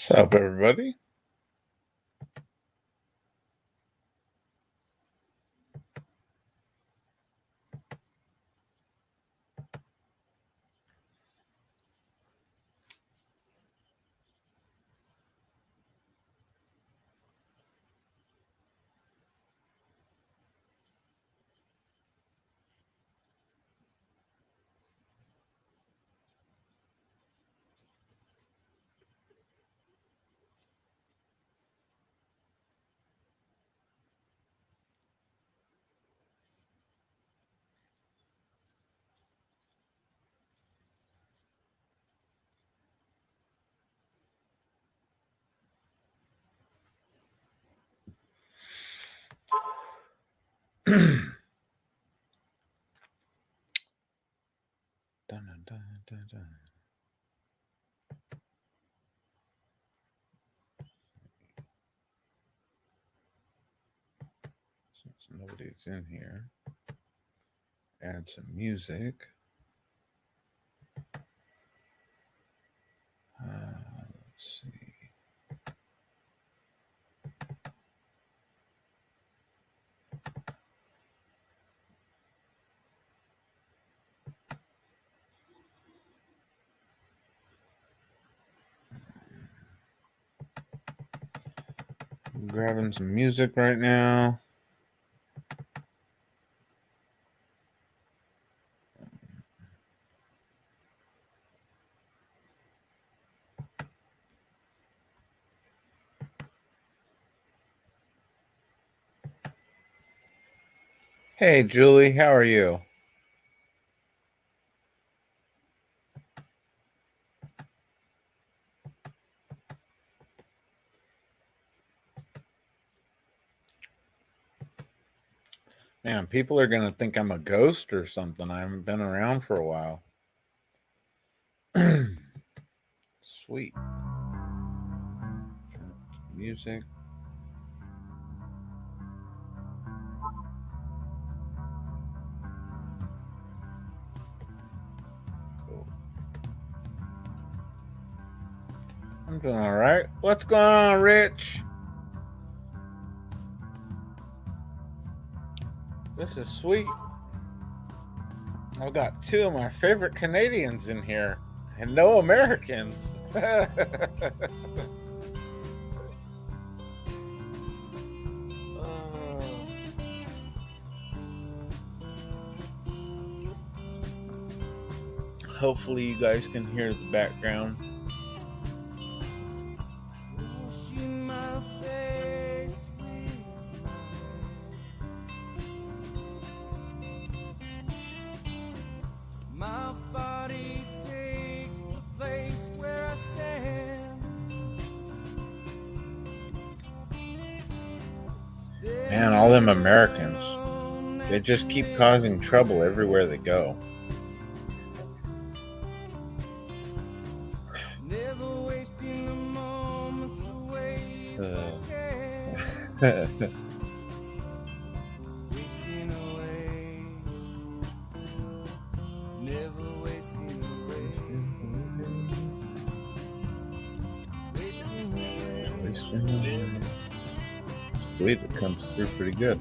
What's up, everybody? Dun, dun, dun, dun. Since nobody's in here, add some music. Let's see. I'm grabbing some music right now. Hey, Julie, how are you? Man, people are going to think I'm a ghost or something. I haven't been around for a while. Sweet. Music. Cool. I'm doing all right. What's going on, Rich? This is sweet. I've got two of my favorite Canadians in here and no Americans. Hopefully you guys can hear the background. Man, all them Americans, they just keep causing trouble everywhere they go. Sweet, it comes through pretty good.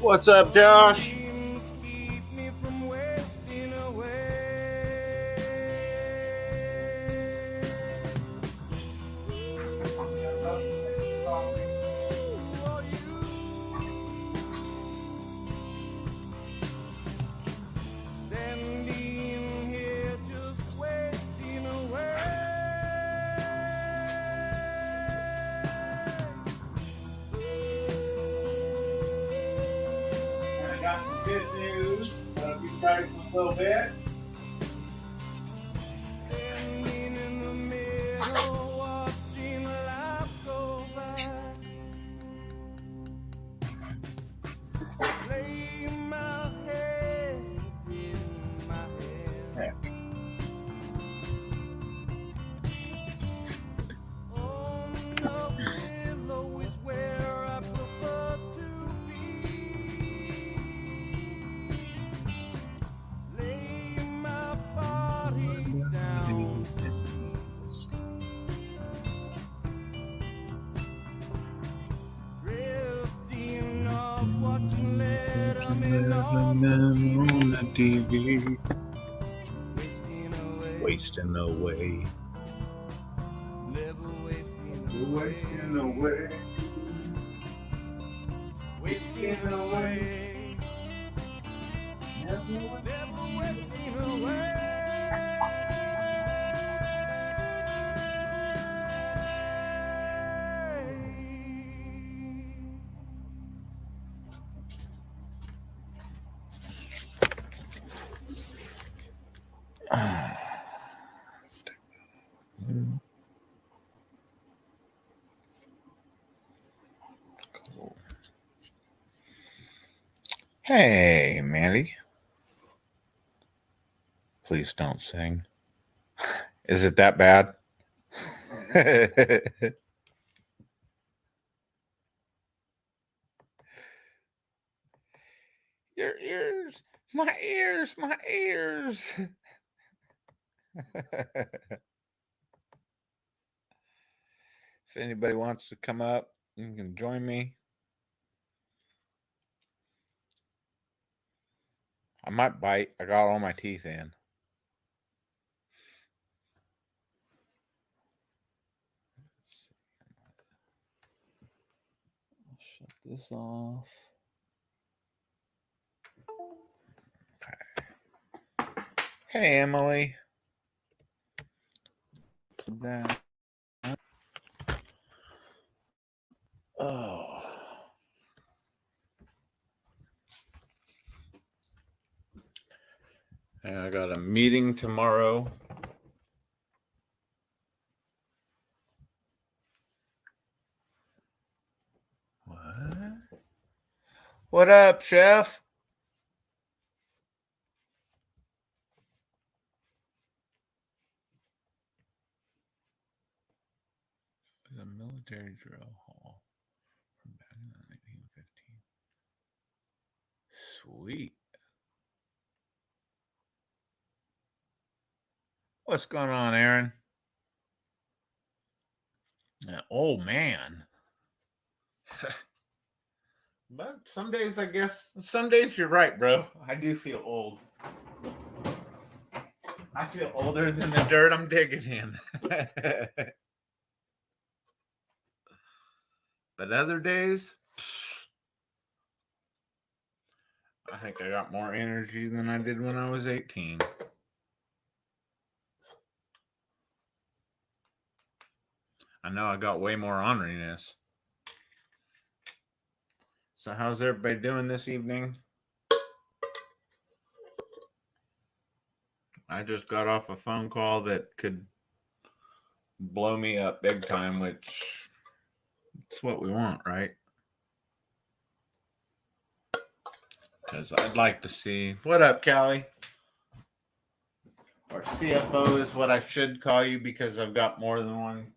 What's up, Josh? little bit. On the TV, wasting away, wasting away, wasting away, never wasting away. Cool. Hey, Mandy. Please don't sing. Is it that bad? Your ears, my ears, my ears. If anybody wants to come up, you can join me. I might bite. I got all my teeth in. I'll shut this off. Okay. Hey, Emily. Put that. Oh. And I got a meeting tomorrow. What? What up, Chef? The military drill hall from back in 1915. Sweet. What's going on, Aaron? Oh, man. But some days, I guess, some days you're right, bro. I do feel old. I feel older than the dirt I'm digging in. But other days, I think I got more energy than I did when I was 18. I know I got way more orneriness. So how's everybody doing this evening? I just got off a phone call that could blow me up big time, which it's what we want, right? Because I'd like to see. What up, Callie? Or CFO is what I should call you because I've got more than one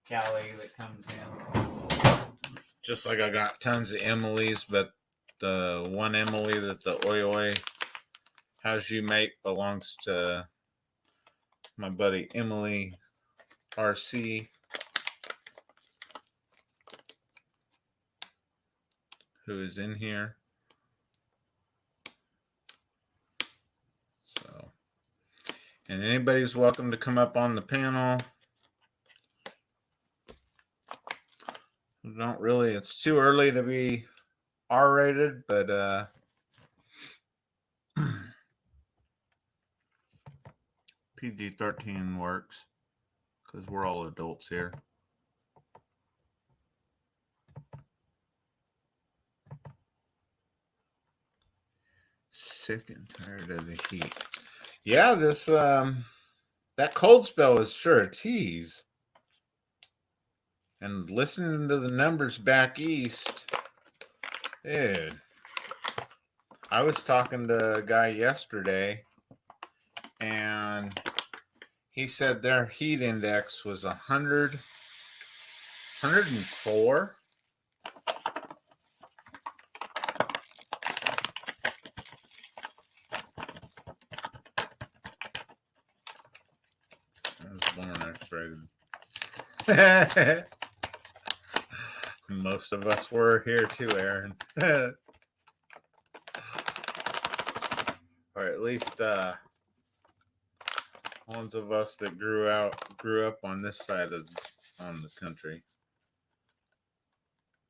Callie that comes in. Just like I got tons of Emily's, but the one Emily that the Oi How's You Make belongs to my buddy Emily RC, who is in here. So, and anybody's welcome to come up on the panel. Don't really, it's too early to be R-rated, but PG-13 works because we're all adults here. sick and tired of the heat. Yeah, this that cold spell was sure a tease. And listening to the numbers back east, dude. I was talking to a guy yesterday, and he said their heat index was 100, 104. I was born afraid. Most of us were here too, Aaron. Or at least ones of us that grew up on this side of on the country.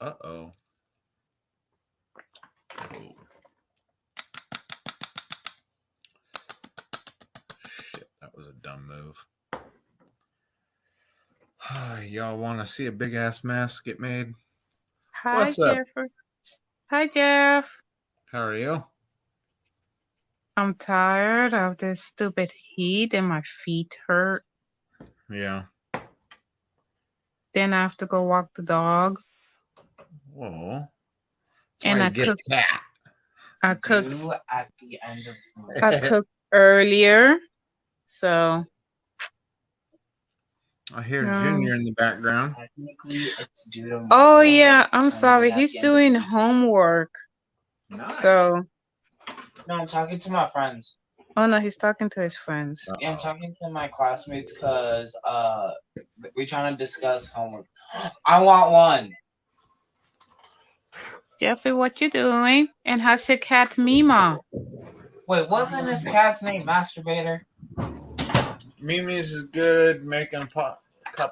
Uh-oh. Oh. Shit, that was a dumb move. Y'all want to see a big ass mess get made? Hi, What's up? Jeffrey. Hi, Jeff. How are you? I'm tired of this stupid heat and my feet hurt. Yeah. Then I have to go walk the dog. Whoa. And I get cooked. a cat. I cooked at the end of the month. I cooked earlier, so I hear Junior in the background. Technically, it's due to. Oh yeah, I'm sorry. He's doing homework. Nice. So No, I'm talking to my friends. oh no, he's talking to his friends. Yeah, I'm talking to my classmates because we're trying to discuss homework. I want one. Jeffrey, what you doing? And how's your cat Mima? Wait, wasn't this cat's name Masturbator? Mimi's is good making a cup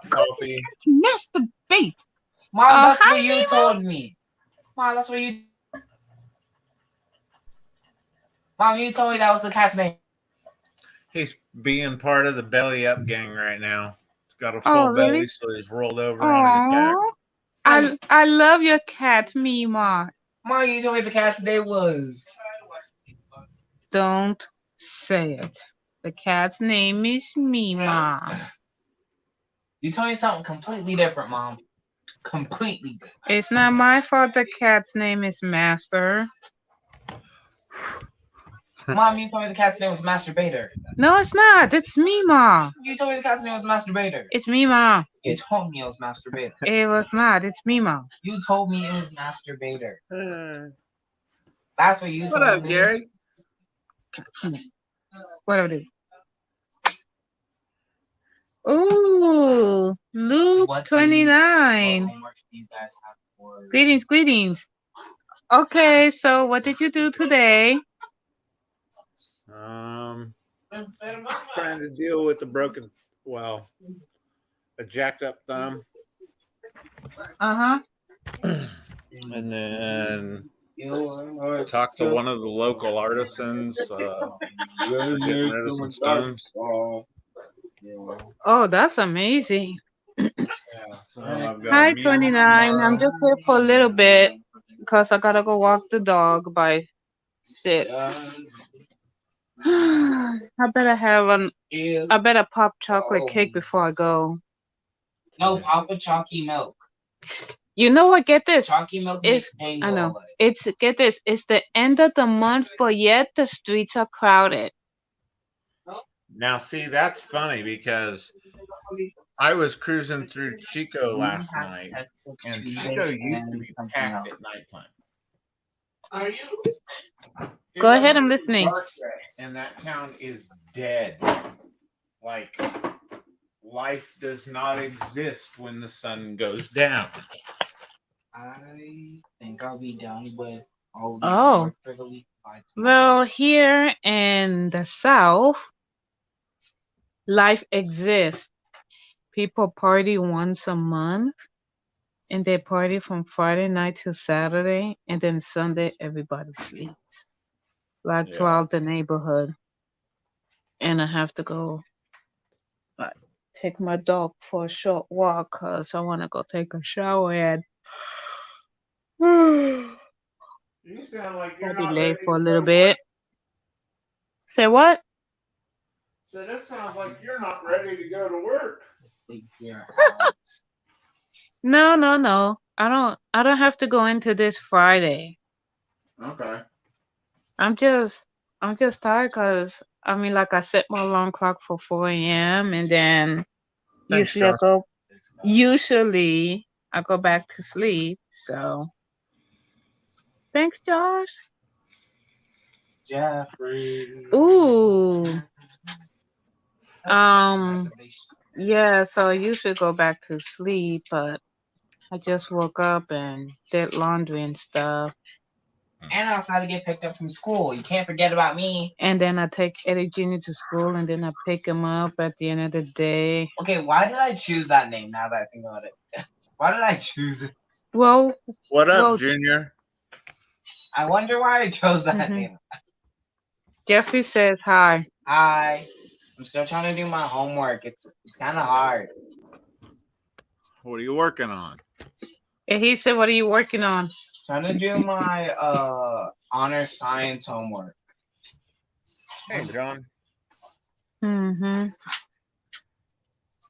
of coffee. Masturbate. Mom, that's hi, what you Mima. told me. Mom, that's what you. Mom, you told me that was the cat's name. He's being part of the belly up gang right now. He's got a full belly, really? so he's rolled over on his back. I love your cat, Mima. Mom, you told me the cat's name was. Don't say it. The cat's name is Mima. You told me something completely different, Mom. Completely different. It's not my fault the cat's name is Master. Mom, you told me the cat's name was Masturbator. No, it's not. It's Mima. You told me the cat's name was Masturbator. It's Mima. You told me it was Masturbator. It was not. It's Mima. You told me it was Masturbator. That's what you told me. What up, Gary? What are they? Ooh, Luke 29. What homework do you guys have for? Greetings. Okay, so what did you do today? Trying to deal with a jacked up thumb. Uh-huh. And then talk to one of the local artisans, getting rid of some stones. Oh, that's amazing. I've got Hi, a meeting 29. I'm just here for a little bit because I gotta go walk the dog by 6. I better pop chocolate cake before I go. No, Papa Chalky milk. You know what? Get this. Chalky milk is pain. I know. Get this. It's the end of the month, but yet the streets are crowded. Now, see, that's funny because I was cruising through Chico last night, and Chico used to be packed at nighttime. Are you? Go ahead, I'm listening. And that town is dead. Like, life does not exist when the sun goes down. I think I'll be done with all Oh. work for the week. Well, here in the South, life exists. People party once a month, and they party from Friday night to Saturday, and then Sunday everybody sleeps, like throughout the neighborhood. And I have to go take my dog for a short walk because I want to go take a shower and You sound like you're I'll be not late ready for a to little go. bit. Say what? So that sounds like you're not ready to go to work. No, no, no. I don't have to go into this Friday. Okay. I'm just tired because I mean, like I set my alarm clock for 4 a.m. and then Thanks, usually I Josh. go usually I go back to sleep. So thanks, Josh. Jeffrey. Ooh. Yeah, so I usually go back to sleep, but I just woke up and did laundry and stuff. And I also had to get picked up from school. You can't forget about me. And then I take Eddie Jr. to school and then I pick him up at the end of the day. Okay, why did I choose that name now that I think about it? Why did I choose it? Well, What up, well, Junior? I wonder why I chose that Mhm. name. Jeffrey says hi. Hi. I'm still trying to do my homework. It's kind of hard. What are you working on? And he said, what are you working on? Trying to do my honor science homework. Hey, John. Mm-hmm.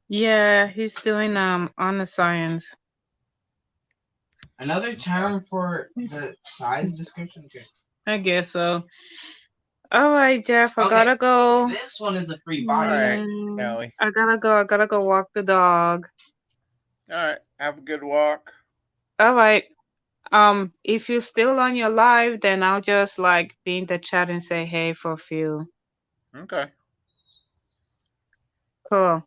Yeah, he's doing on the science. Another term for the size description too. I guess so. All right, Jeff, I Okay. gotta go. This one is a free body. All right, Mm, Callie. I gotta go walk the dog. All right. Have a good walk. All right. If you're still on your live, then I'll just like be in the chat and say hey for a few. Okay. Cool.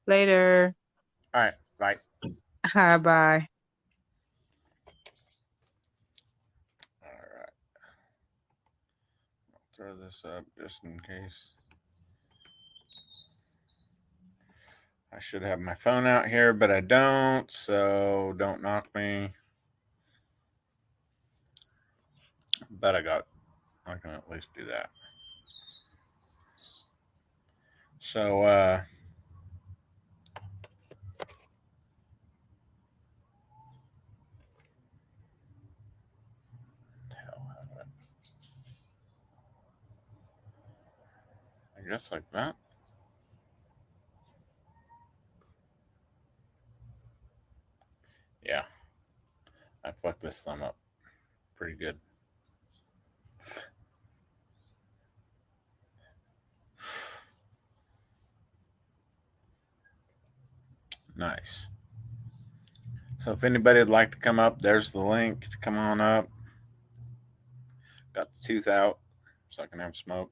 Later. All right. Bye. Bye. All right. I'll throw this up just in case. I should have my phone out here, but I don't, so don't knock me. But I can at least do that. So, I guess like that. Yeah. I fucked this thumb up pretty good. Nice. So if anybody would like to come up, there's the link to come on up. Got the tooth out so I can have smoke.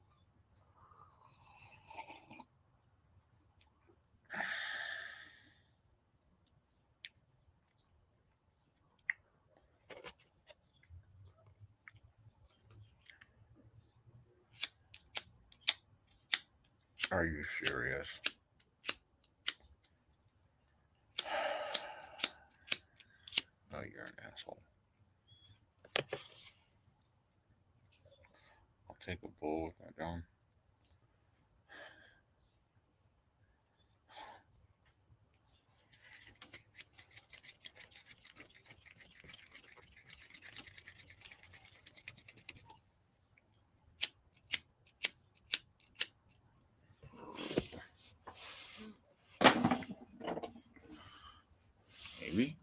Are you serious? Oh, you're an asshole. I'll take a bowl with my John. Maybe.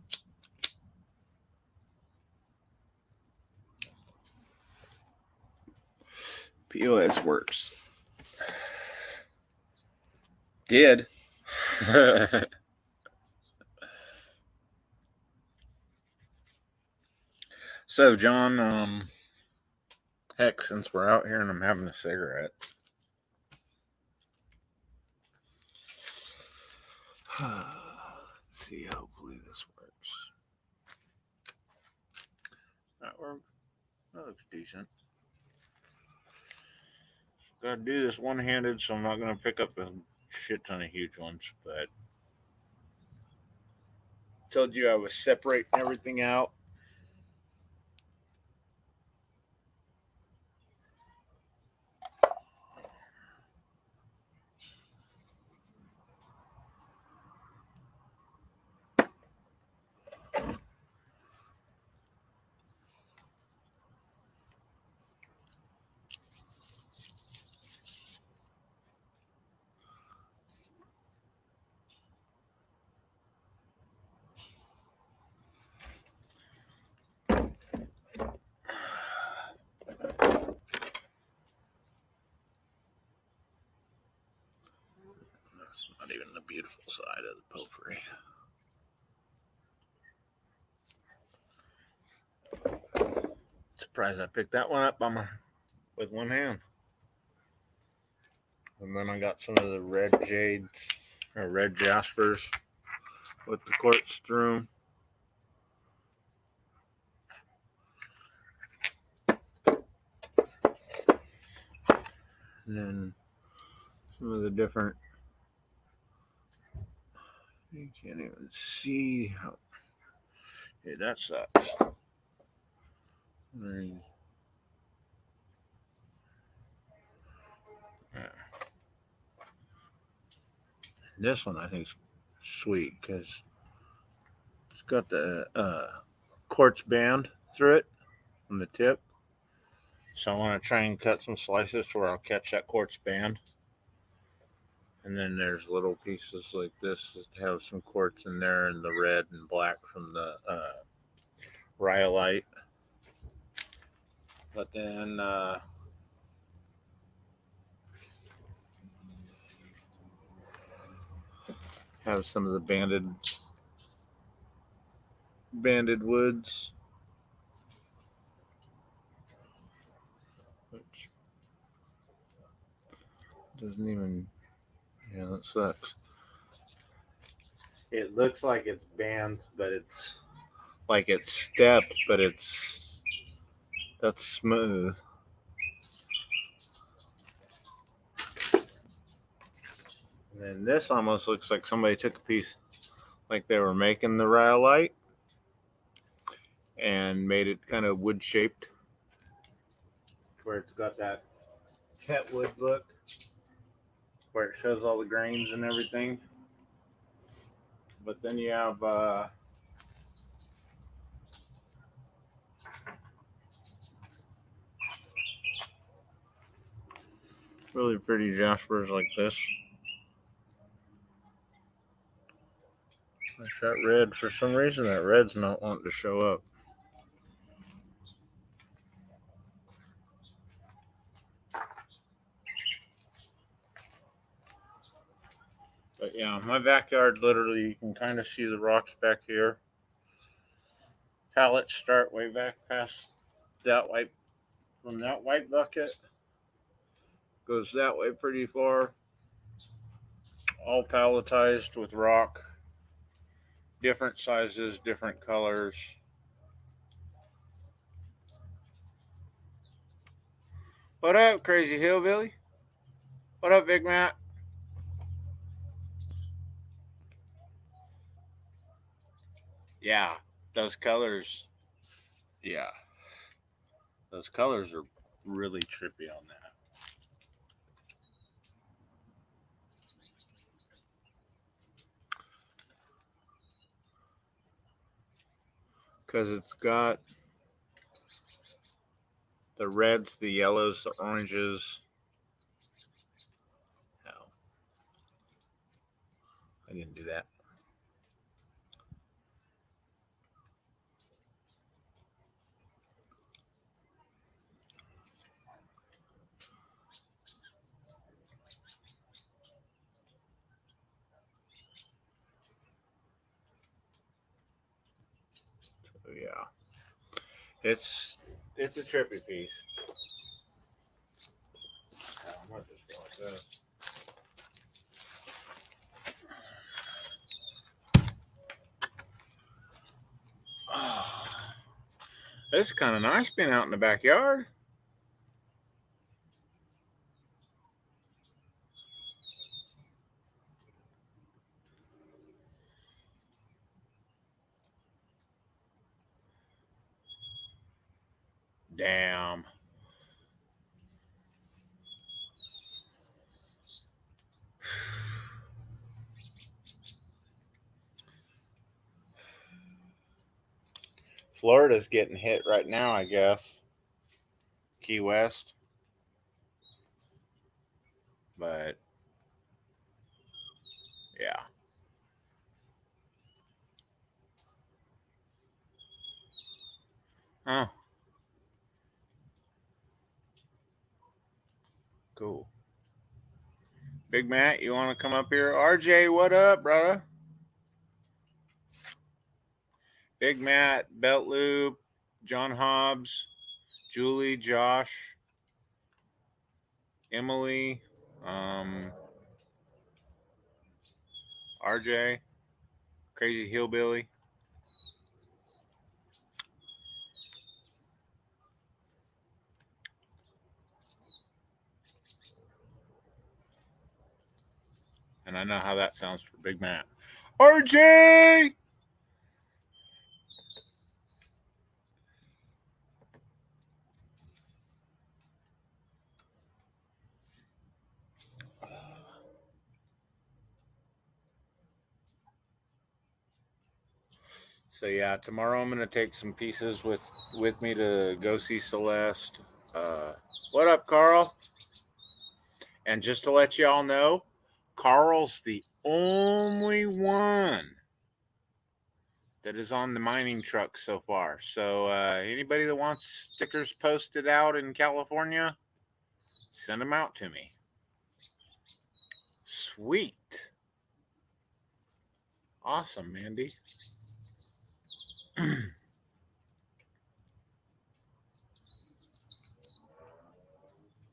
POS works. Did. So, John, heck, since we're out here and I'm having a cigarette. Let's see, hopefully this works. That works. That looks decent. Gotta do this one-handed, so I'm not gonna pick up a shit ton of huge ones, but told you I was separating everything out. Not even the beautiful side of the potpourri. Surprised I picked that one up with one hand. And then I got some of the red jades or red jaspers with the quartz through 'em. And then some of the different, you can't even see how, yeah, that sucks. Yeah. This one I think is sweet because it's got the quartz band through it on the tip. So I want to try and cut some slices where I'll catch that quartz band. And then there's little pieces like this that have some quartz in there and the red and black from the rhyolite. But then have some of the banded woods. Which doesn't even, yeah, that sucks. It looks like it's bands, but it's like it's stepped, but that's smooth. And then this almost looks like somebody took a piece, like they were making the rhyolite and made it kind of wood shaped, where it's got that cut wood look, where it shows all the grains and everything. But then you have really pretty jaspers like this. I shot red. For some reason, that red's not wanting to show up. But yeah, my backyard, literally, you can kind of see the rocks back here. Pallets start way back past that white, from that white bucket. Goes that way pretty far. All palletized with rock. Different sizes, different colors. What up, Crazy Hillbilly? What up, Big Matt? Yeah, those colors. Yeah, those colors are really trippy on that. Because it's got the reds, the yellows, the oranges. No, I didn't do that. So yeah, it's a trippy piece. I might just go like this. It's kind of nice being out in the backyard. Damn. Florida's getting hit right now, I guess. Key West. But yeah. Oh. Cool. Big Matt, you want to come up here? RJ, what up, brother? Big Matt, Belt Loop, John Hobbs, Julie, Josh, Emily, RJ, Crazy Hillbilly. And I know how that sounds for Big Matt. RJ! So yeah, tomorrow I'm gonna take some pieces with me to go see Celeste. What up, Carl? And just to let y'all know, Carl's the only one that is on the mining truck so far. So anybody that wants stickers posted out in California, send them out to me. Sweet. Awesome, Mandy.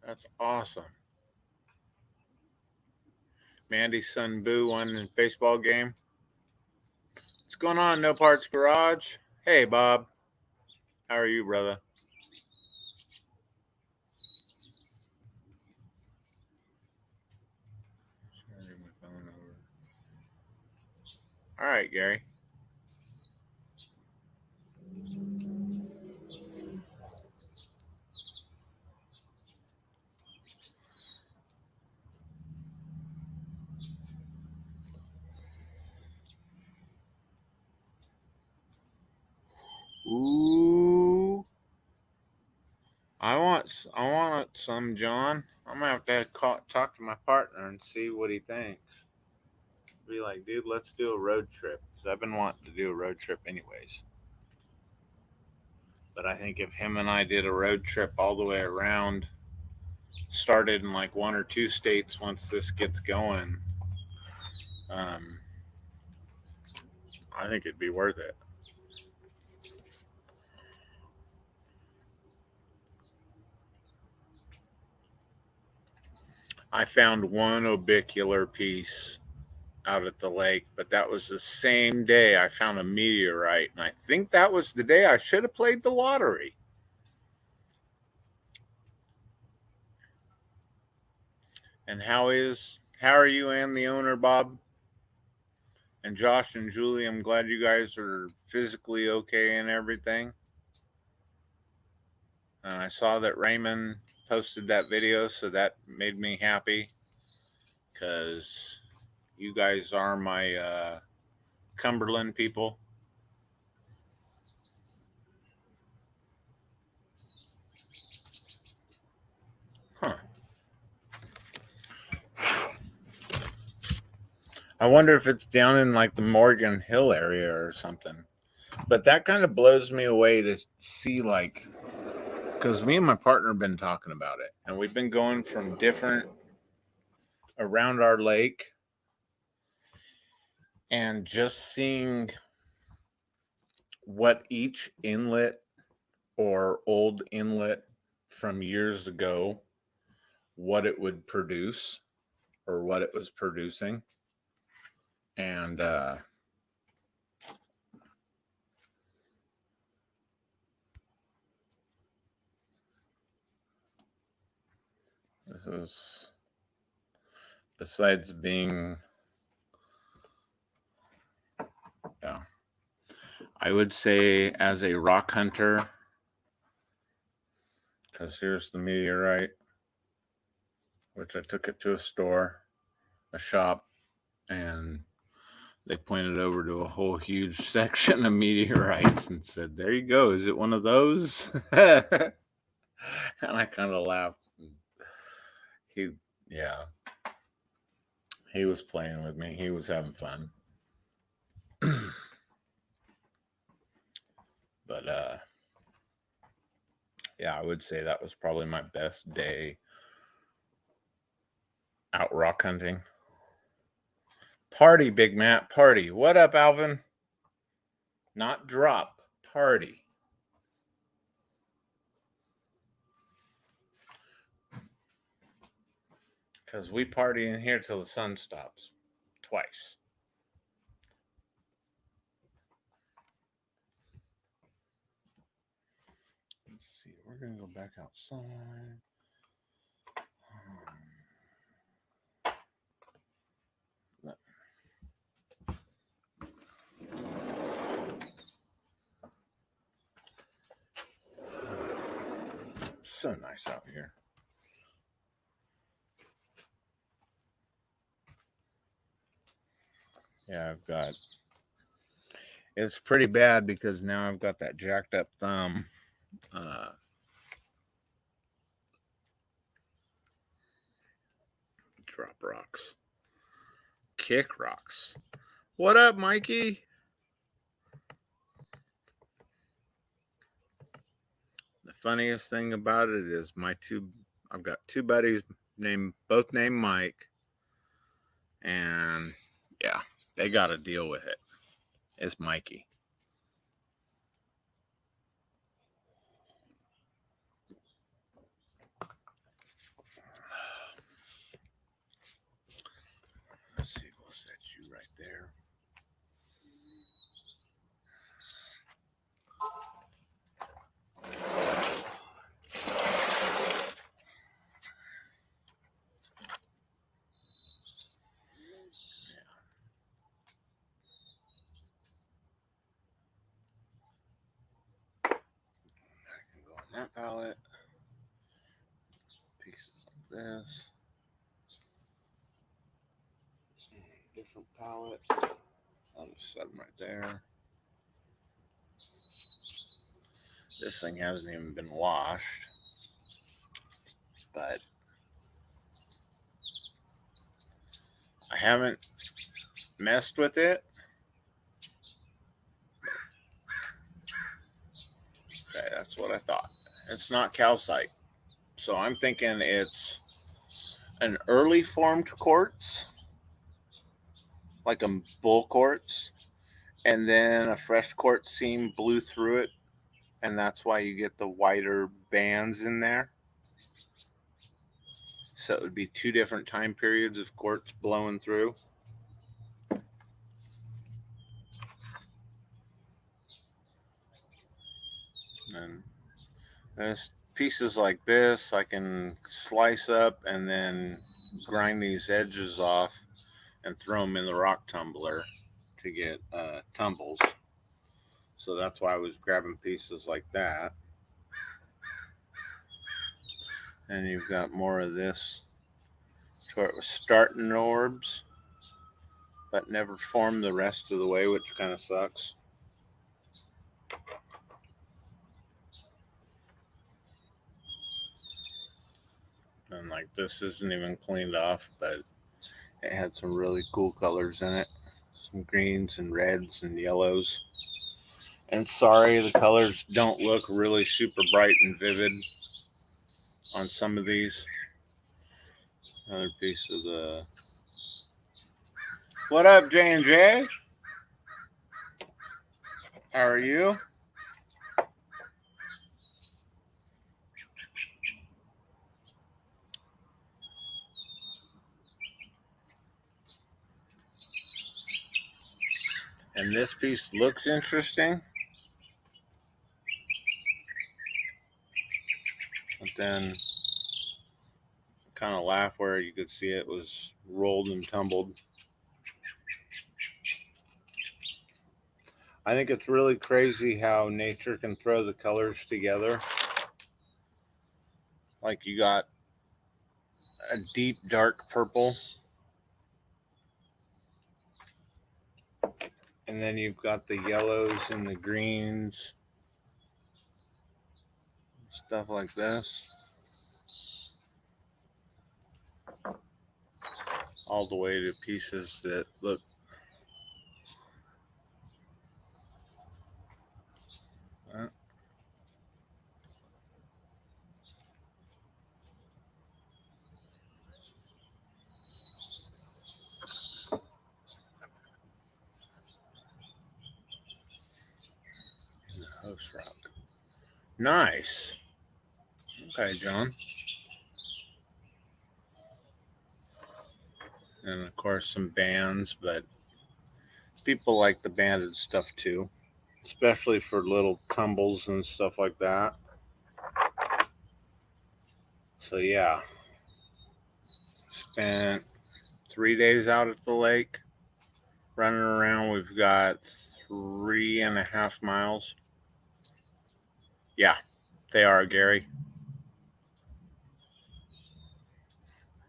That's awesome. Mandy's son Boo won the baseball game. What's going on, No Parts Garage? Hey, Bob. How are you, brother? All right, Gary. Ooh. I want some, John. I'm gonna have to talk to my partner and see what he thinks. Be like, dude, let's do a road trip. Because I've been wanting to do a road trip anyways. But I think if him and I did a road trip all the way around, started in like 1 or 2 states once this gets going, I think it'd be worth it. I found one orbicular piece out at the lake, but that was the same day I found a meteorite, and I think that was the day I should have played the lottery. And how are you and the owner, Bob? And Josh and Julie, I'm glad you guys are physically okay and everything. And I saw that Raymond posted that video, so that made me happy because you guys are my Cumberland people. Huh. I wonder if it's down in like the Morgan Hill area or something. But that kind of blows me away to see, like, because me and my partner have been talking about it, and we've been going from different around our lake and just seeing what each inlet or old inlet from years ago, what it would produce or what it was producing. And this is, besides being, yeah, I would say as a rock hunter, because here's the meteorite, which I took it to a store, a shop, and they pointed over to a whole huge section of meteorites and said, there you go. Is it one of those? And I kind of laughed. He was playing with me. He was having fun. But yeah, I would say that was probably my best day out rock hunting. Party, Big Matt, party. What up, Alvin? Not drop, party. Because we party in here till the sun stops. Twice. Let's see. We're going to go back outside. So nice out here. Yeah, I've got. It's pretty bad because now I've got that jacked up thumb. Drop rocks. Kick rocks. What up, Mikey? The funniest thing about it is I've got two buddies both named Mike. And yeah, they got to deal with it. It's Mikey. Let's see, we'll set you right there. That palette, pieces like this, different palette. I'll just set them right there. This thing hasn't even been washed, but I haven't messed with it. Okay, that's what I thought. It's not calcite. So I'm thinking it's an early formed quartz, like a bull quartz, and then a fresh quartz seam blew through it, and that's why you get the wider bands in there. So it would be two different time periods of quartz blowing through. And there's pieces like this I can slice up and then grind these edges off and throw them in the rock tumbler to get tumbles. So that's why I was grabbing pieces like that. And you've got more of this where it was starting orbs, but never formed the rest of the way, which kind of sucks. And like this isn't even cleaned off, but it had some really cool colors in it. Some greens and reds and yellows. And sorry, the colors don't look really super bright and vivid on some of these. Another piece of the... What up, J&J? How are you? And this piece looks interesting. But then kind of laugh where you could see it was rolled and tumbled. I think it's really crazy how nature can throw the colors together. Like you got a deep dark purple, and then you've got the yellows and the greens, stuff like this, all the way to pieces that look Nice. Okay, John. And of course some bands, but people like the banded stuff too, especially for little tumbles and stuff like that. So yeah, spent 3 days out at the lake running around. We've got 3.5 miles. Yeah, they are, Gary.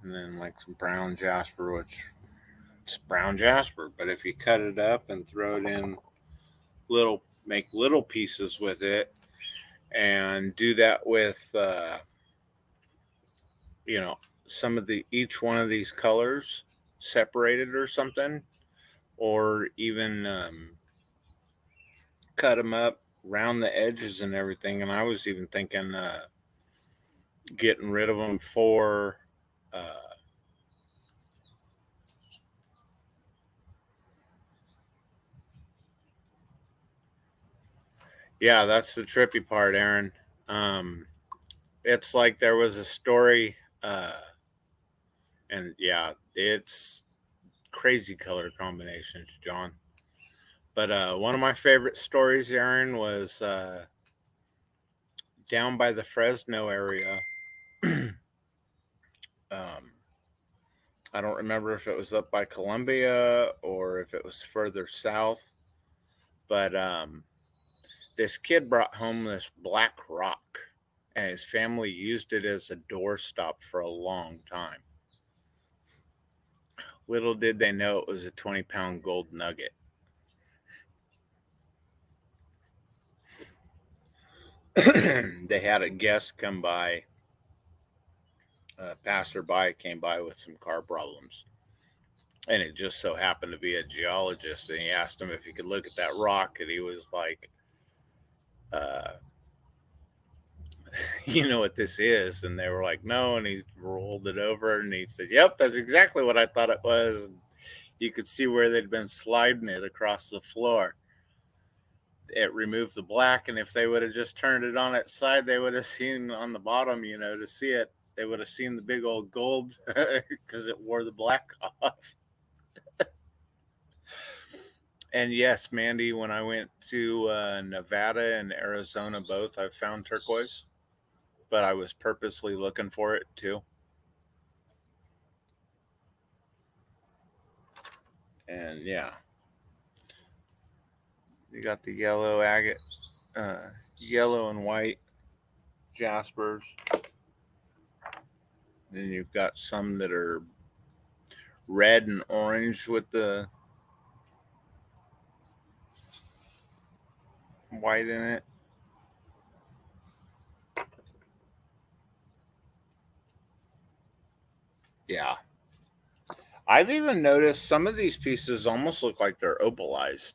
And then like some brown jasper, which it's brown jasper, but if you cut it up and throw it in make little pieces with it, and do that with some of each one of these colors separated or something, or even cut them up round the edges and everything. And I was even thinking getting rid of them for yeah, that's the trippy part, Aaron. It's like there was a story, and yeah, it's crazy color combinations, John. But one of my favorite stories, Aaron, was down by the Fresno area. I don't remember if it was up by Columbia or if it was further south, but this kid brought home this black rock, and his family used it as a doorstop for a long time. Little did they know it was a 20-pound gold nugget. They had a guest come by, a passerby came by with some car problems. And it just so happened to be a geologist. And he asked him if he could look at that rock. And he was like, you know what this is? And they were like, no. And he rolled it over and he said, yep, that's exactly what I thought it was. And you could see where they'd been sliding it across the floor. It removed the black, and if they would have just turned it on its side, they would have seen on the bottom, to see it, they would have seen the big old gold because it wore the black off. And yes, Mandy, when I went to Nevada and Arizona both, I found turquoise, but I was purposely looking for it too. And yeah, you got the yellow agate, yellow and white jaspers. Then you've got some that are red and orange with the white in it. Yeah. I've even noticed some of these pieces almost look like they're opalized.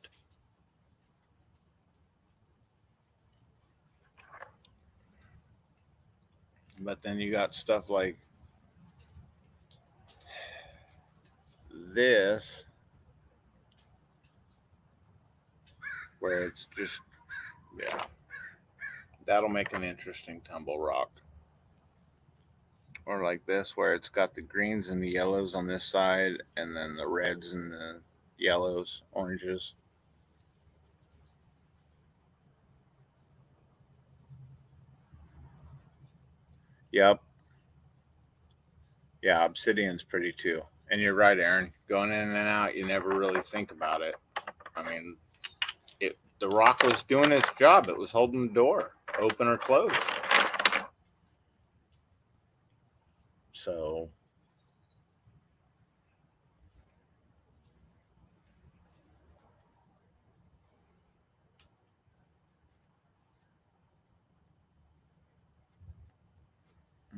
But then you got stuff like this, where it's just, yeah, that'll make an interesting tumble rock. Or like this, where it's got the greens and the yellows on this side, and then the reds and the yellows, oranges. Yep. Yeah, obsidian's pretty too. And you're right, Aaron. Going in and out, you never really think about it. I mean, the rock was doing its job. It was holding the door open or closed. So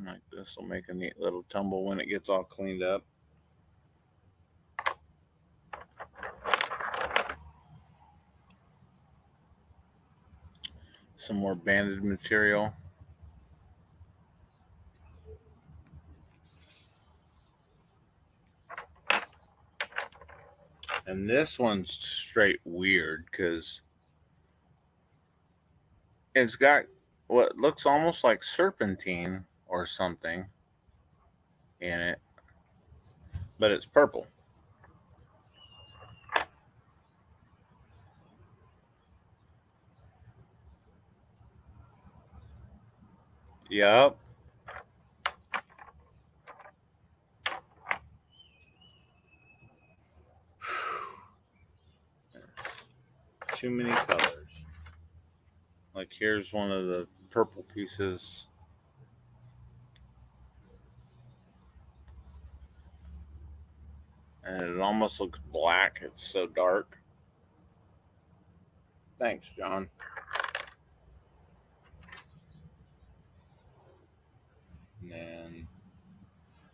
like this will make a neat little tumble when it gets all cleaned up. Some more banded material. And this one's straight weird because it's got what looks almost like serpentine or something in it, but it's purple. Yup. Too many colors. Like here's one of the purple pieces. And it almost looks black. It's so dark. Thanks, John. And then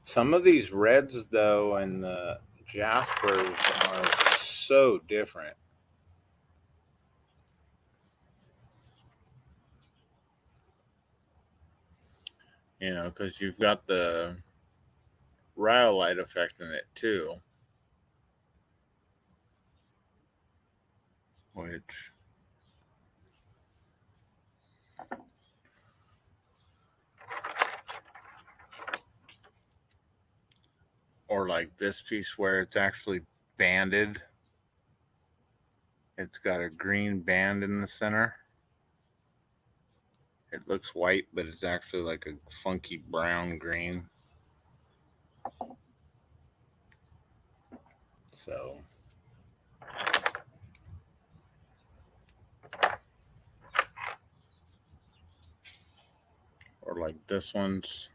some of these reds, though, and the jaspers are so different. You know, because you've got the rhyolite effect in it too, which or like this piece where it's actually banded. It's got a green band in the center. It looks white, but it's actually like a funky brown green. So or like this one's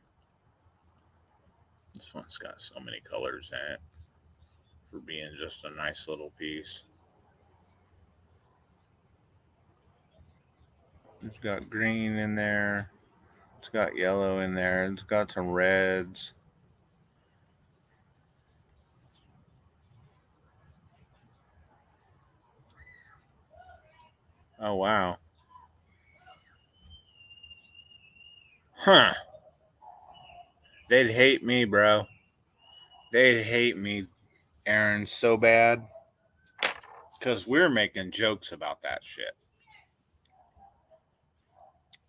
got so many colors in it for being just a nice little piece. It's got green in there. It's got yellow in there. It's got some reds. Oh, wow. Huh. They'd hate me, bro. They'd hate me, Aaron, so bad. Because we're making jokes about that shit.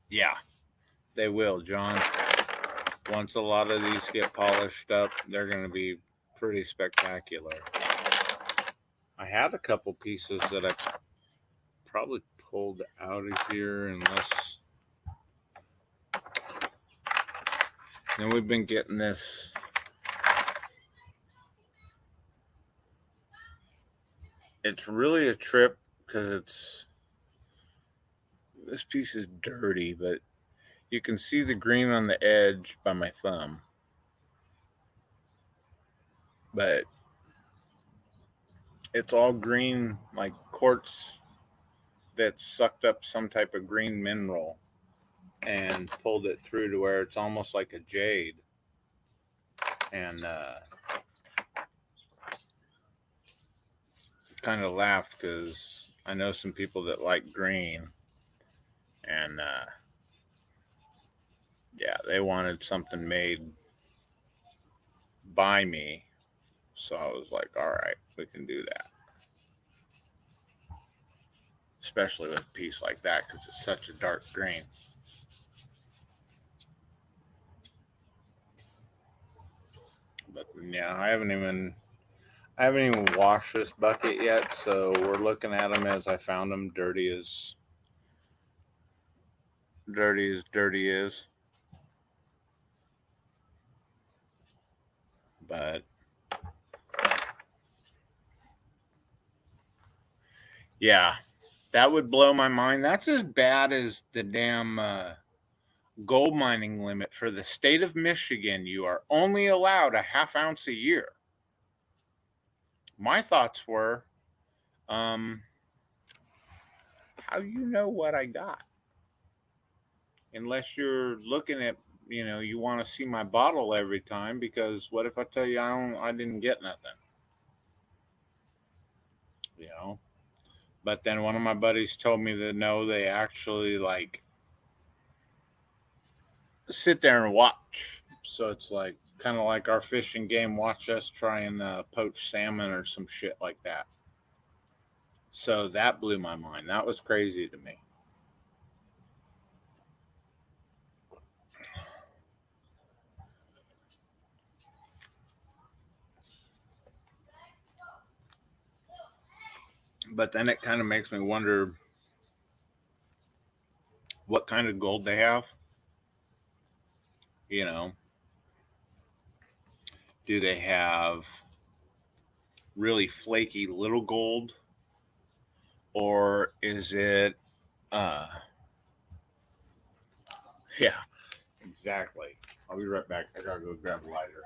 Yeah, they will, John. Once a lot of these get polished up, they're going to be pretty spectacular. I had a couple pieces that I probably pulled out of here unless... Then we've been getting this... It's really a trip because this piece is dirty, but you can see the green on the edge by my thumb. But it's all green, like quartz that sucked up some type of green mineral and pulled it through to where it's almost like a jade. And kind of laughed because I know some people that like green, and yeah, they wanted something made by me. So I was like, all right, we can do that. Especially with a piece like that because it's such a dark green. But yeah, I haven't even washed this bucket yet, so we're looking at them as I found them, dirty as dirty is. But yeah, that would blow my mind. That's as bad as the damn gold mining limit for the state of Michigan. You are only allowed a half ounce a year. My thoughts were, how you know what I got? Unless you're looking at, you want to see my bottle every time, because what if I tell you I didn't get nothing? But then one of my buddies told me that no, they actually like sit there and watch. So it's like kind of like our fishing game, watch us try and poach salmon or some shit like that. So that blew my mind. That was crazy to me. But then it kind of makes me wonder what kind of gold they have. You know, do they have really flaky little gold, or is it yeah, exactly. I'll be right back. I gotta go grab a lighter.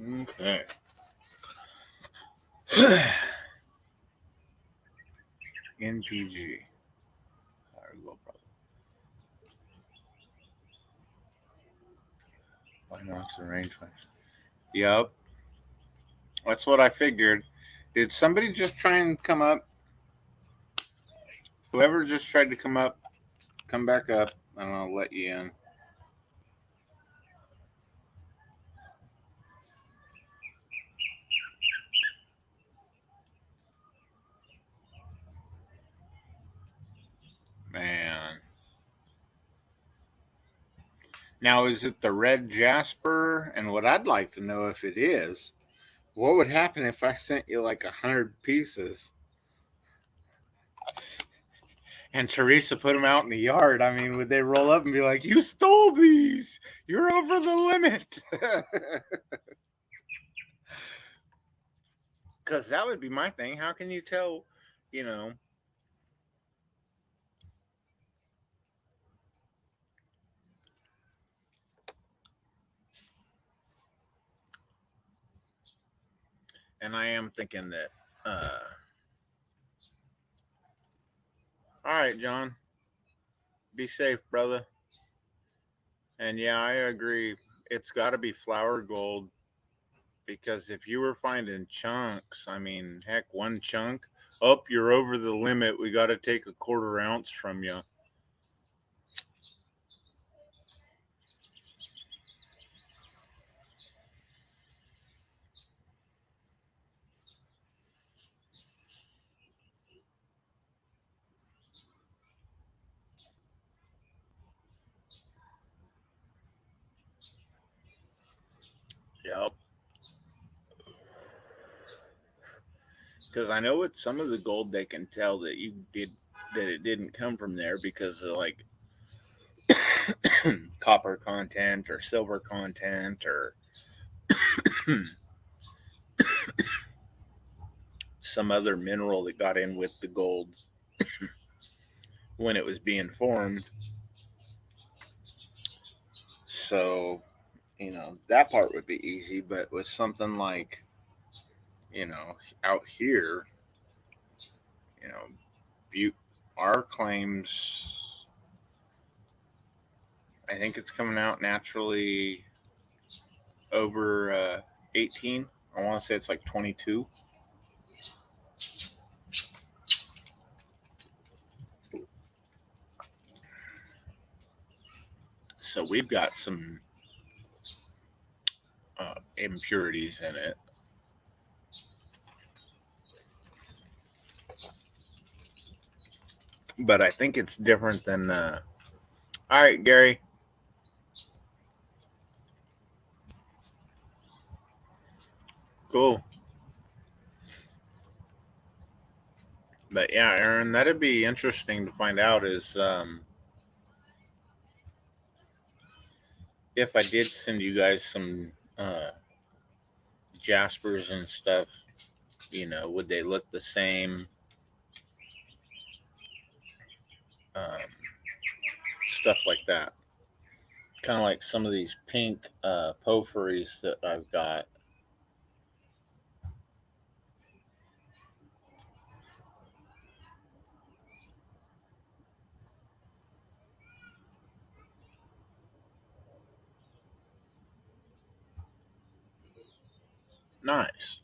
Okay. NPG. There we go, brother. Binox arrangement. Yep. That's what I figured. Did somebody just try and come up? Whoever just tried to come up, come back up, and I'll let you in. Man. Now, is it the red jasper? And what I'd like to know, if it is, what would happen if I sent you like 100 pieces and Teresa put them out in the yard? I mean, would they roll up and be like, "You stole these. You're over the limit"? Because that would be my thing. How can you tell, you know? And I am thinking that, all right, John, be safe, brother. And yeah, I agree. It's got to be flour gold, because if you were finding chunks, I mean, heck, one chunk, oh, you're over the limit. We got to take a 1/4 ounce from you. Yep. Because I know with some of the gold, they can tell that it didn't come from there because of like copper content or silver content or some other mineral that got in with the gold when it was being formed. So, that part would be easy, but with something like, out here, you know, Butte, our claims, I think it's coming out naturally over 18. I want to say it's like 22. So we've got some impurities in it. But I think it's different than. All right, Gary. Cool. But yeah, Aaron, that'd be interesting to find out is if I did send you guys some Jaspers and stuff, would they look the same? Um, Stuff like that. Kind of like some of these pink porphyries that I've got. Nice.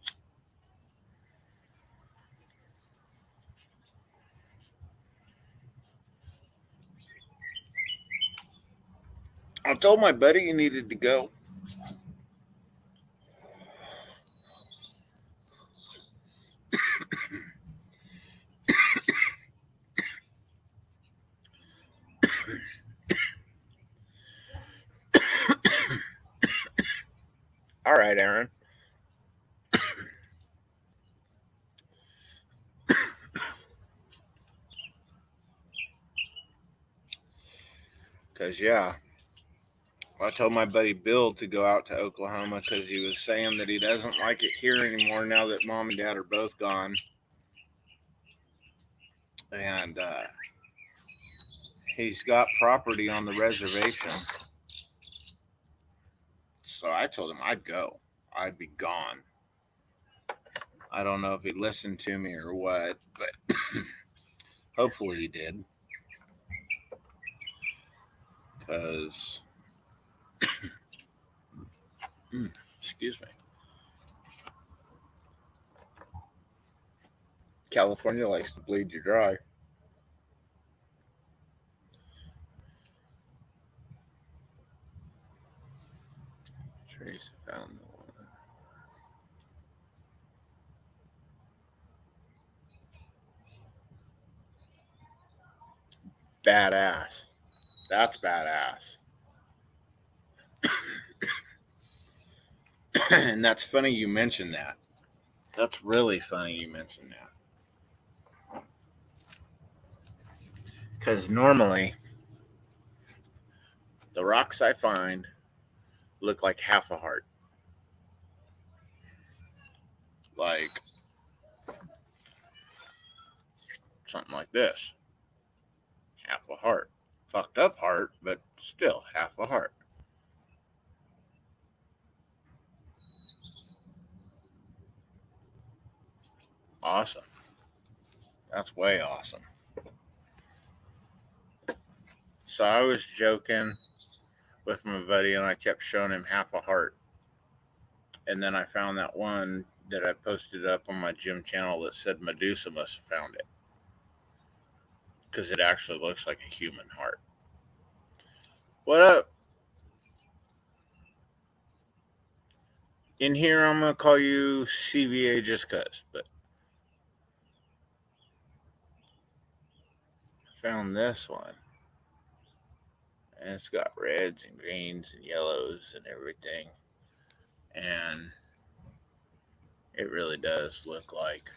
I told my buddy he needed to go. All right, Aaron. Because, yeah, I told my buddy Bill to go out to Oklahoma because he was saying that he doesn't like it here anymore now that mom and dad are both gone. And he's got property on the reservation. So I told him I'd go. I'd be gone. I don't know if he listened to me or what, but hopefully he did. Because, excuse me. California likes to bleed you dry. Trace found the one. Badass. That's badass. And that's funny you mentioned that. That's really funny you mentioned that. Because normally, the rocks I find look like half a heart. Like something like this. Half a heart. Fucked up heart, but still half a heart. Awesome. That's way awesome. So I was joking with my buddy and I kept showing him half a heart. And then I found that one that I posted up on my gym channel that said Medusa must have found it. Because it actually looks like a human heart. What up? In here, I'm going to call you CVA just because. But I found this one. And it's got reds and greens and yellows and everything. And it really does look like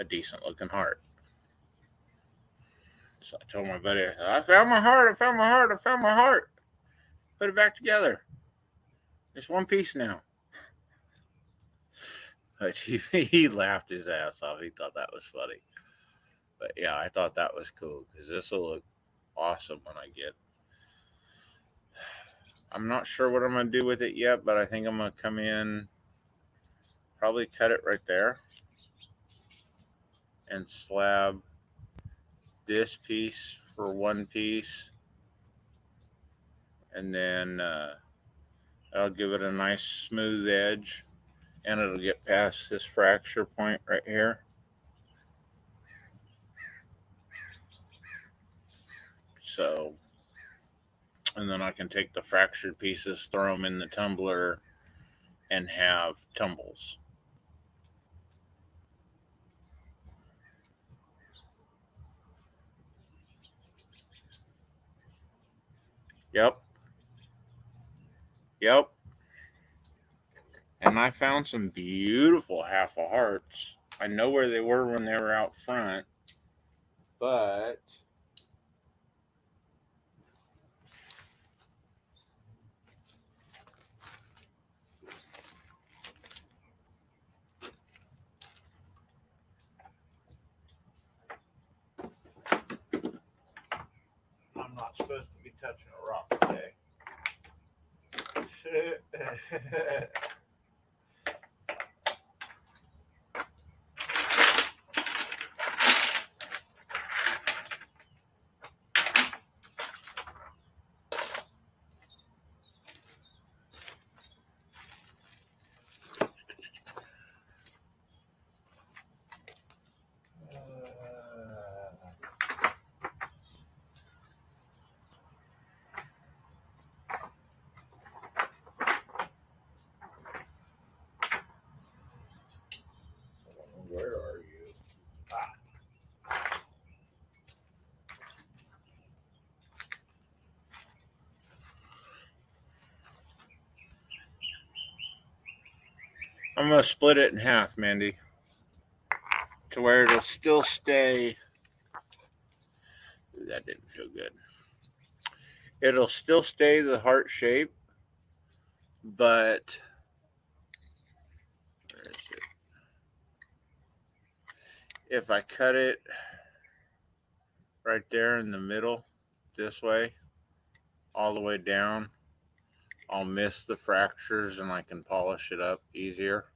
a decent looking heart. So I told my buddy, I found my heart, I found my heart, I found my heart. Put it back together. It's one piece now. But he laughed his ass off. He thought that was funny. But yeah, I thought that was cool because this will look awesome when I get. I'm not sure what I'm going to do with it yet, but I think I'm going to come in, probably cut it right there, and slab this piece for one piece. And then I'll give it a nice smooth edge, and it'll get past this fracture point right here. So, and then I can take the fractured pieces, throw them in the tumbler, and have tumbles. Yep. And I found some beautiful half a hearts. I know where they were when they were out front, but I'm not supposed to be touching a rock today. I'm going to split it in half, Mandy, to where it'll still stay. Ooh, that didn't feel good. It'll still stay the heart shape, but where is it? If I cut it right there in the middle this way, all the way down, I'll miss the fractures and I can polish it up easier.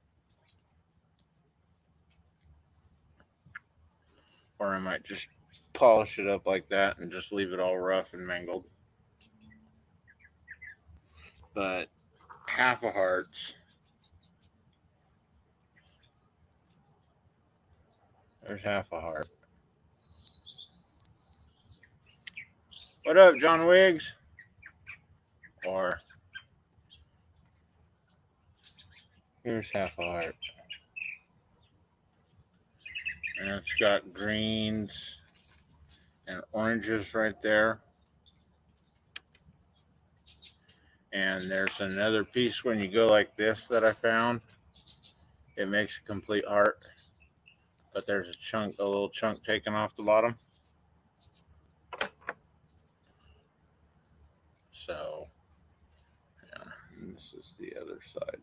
Or I might just polish it up like that and just leave it all rough and mangled. But half a hearts. There's half a heart. What up, John Wiggs? Or here's half a heart. And it's got greens and oranges right there. And there's another piece when you go like this that I found. It makes a complete heart. But there's a little chunk taken off the bottom. So, yeah, and this is the other side.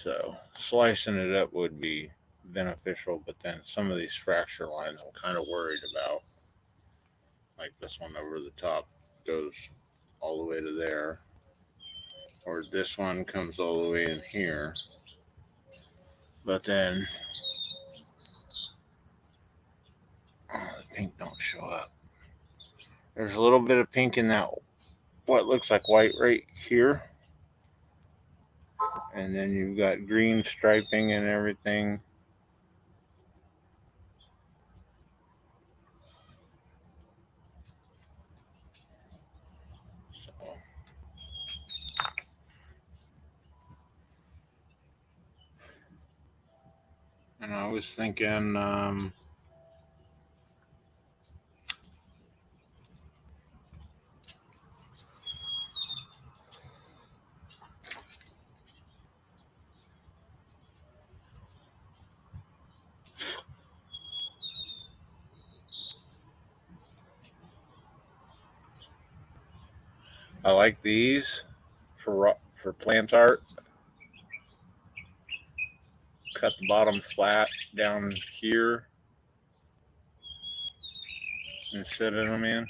So, slicing it up would be beneficial, but then some of these fracture lines I'm kind of worried about. Like this one over the top goes all the way to there. Or this one comes all the way in here. But then, the pink don't show up. There's a little bit of pink in that, what looks like white right here. And then you've got green striping and everything. So, and I was thinking, I like these for plant art. Cut the bottom flat down here and set them in.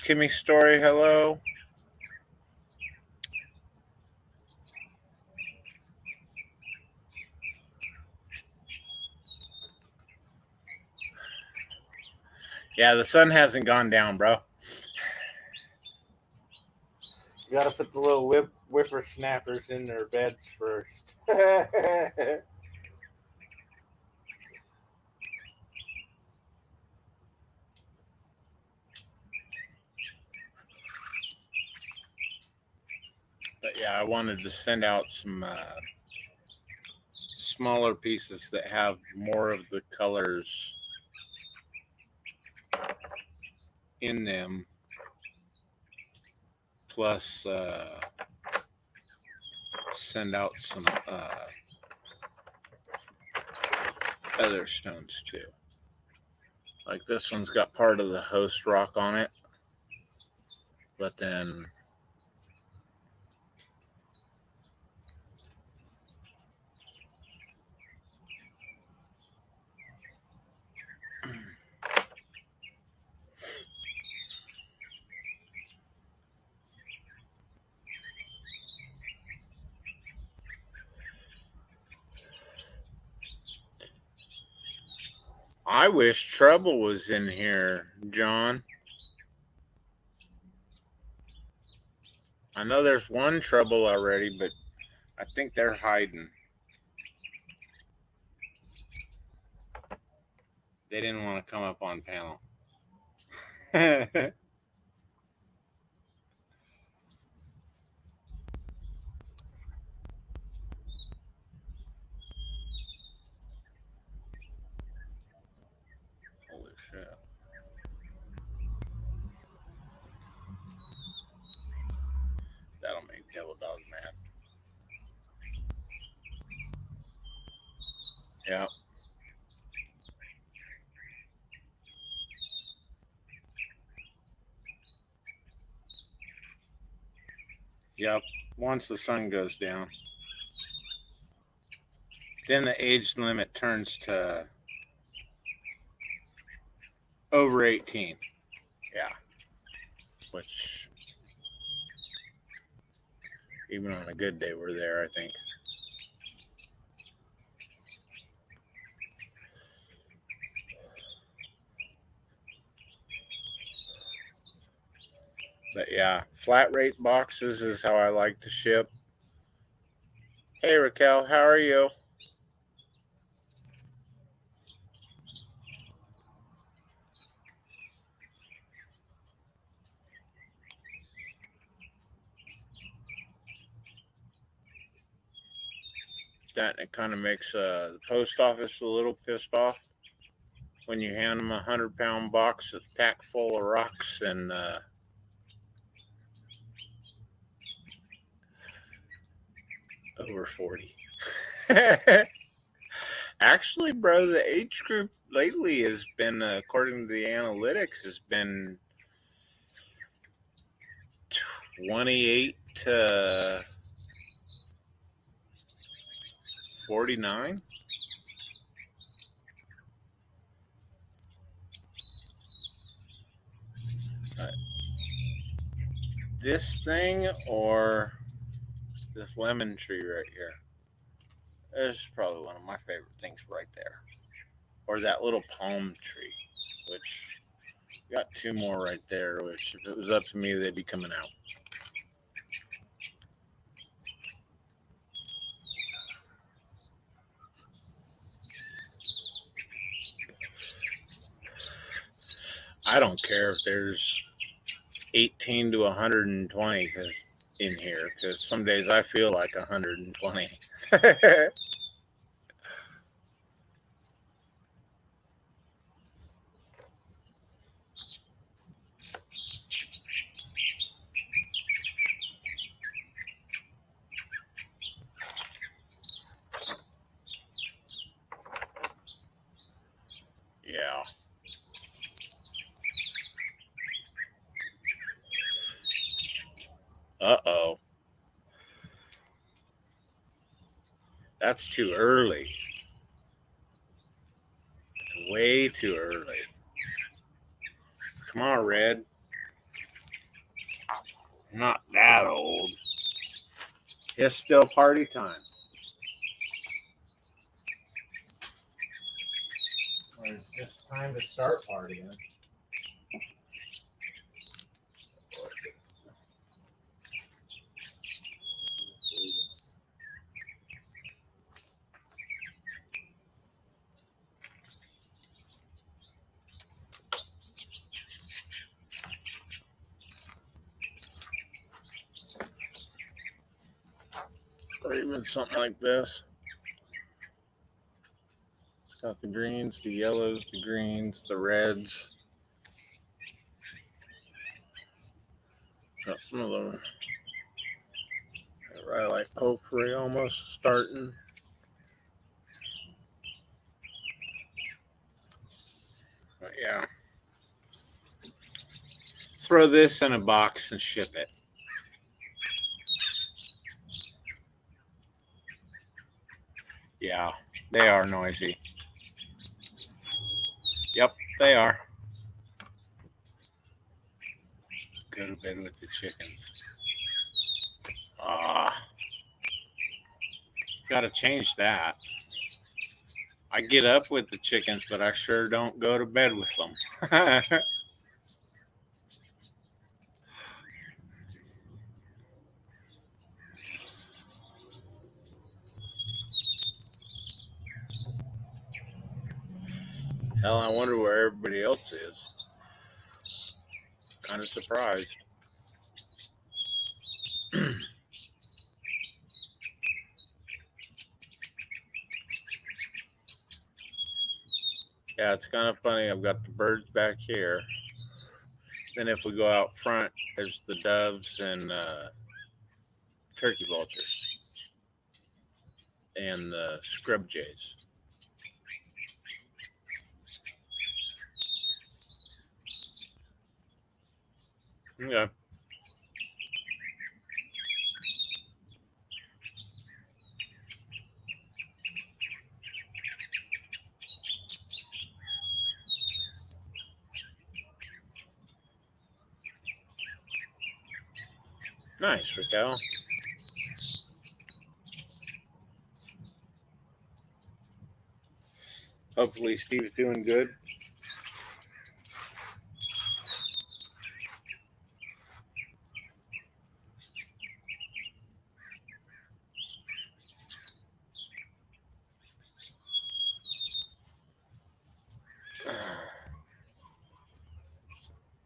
Timmy Story, hello. Yeah, the sun hasn't gone down, bro. You gotta put the little whippersnappers in their beds first. But yeah, I wanted to send out some smaller pieces that have more of the colors in them, plus send out some other stones too. Like this one's got part of the host rock on it, but then I wish Trouble was in here, John. I know there's one Trouble already, but I think they're hiding. They didn't want to come up on panel. Holy shit. Yeah. Yep. Once the sun goes down, then the age limit turns to over 18. Yeah. Which, even on a good day, we're there, I think. But yeah, flat rate boxes is how I like to ship. Hey, Raquel, how are you? That it kind of makes the post office a little pissed off when you hand them a 100-pound box that's packed full of rocks and over 40. Actually, bro, the age group lately has been, according to the analytics, has been 28 to 49. This thing or this lemon tree right here? This is probably one of my favorite things right there. Or that little palm tree, which got two more right there, which if it was up to me, they'd be coming out. I don't care if there's 18 to 120 in here, because some days I feel like 120. Yeah. Uh-oh. That's too early. It's way too early. Come on, Red. Not that old. It's still party time. It's just time to start partying. Or even something like this. It's got the greens, the yellows, the greens, the reds. Got some of them right like potpourri almost starting. But yeah. Throw this in a box and ship it. Yeah, they are noisy. Yep, they are. Go to bed with the chickens. Gotta change that. I get up with the chickens, but I sure don't go to bed with them. Hell, I wonder where everybody else is. Kind of surprised. Yeah, it's kind of funny. I've got the birds back here. Then if we go out front, there's the doves and turkey vultures and the scrub jays. Yeah. Nice, Raquel. Hopefully Steve's doing good.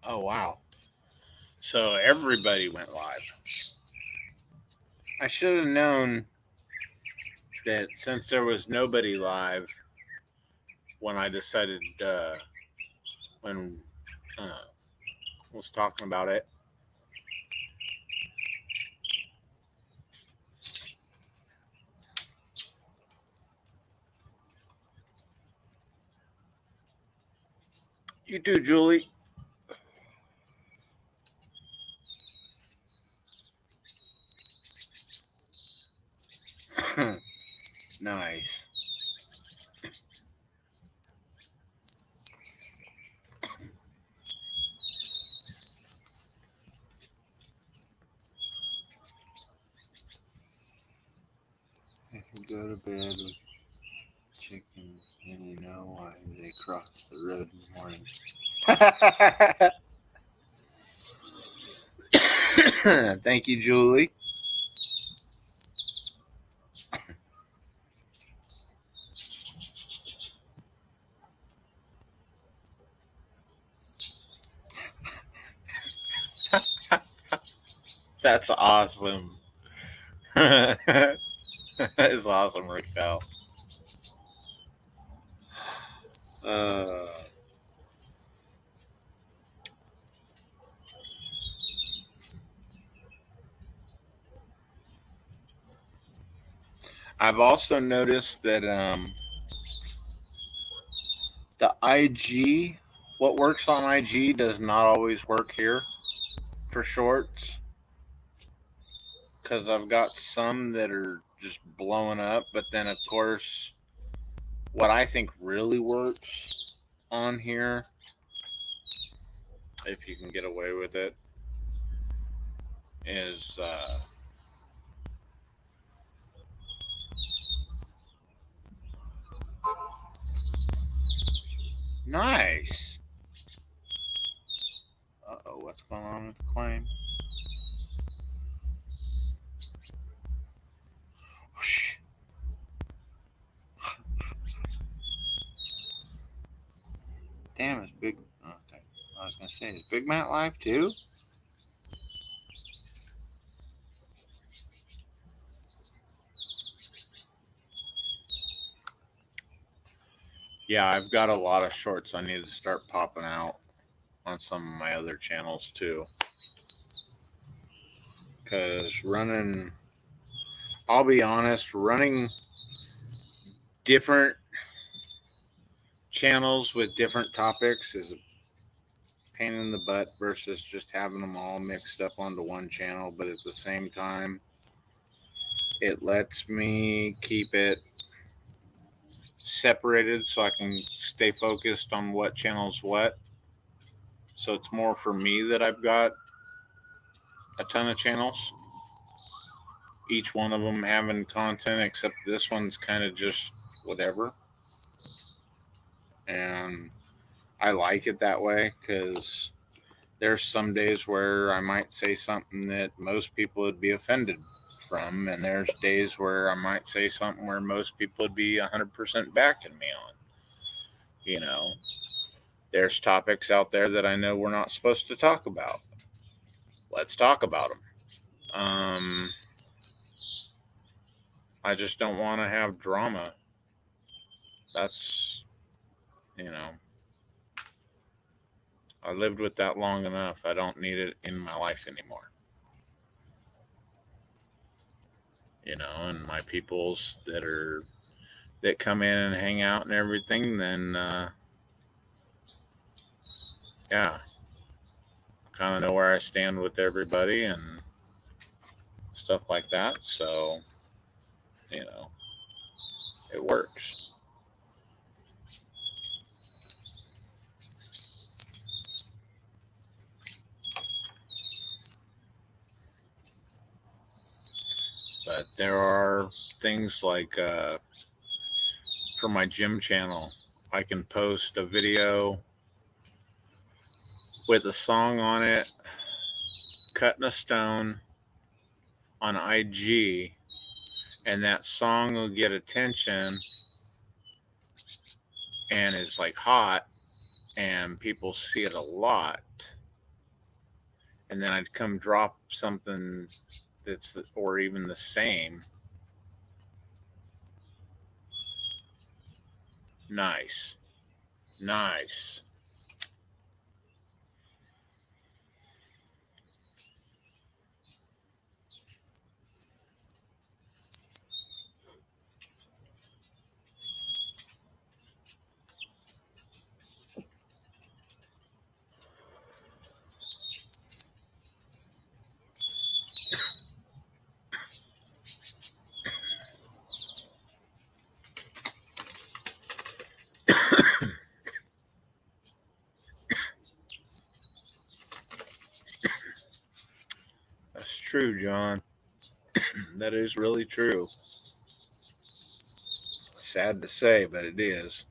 Oh, wow. So everybody went live. I should have known that since there was nobody live when I decided, when I was talking about it. You too, Julie. Nice. I can go to bed with chickens, and you know why they cross the road in the morning. Thank you, Julie. That's awesome. That is awesome, Raquel. Uh, I've also noticed that the IG, what works on IG does not always work here for shorts. Because I've got some that are just blowing up, but then of course, what I think really works on here, if you can get away with it, is nice. Uh-oh, what's going on with the claim? Whoosh. Damn, it's big. Okay. I was gonna say, is Big Matt live too? Yeah, I've got a lot of shorts I need to start popping out on some of my other channels too. Because running, I'll be honest, running different channels with different topics is a pain in the butt versus just having them all mixed up onto one channel. But at the same time, it lets me keep it separated so I can stay focused on what channel's what. So it's more for me that I've got a ton of channels, each one of them having content, except this one's kind of just whatever. And I like it that way because there's some days where I might say something that most people would be offended from, and there's days where I might say something where most people would be 100% backing me on. You know, there's topics out there that I know we're not supposed to talk about. Let's talk about them. I just don't want to have drama. That's, you know, I lived with that long enough. I don't need it in my life anymore. You know, and my peoples that come in and hang out and everything, then yeah, kind of know where I stand with everybody and stuff like that. So, you know, it works. But there are things like for my gym channel, I can post a video with a song on it, cut in a stone on IG, and that song will get attention and is like hot, and people see it a lot. And then I'd come drop something that's or even the same. Nice. Nice. That's true, John. That is really true. Sad to say, but it is.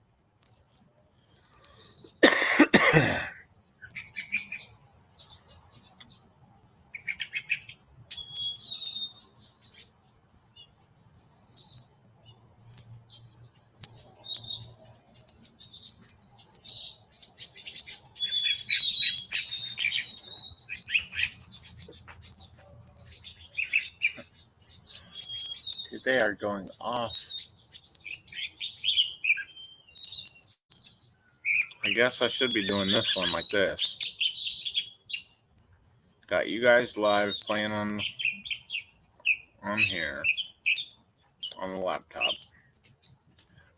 They are going off. I guess I should be doing this one like this. Got you guys live playing on here on the laptop.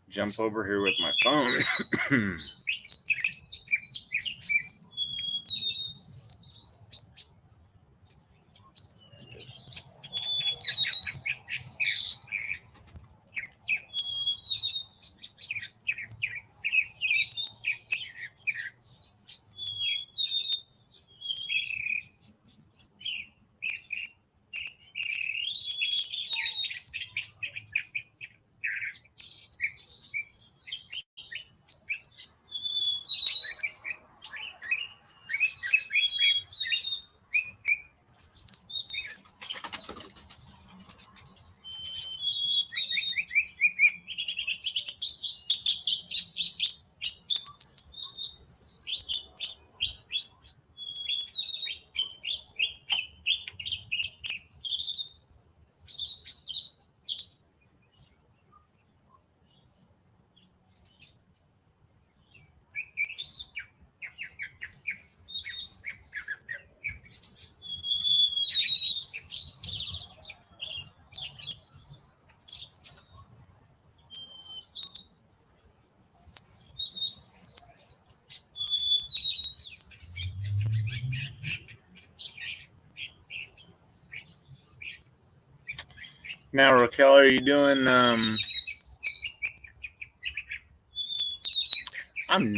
Jump over here with my phone. Now, Raquel, are you doing? I'm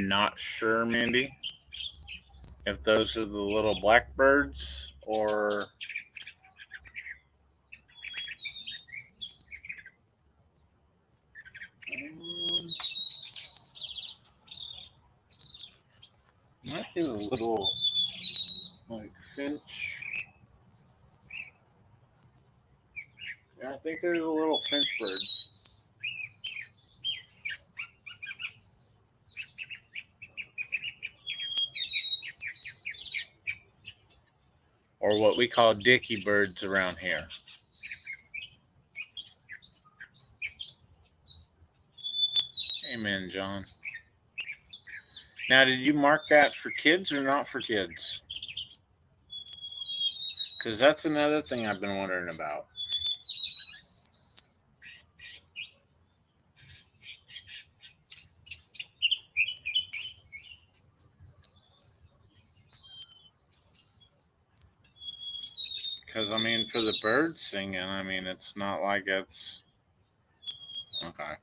not sure, Mandy, if those are the little blackbirds or. Might be a little like finch. Yeah, I think there's a little finch bird. Or what we call dicky birds around here. Amen, John. Now, did you mark that for kids or not for kids? Because that's another thing I've been wondering about. Because, I mean, for the birds singing, I mean, it's not like it's. Okay.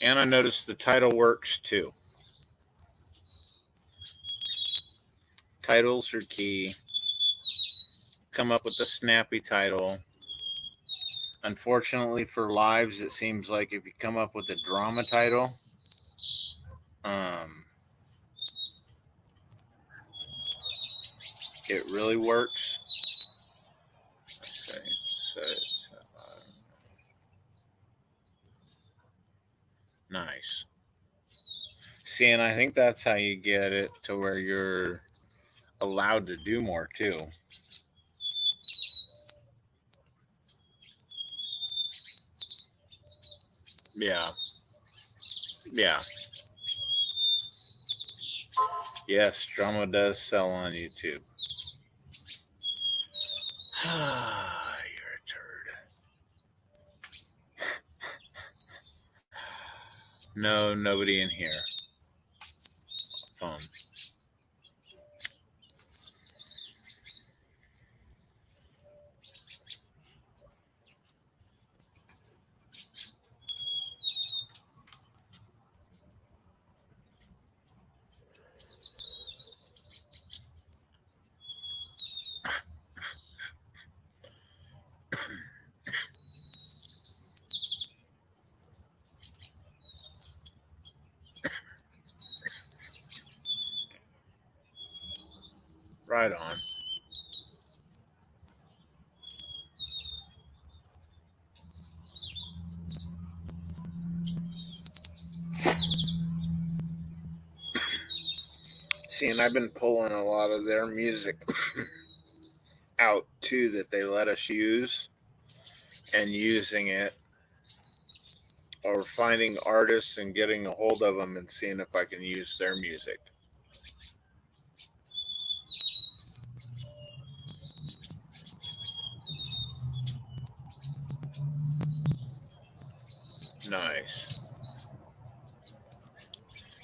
And I noticed the title works too. Titles are key. Come up with a snappy title. Unfortunately for lives, it seems like if you come up with a drama title, it really works. Let's see. Nice. See, and I think that's how you get it to where you're allowed to do more too. Yeah. Yeah. Yes, drama does sell on YouTube. You're a turd. No, nobody in here. Phone. Right on. See, and I've been pulling a lot of their music out too that they let us use and using it, or finding artists and getting a hold of them and seeing if I can use their music. Nice.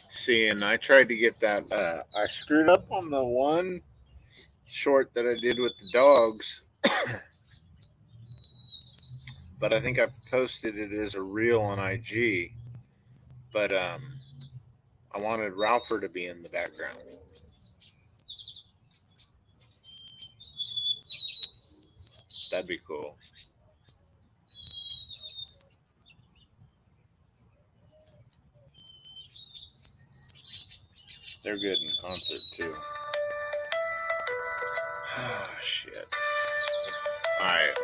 See, and I tried to get that. I screwed up on the one short that I did with the dogs, but I think I posted it as a reel on IG. But I wanted Ralpher to be in the background. That'd be cool. They're good in concert too. Oh shit. Alright.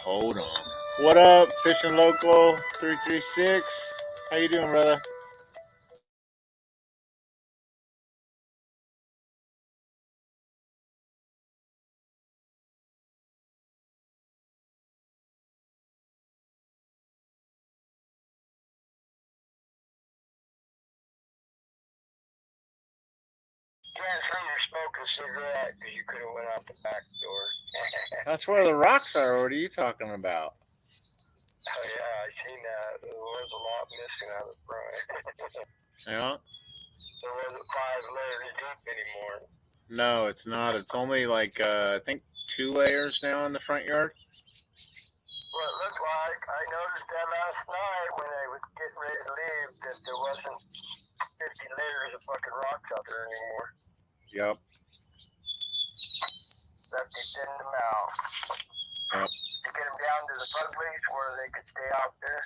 Hold on. What up, Fishing Local 336? How you doing, brother? You're smoking a cigarette because you could have went out the back door. That's where the rocks are. What are you talking about? Oh yeah, I seen that. There was a lot missing out of the front. Yeah. There wasn't 5 layers deep anymore. No, it's not. It's only like I think 2 layers now in the front yard. Well, it looked like I noticed that last night when I was getting ready to leave that there wasn't 50 layers of fucking rocks out there anymore. Yep. That they thinned them out. Yep. To get them down to the fugleys where they could stay out there.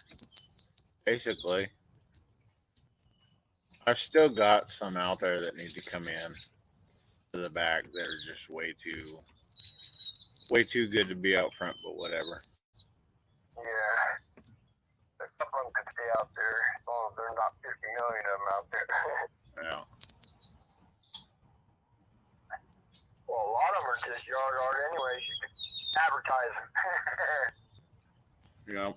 Basically. I've still got some out there that need to come in to the back that are just way too good to be out front, but whatever. Yeah. A couple of them could stay out there as long as there's not 50 million of them out there. Yeah. Well, a lot of them are just yard art anyways. You could advertise them. Yep.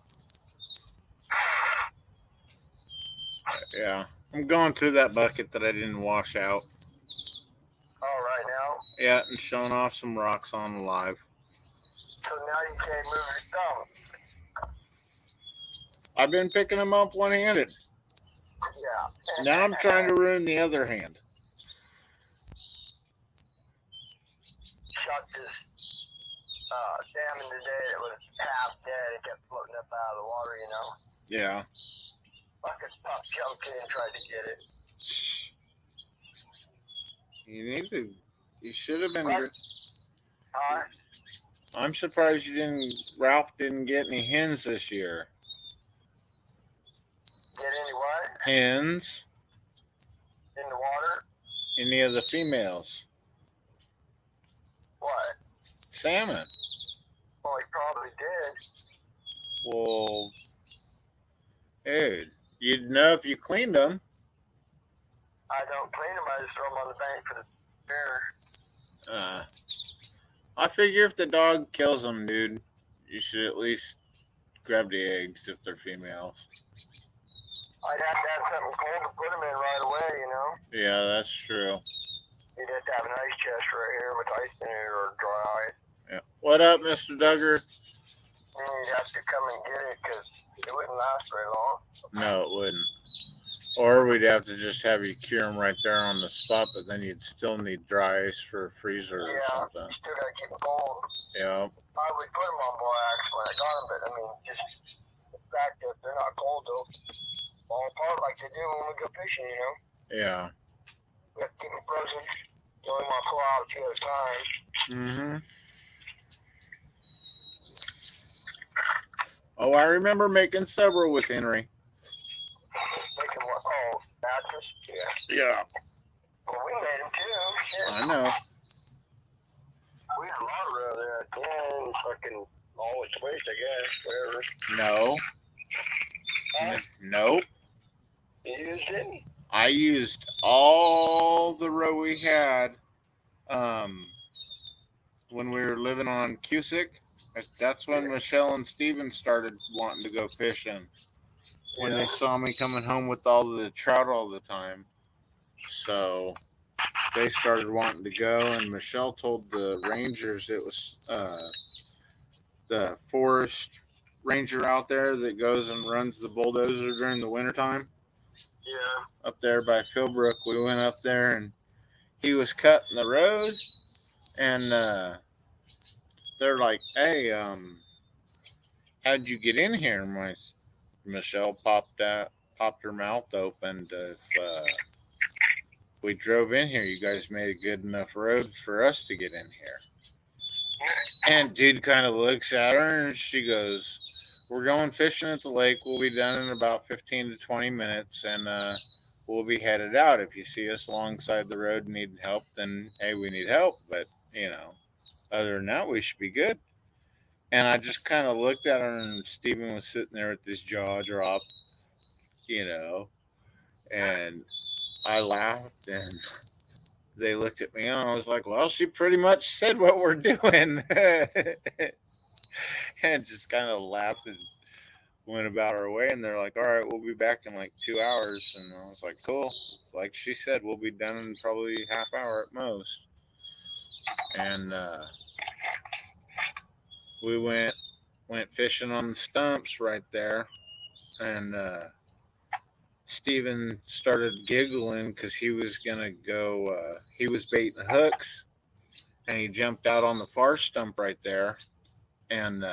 Yeah. I'm going through that bucket that I didn't wash out. Oh, right now? Yeah, and showing off some rocks on the live. So now you can't move your thumb. I've been picking them up one-handed. Yeah. Now I'm trying to ruin the other hand. shot this salmon today that was half dead. It kept floating up out of the water, you know. Yeah. Fucking pup jumped in and tried to get it. You should have been. I'm surprised Ralph didn't get any hens this year. Get any what? Hens? In the water? Any of the females? What? Salmon. Well, he probably did. Well, dude, you'd know if you cleaned them. I don't clean them. I just throw them on the bank for the bear. I figure if the dog kills them, dude, you should at least grab the eggs if they're females. I'd have to have something cold to put them in right away, you know? Yeah, that's true. You'd have to have an ice chest right here with ice in it or dry ice. Yeah. What up, Mr. Duggar? Then you'd have to come and get it because it wouldn't last very long. No, it wouldn't. Or we'd have to just have you cure them right there on the spot, but then you'd still need dry ice for a freezer or something. You still gotta keep them cold. Yeah. I would put them on borax when I got them, but I mean, just the fact that they're not cold, they'll fall apart like they do when we go fishing, you know? Yeah. We have to keep them frozen. You only want to pull out a few at a time. Mm-hmm. Oh, I remember making several with Henry. Making what? Oh, mattress? Yeah. Yeah. Well, we made them too. Shit. I know. We had a lot of row there at the end. Fucking all its waste, I guess. Whatever. No. Nope. You used it? I used all the row we had when we were living on Cusick. That's when Michelle and Steven started wanting to go fishing. When they saw me coming home with all the trout all the time. So they started wanting to go, and Michelle told the rangers it was the forest ranger out there that goes and runs the bulldozer during the wintertime. Yeah. Up there by Philbrook. We went up there, and he was cutting the road, and they're like, hey, how'd you get in here? Michelle popped her mouth open. We drove in here. You guys made a good enough road for us to get in here. And dude kind of looks at her, and she goes, we're going fishing at the lake. We'll be done in about 15 to 20 minutes, and we'll be headed out. If you see us alongside the road and need help, then, hey, we need help. But, you know, other than that, we should be good. And I just kind of looked at her, and Steven was sitting there with his jaw dropped, you know, and I laughed, and they looked at me, and I was like, well, she pretty much said what we're doing. And just kind of laughed and went about our way. And they're like, all right, we'll be back in like 2 hours. And I was like, cool. Like she said, we'll be done in probably half hour at most. And we went fishing on the stumps right there. And Steven started giggling because he was going to go, he was baiting hooks. And he jumped out on the far stump right there. And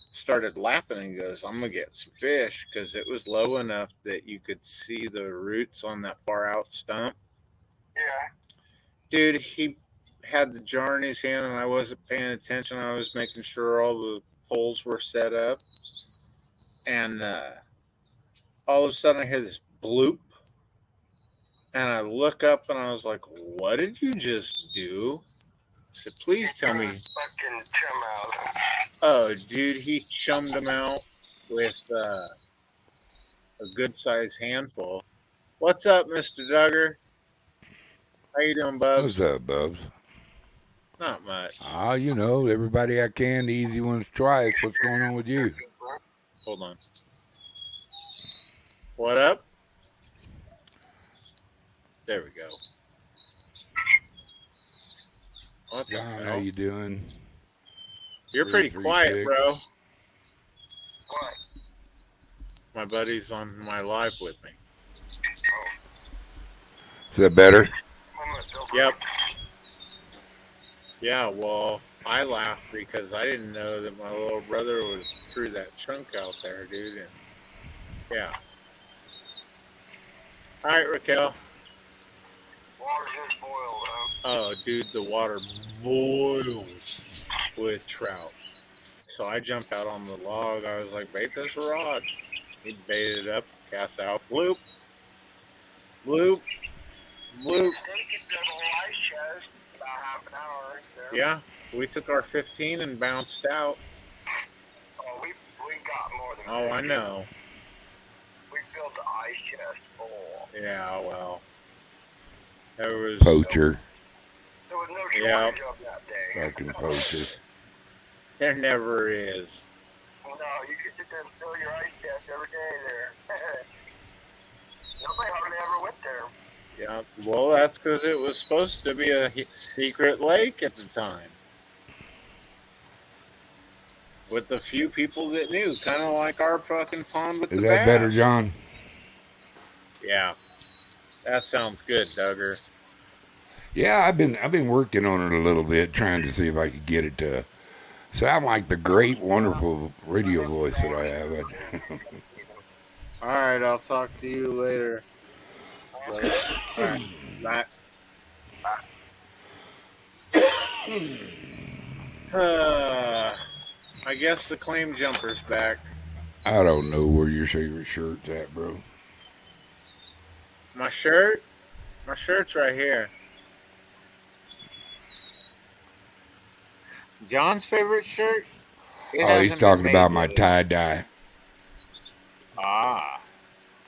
started laughing, and he goes, I'm going to get some fish, because it was low enough that you could see the roots on that far out stump. Yeah. Dude, he had the jar in his hand, and I wasn't paying attention. I was making sure all the poles were set up. And all of a sudden I hear this bloop. And I look up, and I was like, what did you just do? I said, please tell me. Fucking chum out. Oh, dude, he chummed them out with a good sized handful. What's up, Mr. Duggar? How you doing, Bubs? What's up, Bubs? Not much. You know, everybody I can, the easy ones twice. What's going on with you? Hold on. What up? There we go. What the John, hell? how you doing? You're pretty 336. quiet, bro. What? My buddy's on my live with me. Is that better? I'm gonna go Yep. Yeah, well, I laughed because I didn't know that my little brother was threw that chunk out there, dude. And yeah. All right, Raquel. Water's just boiled, huh? Oh, dude, the water boiled with trout. So I jumped out on the log. I was like, bait this rod. He baited it up, cast out, bloop, bloop, bloop. Take it to the whole ice chest, about half an hour right there. Yeah, we took our 15 and bounced out. Oh, we got more than Oh, I 50. know. We filled the ice chest full. Yeah, well, there was Poacher. There was no Yeah. shortage of that day. Fucking poacher. There never is. No, you could sit there and fill your ice chest every day there. Nobody hardly ever went there. Yeah, well, that's because it was supposed to be a secret lake at the time. With the few people that knew, kind of like our fucking pond with Is the that better, bass. John? Yeah, that sounds good, Duggar. Yeah, I've been working on it a little bit, trying to see if I could get it to sound like the great, wonderful radio voice that I have. All right, I'll talk to you later. All right, bye. I guess the claim jumper's back. I don't know where your favorite shirt's at, bro. My shirt? My shirt's right here. John's favorite shirt? It Oh, hasn't he's been talking made about my yet. tie-dye. Ah.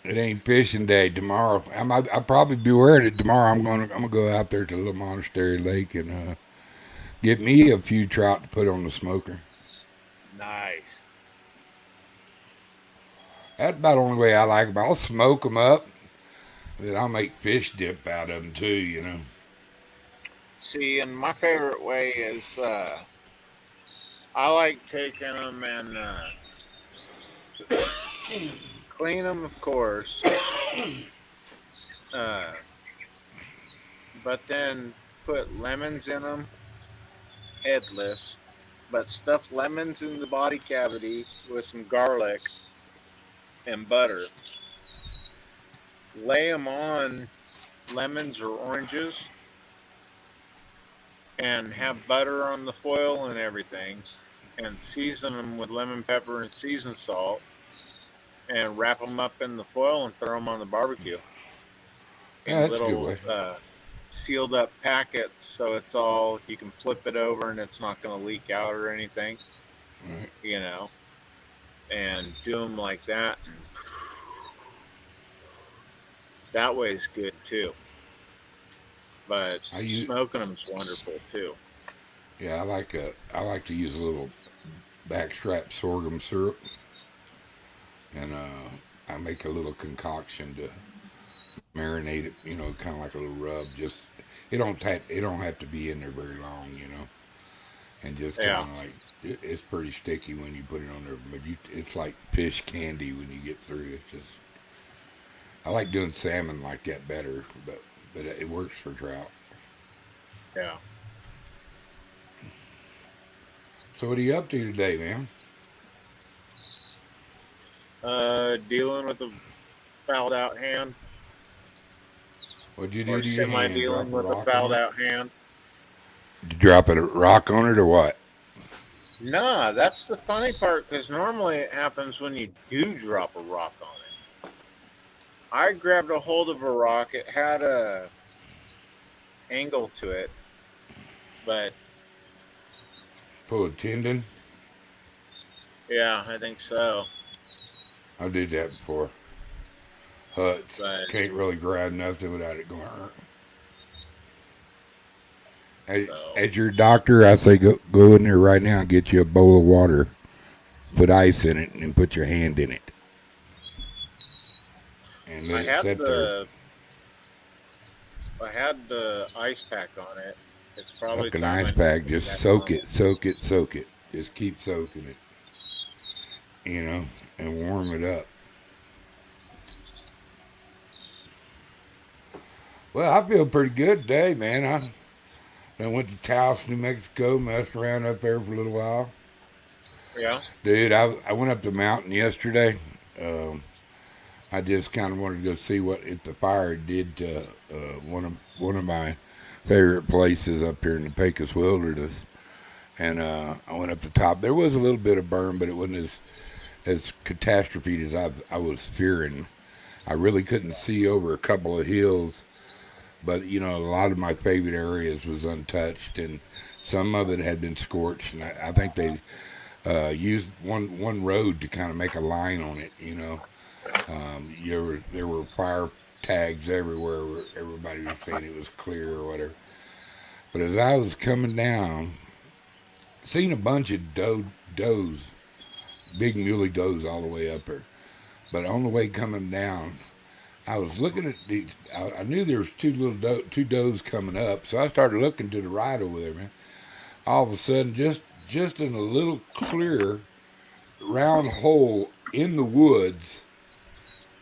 It ain't fishing day tomorrow. I'll probably be wearing it tomorrow. I'm gonna go out there to Little Monastery Lake and get me a few trout to put on the smoker. Nice. That's about the only way I like them. I'll smoke them up, then I'll make fish dip out of them too. You know. See, and my favorite way is I like taking them and clean them, of course, but then put lemons in them, headless, but stuff lemons in the body cavity with some garlic and butter. Lay them on lemons or oranges and have butter on the foil and everything and season them with lemon pepper and seasoned salt and wrap them up in the foil and throw them on the barbecue Yeah, in that's a good little way. sealed up packets so it's all you can flip it over and it's not going to leak out or anything, Right. you know, and do them like that. That way is good too, but smoking them is wonderful too. Yeah, I like to use a little backstrap sorghum syrup, and I make a little concoction to marinate it. You know, kind of like a little rub. Just it don't have to be in there very long. You know, and just kind of like it's pretty sticky when you put it on there, but it's like fish candy when you get through. It's just I like doing salmon like that better, but it works for trout. Yeah. So what are you up to today, man? Dealing with a fouled out hand. What'd you do Or to your hand? semi-dealing Drop a with a rock fouled on it? out hand. Did you drop a rock on it or what? Nah, that's the funny part because normally it happens when you do drop a rock on it. I grabbed a hold of a rock. It had a angle to it, but Full of tendon? yeah, I think so. I did that before. Huts. But Can't really grab nothing without it going. As your doctor, I say go in there right now and get you a bowl of water, put ice in it, and put your hand in it, and let it sit there. I had the ice pack on it. It's probably Fucking time ice I pack. put Just that soak on. it, soak it, soak it. Just keep soaking it, you know, and warm it up. Well, I feel pretty good today, man. I went to Taos, New Mexico, messed around up there for a little while. Yeah. Dude, I went up the mountain yesterday. Um, I just kind of wanted to go see what if the fire did to one of my favorite places up here in the Pecos Wilderness. And I went up the top. There was a little bit of burn, but it wasn't as catastrophic as I was fearing. I really couldn't see over a couple of hills, but you know, a lot of my favorite areas was untouched, and some of it had been scorched. And I think they used one road to kind of make a line on it. You know, there were fire tags everywhere where everybody was saying it was clear or whatever. But as I was coming down, seen a bunch of does, big muley does all the way up there. But on the way coming down, I was looking at these. I knew there was two does coming up, so I started looking to the right over there, man. All of a sudden, just in a little clear, round hole in the woods,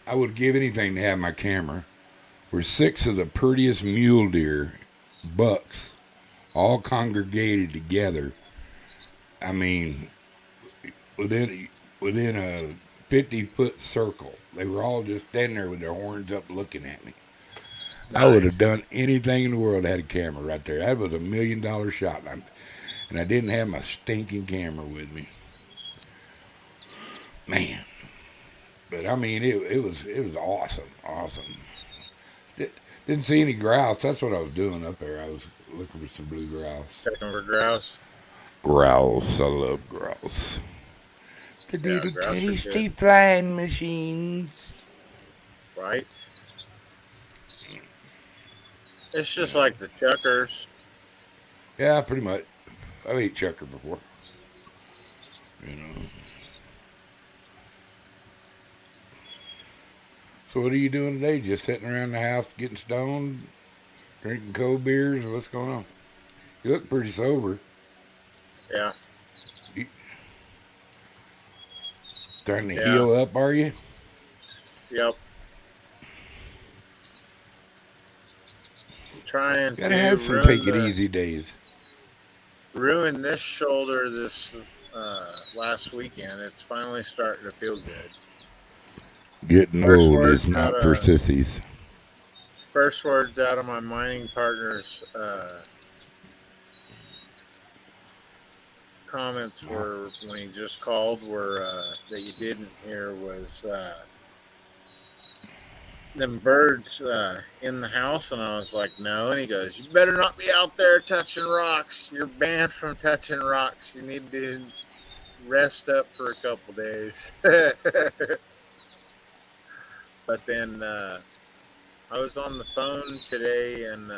I would give anything to have my camera. Were 6 of the prettiest mule deer, bucks, all congregated together. I mean, within a 50-foot circle. They were all just standing there with their horns up looking at me. Nice. I would have done anything in the world to have a camera right there. That was $1 million shot. And I didn't have my stinking camera with me. Man. But I mean, it was awesome. Awesome. Didn't see any grouse. That's what I was doing up there. I was looking for some blue grouse. Checking for grouse? Grouse. I love grouse. The little tasty flying machines. Right? It's just like the chuckers. Yeah, pretty much. I've ate chucker before. You know. So what are you doing today? Just sitting around the house getting stoned? Drinking cold beers? What's going on? You look pretty sober. Yeah. Starting to heal up, are you? Yep. Trying Gotta to have some take it easy days. Ruined this shoulder this last weekend. It's finally starting to feel good. Getting old is not for sissies. First words out of my mining partner's comments were when he just called were that you didn't hear was them birds in the house, and I was like, no. And he goes, you better not be out there touching rocks. You're banned from touching rocks. You need to rest up for a couple days. But then I was on the phone today and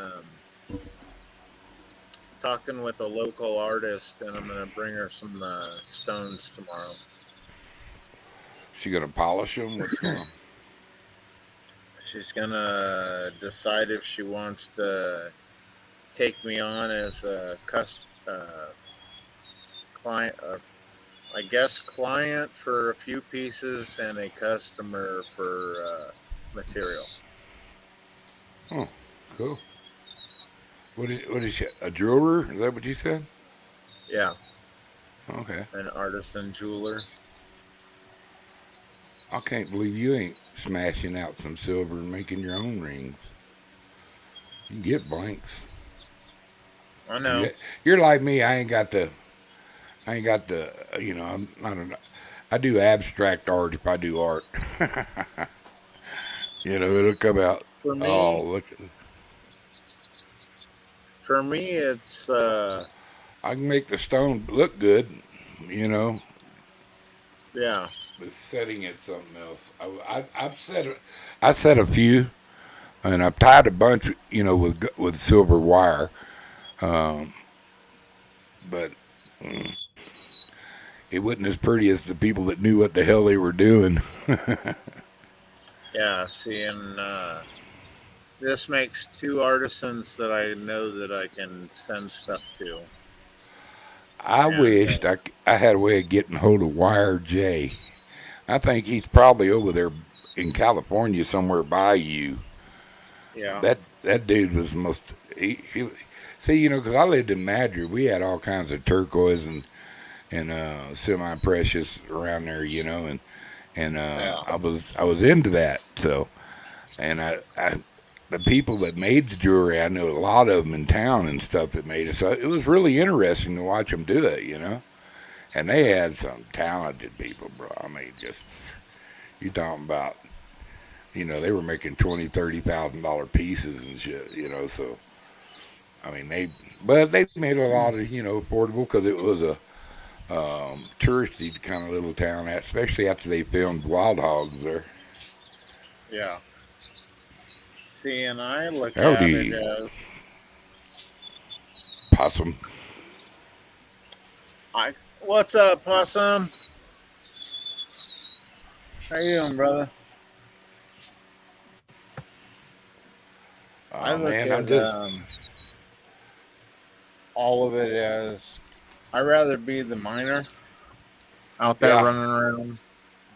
talking with a local artist, and I'm going to bring her some stones tomorrow. She going to polish them? What's going on? She's going to decide if she wants to take me on as a client, I guess client for a few pieces and a customer for material. Oh, cool. What is she, a jeweler? Is that what you said? Yeah. Okay. An artisan jeweler. I can't believe you ain't smashing out some silver and making your own rings. You can get blanks. I know. You're like me. I ain't got the, you know, I'm not I do abstract art if I do art. You know, it'll come out. For me, look. For me, it's. I can make the stone look good, you know. Yeah. But setting it something else. I set a few, and I've tied a bunch, you know, with silver wire. But it wasn't as pretty as the people that knew what the hell they were doing. Yeah, see, and this makes 2 artisans that I know that I can send stuff to. I wished I had a way of getting hold of Wire J. I think he's probably over there in California somewhere by you. Yeah. That dude was the most. See, you know, because I lived in Madrid, we had all kinds of turquoise and semi-precious around there, you know, and Yeah. I was into that. So, and I the people that made the jewelry, I knew a lot of them in town and stuff that made it. So it was really interesting to watch them do it, you know. And they had some talented people, bro. I mean, just you talking about, you know, they were making $20,000-$30,000 pieces and shit, you know. So I mean, but they made a lot of, you know, affordable because it was a touristy kind of little town, especially after they filmed Wild Hogs there. Yeah. See, and I look at it Howdy, as possum. what's up, Possum? How you doing, brother? I Oh look man, I'm at just all of it as I'd rather be the miner out there yeah. running around,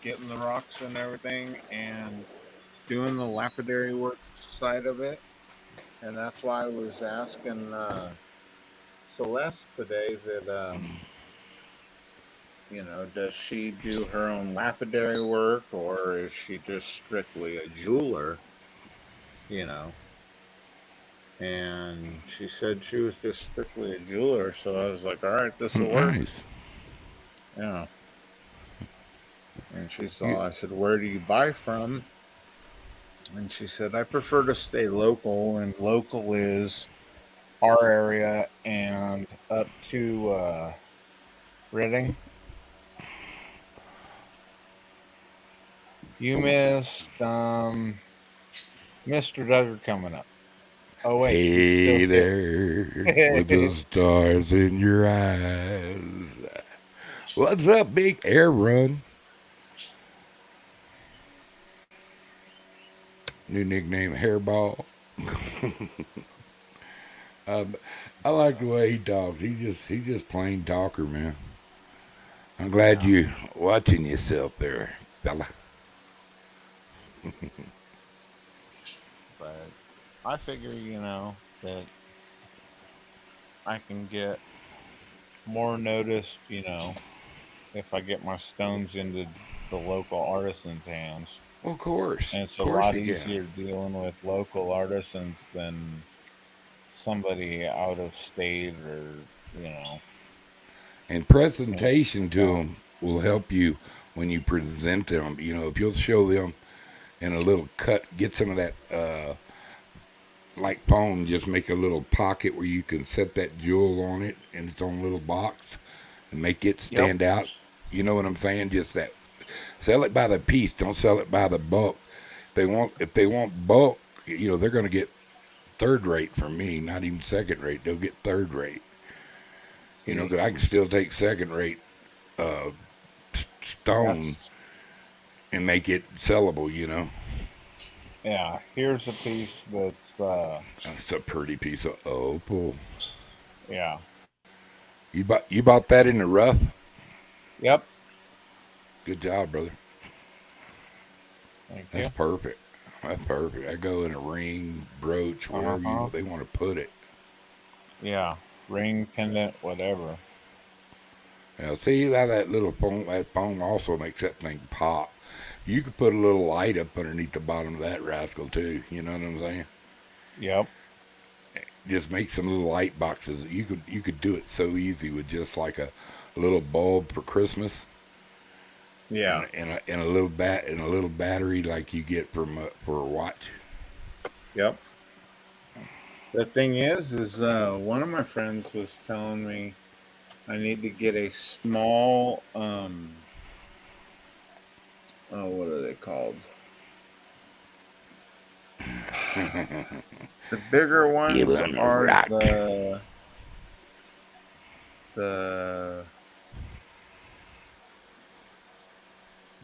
getting the rocks and everything, and doing the lapidary work side of it. And that's why I was asking Celeste today that you know, does she do her own lapidary work or is she just strictly a jeweler? You know, and she said she was just strictly a jeweler. So I was like, all right, this will work. Nice. Yeah. And she You, saw, I said, where do you buy from? And she said, I prefer to stay local, and local is our area and up to Reading. You missed Mr. Duggar coming up. Oh wait, he's still hey here. there, with the stars in your eyes. What's up, big air run? New nickname, Hairball. I like the way he talks. He just plain talker, man. I'm glad Yeah, you watching yourself there, fella. but I figure, you know, that I can get more noticed, you know, if I get my stones into the local artisans' hands. Well, And it's of a course lot you can. easier dealing with local artisans than somebody out of state or, you know, And and presentation to down. them will help you when you present them. You know, if you'll show them in a little cut, get some of that like foam, just make a little pocket where you can set that jewel on it in its own little box and make it Yep. stand out. You know what I'm saying? Just that. Sell it by the piece. Don't sell it by the bulk. If they want bulk, you know they're going to get third rate from me. Not even second rate. They'll get third rate. You know, See, because I can still take second rate uh, stone that's, and make it sellable. You know, yeah, here's a piece that's, that's a pretty piece of opal. yeah, You bought that in the rough. yep, Good job, brother. thank That's you. perfect. That's perfect. I go in a ring, brooch, Uh wherever huh. they want to put it. Yeah, ring, pendant, whatever. Now, see that foam also makes that thing pop. You could put a little light up underneath the bottom of that rascal too. You know what I'm saying? Yep. Just make some little light boxes. You could do it so easy with just like a little bulb for Christmas Yeah. and a little battery like you get for a watch. Yep. The thing is one of my friends was telling me I need to get a small, oh, what are they called? The bigger You ones wanna are rock? the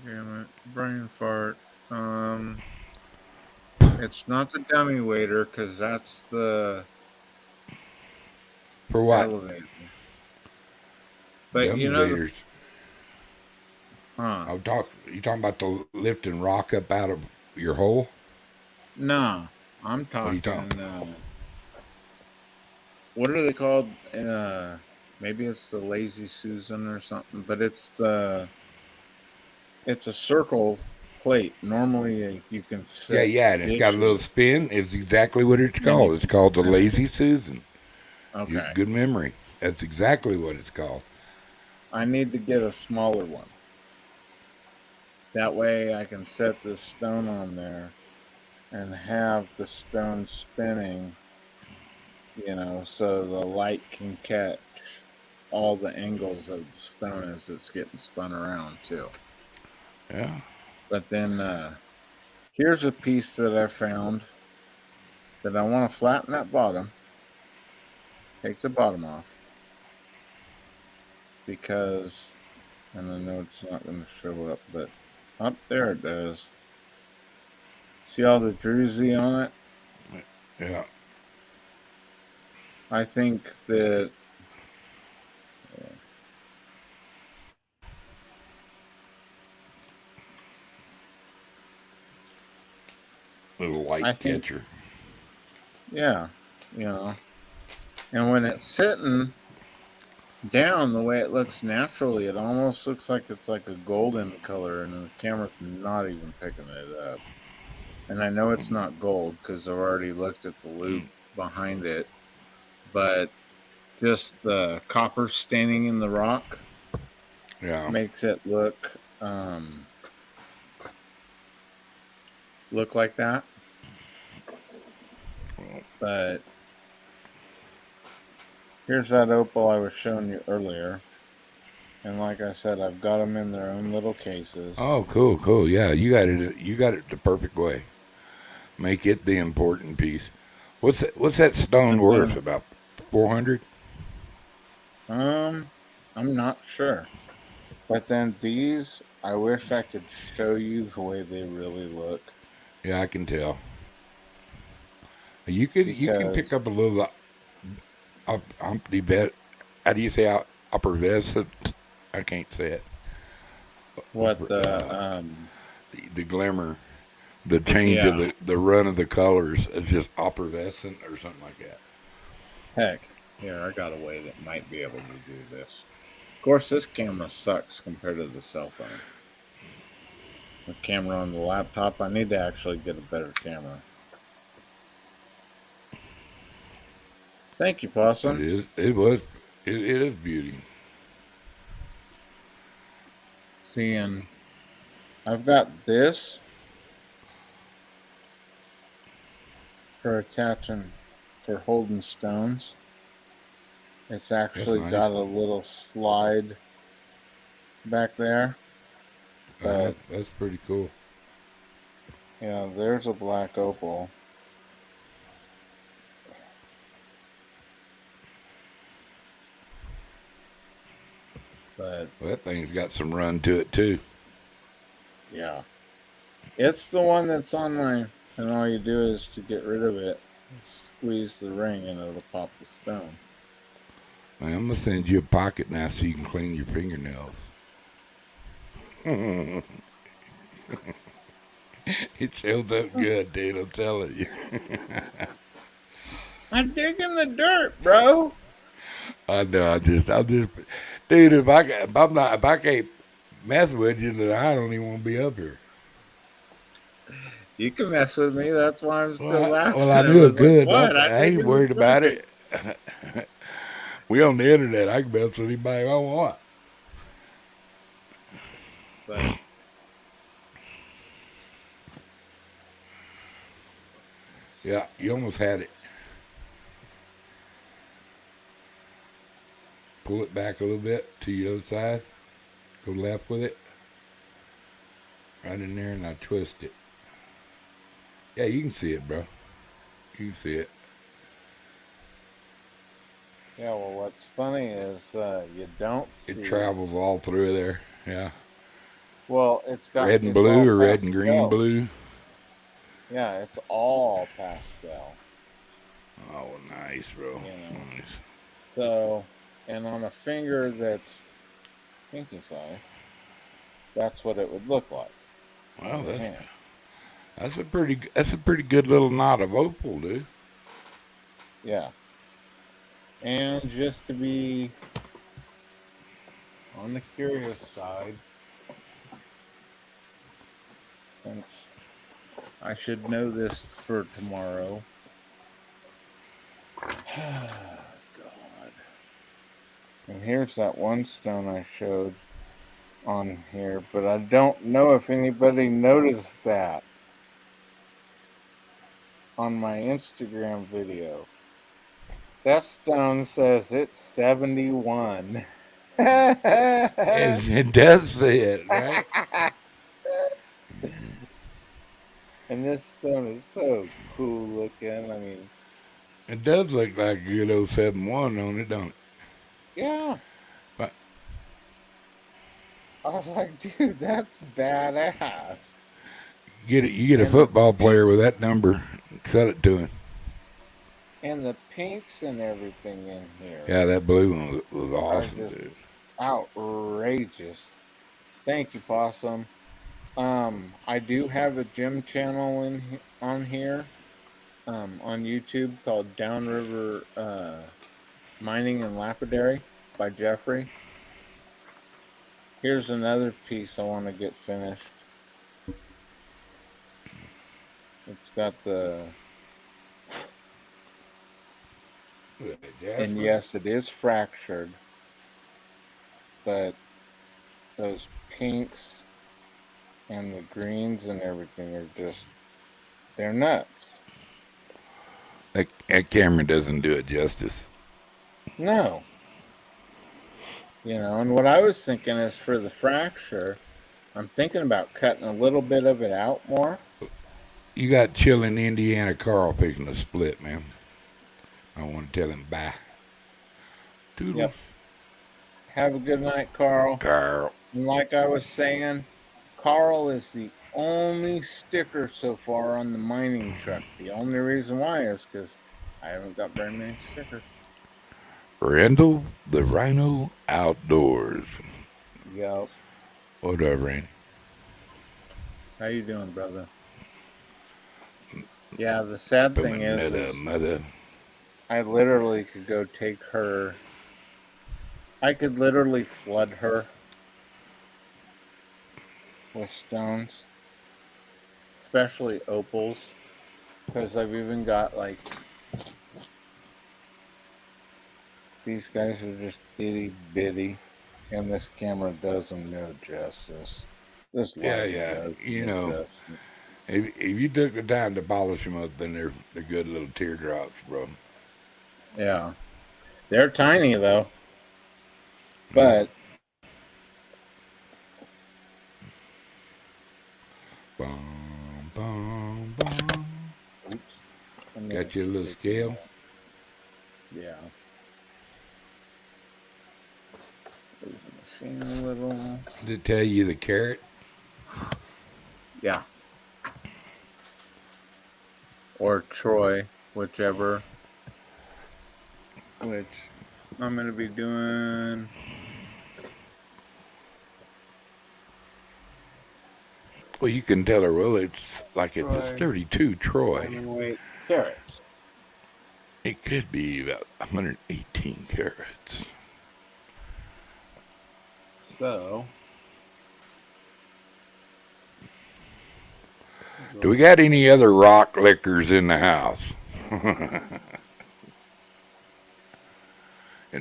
damn it, brain fart. It's not the dummy waiter because that's the For what? elevator. But Dummy you know the waiters. huh? You talking about the lift and rock up out of your hole? No, I'm What are you talking. talking? what are they called? Maybe it's the Lazy Susan or something, but it's a circle plate. Normally, you can Yeah, set yeah, and it's got a little dishes, spin. It's exactly what it's and then you called. It's can called the spin it. Lazy Susan. Okay, Good memory. That's exactly what it's called. I need to get a smaller one. That way, I can set this stone on there and have the stone spinning. So the light can catch all the angles of the stone as it's getting spun around too. Yeah. But then here's a piece that I found that I want to flatten that bottom, take the bottom off because, and I know it's not going to show up, but up there it does. See all the druzy on it? Yeah. I think that Little light I think catcher. yeah, you know. And when it's sitting down the way it looks naturally, it almost looks like it's like a golden color, and the camera's not even picking it up. And I know it's not gold because I've already looked at the lube behind it, but just the copper staining in the rock Yeah. makes it look like that. But here's that opal I was showing you earlier. And like I said, I've got them in their own little cases. Oh, cool, cool. Yeah, you got it. You got it the perfect way. Make it the important piece. What's that stone And worth? then, About 400? I'm not sure. But then these, I wish I could show you the way they really look. Yeah, I can tell. You can pick Because up a little Humpty vet. How do you say upper vest? I can't say it. what The glimmer, the change of yeah, the run of the colors is just opalescent or something like that. heck, here, I got a way that might be able to do this. Of course, this camera sucks compared to the cell phone. The camera on the laptop, I need to actually get a better camera. Thank you, It Possum. is. It was. It is beauty. Seeing, I've got this for attaching, for holding stones. It's That's actually nice. got a little slide back there. But, That's pretty cool. there's a black opal. But, Well, that thing's got some run to it too. yeah. It's the one that's on my, and all you do is to get rid of it, squeeze the ring and it'll pop the stone. I'm gonna send you a pocket now so you can clean your fingernails. It held up good, dude. I'm telling you. I'm digging the dirt, bro. I know. I'm just, dude. If I can't mess with you, then I don't even want to be up here. You can mess with me. That's why I'm still Well, laughing. I I knew it was like, good. what? I'm I ain't digging the worried about dirt. it. We on the internet. I can mess with anybody I want. But Yeah, you almost had it. Pull it back a little bit to the other side. Go left with it. Right in there, and I twist it. Yeah, you can see it, bro. You can see it. yeah, well, what's funny is you don't It see. travels all through there. Yeah. Well, Red and it's all blue or red and green pastel. blue. Yeah, it's all pastel. Oh, nice, bro. You know. Nice. So, and on a finger that's pinky size, that's what it would look like Well, on your hand. that's a pretty good little knot of opal, dude. Yeah. And just to be on the curious side, since I should know this for tomorrow. God. And here's that one stone I showed on here, but I don't know if anybody noticed that on my Instagram video. That stone says it's 71. It does say it, right? And this stone is so cool looking. I mean, It does look like a good old 7-1 on it, don't it? yeah. But I was like, dude, that's badass. you get a And the football player pinks, with that number, sell it to him. and the pinks and everything in here Yeah, that blue one was are awesome, just dude. outrageous. Thank you, Possum. I do have a gym channel on here, on YouTube called Downriver Mining and Lapidary by Jeffrey. Here's another piece I want to get finished. It's got and Jasper? yes, it is fractured, but those pinks and the greens and everything are just, they're nuts. That camera doesn't do it justice. No. And what I was thinking is for the fracture, I'm thinking about cutting a little bit of it out more. You got chilling Indiana Carl fixing to split, man. I want to tell him bye. Toodles. Yep. Have a good night, Carl. Carl. And like I was saying, Carl is the only sticker so far on the mining truck. The only reason why is because I haven't got very many stickers. Randall the Rhino Outdoors. Yep. What up, Randy? How you doing, brother? Yeah, the sad From thing is another mother. I literally could go take her. I could literally flood her with stones, especially opals, because I've even got like these guys are just itty bitty, and this camera does them no justice. This lighting does You no know, justice. if you took the time to polish them up, then they're good little teardrops, bro. Yeah, they're tiny though, but Bum, bum, bum. oops, Got you a little scale? Yeah. Move the machine a little. Did it tell you the carat? Yeah. Or Troy, whichever. Which I'm going to be doing. Well, you can tell her, well, it's like it's a Troy. 32 Troy. Weight carrots. It could be about 118 carats. So. Do we got any other rock liquors in the house? in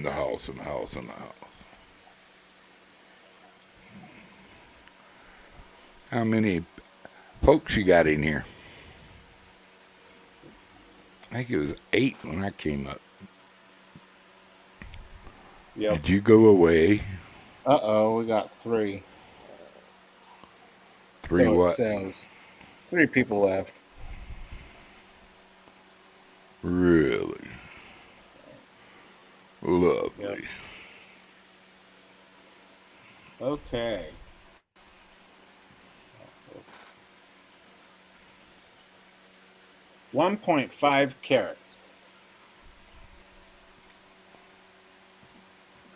the house. How many folks you got in here? I think it was 8 when I came up. Yep. Did you go away? We got 3. 3 So what? It says 3 people left. Really? Lovely. Yep. Okay. 1.5 carats.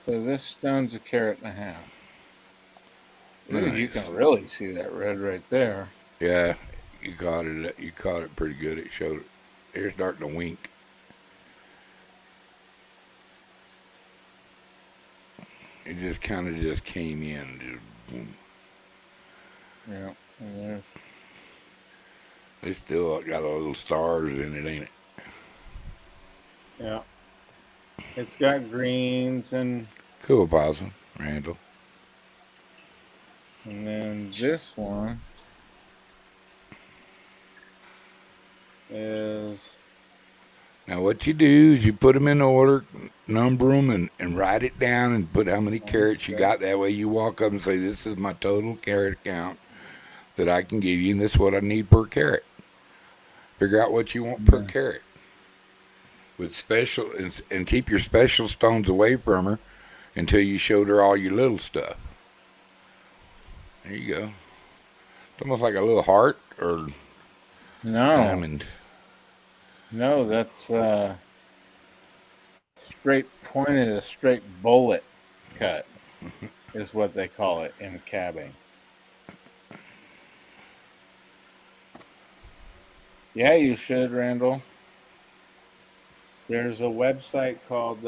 So this stone's a carat and a half. Ooh, you Nice. can really see that red right there. Yeah, you caught it. You caught it pretty good. It showed it. It's starting to wink. It just kind of just came in. Just boom. Yeah. And there's They still got all little stars in it, ain't it? Yeah. It's got greens and Cool, Possum, Randall. then this one is Now, what you do is you put them in order, number them, and write it down and put how many carrots you got. That way you walk up and say, this is my total carrot count that I can give you, and this is what I need per carrot. Figure out what you want per carrot. With special, and keep your special stones away from her until you showed her all your little stuff. There you go. It's almost like a little heart or diamond. No, that's straight pointed, a straight bullet cut is what they call it in cabbing. Yeah, you should, Randall. There's a website called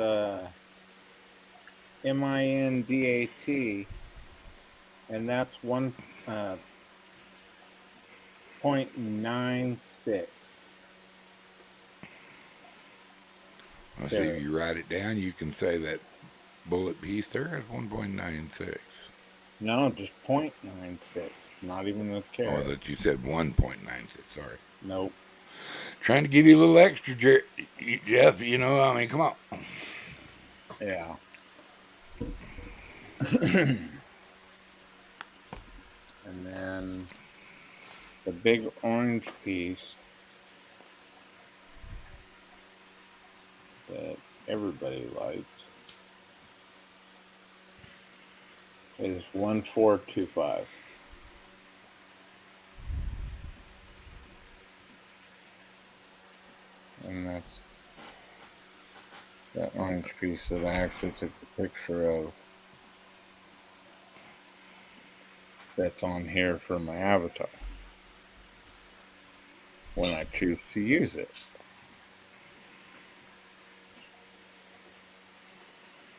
MINDAT, and that's 1.96. Well, see, if you write it down, you can say that bullet piece there is 1.96. No, just 0.96. Not even the Oh, carat. that you said 1.96. Sorry. Nope. Trying to give you a little extra, Jeff. You know, I mean, come on. Yeah. And then the big orange piece that everybody likes is 1425. And that's that orange piece that I actually took a picture of. That's on here for my avatar when I choose to use it.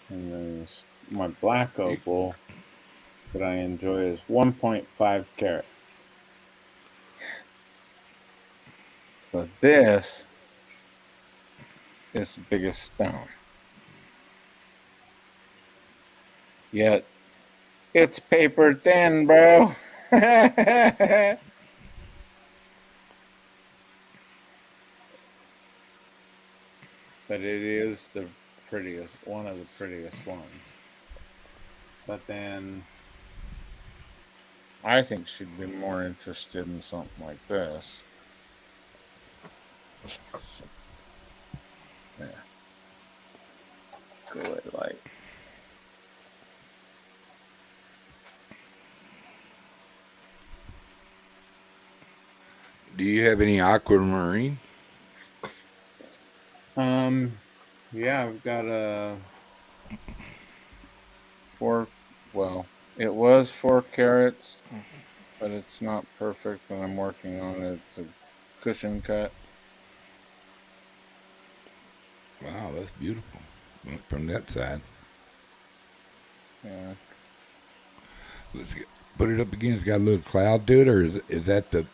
And then my black opal that I enjoy is 1.5 carat. So this is the biggest stone. Yet it's paper thin, bro. But it is the prettiest, one of the prettiest ones. But then I think she'd be more interested in something like this. Yeah. Go away, light. Do you have any aquamarine? Yeah, I've got a it was 4 carats, but it's not perfect, and I'm working on it. It's a cushion cut. Wow, that's beautiful. From that side. Yeah. Let's put it up again. It's got a little cloud to it, or is that the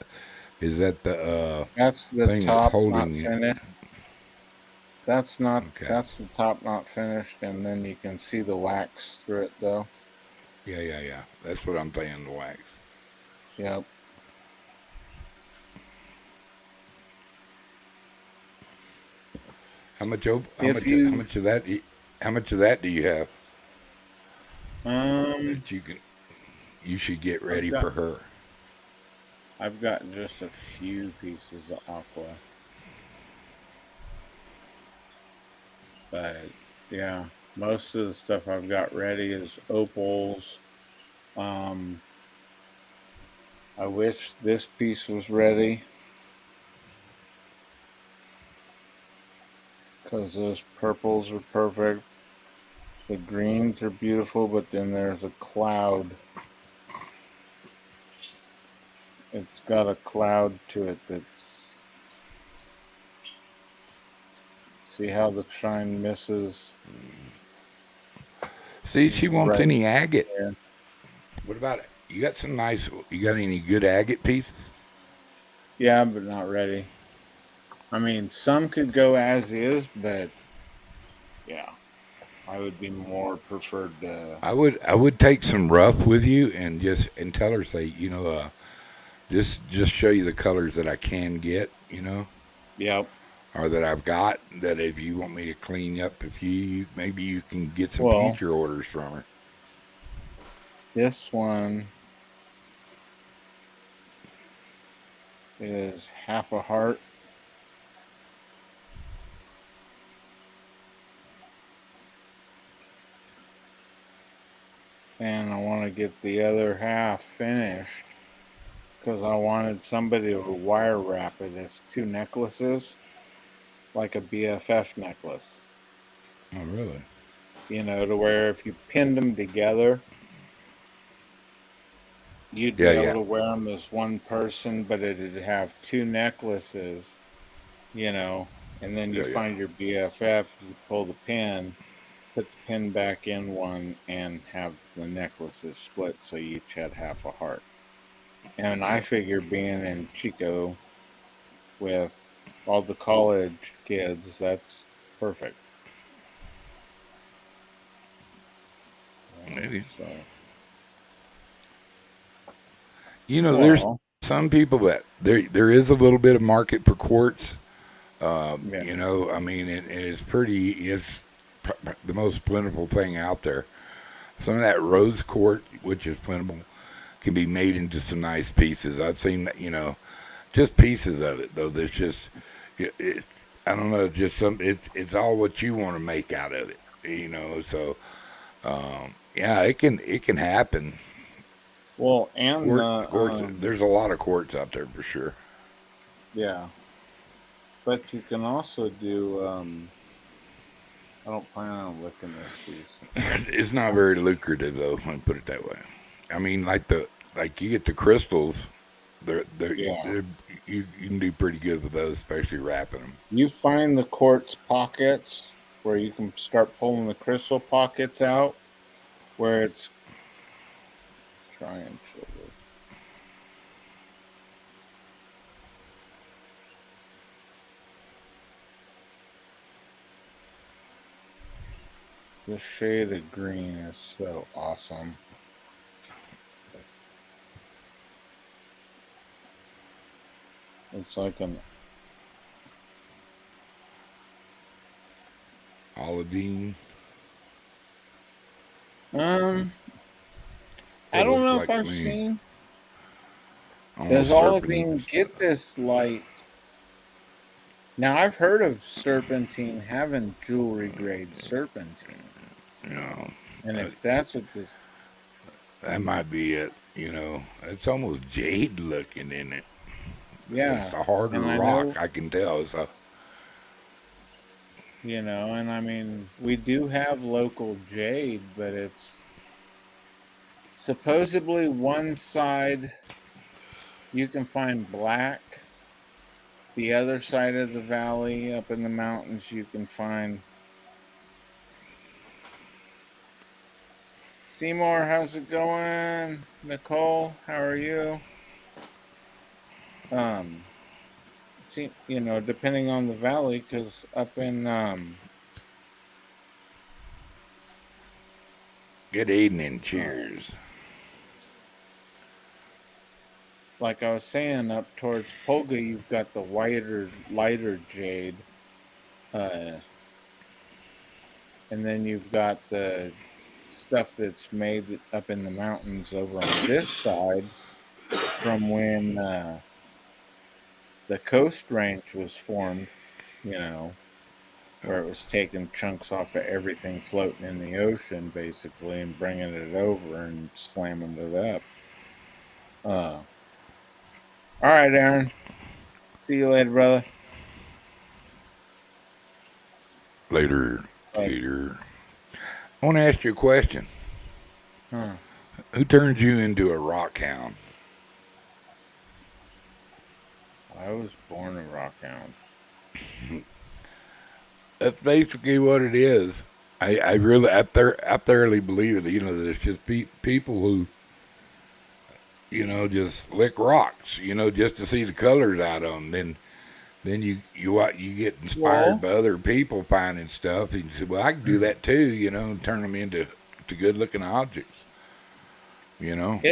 That's the thing that's top not holding it? finished. That's not. Okay. That's the top not finished, and then you can see the wax through it, though. Yeah. That's what I'm saying. The wax. Yep. How much of How much of that do you have Um, that you should get ready for her? I've got just a few pieces of aqua, but yeah, most of the stuff I've got ready is opals. I wish this piece was ready because those purples are perfect. The greens are beautiful, but then there's a cloud. It's got a cloud to it that's. See how the shine misses? See, she wants Right any agate. there. What about it? You got some nice. You got any good agate pieces? Yeah, but not ready. I mean, some could go as is, but yeah, I would be more preferred to. I would take some rough with you and tell her, say, just show you the colors that I can get, Yep. or that I've got. That if you want me to clean up, if maybe you can get some Well, future orders from her. this one is half a heart. And I want to get the other half finished because I wanted somebody to wire wrap it as two necklaces, like a BFF necklace. Oh, really? To where if you pinned them together, you'd be Yeah, able yeah, to wear them as one person, but it'd have two necklaces, and then you yeah, yeah. find your BFF, you pull the pin, put the pin back in one, and have the necklaces split so you each had half a heart. And I figure being in Chico with all the college kids, that's perfect. Maybe. So, There's well, some people that there is a little bit of market for quartz. yeah. I mean, it's the most plentiful thing out there. Some of that rose quartz, which is plentiful, can be made into some nice pieces. I've seen, just pieces of it though. There's just, it, I don't know, just it's all what you want to make out of it, So, yeah, it can happen. Well, and Quartz, there's a lot of quartz out there for sure. yeah, but you can also do. I don't plan on licking this piece. It's not very lucrative though. Let me put it that way. I mean, like you get the crystals, Yeah, you can do pretty good with those, especially wrapping them. you find the quartz pockets where you can start pulling the crystal pockets out, where it's try and show this. This shade of green is so awesome. It's like an Olivine. I It don't looks know if like to I've me. seen. Does Almost Olivine serpentine. get this light? Now I've heard of serpentine having jewelry grade serpentine, You know, and uh, if that's what this, that might be it. It's almost jade looking in it. It's yeah, a harder and I rock, know, I can tell. and I mean we do have local jade, but it's supposedly one side you can find black. The other side of the valley, up in the mountains, you can find Seymour. How's it going? Nicole, how are you? Um, See, depending on the valley, because up in Good evening, uh, cheers. like I was saying, up towards Polga, you've got the whiter, lighter jade, uh, and then you've got the stuff that's made up in the mountains over on this side from when the Coast Range was formed. You know, where it was taking chunks off of everything floating in the ocean, basically, and bringing it over and slamming it up. All right, Aaron. See you later, brother. Later, Like, later. I want to ask you a question. huh? Who turned you into a rock hound? I was born a rockhound. That's basically what it is. I really, I thoroughly believe it. You know, there's just people who, you know, just lick rocks, you know, just to see the colors out of them. Then you get inspired Well, by other people finding stuff, and you say, well, I can do that too, you know, and turn them into good looking objects, you know.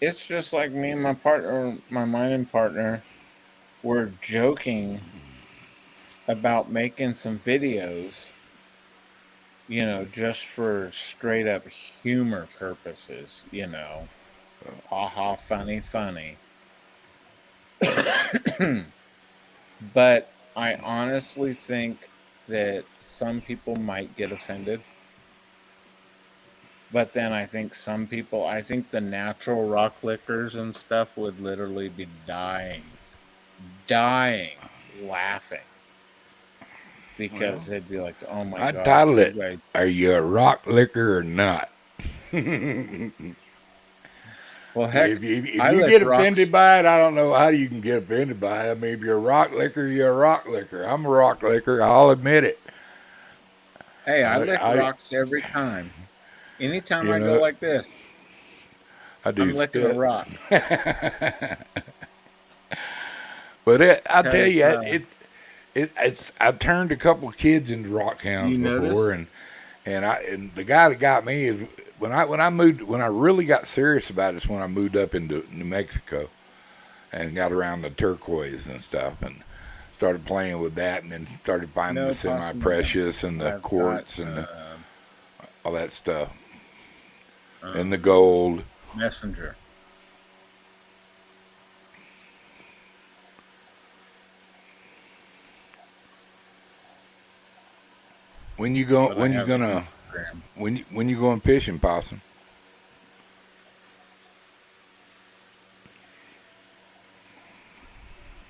it's just like me and my partner, my mining partner, were joking about making some videos, you know, just for straight up humor purposes, you know. Ha ha, funny, funny. But I honestly think that some people might get offended. But then I think the natural rock lickers and stuff would literally be dying, laughing because Well, they'd be like, "Oh my I gosh, titled you it, guys!" "Are You a Rock Licker or Not?" if, Well, heck, if I you lick get offended rocks. by it, I don't know how you can get offended by it. I mean, if you're a rock licker, you're a rock licker. I'm a rock licker. I'll admit it. Hey, I lick I rocks every time. Anytime you I go know, like this, I do I'm licking a spit. rock. But I tell Cause you, it's. I turned a couple of kids into rock hounds you before, notice? and the guy that got me is when I really got serious about it is when I moved up into New Mexico and got around the turquoise and stuff and started playing with that, and then started finding the No, semi Possum, I got. precious and the I've got quartz and all that stuff and the gold. messenger. But I When you have gonna Instagram. when you going fishing, Possum?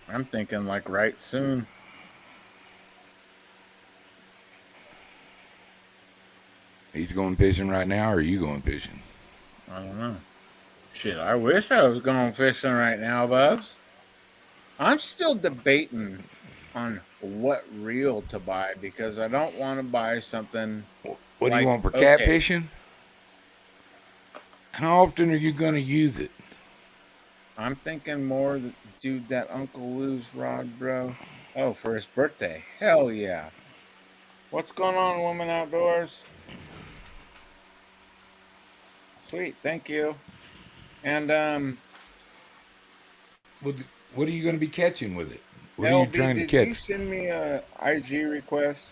I'm thinking like right soon. He's going fishing right now, or are you going fishing? I don't know. Shit, I wish I was going fishing right now, Bubs. I'm still debating on what reel to buy because I don't want to buy something What do you like, want for okay, catfishing? How often are you going to use it? I'm thinking more that dude that Uncle Lou's rod, bro. Oh, for his birthday. Hell yeah. What's going on, Woman Outdoors? Sweet, thank you. And What What are you going to be catching with it? What are you LB, trying to did you catch? send me a IG request,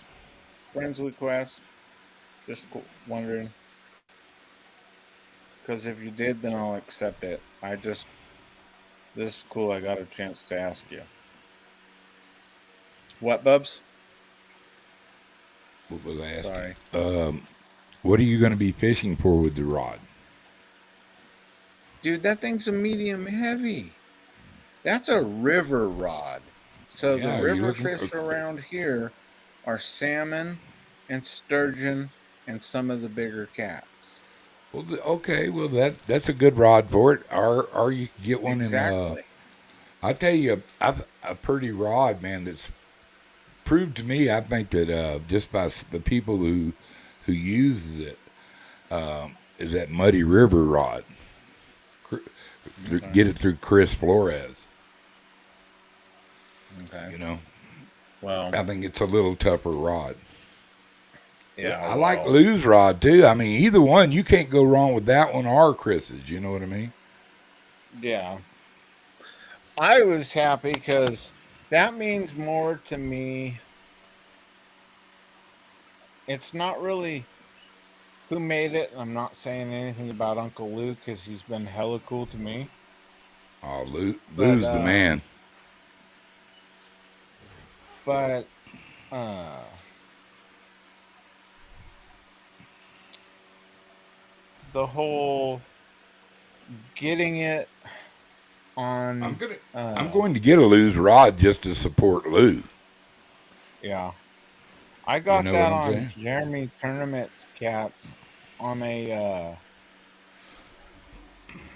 friends request? Just wondering, because if you did, then I'll accept it. This is cool. I got a chance to ask you. What, Bubs? What was I asking? Sorry. What are you going to be fishing for with the rod? Dude, that thing's a medium heavy. That's a river rod. So the Yeah, are you river looking? fish around here are salmon and sturgeon and some of the bigger cats. Well, okay. Well, that's a good rod for it. Or you can get one in. Exactly. I tell you, a pretty rod, man. That's proved to me. I think that just by the people who uses it is that Muddy River rod. Okay. Get it through Chris Flores. Okay. You know, Well, I think it's a little tougher rod. Yeah, yeah, I like well, Lou's rod too. I mean, either one, you can't go wrong with that one or Chris's. You know what I mean? yeah. I was happy because that means more to me. It's not really who made it. I'm not saying anything about Uncle Lou because he's been hella cool to me. Oh, But Lou's the man. but uh, the whole getting it I'm on, gonna. I'm uh, going to get a Lou's rod just to support Lou. yeah, I You got know what that I'm on saying? Jeremy Tournament's cats on a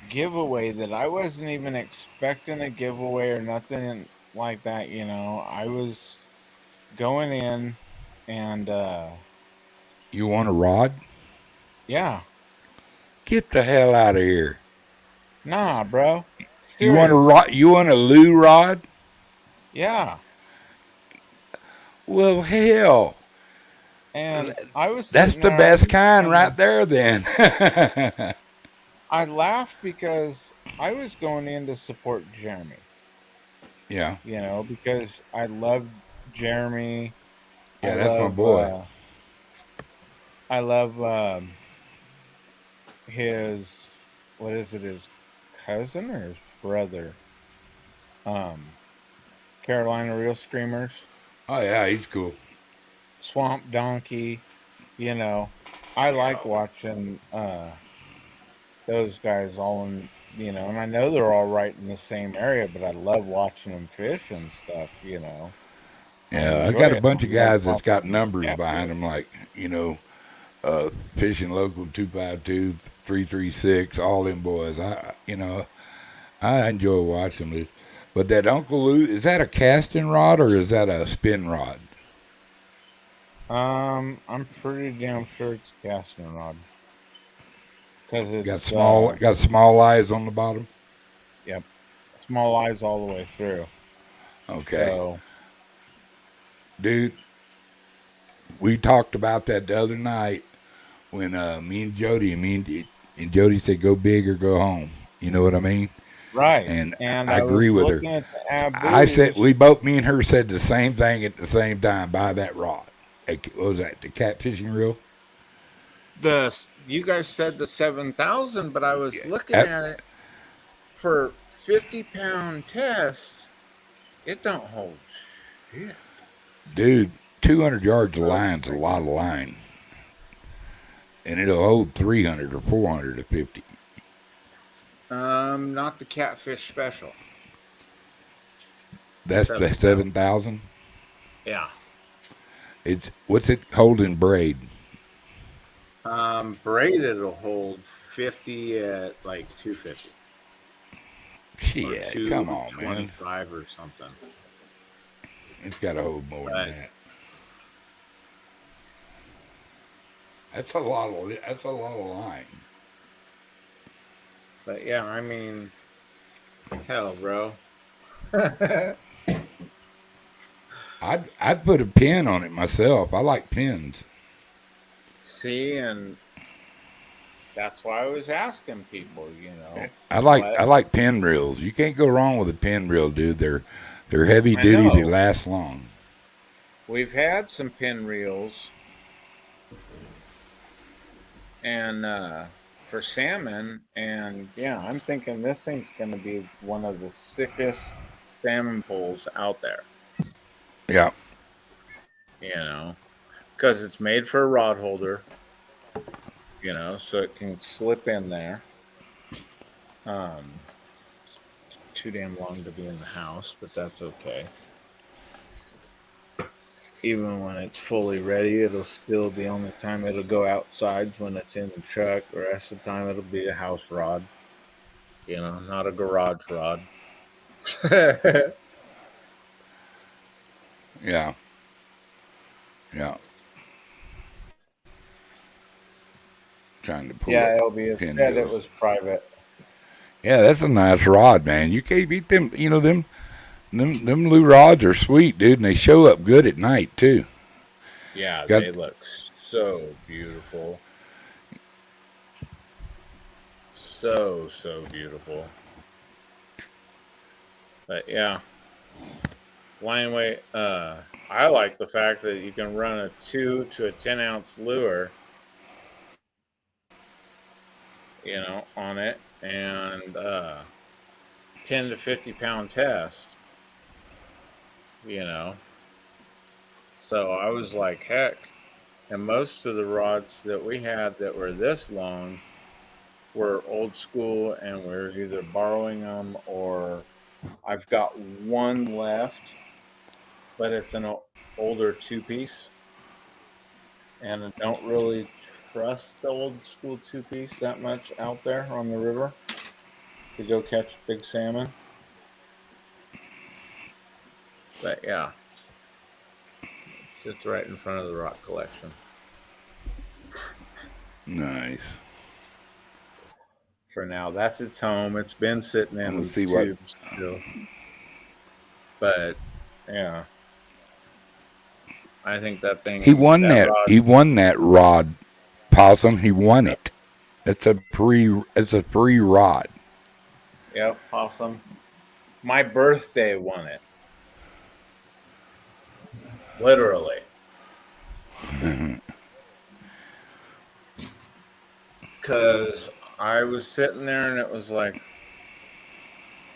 giveaway that I wasn't even expecting a giveaway or nothing like that. You know, I was going in and You want a rod? Yeah. Get the hell out of here. Nah, bro. You want a Serious. rod? You want a loo rod? Yeah. Well, hell, And I was that's sitting the there, I best was kind gonna, right there. Then. I laughed because I was going in to support Jeremy, Yeah, because I love Jeremy. I yeah, that's my love, boy. uh, I love, his, what is it, his cousin or his brother? Um, Carolina Real Screamers, Oh yeah, he's cool. Swamp Donkey, I like watching, those guys all in, and I know they're all right in the same area, but I love watching them fish and stuff. I Yeah, I enjoy got a it. bunch of I love guys that's got watching numbers behind catfish. them, like Fishing Local 252, 336, all them boys. I enjoy watching it. But that Uncle Lou, is that a casting rod or is that a spin rod? I'm pretty damn sure it's casting rod because it's Got small eyes on the bottom. yep, small eyes all the way through. Okay, So dude, we talked about that the other night when me and Jody and Jody said go big or go home. You know what I mean? right, And and I I agree was with her. looking at the I said Abu's. me and her said the same thing at the same time. Buy that rod. What was that? The catfishing reel? You guys said the 7,000, but I was Yeah. looking at it for 50-pound test. It don't hold shit. Dude, 200 yards of So line's a lot of line, and it'll hold 300 or 450. not the catfish special. That's the 7,000. 7,000. Yeah. It's what's it holding braid? Braided will hold 50 at like 250 or Shit, come on, man. 225 or something. It's got to hold more than that. That's a lot of line. But yeah, I mean, hell, bro. I'd put a pin on it myself. I like pins. See, and that's why I was asking people, I But like pin reels. You can't go wrong with a pin reel, dude. They're heavy I duty. They know last long. we've had some pin reels and for salmon, and yeah, I'm thinking this thing's going to be one of the sickest salmon poles out there. Yeah. Because it's made for a rod holder, so it can slip in there. Too damn long to be in the house, but that's okay. Even when it's fully ready, it'll still, the only time it'll go outside when it's in the truck. The rest of the time it'll be a house rod, not a garage rod. Yeah. Yeah. Trying to pull Yeah, up LB pin said it deals. was private. Yeah, that's a nice rod, man. You can't beat them. Them Lou rods are sweet, dude, and they show up good at night too. Yeah, Got they look so beautiful. So beautiful. But yeah, line weight. I like the fact that you can run a 2 to a 10-ounce lure, on it, and 10 to 50-pound test. So I was like, heck. And most of the rods that we had that were this long were old school, and we're either borrowing them or I've got one left, but it's an older 2-piece, and I don't really trust the old school 2-piece that much out there on the river to go catch big salmon. But yeah, it sits right in front of the rock collection. Nice. For now, that's its home. It's been sitting in Let's the see what. tubes still, but yeah, I think that He thing, won that that. rod. He won that rod, Possum. He won it. It's a free rod. Yep, awesome. My birthday won it, literally, because I was sitting there and it was like,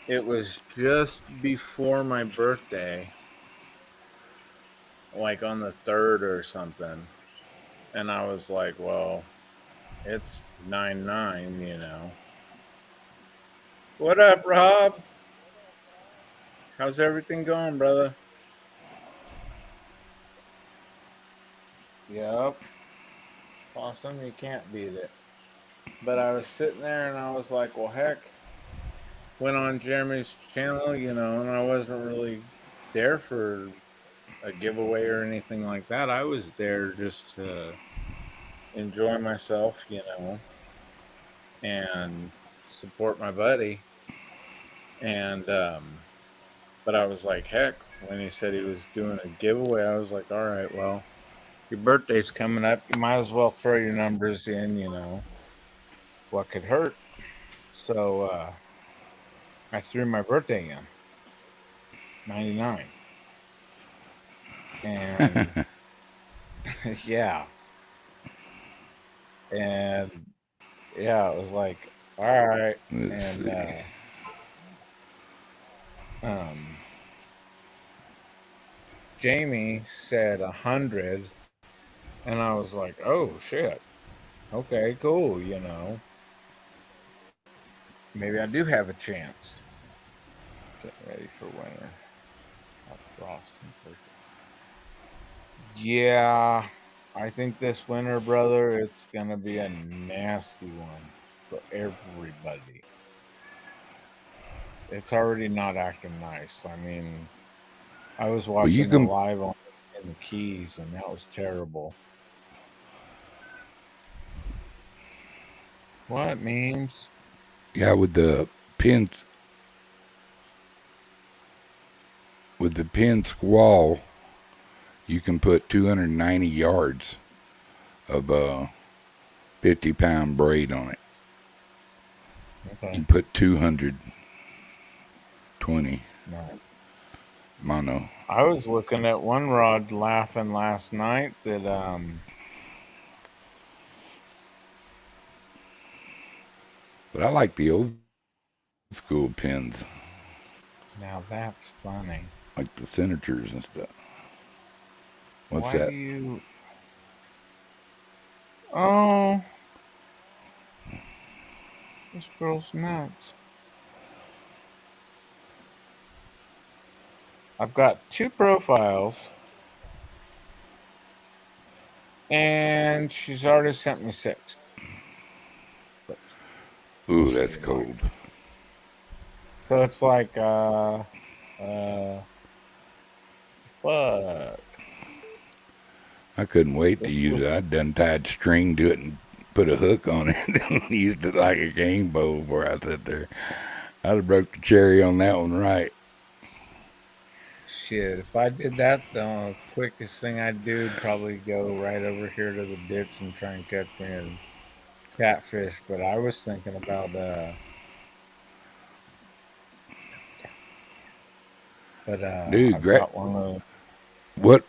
it was just before my birthday, like on the 3rd or something, and I was like, well, it's 9/9, you know. What up, Rob? How's everything going, brother? Yep, awesome. You can't beat it. But I was sitting there and I was like, well, heck, went on Jeremy's channel, you know, and I wasn't really there for a giveaway or anything like that. I was there just to enjoy myself, you know, and support my buddy. And, but I was like, heck, when he said he was doing a giveaway, I was like, all right, well, your birthday's coming up. You might as well throw your numbers in, you know, what could hurt? So, I threw my birthday in, 99. And yeah, and yeah, it was like, all right. Let's And see. um, Jamie said 100, and I was like, oh shit, okay, cool, you know, maybe I do have a chance. Getting ready for winter. Frost and purchase. Yeah, I think this winter, brother, it's gonna be a nasty one for everybody. It's already not acting nice. I mean, I was Well, you watching the can. live on in the Keys, and that was terrible. What memes? Yeah, with the pin squall, you can put 290 yards of 50-pound braid on it. Okay, You put 220 no. mono. I was looking at one rod laughing last night that But I like the old school pins, now that's funny. like the senators and stuff. What's Why do that? you? Oh, this girl's nuts. I've got 2 profiles, and she's already sent me 6. Ooh, that's cold. So it's like, fuck. I couldn't wait to This use was, it. I'd done tied string to it and put a hook on it and used it like a game bow before I sat there. I'd have broke the cherry on that one right. shit. If I did that, the quickest thing I'd do would probably go right over here to the ditch and try and catch me a catfish. But I was thinking about, Dude, I've great. got one of What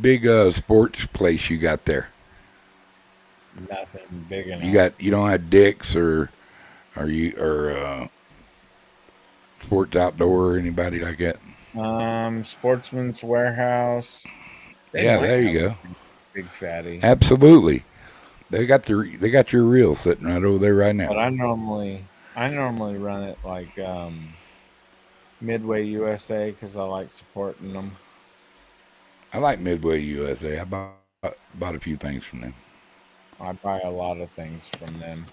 big sports place you got there? nothing big You enough. don't have Dick's or Sports Outdoor or anybody like that? Sportsman's Warehouse. They Yeah, might there have you a go. big fatty. Absolutely. They got your reel sitting right over there right now. But I normally run it like Midway USA because I like supporting them. I like Midway USA. I bought a few things from them. I buy a lot of things from them.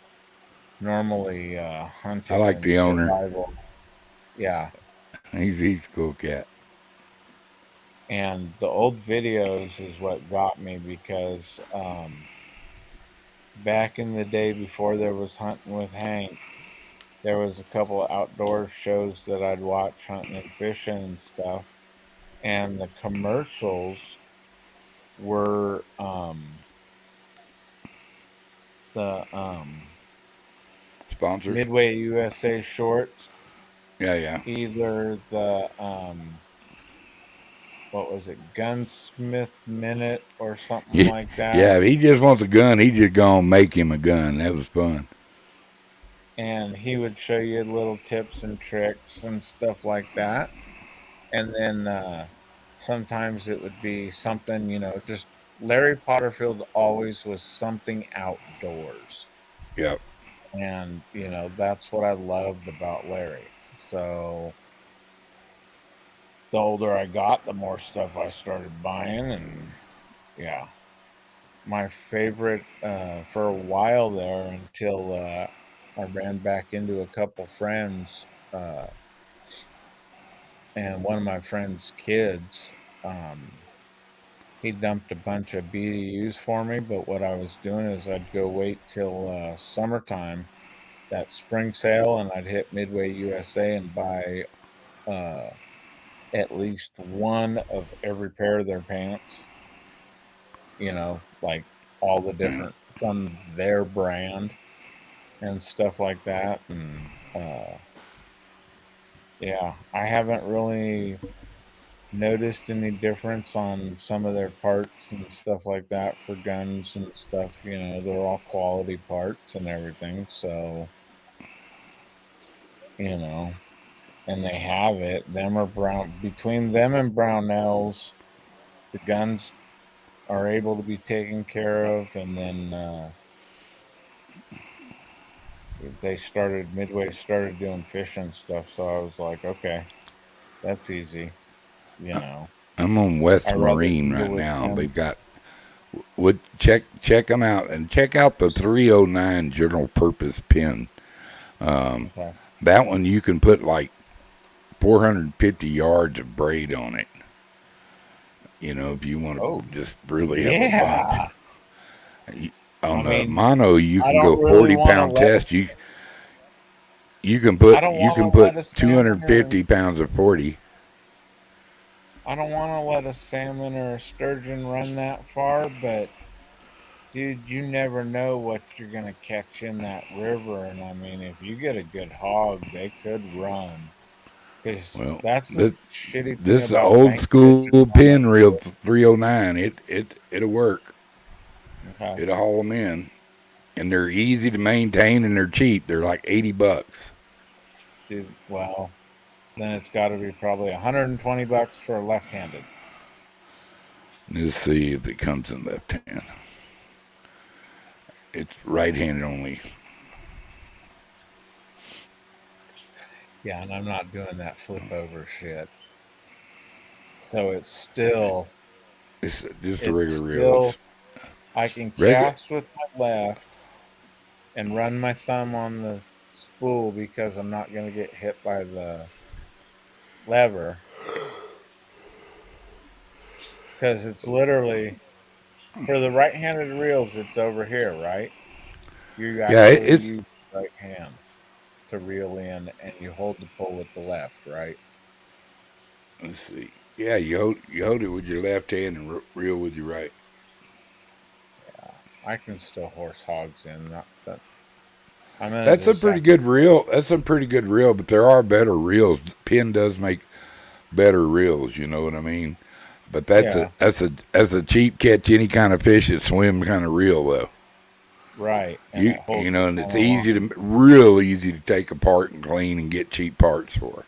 Normally hunting I like and the owner. survival. Yeah. He's a cool cat. And the old videos is what got me because back in the day before there was Hunting with Hank, there was a couple outdoor shows that I'd watch hunting and fishing and stuff, and the commercials were the Sponsors? Midway USA shorts, Yeah, yeah. either the what was it, Gunsmith Minute or something Yeah, like that. yeah, if he just wants a gun, he just gonna make him a gun. That was fun. And he would show you little tips and tricks and stuff like that. And then sometimes it would be something, just Larry Potterfield always was something outdoors. Yep. And, that's what I loved about Larry. So the older I got, the more stuff I started buying. And yeah, my favorite for a while there until I ran back into a couple friends. And one of my friend's kids, he dumped a bunch of BDUs for me. But what I was doing is I'd go wait till summertime, that spring sale, and I'd hit Midway USA and buy at least one of every pair of their pants. Like all the different from their brand and stuff like that. And yeah, I haven't really noticed any difference on some of their parts and stuff like that for guns and stuff. They're all quality parts and everything. So, and they have it. Them or Brown, between them and Brownells, the guns are able to be taken care of. And then Midway started doing fishing stuff. So I was like, okay, that's easy. I'm on West I rather Marine deal right with now. them. They've got would check them out and check out the 309 General Purpose pin. Okay. That one you can put like 450 yards of braid on it. If you want to just really have a Yeah. bunch. On I the mean, mono, you I can go don't really 40 want to pound let test. a, You can I put don't you want can to let put a salmon 250 pounds of 40. I don't want to let a salmon or a sturgeon run that far, but dude, you never know what you're gonna catch in that river. And I mean, if you get a good hog, they could run. Because Well, that's the shitty thing this is the about old bank fishing school pin reel nowadays. 309. It'll work. Okay, It'll haul them in, and they're easy to maintain and they're cheap. They're like $80. dude. Well, then it's got to be probably $120 for a left-handed. Let's see if it comes in left hand. It's right-handed only. Yeah, and I'm not doing that flip over shit. So it's still, It's just a it's regular reel. still. I can Regular. cast with my left and run my thumb on the spool because I'm not going to get hit by the lever. Because it's literally for the right-handed reels, it's over here, right? You Yeah, actually it's. use the right hand to reel in, and you hold the pull with the left, right? Let's see. Yeah, you hold it with your left hand and reel with your right. Yeah, I can still horse hogs in. Not that I'm gonna That's a just pretty have good reel. That's a pretty good reel, but there are better reels. Pin does make better reels. You know what I mean? But that's yeah, a cheap catch any kind of fish that swim kind of reel though. right, and it holds And it's long. real easy to take apart and clean and get cheap parts for.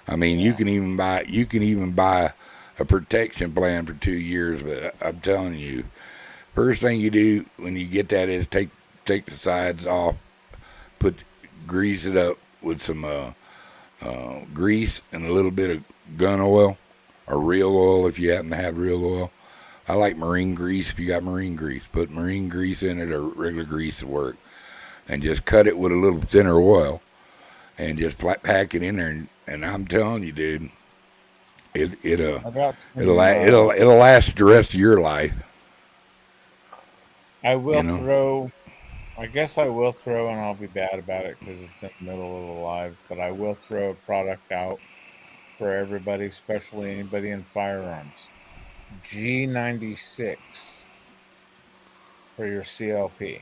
I mean, Yeah, you can even buy a protection plan for 2 years. But I'm telling you, first thing you do when you get that is take the sides off, grease it up with some grease and a little bit of gun oil or real oil if you happen to have real oil. I like marine grease. If you got marine grease, put marine grease in it or regular grease would work, and just cut it with a little thinner oil and just pack it in there. And I'm telling you, dude, I got it'll some. it'll last the rest of your life. I will You know. throw. I guess I will throw, and I'll be bad about it because it's in the middle of the live. But I will throw a product out for everybody, especially anybody in firearms. G96 for your CLP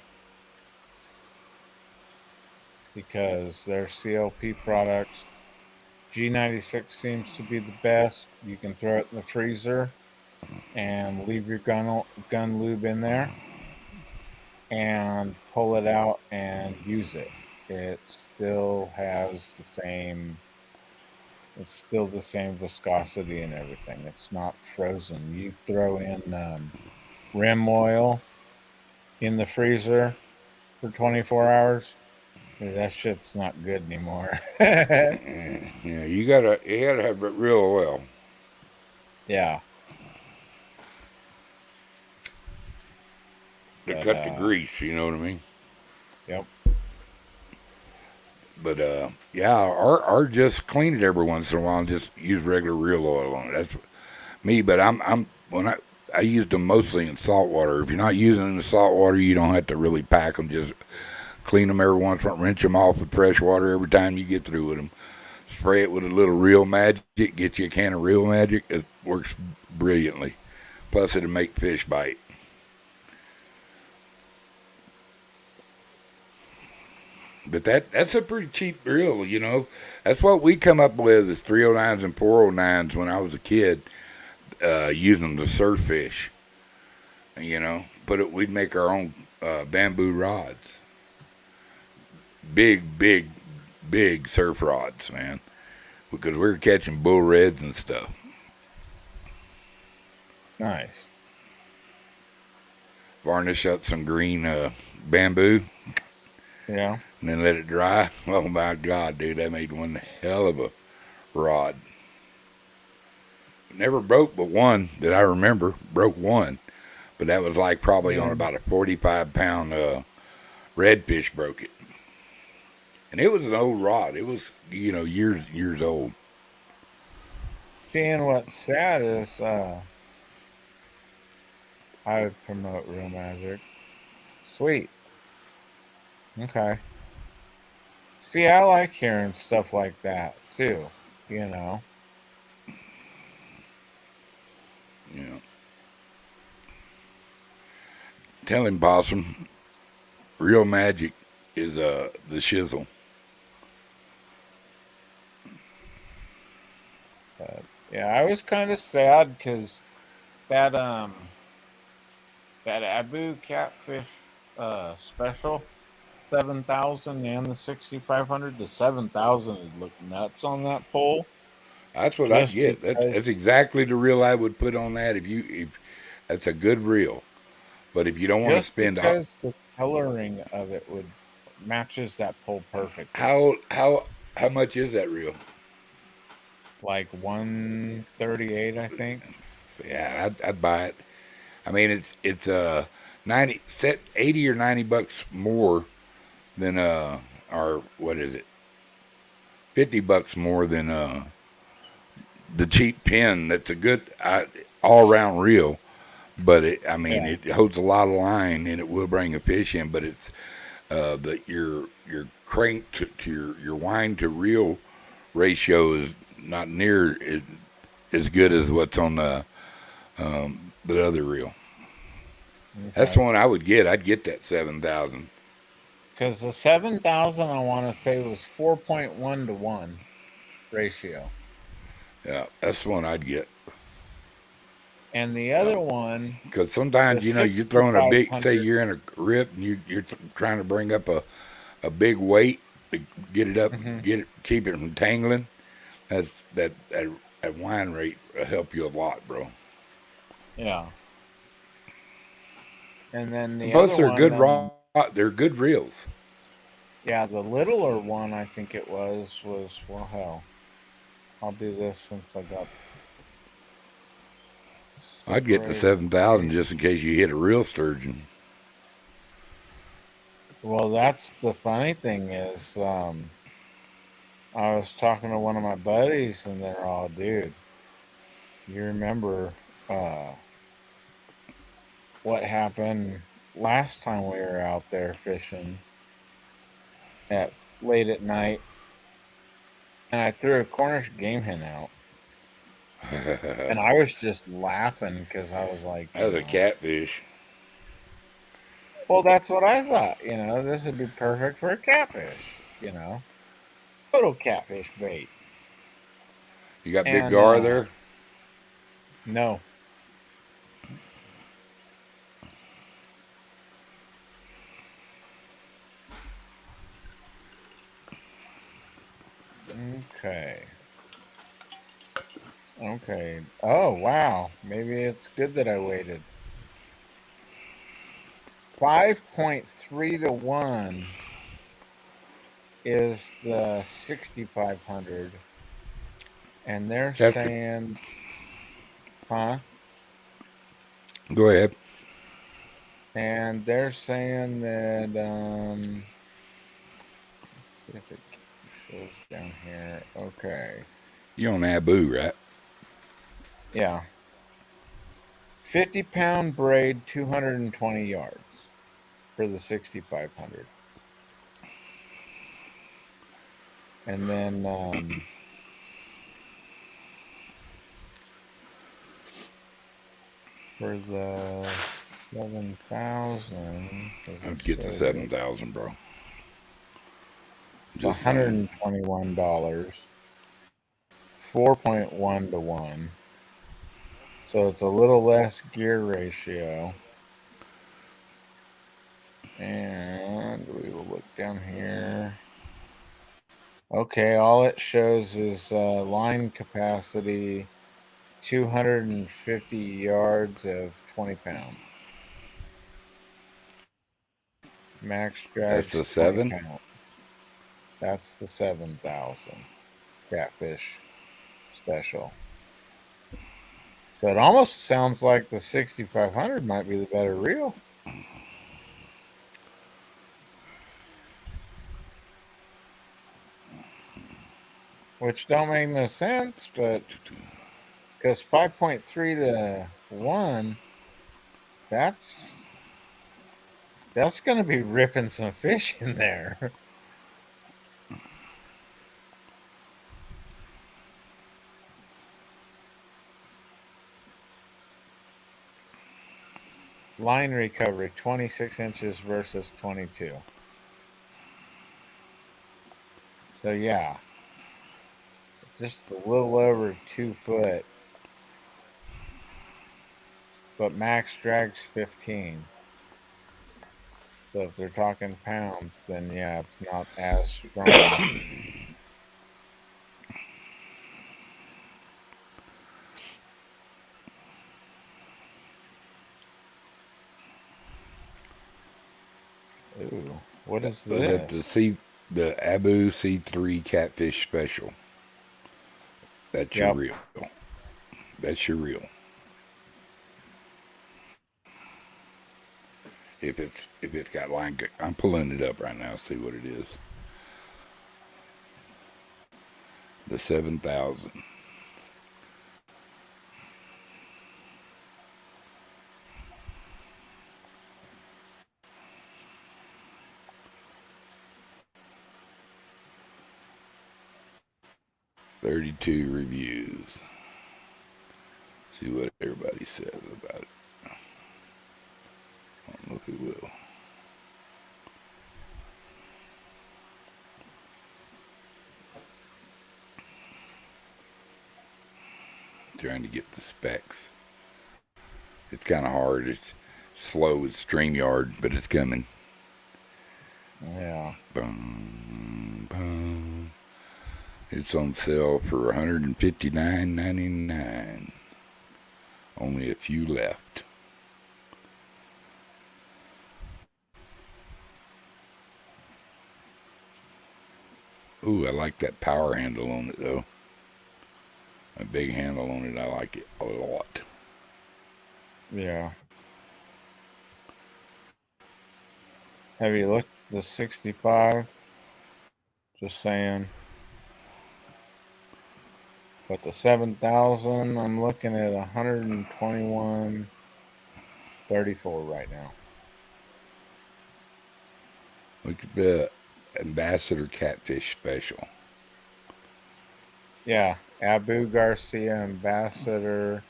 because their CLP products. G96 seems to be the best. You can throw it in the freezer and leave your gun lube in there and pull it out and use it. It still has the same. It's still the same viscosity and everything. It's not frozen. You throw in rim oil in the freezer for 24 hours. That shit's not good anymore. Yeah, you gotta have it real oil Yeah, to but cut the grease. You know what I mean? yep. But yeah, or just clean it every once in a while and just use regular real oil on it. That's me. But I'm when I used them mostly in salt water. If you're not using them in salt water, you don't have to really pack them. Just clean them every once in a while, rinse them off with fresh water every time you get through with them. Spray it with a little Real Magic. Get you a can of Real Magic. It works brilliantly. Plus, it'll make fish bite. But that's a pretty cheap reel, you know. That's what we come up with is 309s and 409s when I was a kid, using them to surf fish. You know, we'd make our own bamboo rods. Big, big, big surf rods, man. Because we were catching bull reds and stuff. Nice. Varnish up some green bamboo Yeah. and then let it dry. Oh my God, dude, that made one hell of a rod. Never broke but one that I remember. Broke one. But that was like probably on about a 45-pound redfish broke it. And it was an old rod. It was, you know, years old. Seeing what's sad is I would promote Real Magic. Sweet. Okay. See, I like hearing stuff like that too. You know. You know. Tell him, Possum, Real Magic is the shizzle. But yeah, I was kind of sad because that that Abu catfish special 7,000 and the 6,500. The 7,000 would look nuts on that pole. That's what I'd Just get. That's because, exactly the reel I would put on that. If that's a good reel. But if you don't want to just spend because the coloring of it would matches that pole perfectly. how much is that reel? Like 138, I think. Yeah, I'd buy it. I mean, it's 80 or $90 more than or what is it? $50 more than the cheap pin. That's a good all around reel. But I mean, Yeah. it holds a lot of line and it will bring a fish in. But it's your crank to your wind to reel ratio is not near as good as what's on the other reel. That's the one I would get. I'd get that 7,000. Because the 7,000, I want to say, was 4.1 to 1 ratio. Yeah, that's the one I'd get. And the other one, Because sometimes, the you know, you're throwing a big, say 6,500. you're in a rip and you're trying to bring up a big weight to get it up, Hmm. keep it from tangling. That wine rate will help you a lot, bro. Yeah. And then the Plus, other they're one, good they're good reels. yeah, the littler one, I think it was, well, hell, I'll do this since I got I'd get the separated. 7,000 just in case you hit a real sturgeon. Well, that's the funny thing is, I was talking to one of my buddies, and they're all, dude, you remember what happened last time we were out there fishing at late at night, and I threw a Cornish game hen out, and That I was just laughing because I was like, was a catfish. well, that's what I thought. This would be perfect for a catfish. Total catfish bait. You got big And gar there? no, okay. Okay. Oh, wow. Maybe it's good that I waited. 5.3 to 1 is the 6,500. And they're Have to saying, huh? go ahead. And they're saying that, see if it shows down here. Okay. You on Abu, right? Yeah. 50-pound braid, 220 yards for the 6,500. And then for the 7,000, I'd get the 7,000, bro. it's Just saying. $121, 4.1 to 1. So it's a little less gear ratio. And we will look down here. Okay, all it shows is line capacity 250 yards of 20 pounds. Max drag That's the 20 7. pounds. That's the 7,000 catfish special. So it almost sounds like the 6,500 might be the better reel. Which don't make no sense, but because 5.3 to 1, that's going to be ripping some fish in there. Line recovery 26 inches versus 22. So yeah, just a little over 2 foot, but max drag's 15. So if they're talking pounds, then yeah, it's not as strong. Ooh, what is this? The Abu C3 catfish special. That's your Yep. reel. That's your reel. If it's got line, I'm pulling it up right now. See what it is. The 7,000. $32 reviews. See what everybody says about it. I don't know who will. Trying to get the specs. It's kind of hard. It's slow with StreamYard, but it's coming. Yeah. Boom, boom. It's on sale for $159.99. Only a few left. Ooh, I like that power handle on it though. A big handle on it, I like it a lot. Yeah. Have you looked at the 65? Just saying. But the 7,000, I'm looking at 121.34 right now. Look at the Ambassador Catfish Special. Yeah, Abu Garcia Ambassador,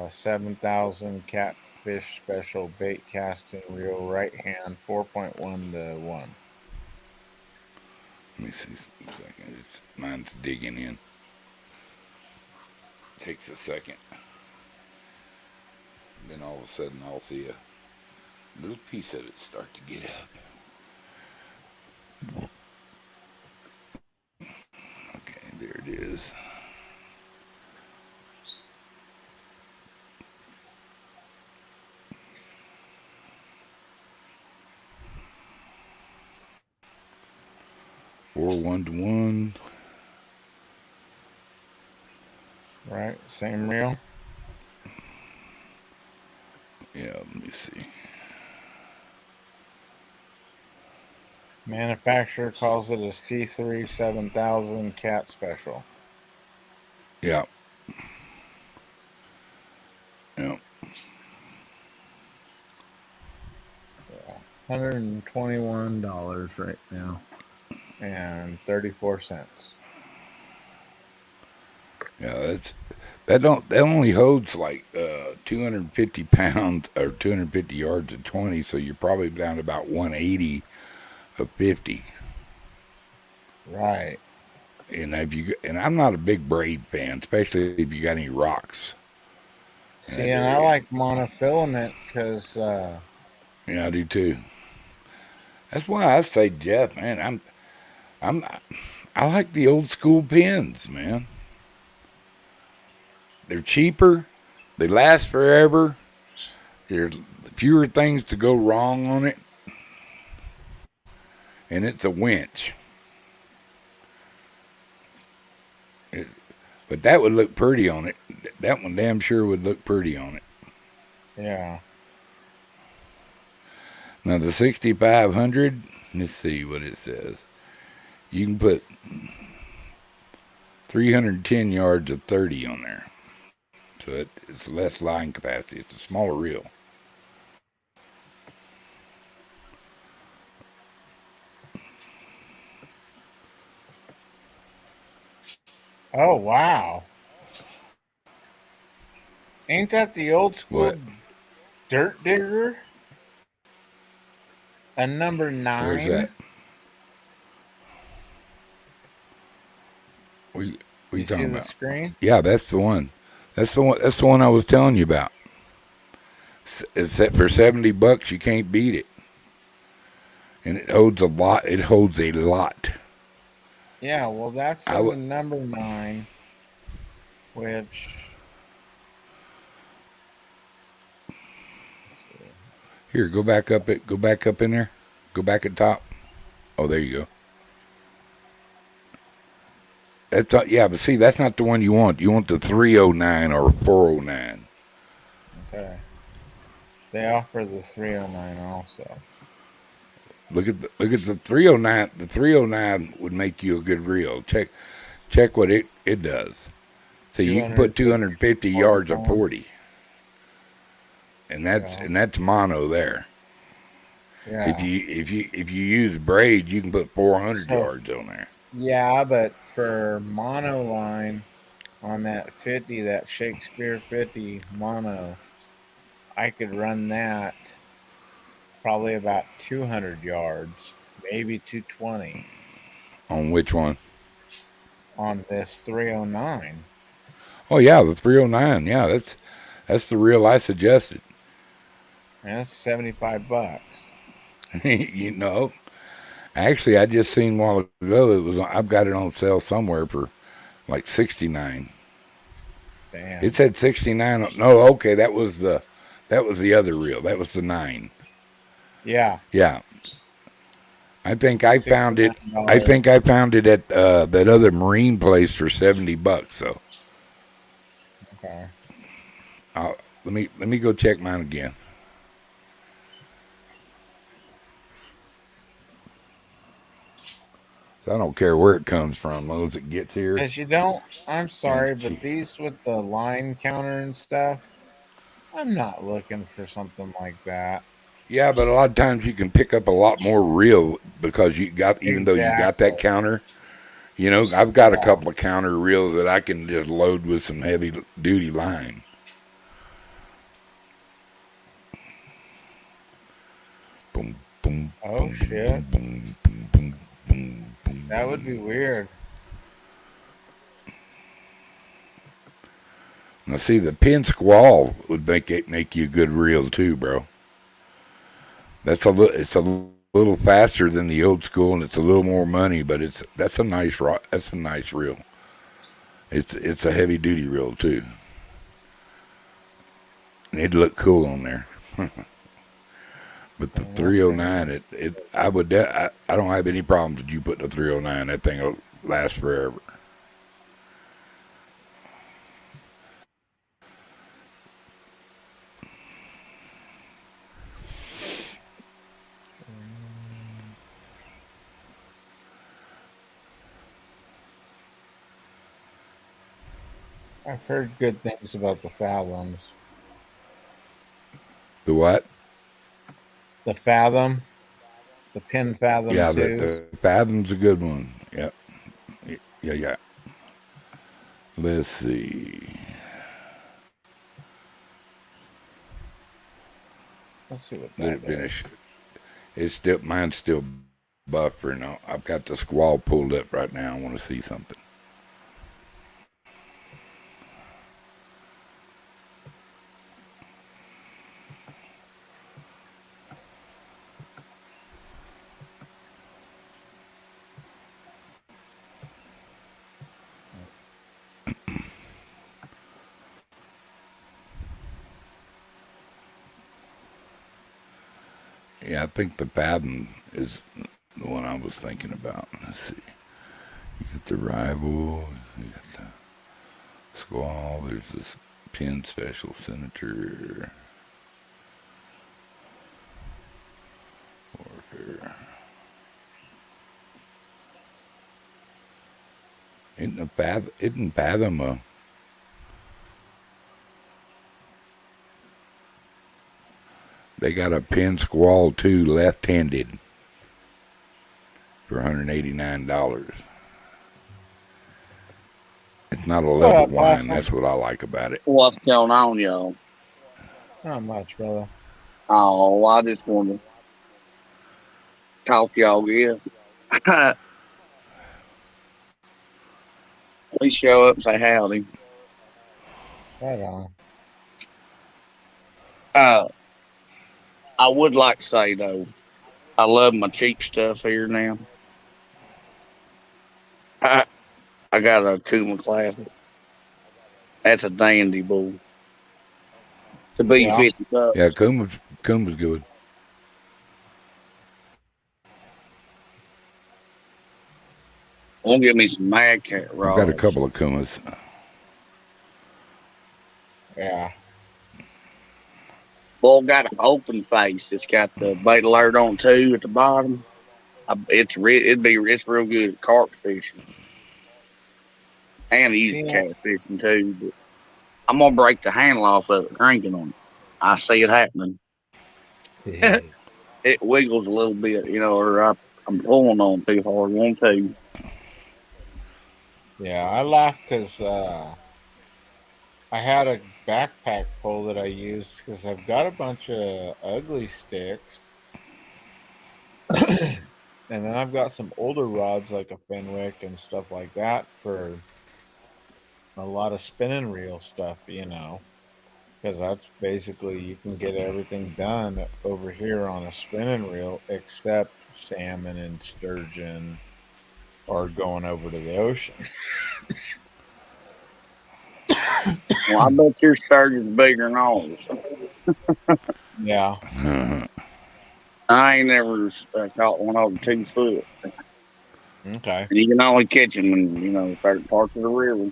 7,000 catfish special bait casting reel right hand 4.1 to 1. Let me see a second. Mine's digging in. Takes a second. Then all of a sudden I'll see a little piece of it start to get up. Okay, there it is. Or 1-to-1. Right, same reel. Yeah, let me see. Manufacturer calls it a C3 7000 cat special. Yeah. Yeah. $121 right now and 34 cents. Yeah, that only holds like 250 pounds or 250 yards of 20, so you're probably down to about 180 of 50. Right. And I'm not a big braid fan, especially if you got any rocks. See, and I like monofilament because yeah, I do too. That's why I say, Jeff, man, I like the old school pins, man. They're cheaper, they last forever. There's fewer things to go wrong on it, and it's a winch. But that would look pretty on it. That one damn sure would look pretty on it. yeah. Now the 6500, let's see what it says. You can put 310 yards of 30 on there. So it's less line capacity. It's a smaller reel. Oh, wow. Ain't that the old school What? dirt digger? A number 9? Where's that? What you You see talking the about? screen? Yeah, that's the one. That's the one I was telling you about. It's set for $70. You can't beat it, and it holds a lot. It holds a lot. Yeah, well, that's the number 9, which... Here, go back up in there. Go back at top. Oh, there you go. That's yeah, but see, that's not the one you want. You want the 309 or 409. Okay. They offer the 309 also. Look at the 309. The 309 would make you a good reel. Check what it does. So you can put 250 yards of 40. And that's mono there. Yeah. If you use braid, you can put 400 yards on there. Yeah, but for mono line on that 50, that Shakespeare 50 mono, I could run that probably about 200 yards, maybe 220. On which one? On this 309. Oh yeah, the 309. Yeah, that's the reel I suggested. And that's $75. You know, actually, I just seen a while ago. I've got it on sale somewhere for like 69. Damn. It said 69. No, okay, that was the other reel. That was the 9. Yeah. Yeah. I think I found it. I think I found it at that other marine place for $70. So. Okay. Let me go check mine again. I don't care where it comes from, as long as it gets here. Because you don't, I'm sorry, but these with the line counter and stuff, I'm not looking for something like that. Yeah, but a lot of times you can pick up a lot more reel because you got, even though you got that Exactly. counter. You know, I've got a Yeah. couple of counter reels that I can just load with some heavy duty line. Boom, boom, Oh boom, boom, shit. boom, boom, boom, boom, boom, boom, That would be boom. weird. Now, see, the pin squall would make you a good reel too, bro. It's a little faster than the old school, and it's a little more money, but that's a nice that's a nice reel. It's a heavy duty reel too, and it'd look cool on there. But the Okay. 309, I don't have any problems with you putting a 309. That thing will last forever. I've heard good things about the Fathoms. The what? The Fathom, the Pin Fathom Yeah, 2. the Fathom's a good one. Yep. Yeah, yeah. Let's see. Let's see what Let that it does. finish. Mine's still buffering. I've got the squall pulled up right now. I want to see something. Yeah, I think the Fathom is the one I was thinking about. Let's see. You got the Rival. You got the Squall. There's this Pin Special Senator. Warfare. Isn't Fathom a... They got a Pin Squall 2 left-handed for $189. It's not a What level up, wind. Awesome? That's what I like about it. What's going on, y'all? Not much, brother. Oh, I just want to talk y'all good. Please show up and say howdy. Right on. Uh, I would like to say though, I love my cheap stuff here now. I, I got a Kuma Classic. That's a dandy bull. To be Yeah. 50 bucks. Yeah, Kuma's good. Won't give me some Mad Cat I've got a rods. couple of Kumas. Yeah. Bull got an open face. It's got the beta alert on too at the bottom. It's real good at carp fishing and easy See, catfishing too. But I'm gonna break the handle off of it cranking on it. I see it happening. It wiggles a little bit, I'm pulling on too hard. Won't too. yeah, I laugh because I had a backpack full that I used because I've got a bunch of ugly sticks. And then I've got some older rods like a Fenwick and stuff like that for a lot of spinning reel stuff, because that's basically you can get everything done over here on a spinning reel except salmon and sturgeon or going over to the ocean. Well, I bet your sturgeon's bigger than ours. Yeah. I ain't never caught one over 2 foot. Okay. And you can only catch them in, certain parts of the river.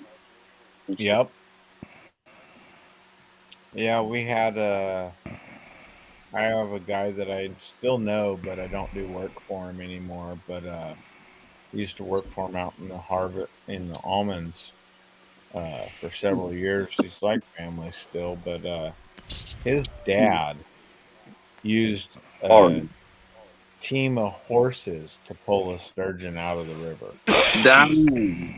Yep. Yeah, we had I have a guy that I still know, but I don't do work for him anymore. But we used to work for him out in the harvest in the almonds for several years. He's like family still, but his dad used a Pardon. team of horses to pull a sturgeon out of the river. Dang.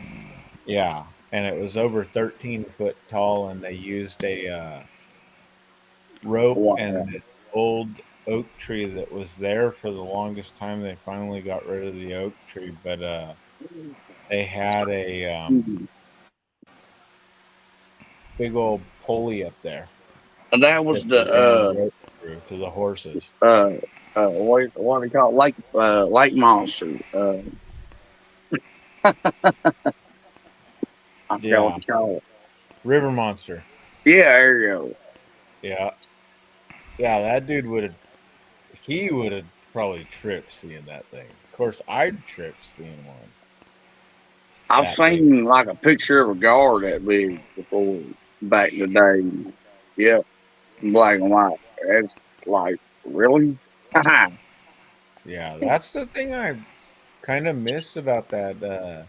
Yeah, and it was over 13 foot tall, and they used a rope Wow. and this old oak tree that was there for the longest time. They finally got rid of the oak tree, but they had a big old pulley up there And that was that they ran the the rope through to the horses. what do you call it? Lake monster. I forgot Yeah, what you call it. river monster. Yeah, there you go. Yeah, yeah, that dude he would have probably tripped seeing that thing. Of course, I'd trip seeing one I've that big. seen like a picture of a gar that big before back in the day. Yep, black and white. It's like really. Yeah, that's the thing I kind of miss about that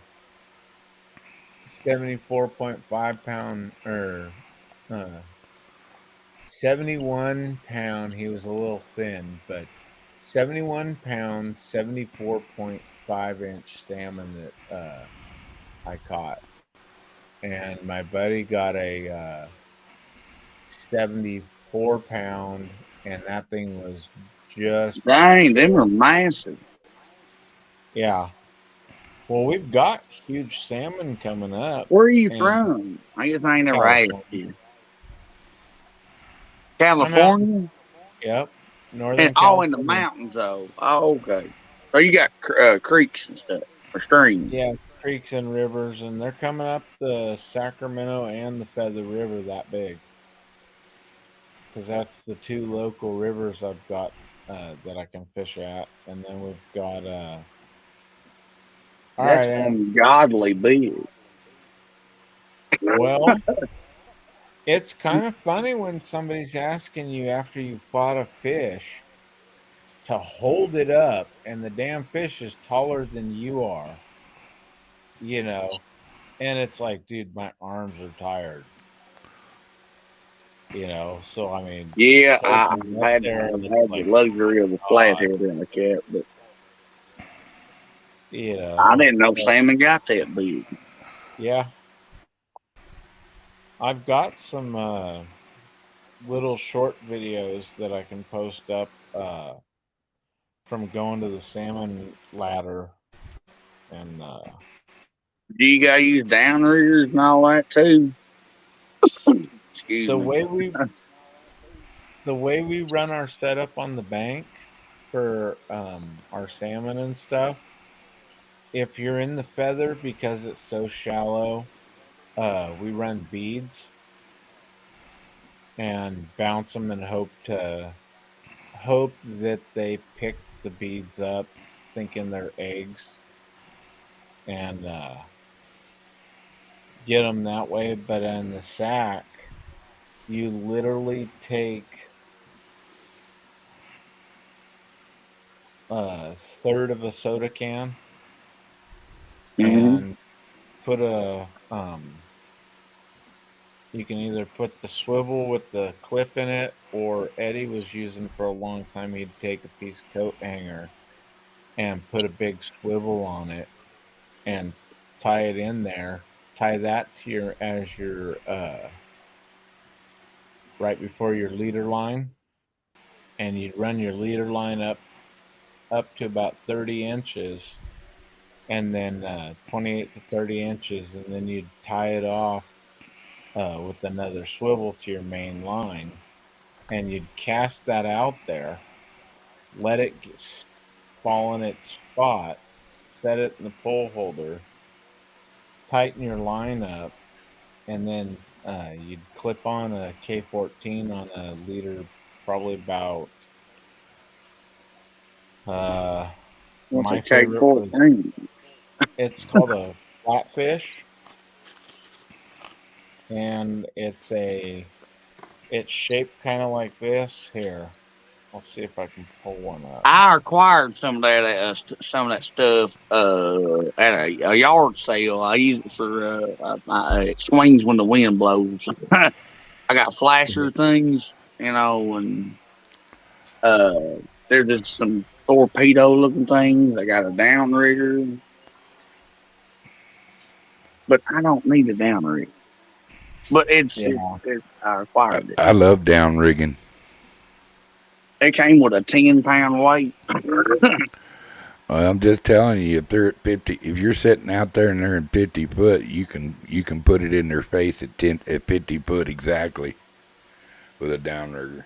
74.5 pound or uh, 71 pound. He was a little thin, but 71 pound, 74.5 inch salmon that I caught. And my buddy got a 74 pound, and that thing was just, Dang, them are massive. yeah. Well, we've got huge salmon coming up Where are you in from? I guess I ain't never asked you. I'm out. California? Yep, And Northern in the California. mountains, though. Oh, okay. So you got creeks and stuff, or streams. Yeah, creeks and rivers, and they're coming up the Sacramento and the Feather River that big, because that's the two local rivers I've got that I can fish at, and then we've got. All That's right, Aaron. ungodly big. Well, it's kind of funny when somebody's asking you after you fought a fish to hold it up, and the damn fish is taller than you are. You know, and it's like, dude, my arms are tired. So I mean, Yeah, holding it up there, I've and it's had the like, luxury of a flathead in the cat, but I didn't know but salmon got that big. yeah, I've got some little short videos that I can post up from going to the salmon ladder, and Do you guys use downriggers and all that too? Excuse the me. way we run our setup on the bank for our salmon and stuff. If you're in the feather, because it's so shallow, we run beads and bounce them and hope that they pick the beads up, thinking they're eggs, and get them that way. But in the sack, you literally take a third of a soda can Mm-hmm. and put you can either put the swivel with the clip in it, or Eddie was using for a long time. He'd take a piece of coat hanger and put a big swivel on it and tie it in there. Tie that to your right before your leader line, and you'd run your leader line up to about 30 inches, and then 28 to 30 inches, and then you'd tie it off with another swivel to your main line, and you'd cast that out there, let it fall in its spot, set it in the pole holder, tighten your line up, and then you'd clip on a K14 on a leader, probably about What's a my favorite was, K14? it's called a flatfish, and it's shaped kind of like this. Here, I'll see if I can pull one up. I acquired some of that stuff at a yard sale. I use it for it swings when the wind blows. I got flasher things, and uh, They're just some torpedo looking things. I got a downrigger, but I don't need a downrigger. But Yeah. I required it. I love down rigging. It came with a 10-pound weight. Well, I'm just telling you, if they're at 50, if you're sitting out there and they're in 50 foot, you can put it in their face at 50 foot exactly with a downrigger.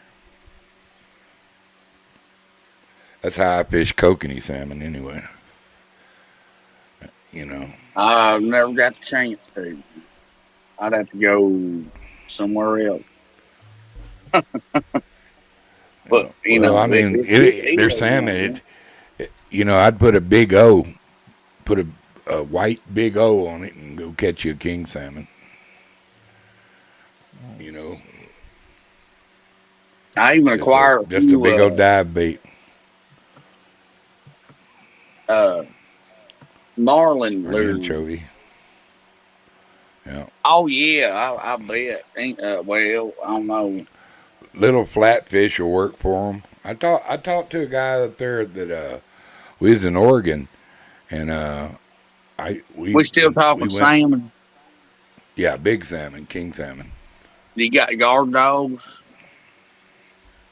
That's how I fish kokanee salmon anyway. You know. I've never got the chance to. I'd have to go somewhere else. But you well, know, I mean, they're salmon. You know, I'd put a big O, put a white big O on it, and go catch you a king salmon. You know, I even acquired just a big old dive bait. marlin Or lures. anchovy. Yeah. Oh yeah, I bet. Well, I don't know. Little flatfish will work for them. I talked to a guy up there that we was in Oregon, and We still talking salmon. Yeah, big salmon, king salmon. You got guard dogs.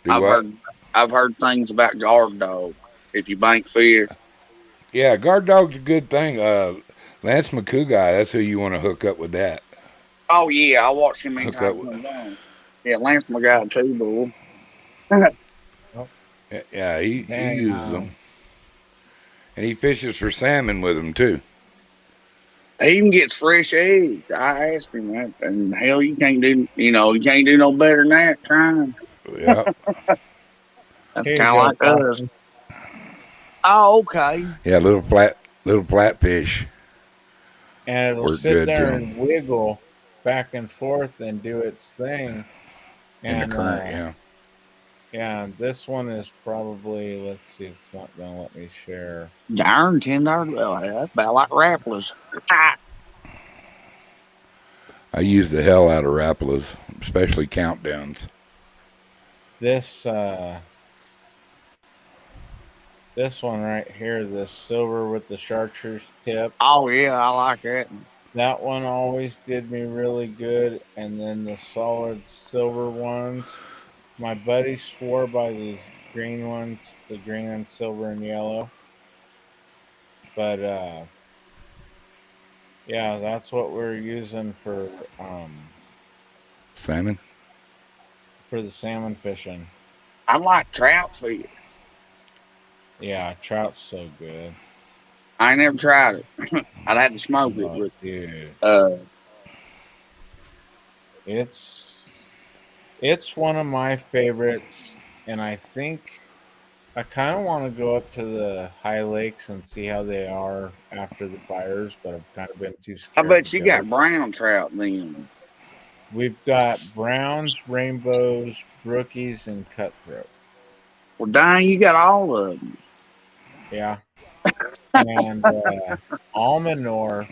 I've heard things about guard dogs. If you bank fish. Yeah, guard dog's a good thing. Lance McCoo guy, that's who you want to hook up with that. Oh yeah, I watched him many times. Yeah, Lance my guy too, boy. Yeah, he uses them, and he fishes for salmon with them too. He even gets fresh eggs. I asked him that, and hell, you can't do no better than that. Trying. Yeah. That's kind of like us. Oh, okay. Yeah, little flatfish. And it'll sit there and wiggle back and forth and do its thing. In the current, Yeah, this one is probably, let's see if it's not going to let me share. Darn, $10. Well, that's about like Rapalas. I use the hell out of Rapalas, especially countdowns. This one right here, this silver with the chartreuse tip. Oh yeah, I like that. That one always did me really good. And then the solid silver ones. My buddy swore by these green ones, the green and silver and yellow. But yeah, that's what we're using for salmon. For the salmon fishing. I like trout fish. Yeah, trout's so good. I ain't never tried it. I'd have to smoke it with It's one of my favorites, and I think I kind of want to go up to the high lakes and see how they are after the fires, but I've kind of been too scared. I bet you got brown trout then. We've got browns, rainbows, brookies, and cutthroat. Well, dang, you got all of them. Yeah. And Almanor,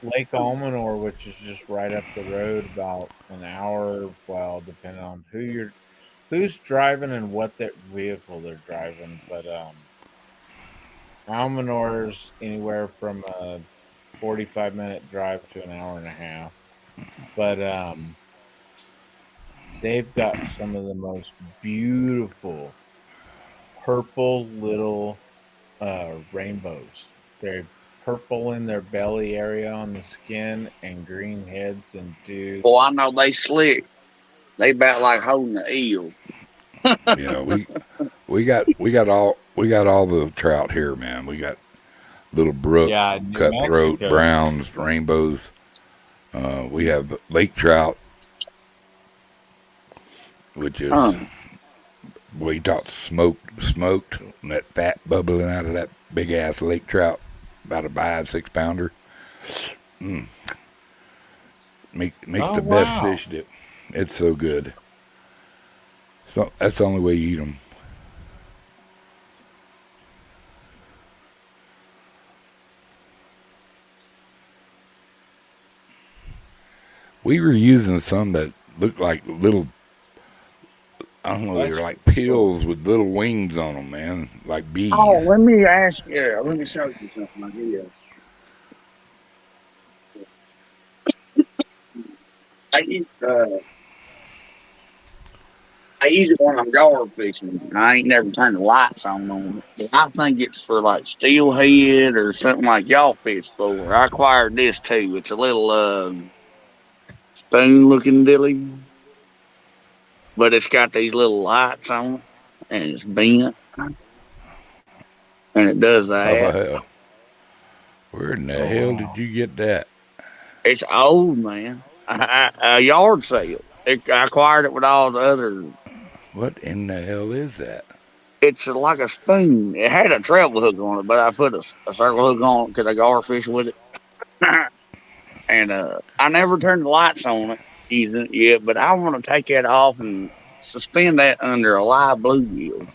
Lake Almanor, which is just right up the road, about an hour. Well, depending on who's driving and what their vehicle they're driving. But Almanor's anywhere from a 45-minute drive to an hour and a half. But they've got some of the most beautiful purple little rainbows. They're purple in their belly area on the skin and green heads and dude. Well, I know they slick. They about like holding the eel. Yeah, we got all the trout here, man. We got little brook, cutthroat, browns, rainbows. We have lake trout, which is you talk smoked, and that fat bubbling out of that big ass lake trout, about a 5-6 pounder. Makes the best fish dip. It's so good. So that's the only way you eat them. We were using some that looked like little I don't know. They're like pills with little wings on them, man, like bees. Oh, let me ask you. Let me show you something I did. I used I use it when I'm gar fishing. I ain't never turned the lights on them. But I think it's for like steelhead or something like y'all fish for. I acquired this too. It's a little spoon looking dilly, but it's got these little lights on it, and it's bent, and it does How the that. hell? Where in the hell did you get that? It's old, man. A yard sale. I acquired it with all the other. What in the hell is that? It's like a spoon. It had a treble hook on it, but I put a circle hook on it because I gar fish with it. And I never turned the lights on it yet, but I want to take that off and suspend that under a live bluegill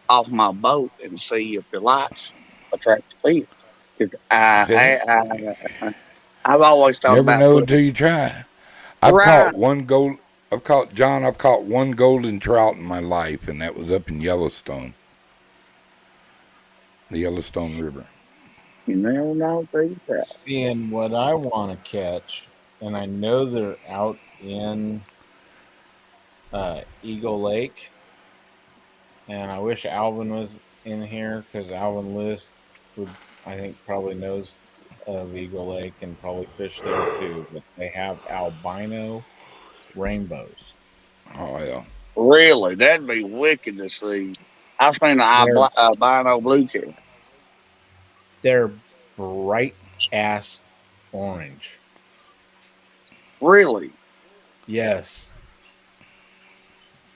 off my boat and see if the lights attract the fish. Because I've always thought Never about know putting until you try. I've Right. caught one golden trout in my life, and that was up in Yellowstone, the Yellowstone River. You never know until you try. Seeing what I want to catch, and I know they're out in Eagle Lake, and I wish Alvin was in here because Alvin List would, I think, probably knows of Eagle Lake and probably fish there too. But they have albino rainbows. Oh yeah. Really, that'd be wicked to see. I've seen the albino blue cat. They're bright ass orange. Really? Yes.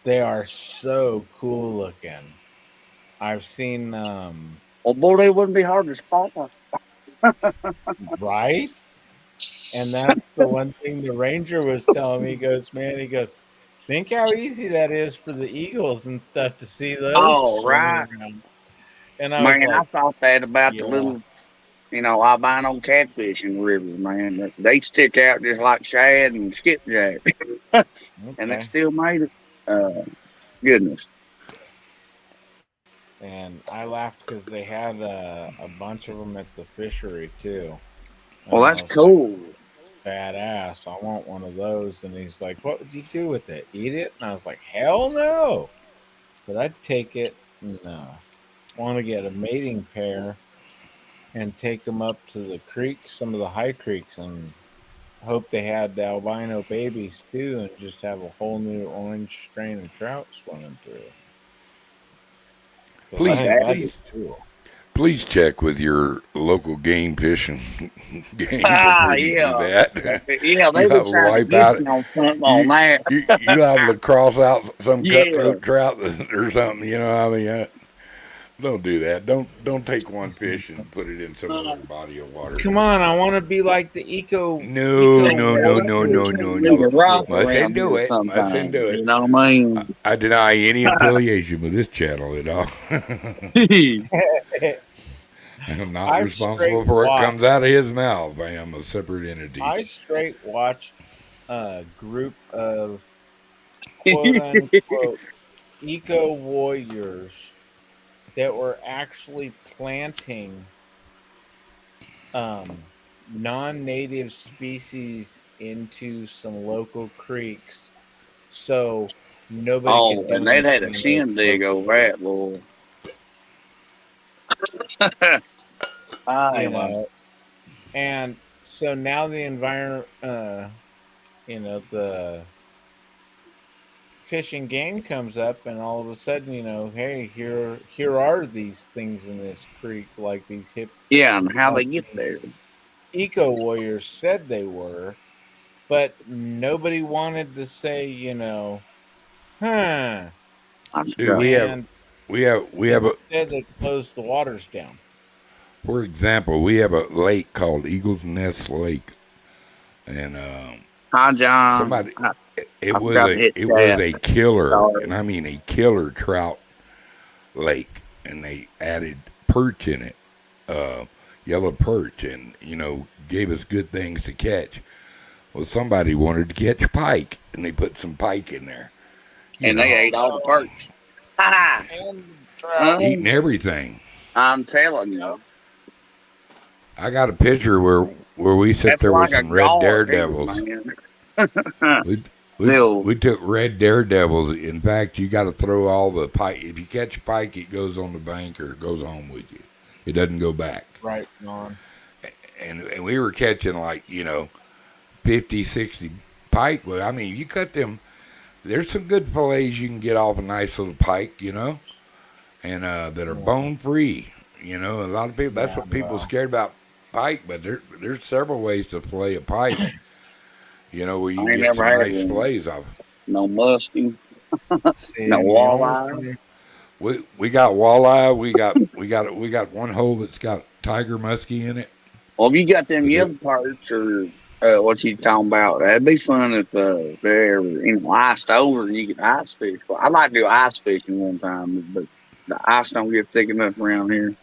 They are so cool looking. I've seen Well, boy, they wouldn't be hard to spot. right? And that's the one thing the ranger was telling me. He goes, think how easy that is for the eagles and stuff to see those. Oh, swimming right. around. And I was Man, I like, thought that about yeah. the little, albino catfish in the river, man. They stick out just like shad and skipjack, and they okay. still made it. Goodness. And I laughed because they had a bunch of them at the fishery too. And Well, I that's was cool. like, badass. I want one of those. And he's like, what would you do with it? Eat it? And I was like, hell no. But I'd take it and want to get a mating pair and take them up to the creeks, some of the high creeks, and hope they had the albino babies too, and just have a whole new orange strain of trout swimming through. So I think that'd be cool. Please check with your local game fishing game before you do that. Yeah, they would try to get you on something on that. You have to cross out some Yeah. cutthroat trout or something. You know, I mean, don't do that. Don't take one fish and put it in some other body of water. Come on, I want to be like the eco. No. Rock Mustn't around do here it. Mustn't sometime, do it. You know what I mean? I deny any affiliation with this channel at all. I'm not I've responsible straight for what watched. comes out of his mouth. I am a separate entity. I straight watched a group of quote unquote eco warriors that were actually planting non-native species into some local creeks, so nobody could do and they'd had a anything with shindig over that, boy. you know. And so now the environment, the Fish and Game comes up, and all of a sudden, hey, here are these things in this creek, like these hip Yeah, and how they get there. eco warriors said they were, but nobody wanted to say, I Dude, we have and a, instead they closed the waters down. for example, we have a lake called Eagles Nest Lake, and Hi, John. somebody it I was forgot to hit a killer, Sorry. and I mean a killer trout lake, and they added perch in it, yellow perch, and gave us good things to catch. Well, somebody wanted to catch pike, and they put some pike in there. and they ate all the perch. Ha! And trout. eating everything. I'm telling you, I got a picture where we sit that's there like with a some red guard, daredevils. man. We took red daredevils. In fact, you got to throw all the pike. If you catch pike, it goes on the bank or it goes home with you. It doesn't go back. Right on. And we were catching 50, 60 pike. Well, I mean, you cut them. There's some good fillets you can get off a nice little pike, and that are bone free. A lot of people. That's what people are scared about pike, but there's several ways to fillet a pike. Where you I can ain't get some never had nice one. fillets off. No musty, See, no the walleye. only- We got walleye. We got one hole that's got tiger muskie in it. Well, if you got them Okay. yellow parts or what you talking about, that'd be fun if they're iced over and you can ice fish. Well, I'd like to do ice fishing one time, but the ice don't get thick enough around here.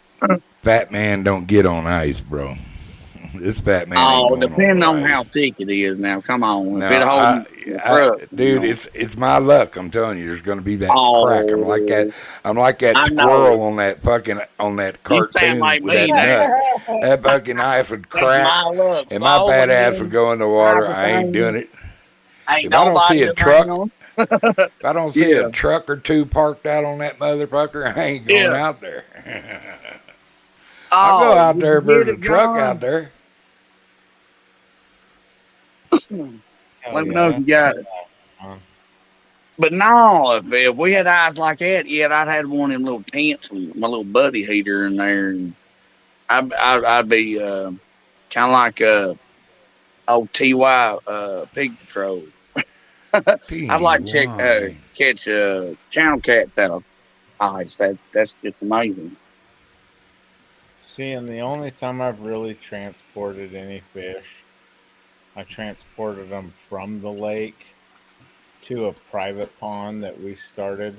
Fat man don't get on ice, bro. This fat man. Oh, ain't going depending on ice. how thick it is. Now, come on, No, if it holds the truck, dude, it's my luck. I'm telling you, there's going to be that Oh. crack. I'm like that I know. squirrel on that You cartoon sound like with me. that nut. That fucking ice would That's crack, my luck. and my Oh, fat ass man. would go in the water. Type of I ain't thing. doing it. Ain't If I don't nobody see a that truck- know. If I don't see Yeah. a truck or two parked out on that motherfucker, I ain't going Yeah. out there. I'll go out there if there's a truck out there. Let me know if you got it. But no, if we had eyes like that, yeah, I'd had one of them little tents with my little buddy heater in there, and I'd be kind of like old TY Pig Patrol. I'd like to catch channel cat that'll ice. That's just amazing. See, and the only time I've really transported any fish, I transported them from the lake to a private pond that we started.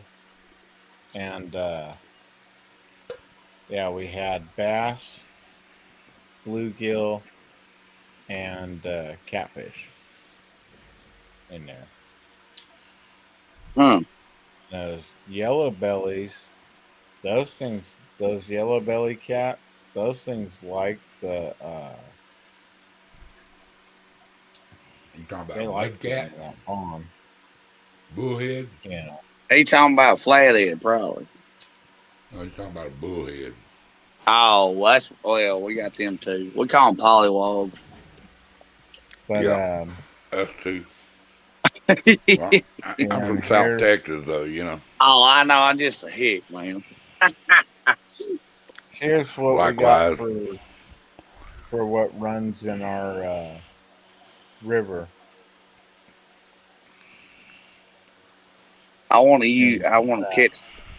And we had bass, bluegill, and catfish in there. Huh. Those yellow bellies, those yellow belly cats, those things like the You talking they about like white cat, being in that pond. bullhead? Yeah. He talking about flathead, probably. No, you're talking about a bullhead. Oh, well, we got them too. We call them pollywogs. But Yeah. Us too. Oh, Well, I'm from South Texas, though. I know. I'm just a hick, man. here's what Likewise. we got for what runs in our river. I want to catch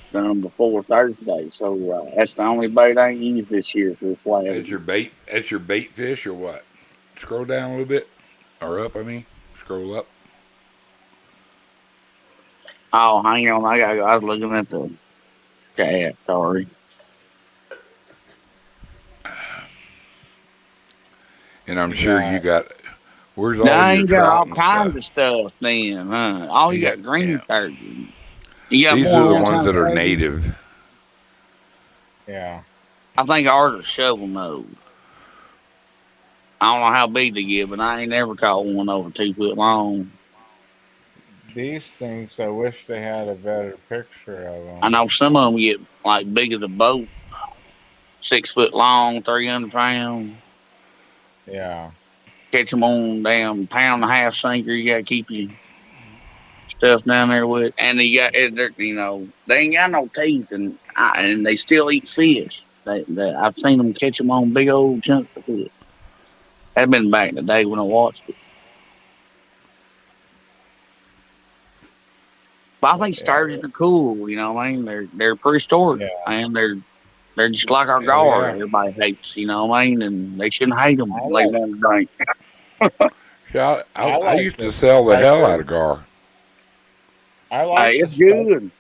some before Thursday, so that's the only bait I ain't used this year for the flathead. That's your bait. That's your bait fish, or what? Scroll down a little bit, or up. I mean, scroll up. Oh, hang on. I was looking at the cat. Sorry. And I'm sure you got. Where's all Now your you got trout all and kinds stuff? of stuff then, huh? Oh, you You got got- green yeah. turkey. You got These more are the than one ones that kind are of turkey? native. Yeah. I think ours are shovel nose. I don't know how big they get, but I ain't never caught one over 2 foot long. These things, I wish they had a better picture of them. I know some of them get like big as a boat, 6 foot long, 300 pounds. Yeah. Catch them on damn pound and a half sinker. You gotta keep your stuff down there with, and you got they ain't got no teeth, and they still eat fish. I've seen them catch them on big old chunks of fish. That'd been back in the day when I watched it. But I think sturgeon are cool. You know what I mean? They're prehistoric, and they're just like our Hell gar. yeah. Everybody hates. You know what I mean? And they shouldn't hate them. I They like- want to drink. Yeah, I like used to this. sell the I hell heard- out of gar. I like It's the good.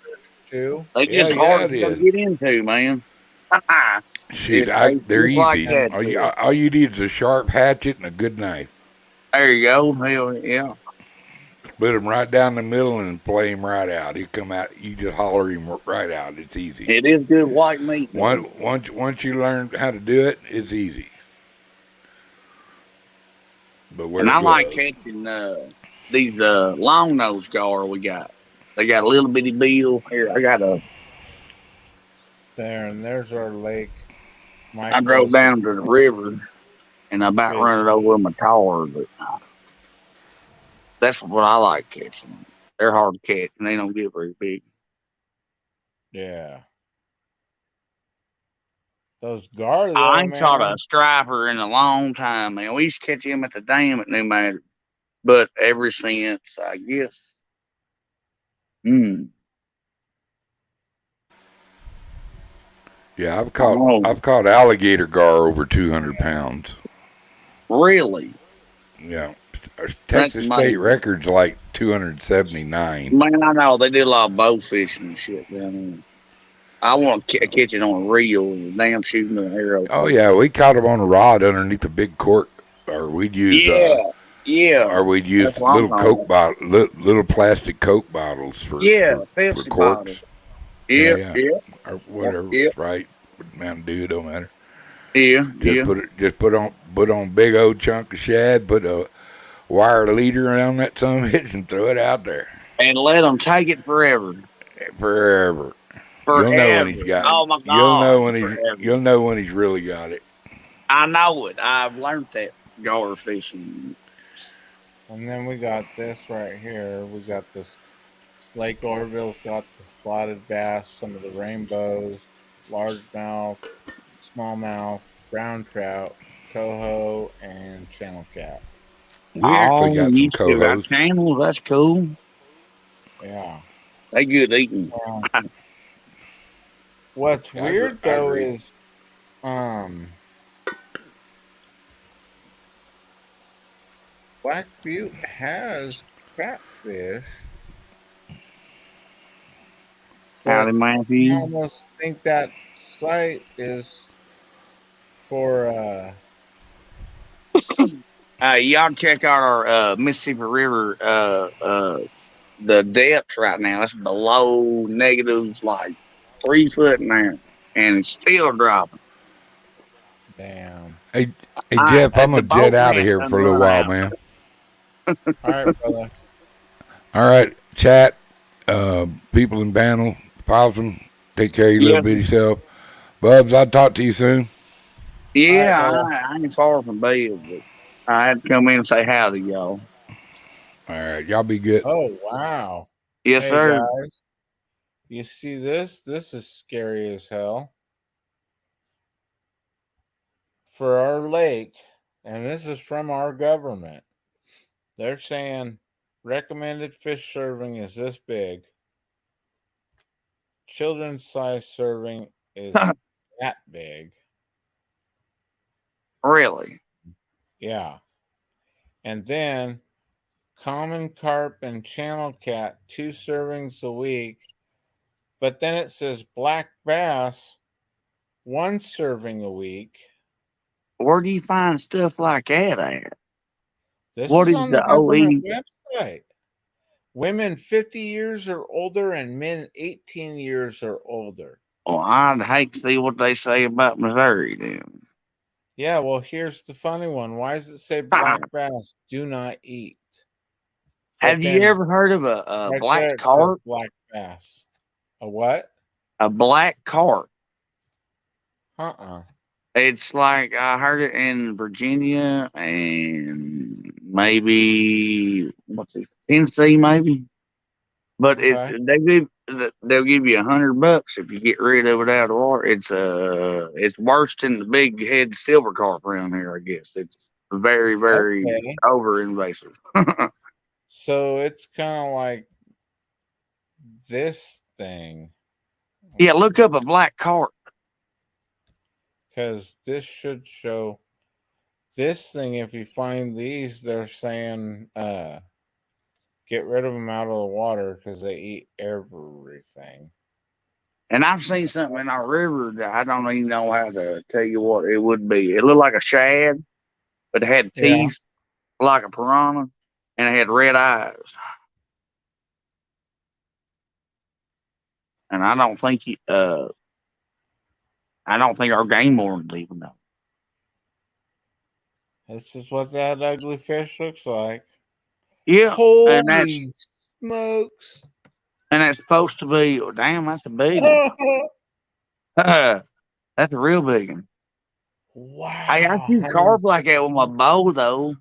too. They Yeah, just yeah, hard it to is. get into, man. Shit, It they're tastes like easy. that. All you need is a sharp hatchet and a good knife. There you go. Hell yeah. Put him right down the middle and play him right out. He'll come out. You just holler him right out. It's easy. It is good white meat. though. Once you learn how to do it, it's easy. But where And it I like goes- catching these long nose gar we got. They got a little bitty bill. Here, I got a. There, and there's our lake. I drove down to the river, and I about Fish. run it over with my tower, but that's what I like catching. They're hard to catch, and they don't get very big. Yeah. Those gar, though, I ain't caught man. a striper in a long time, man. We used to catch him at the dam at New Madrid, but ever since, I guess. Yeah, Oh. I've caught alligator gar over 200 pounds. Really? Yeah, Texas state amazing. record's like 279. Man, I know they did a lot of bow fishing and shit down there. I want to catch it on a reel, damn shooting an arrow. Oh yeah, we caught them on a rod underneath a big cork, or we'd use yeah. or we'd use That's what I'm little talking Coke bottle, little plastic Coke bottles for Yeah, for Pepsi corks bottles. Yeah, Yeah, yeah, or whatever. Yeah. Right, Mountain Dew don't matter. yeah. Just put on big old chunk of shad, put a wire leader around that son of a bitch and throw it out there And let them take it forever. forever. Forever. You'll know when he's got it. Oh my God. You'll know when he's really got it. I know it. I've learned that gar fishing. And then we got this right here. We got this Lake Orville's got the spotted bass, some of the rainbows, largemouth, smallmouth, brown trout, coho, and channel cat. We actually got some you still got cohos. channels. That's cool. Yeah. They good eating. What's Yeah, weird I though agree. is, Black Butte has catfish. Howdy, I Matthew. almost think that site is for Y'all check out our Mississippi River. The depth right now, it's below negatives like 3 foot now, and it's still dropping. damn. Hey Jeff, I'm the gonna jet boat out of ramp here done for a little run while, out. man. All right, brother. All right, chat. People in Bantle, Possum, take care of your Yeah. little bitty self. Bubs, I'll talk to you soon. Yeah, All right, I ain't far from bed, but I had to come in and say howdy, y'all. All right, y'all be good. Oh wow. Yes, Hey sir. guys. You see this? This is scary as hell. For our lake, and this is from our government. They're saying recommended fish serving is this big. Children's size serving is that big. Really? Yeah. And then common carp and channel cat, 2 servings a week. But then it says black bass, 1 serving a week. Where do you find stuff like that at? This What is is on the the government OE? website. Women 50 years or older and men 18 years or older. Well, I'd hate to see what they say about Missouri then. Yeah, well, here's the funny one. Why does it say black bass do not eat? But Have you then ever heard of a right black there it says carp? black bass. A what? A black carp. Uh-uh. It's like I heard it in Virginia and maybe Tennessee, maybe. But Okay. they'll give you $100 if you get rid of it out of the water. It's worse than the big head silver carp around here. I guess it's very Okay. over invasive. So it's kind of like this thing. Yeah, look up a black carp. Because this should show this thing. If you find these, they're saying get rid of them out of the water because they eat everything. And I've seen something in our river that I don't even know how to tell you what it would be. It looked like a shad, but it had Yeah. teeth like a piranha, and it had red eyes. and I don't think our game warden's even know. This is what that ugly fish looks like. Yeah, and Holy smokes! that's supposed to be. Damn, that's a big one. That's a real big one. Wow. I shoot carp like that with my bow though.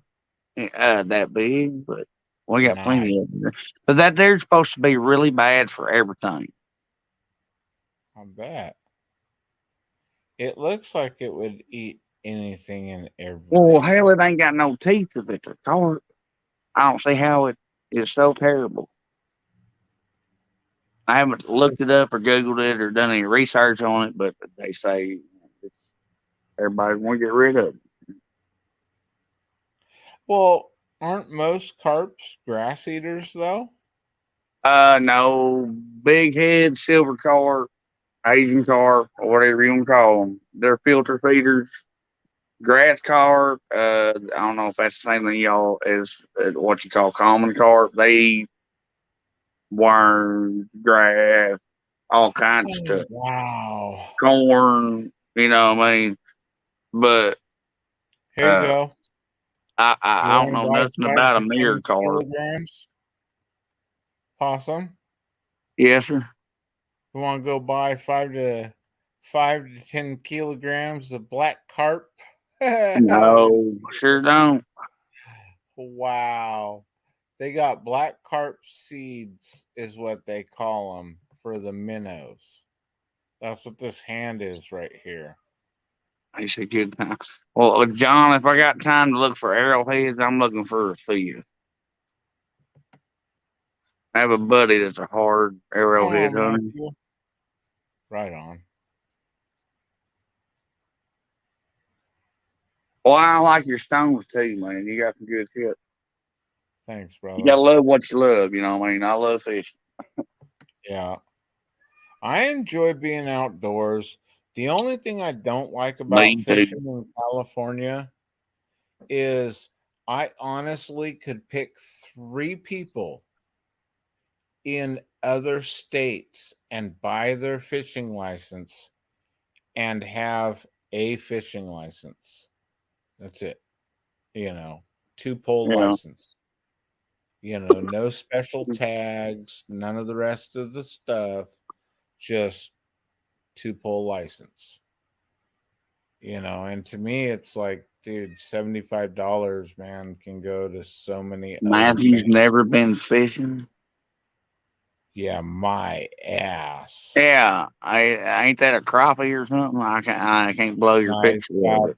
That big, but we got plenty of them. But that they're supposed to be really bad for everything. I bet. It looks like it would eat anything and everything. Well, hell, it ain't got no teeth if it's a carp. I don't see how it is so terrible. I haven't looked it up or Googled it or done any research on it, but they say everybody want to get rid of it. Well, aren't most carps grass eaters though? No, big head, silver carp, Asian carp, or whatever you want to call them. They're filter feeders. Grass carp, I don't know if that's the same thing y'all as what you call common carp. They eat worms, grass, all kinds of stuff. Wow. Corn, you know what I mean? But Here you go. I don't know nothing about a mirror carp. Kilograms? Possum? Yes, sir. You want to go buy 5 to 10 kilograms of black carp? No, sure don't. Wow. They got black carp seeds is what they call them for the minnows. That's what this hand is right here. It's a good time. Well, John, if I got time to look for arrowheads, I'm looking for a fish. I have a buddy that's a hard arrowhead hunter. Right on. Well, I like your stones too, man. You got some good shit. Thanks, brother. You gotta love what you love, you know what I mean? I love fishing. Yeah. I enjoy being outdoors. The only thing I don't like about fishing in California is I honestly could pick 3 people in other states and buy their fishing license and have a fishing license. That's it. 2-pole license. No special tags, none of the rest of the stuff, just 2-pole license. And to me it's like, dude, $75, man, can go to so many Matthew's never been fishing. Yeah, my ass. Yeah, I ain't that a crappie or something? I can't blow your picture.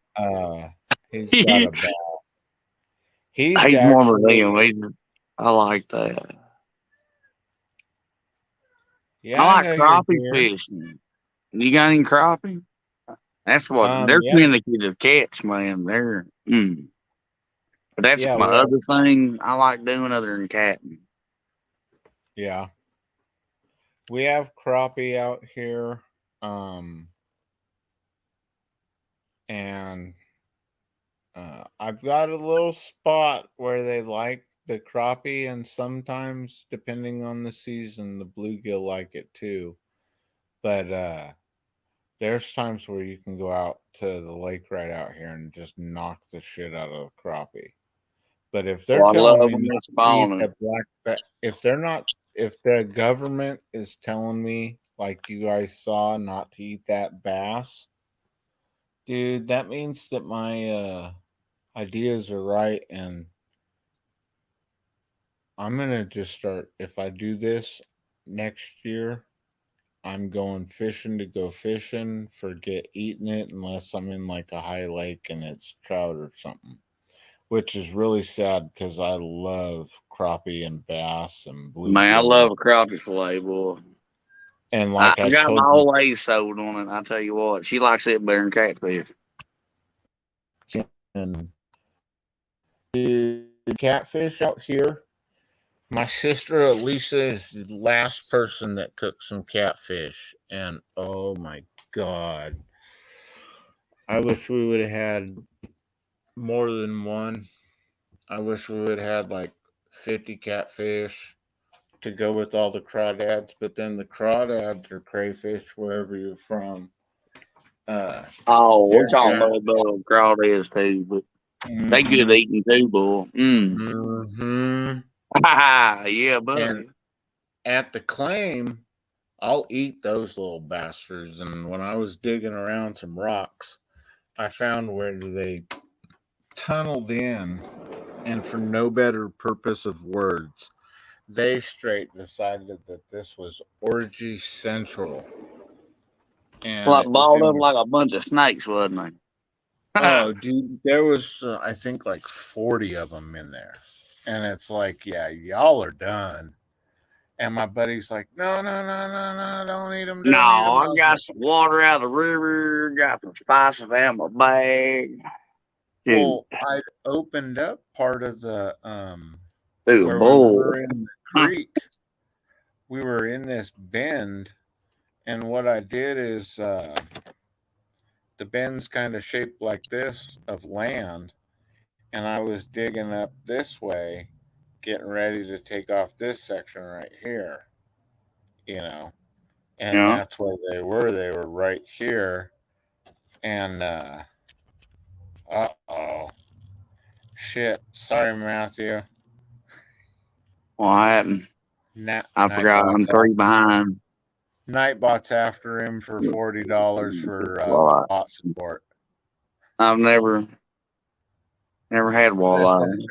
He's got a bass. He's more of a them. I like that. Yeah, I like crappie fishing. You got any crappie? That's what they're finicky to catch, man. They're but that's my other thing I like doing other than catching. Yeah. We have crappie out here. And I've got a little spot where they like the crappie, and sometimes, depending on the season, the bluegill like it too. But there's times where you can go out to the lake right out here and just knock the shit out of the crappie. But if they're telling me if the government is telling me, like you guys saw, not to eat that bass, dude, that means that my ideas are right, and I'm gonna just start. If I do this next year, I'm going fishing to go fishing. Forget eating it unless I'm in like a high lake and it's trout or something, which is really sad because I love crappie and bass and bluegill. Man, I love a crappie fillet, boy. And like I got my whole lady sold on it. I tell you what, she likes it better than catfish. And the catfish out here, my sister Elisa is the last person that cooked some catfish, and oh my god, I wish we would have had more than one. I wish we would have had like 50 catfish, to go with all the crawdads, but then the crawdads or crayfish, wherever you're from, Oh, we're they're talking not. about the crawdads too, but they good Mm-hmm. eating too, boy. Mm-hmm. Yeah, buddy. And at the claim, I'll eat those little bastards. And when I was digging around some rocks, I found where they tunneled in, and for no better purpose of words, they straight decided that this was Orgy Central. And Like it was balled up in. like a bunch of snakes, wasn't they? Oh, dude, there was, I think, like 40 of them in there. And it's like, yeah, y'all are done. And my buddy's like, no, no, no, no, no, don't eat them, No, don't eat them. I got some water out of the river, got some spices out of my bag. Dude, Well, I opened up part of the, dude, where we bull. were in the creek. We were in this bend. And what I did is, the bend's kind of shaped like this of land. And I was digging up this way, getting ready to take off this section right here, and Yeah. that's where they were. They were right here. And, uh-oh. Shit. Sorry, Matthew. What happened? I forgot I'm 3 behind. Nightbot's after him for $40 for Walleye. bot support. I've never had walleye.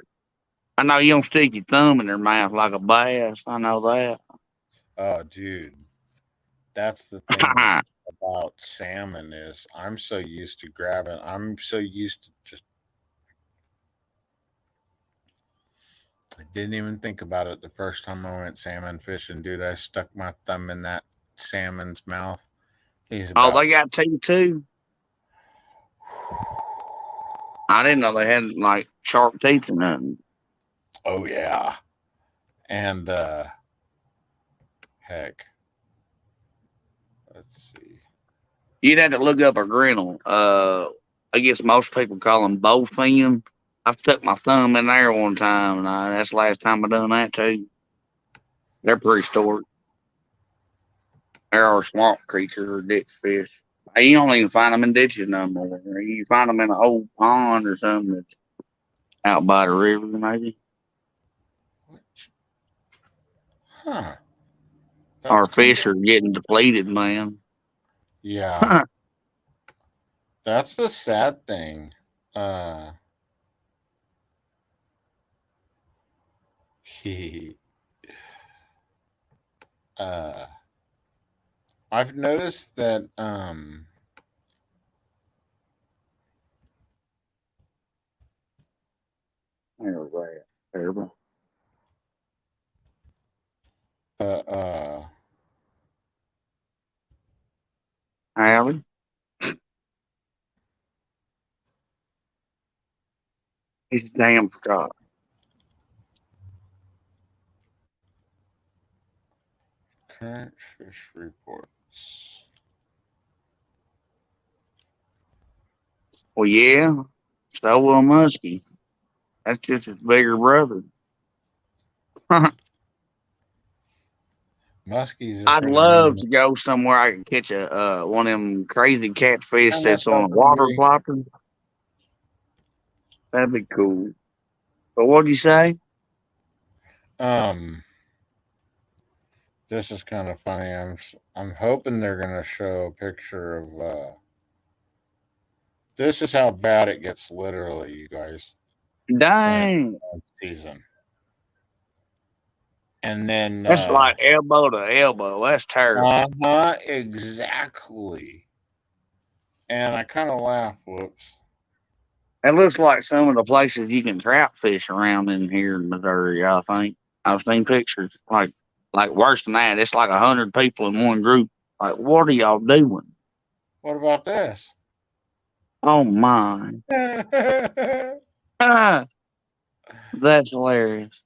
I know you don't stick your thumb in their mouth like a bass. I know that. Oh, dude. That's the thing about salmon is I'm so used to grabbing. I'm so used to just. I didn't even think about it the first time I went salmon fishing, dude. I stuck my thumb in that salmon's mouth. He's Oh, about. they got teeth too. I didn't know they had like sharp teeth or nothing. Oh yeah, and heck, let's see. You'd have to look up a grinnell. I guess most people call them bowfin. I stuck my thumb in there one time, and that's the last time I done that too. They're prehistoric. They're swamp creatures or ditch fish. You don't even find them in ditches no more. You find them in an old pond or something that's out by the river, maybe. Huh. Our fish are getting depleted, man. Yeah. That's the sad thing. I've noticed that Terrible. Howdy. He's damn forgot. current fish reports. Well, yeah. So will Muskie. That's just his bigger brother. Muskies. I'd love to go somewhere I can catch a one of them crazy catfish that's on a water flopper. That'd be cool. But what'd you say? This is kind of funny. I'm hoping they're gonna show a picture of. This is how bad it gets, literally, you guys. Dang. Season. And then that's like elbow to elbow. That's terrible. Exactly. And I kind of laugh. Whoops. It looks like some of the places you can trout fish around in here in Missouri. I think I've seen pictures like worse than that. It's like 100 people in one group. Like, what are y'all doing? What about this? Oh my! That's hilarious.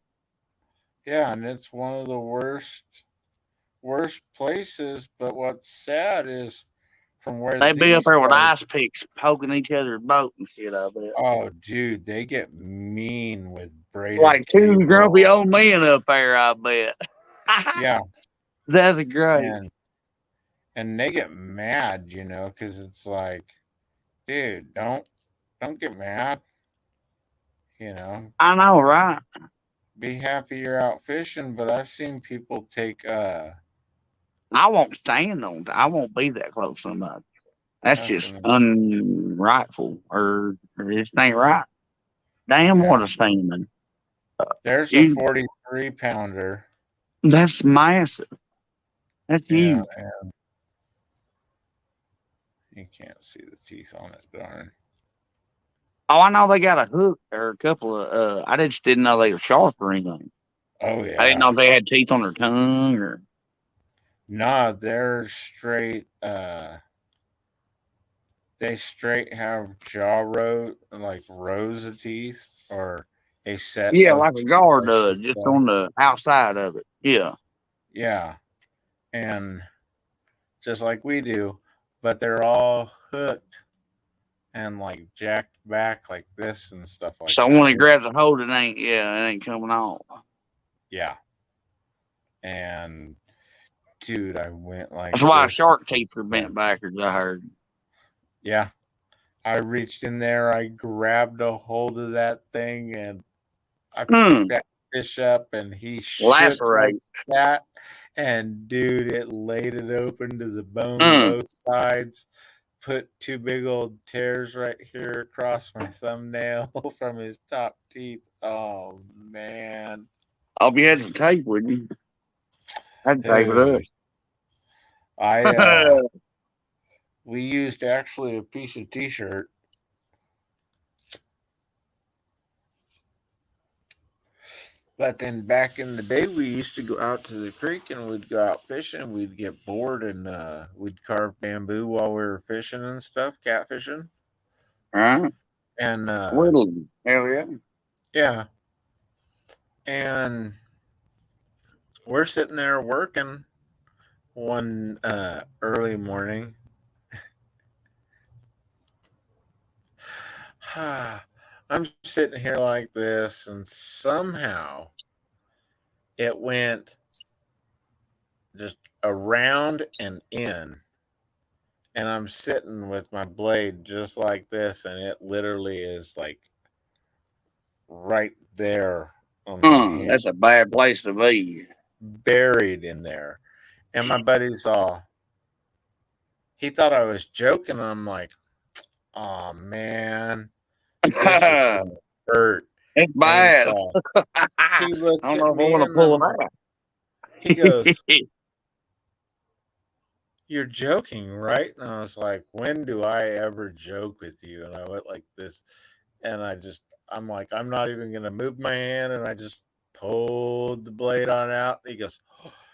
Yeah, and it's one of the worst places. But what's sad is from where they be up there with ice picks poking each other's boat and shit. I bet. Oh, dude, they get mean with braided. Like two grumpy old men up there. I bet. Yeah, That's great. and they get mad, because it's like, dude, don't get mad, you know. I know, right? Be happy you're out fishing, but I've seen people take I won't stand on. I won't be that close to somebody. That's just nothing. unrightful, or it just ain't right. Damn, Yeah. what a standing. There's a You, 43 pounder. that's massive. That's Yeah, huge. and you can't see the teeth on it, darn. Oh, I know they got a hook or a couple of. I just didn't know they were sharp or anything. Oh I didn't know yeah. if they had teeth on their tongue or. Nah, they're straight they straight have jaw row like rows of teeth or a set Yeah, of like a teeth, guard I should does, just say. on the outside of it. Yeah. Yeah. And just like we do, but they're all hooked and like jacked back like this and stuff like So that. when he grabs a hold, it ain't coming off. Yeah. And dude, I went like That's why this. shark teeth are bent backwards. I heard. Yeah. I reached in there, I grabbed a hold of that thing, and I picked that fish up, and he shook like Lacerate. that. And dude, it laid it open to the bone Mm. both sides. Put two big old tears right here across my thumbnail from his top teeth. Oh man. Hope you had some tape with you. I'd tape it Dude. up. I we used actually a piece of t-shirt. But then back in the day, we used to go out to the creek and we'd go out fishing. We'd get bored and we'd carve bamboo while we were fishing and stuff, catfishing. Right? And Whittling. Hell yeah. yeah, and we're sitting there working one early morning. I'm sitting here like this, and somehow it went just around and in. And I'm sitting with my blade just like this, and it literally is like right there on my hand, That's a bad place to be. buried in there. And my buddy's he thought I was joking, and I'm like, oh man, this is gonna hurt. It's And bad. he I looks don't at know if I me want to and pull it he goes, out. you're joking, right? And I was like, when do I ever joke with you? And I went like this, and I'm like, I'm not even gonna move my hand, and I just pulled the blade on out. He goes,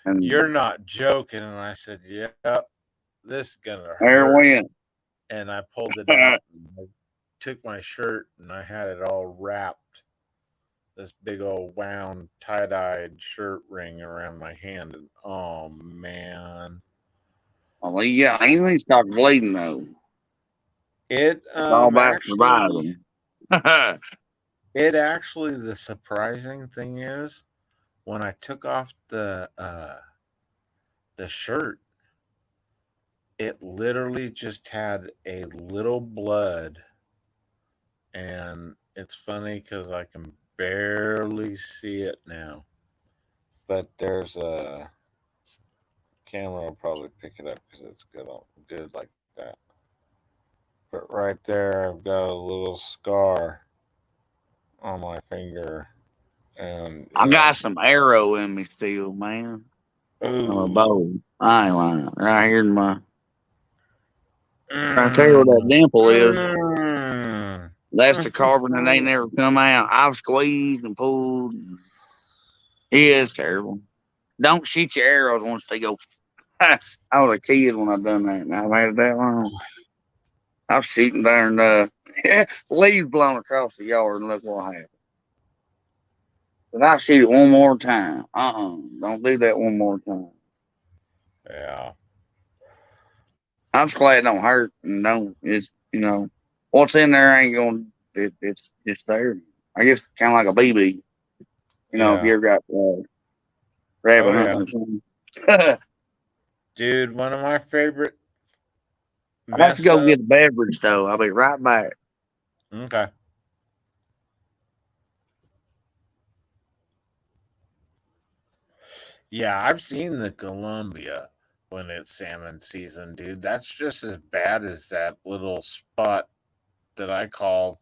And you're not joking. And I said, yep, this is gonna there hurt. went. And I pulled it out and I took my shirt and I had it all wrapped, this big old wound tie-dyed shirt ring around my hand. And oh man. Well, yeah, I ain't stop bleeding though. It It's all about actually surviving. the surprising thing is when I took off the shirt, it literally just had a little blood, and it's funny because I can barely see it now, but there's a camera will probably pick it up because it's good like that. But right there, I've got a little scar on my finger, and I got some arrow in me still, man. On a bow. I ain't lying. Right here in my. I'll tell you what that dimple is. That's the carbon that ain't never come out. I've squeezed and pulled. Yeah, it's terrible. Don't shoot your arrows once they go. I was a kid when I done that, and I've had it that long. I was shooting darn leaves blown across the yard, and look what happened. But I shoot it one more time. Don't do that one more time. Yeah. I'm just glad it don't hurt and don't. It's what's in there ain't gonna. It's just there. I guess kind of like a BB. If you ever got rabbit Oh, yeah. hunting. I Dude, one of my favorite have to mess go up. get a beverage though. I'll be right back. Okay. Yeah, I've seen the Columbia when it's salmon season, dude. That's just as bad as that little spot that I call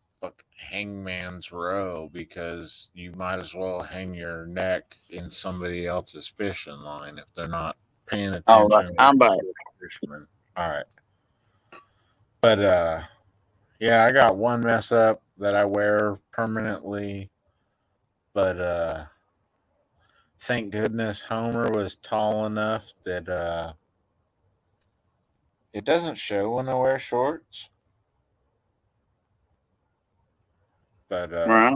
Hangman's Row because you might as well hang your neck in somebody else's fishing line if they're not paying All right, attention. I'm back. Fisherman. All right. But yeah, I got one mess up that I wear permanently, but thank goodness Homer was tall enough that it doesn't show when I wear shorts. But Right.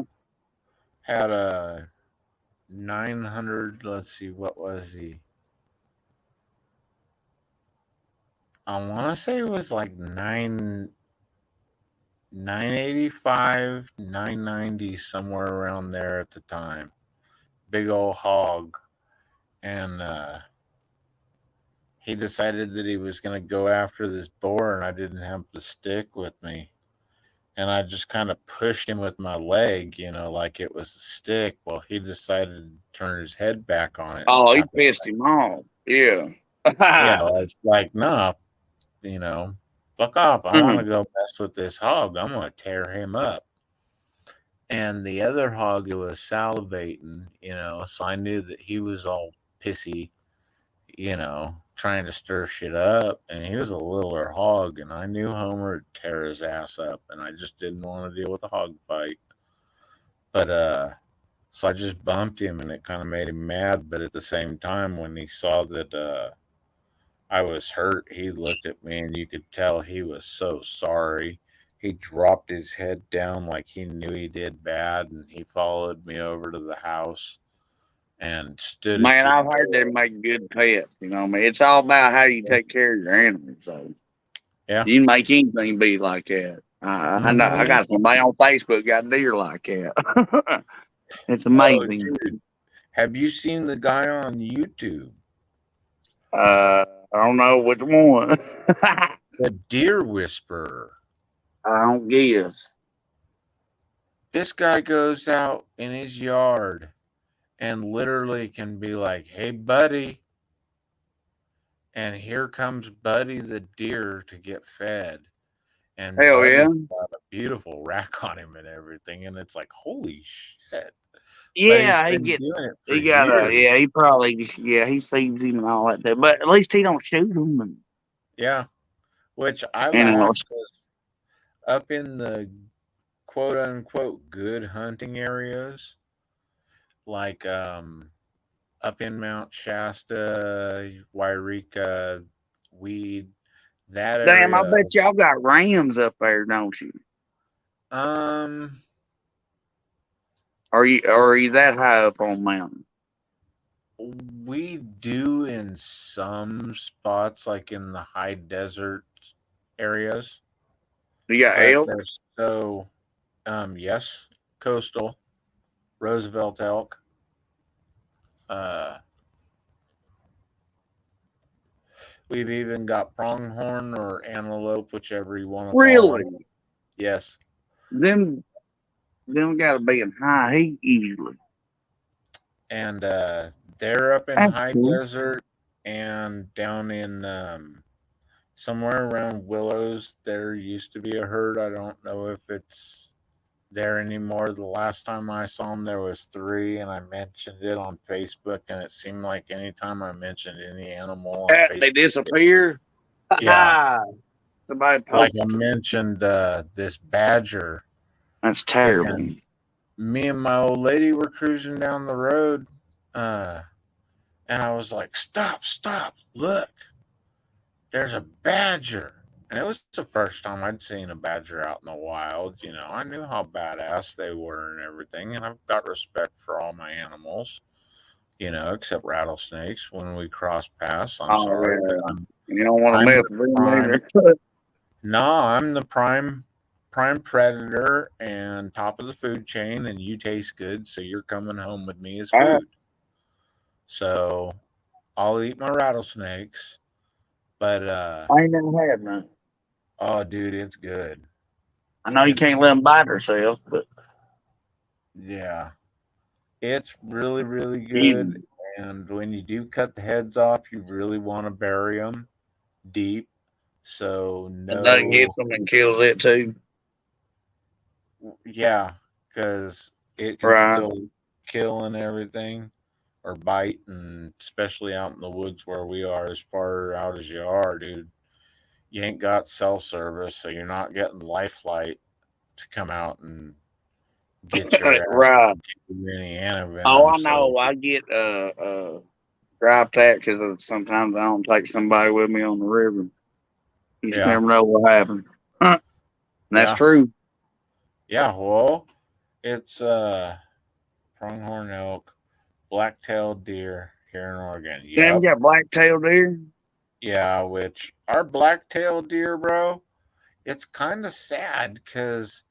had a 900. Let's see, what was he? I want to say it was like 985, 990, somewhere around there at the time. Big old hog, and he decided that he was going to go after this boar, and I didn't have the stick with me. And I just kind of pushed him with my leg, like it was a stick. Well, he decided to turn his head back on it. Oh, he pissed him off. Yeah. Yeah, it's like, nah, fuck off. I want to go mess with this hog. I'm going to tear him up. And the other hog was salivating, so I knew that he was all pissy, trying to stir shit up. And he was a littler hog, and I knew Homer would tear his ass up, and I just didn't want to deal with a hog fight. But, so I just bumped him, and it kind of made him mad. But at the same time, when he saw that I was hurt, he looked at me, and you could tell he was so sorry. He dropped his head down like he knew he did bad, and he followed me over to the house and stood at Man, the I've heard they door. make good pets. You know what I mean? It's all about how you take care of your animals. So Yeah. you can make anything be like that. I know. I got somebody on Facebook got deer like that. It's Oh, amazing. dude. Have you seen the guy on YouTube? I don't know which one. The Deer Whisperer. I don't guess. This guy goes out in his yard and literally can be like, "Hey, buddy." And here comes Buddy the deer to get fed. And Hell yeah. Buddy's got a beautiful rack on him and everything. And it's like, holy shit. Yeah, But he he's been get. doing it for He got years. yeah. He probably he sees him and all that. Too. But at least he don't shoot him. And, Yeah. Which I you know, laugh because up in the quote unquote good hunting areas, like up in Mount Shasta, Wairika, Weed, that damn, I area. bet y'all got rams up there, don't you? Are you that high up on mountain? We do in some spots, like in the high desert areas. You got But elk? they're so, yes, coastal, Roosevelt elk. We've even got pronghorn or antelope, whichever you want to call Really? them. Yes. Them got to be in high heat usually. And they're up in That's high cool. desert and down in somewhere around Willows. There used to be a herd. I don't know if it's there anymore. The last time I saw them, there was 3, and I mentioned it on Facebook. And it seemed like anytime I mentioned any animal on They Facebook, disappear. yeah, Somebody like posted. I mentioned this badger. That's terrible. And me and my old lady were cruising down the road, and I was like, "Stop! Look, there's a badger." And it was the first time I'd seen a badger out in the wild. I knew how badass they were and everything, and I've got respect for all my animals. Except rattlesnakes. When we cross paths, I'm sorry, Yeah. but You don't want to I'm mess the with them prime. either. No, I'm the prime predator and top of the food chain, and you taste good, so you're coming home with me as All right. food. So I'll eat my rattlesnakes. But I ain't never had none. oh, dude, it's good. I know you It's can't let them bite themselves, but yeah, it's really really good. you And when you do cut the heads off, you really want to bury them deep. So the duck no, gets them and kills it too. yeah, because it can Right. still kill and everything or bite, and especially out in the woods where we are, as far out as you are, dude. You ain't got cell service, so you're not getting life flight to come out and get your ass Right. and give you any Oh, antivenom. I So know. I get dry pack because sometimes I don't take somebody with me on the river. You just yeah, never know what happens. And that's yeah, true. yeah. Well, it's pronghorn elk, black-tailed deer here in Oregon. Damn, you Yep. got black-tailed deer? Yeah, which our black-tailed deer, bro, it's kind of sad because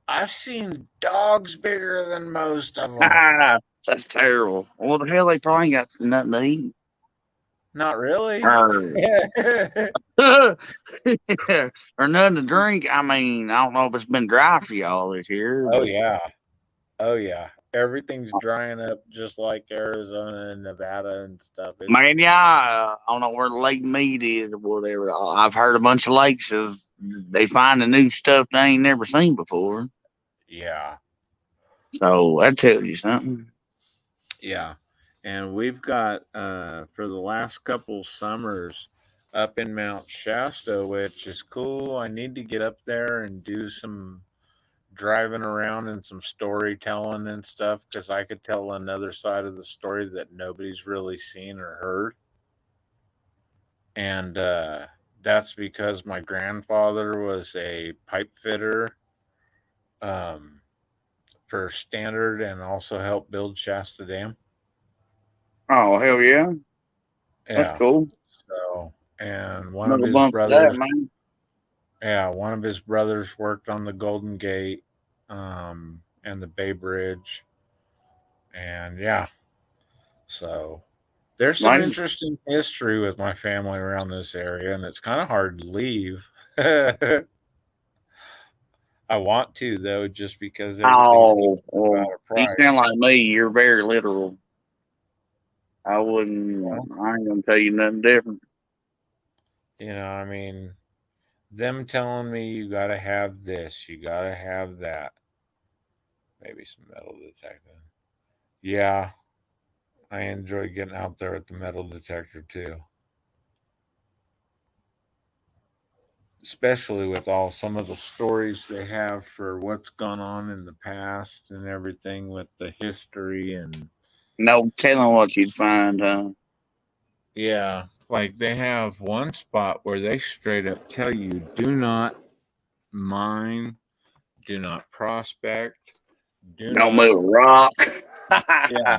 I've seen dogs bigger than most of them. That's terrible. Well, the hell, they probably ain't got nothing to eat. Not really. Or, or nothing to drink. I mean, I don't know if it's been dry for y'all this year, Oh but yeah. Oh yeah. Everything's drying up just like Arizona and Nevada and stuff. It's man, yeah, I don't know where Lake Mead is or whatever. I've heard a bunch of lakes of they find the new stuff they ain't never seen before. yeah. So that tells you something. Yeah. And we've got for the last couple summers up in Mount Shasta, which is cool. I need to get up there and do some driving around and some storytelling and stuff because I could tell another side of the story that nobody's really seen or heard. And that's because my grandfather was a pipe fitter um, for Standard and also helped build Shasta Dam. Oh hell yeah, that's Yeah. cool. So, and one of Another his bump for that, brothers, man. yeah, one of his brothers worked on the Golden Gate and the Bay Bridge. And yeah, so there's some Nice. interesting history with my family around this area, and it's kind of hard to leave. I want to, though, just because everything's getting Oh, well, out of you sound price. like me. You're very literal. I wouldn't. Well, I ain't gonna tell you nothing different. I mean, them telling me you got to have this, you got to have that. Maybe some metal detector. Yeah, I enjoy getting out there at the metal detector too. Especially with all some of the stories they have for what's gone on in the past and everything with the history and No telling what you'd find, huh? yeah, like they have one spot where they straight up tell you do not mine, do not prospect, do Don't not move a rock. yeah,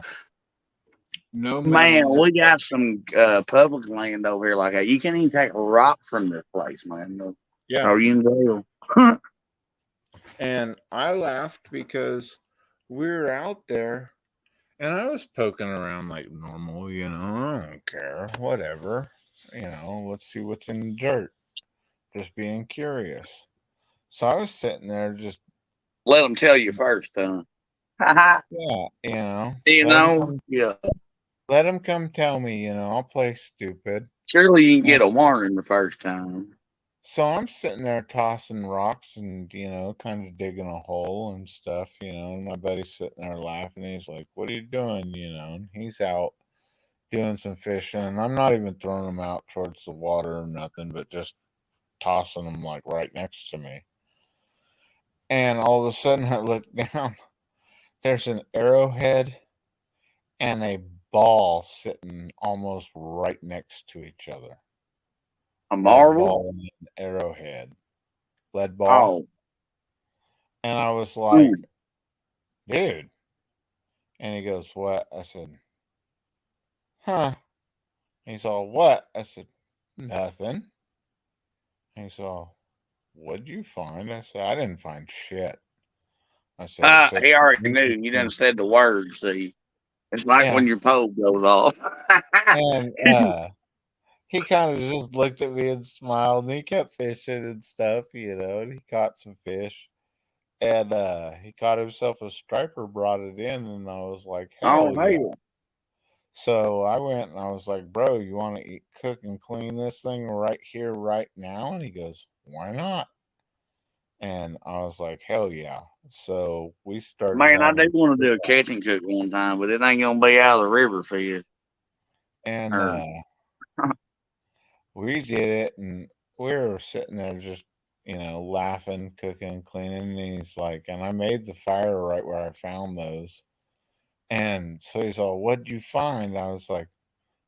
no Man, metal we detector. got some public land over here like that. You can't even take a rock from this place, man. No, Yeah. or you in jail. And I laughed because we were out there and I was poking around like normal, I don't care, whatever. Let's see what's in the dirt. Just being curious. So I was sitting there just, Let them tell you first, huh? yeah, You know, yeah. let them come tell me, I'll play stupid. Surely you can And get a warning the first time. so I'm sitting there tossing rocks and, kind of digging a hole and stuff, and my buddy's sitting there laughing. And he's like, "What are you doing?" And he's out doing some fishing. And I'm not even throwing them out towards the water or nothing, but just tossing them like right next to me. And all of a sudden I look down. There's an arrowhead and a ball sitting almost right next to each other. A Lead marvel? ball and an arrowhead. Lead ball. Oh, And I was like, dude. And he goes, what? I said, huh. And he's all, what? I said, nothing. And he's all, what'd you find? I said, I didn't find shit. I said, except he some already knew. You done interesting. said the word, see. It's like Yeah. when your pole goes off. And he kind of just looked at me and smiled, and he kept fishing and stuff, and he caught some fish. And he caught himself a striper, brought it in, and I was like, Oh, hell yeah. hell. So I went and I was like, bro, you want to cook and clean this thing right here, right now? And he goes, why not? And I was like, hell yeah. So we started Man, I do having, want to do a catch and cook one time, but it ain't going to be out of the river fish. and Or, we did it, and we were sitting there just, laughing, cooking, cleaning. And he's like, and I made the fire right where I found those. And so he's all, what'd you find? I was like,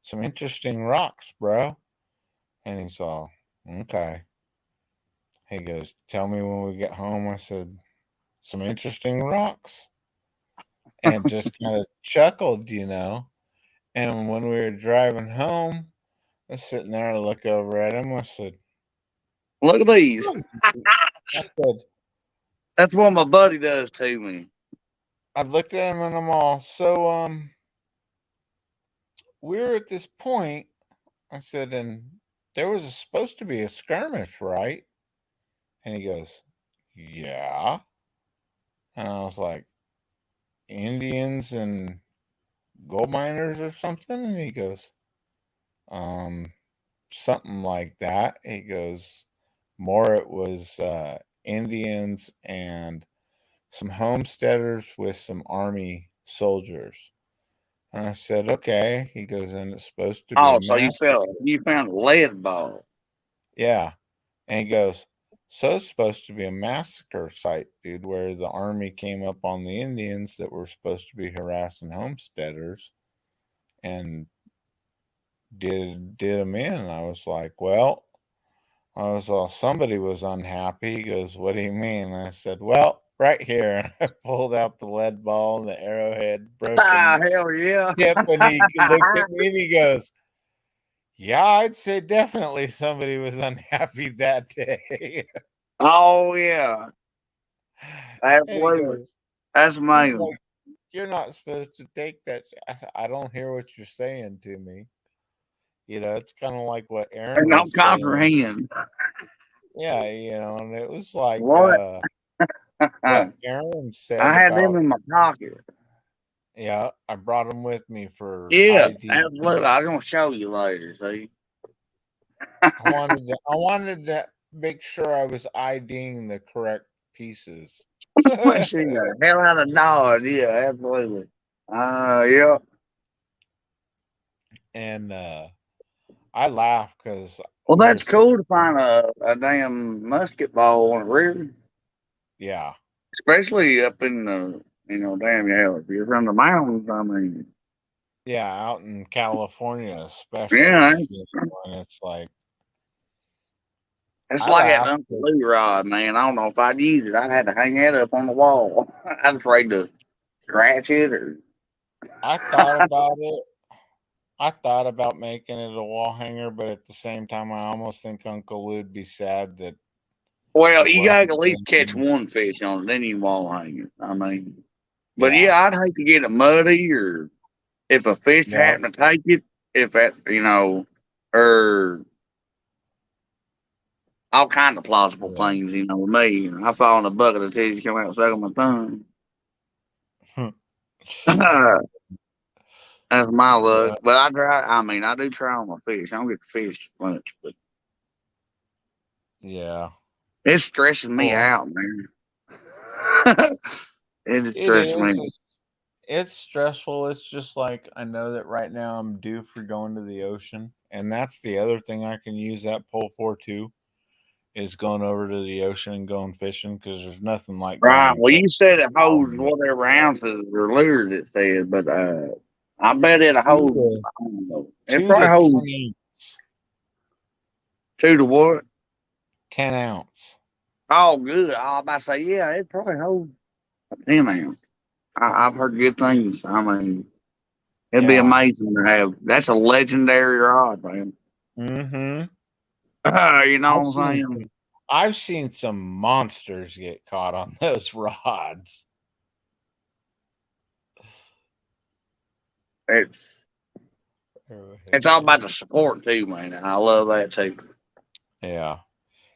some interesting rocks, bro. And he's all, okay. He goes, tell me when we get home. I said, some interesting rocks. And just kind of chuckled. And when we were driving home, I was sitting there, I look over at him. I said, look at these. I said, That's what my buddy does to me. I looked at him and I'm all, so, we're at this point. I said, and there was supposed to be a skirmish, right? And he goes, yeah. And I was like, Indians and gold miners or something? And he goes, something like that. He goes, more it was Indians and some homesteaders with some army soldiers. And I said, okay. He goes, and it's supposed to be Oh, a so massacre. you found a lead ball. Yeah. And he goes, so it's supposed to be a massacre site, dude, where the army came up on the Indians that were supposed to be harassing homesteaders and did them in. And I was like, well, somebody was unhappy. He goes, what do you mean? And I said, well, right here. I pulled out the lead ball and the arrowhead broken Hell yeah. tip, and he looked at me and he goes, yeah, I'd say definitely somebody was unhappy that day. Oh, yeah. And he Absolutely. goes, That's he's amazing. like, you're not supposed to take that. I don't hear what you're saying to me. It's kind of like what Aaron And don't was saying. comprehend. Yeah, and it was like What? what Aaron said I had about, them in my pocket. yeah, I brought them with me for Yeah, ID. absolutely. I'm gonna show you later. See, I wanted to make sure I was IDing the correct pieces. she got the hell out of Dodge. Yeah, absolutely. Yeah. And I laugh because Well, we that's were cool to find a damn musket ball on a river, yeah, especially up in the damn if you're from the mountains. I mean, yeah, out in California especially. yeah, And it's like it's I like that laugh. Uncle Lou rod, man. I don't know if I'd use it. I'd have to hang that up on the wall. I'm afraid to scratch it or. I thought about it. I thought about making it a wall hanger, but at the same time, I almost think Uncle Lou'd be sad that. Well, it you gotta wasn't at least catch him. one fish on it, then you wall hang it. I mean, but Yeah. yeah, I'd hate to get it muddy or if a fish Yeah. happened to take it, if that or all kind of plausible Yeah. things, with me. I fall in a bucket of tissue, come out and suck on my thumb. That's my luck. But I do try on my fish. I don't get to fish much, but Yeah. it's stressing me Well, out, man. It is it stressing me. is. It's stressful. It's just like I know that right now I'm due for going to the ocean, and that's the other thing I can use that pole for too, is going over to the ocean and going fishing because there's nothing like going Right. and Well, you said it holds catching whatever ounces or lures it said, but I bet it holds. I don't know. It 2 probably to holds 10 ounce. 2 to what? 10 ounce. Oh, good. I was about to say, yeah, it probably holds a 10 ounce. I've heard good things. I mean, it'd be Yeah. amazing to have. That's a legendary rod, man. Mm-hmm. You know what I'm saying? I've seen some monsters get caught on those rods. It's all about the support too, man. And I love that too. Yeah.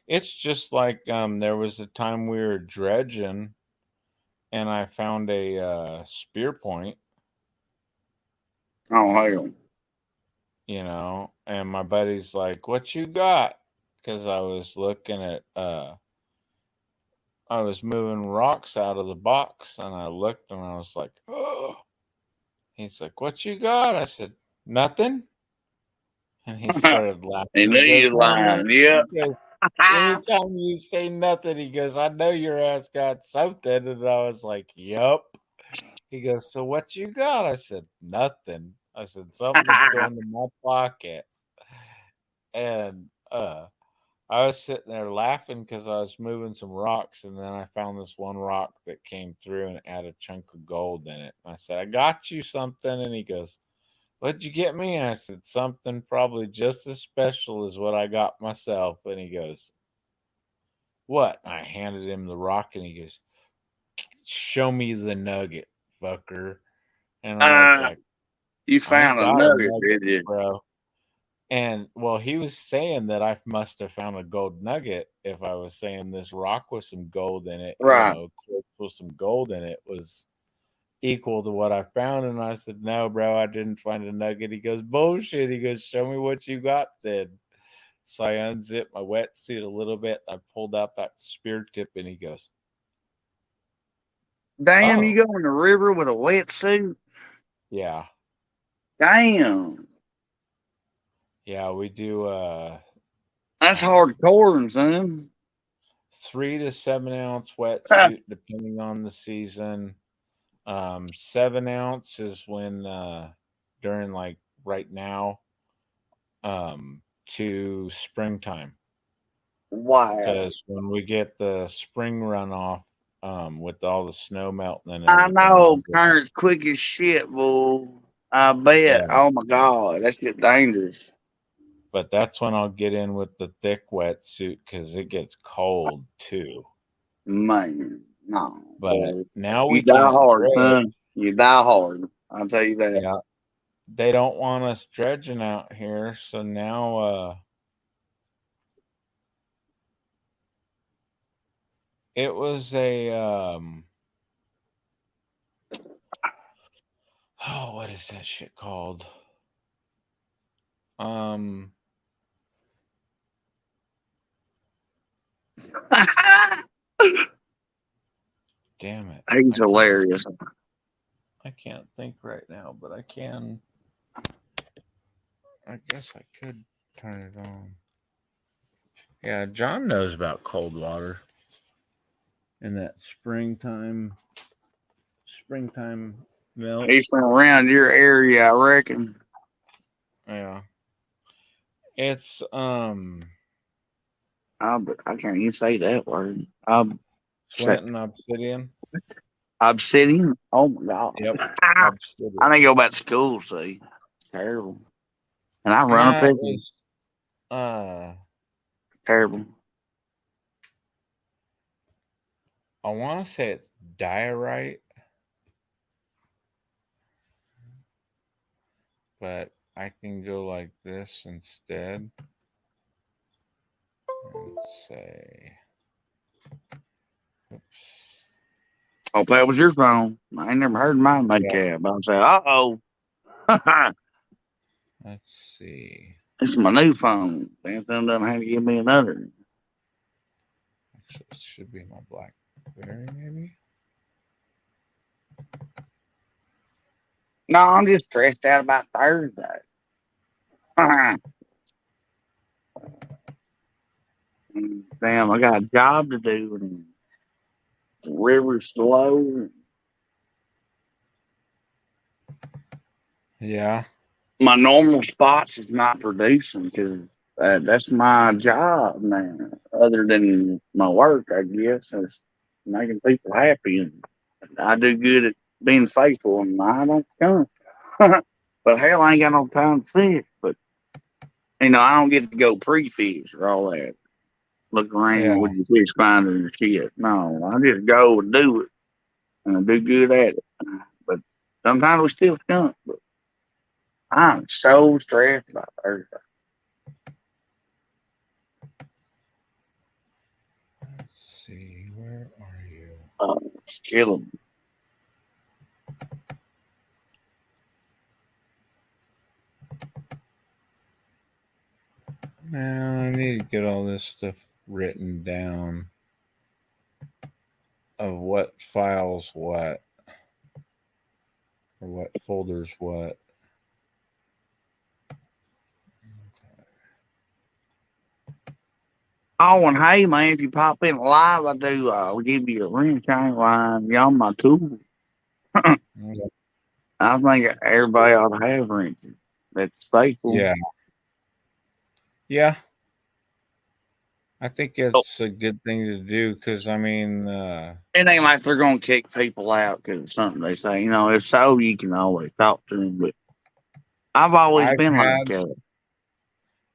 It's just like there was a time we were dredging and I found a spear point, Oh hell. and my buddy's like, "What you got?" Because I was looking at I was moving rocks out of the box and I looked and I was like, "Oh." He's like, "What you got?" I said, "Nothing." And he started laughing. He knew He goes, you "No, man." lying. Yep. He goes, "Anytime you say nothing," he goes, "I know your ass got something." And I was like, "Yup." He goes, "So what you got?" I said, "Nothing." I said, "Something that's going in my pocket." And I was sitting there laughing because I was moving some rocks, and then I found this one rock that came through and it had a chunk of gold in it. And I said, "I got you something." And he goes, "What'd you get me?" I said, "Something probably just as special as what I got myself." And he goes, "What?" And I handed him the rock, and he goes, "Show me the nugget, fucker." And I was like, You "I ain't found a got a nugget, nugget, did you? bro." And well, he was saying that I must have found a gold nugget if I was saying this rock with some gold in it, Right. with some gold in it was equal to what I found. And I said, "No, bro, I didn't find a nugget." He goes, "Bullshit." He goes, "Show me what you got then." So I unzipped my wetsuit a little bit. I pulled out that spear tip, and he goes, Damn, "Oh, you go in the river with a wetsuit? yeah, Damn. yeah." We do That's hardcore, son. 3 to 7 ounce wetsuit depending on the season. 7 ounce is when during like right now to springtime. Wow. Because when we get the spring runoff, with all the snow melting and I everything, know, Clarence quick as shit, bull. I bet. yeah. Oh my god, that shit dangerous. But that's when I'll get in with the thick wetsuit because it gets cold too. Man, no. But Boy. now You we die can't hard, dredge. son. You die hard. I'll tell you that. Yeah, they don't want us dredging out here, so now it was a oh, what is that shit called? Um, damn it. He's hilarious. I can't think right now, but I can. I guess I could turn it on. Yeah, John knows about cold water. And that springtime milk. He's from around your area, I reckon. Yeah. It's I can't even say that word. Clinton Obsidian. Obsidian? Oh my god. Yep. I Obsidian. didn't go back to school, see. It's terrible. And I run a That pigeon. was, Terrible. I want to say it's diorite, but I can go like this instead. Let's say, oops. Hope that was your phone. I ain't never heard mine make that. But I'm saying, uh-oh. Let's see. This is my new phone. Samsung doesn't have to give me another. Actually, it should be my BlackBerry, maybe. No, I'm just stressed out about Thursday. Damn, I got a job to do. And the river's slow. Yeah. My normal spots is not producing because that's my job now. Other than my work, I guess, is making people happy. And I do good at being faithful, and I don't come. But hell, I ain't got no time to fish. But I don't get to go pre-fish or all that. Look around with your fish finder and shit. No, I just go and do it, and I do good at it. But sometimes we still skunk. But I'm so stressed about Thursday. Let's see, where are you? It's killing me. Man, I need to get all this stuff written down of what files what or what folders what. Oh, and hey, man, if you pop in live, I do. I'll give you a wrench. I ain't lying. Y'all my tool. I think everybody ought to have wrenches. That's faithful. Yeah. Yeah. I think it's a good thing to do because, I mean, It ain't like they're going to kick people out because of something they say. You know, if so, you can always talk to them. But I've always been like that.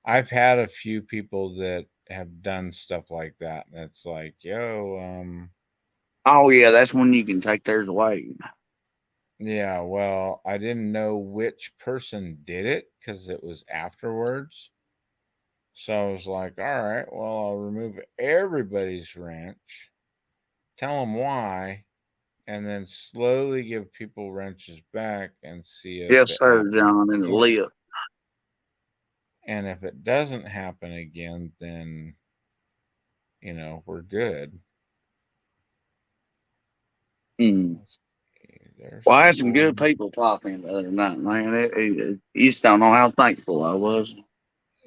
I've had a few people that have done stuff like that. And it's like, oh, yeah, that's when you can take theirs away. Yeah, well, I didn't know which person did it because it was afterwards. So I was like, all right, well, I'll remove everybody's wrench, tell them why, and then slowly give people wrenches back and see if yes, it sir, happens John, in the again. lip. And if it doesn't happen again, then, we're good. Well, I had some good people pop in the other night, man. You just don't know how thankful I was.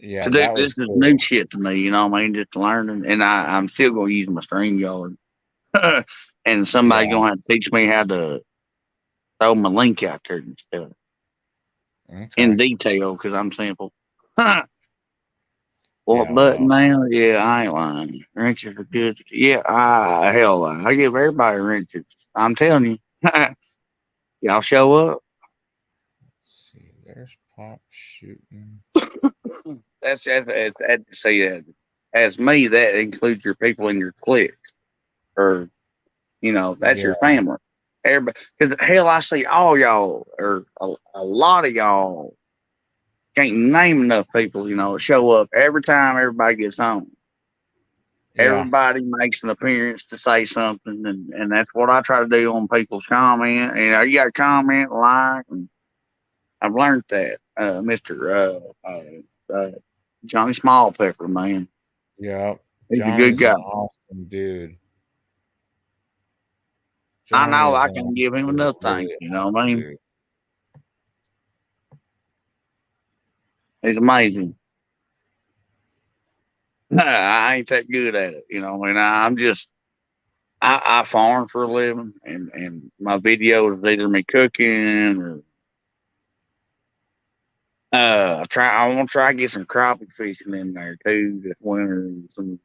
Yeah, This is new shit to me, you know what I mean? Just learning. And I'm still going to use my StreamYard. And somebody's going to have to teach me how to throw my link out there and stuff. Okay. In detail, because I'm simple. But now, yeah, I ain't lying. Wrenches are good. Yeah, hell, I give everybody wrenches. I'm telling you. Y'all show up. Let's see, there's Pop shooting. That's see that. As me, that includes your people in your clique. Or, that's your family. Everybody, because hell, I see all y'all, or a lot of y'all, can't name enough people, show up every time everybody gets home. Yeah. Everybody makes an appearance to say something, and that's what I try to do on people's comment. You got to comment, like, and I've learned that, Mr. Johnny Smallpepper, man. Yeah, he's a good guy. An awesome dude. I know I can give him enough thanks. You know what I mean? Dude. He's amazing. I ain't that good at it, I'm just I farm for a living, and my videos is either me cooking or I want to try to get some crappie fishing in there too this winter. I'm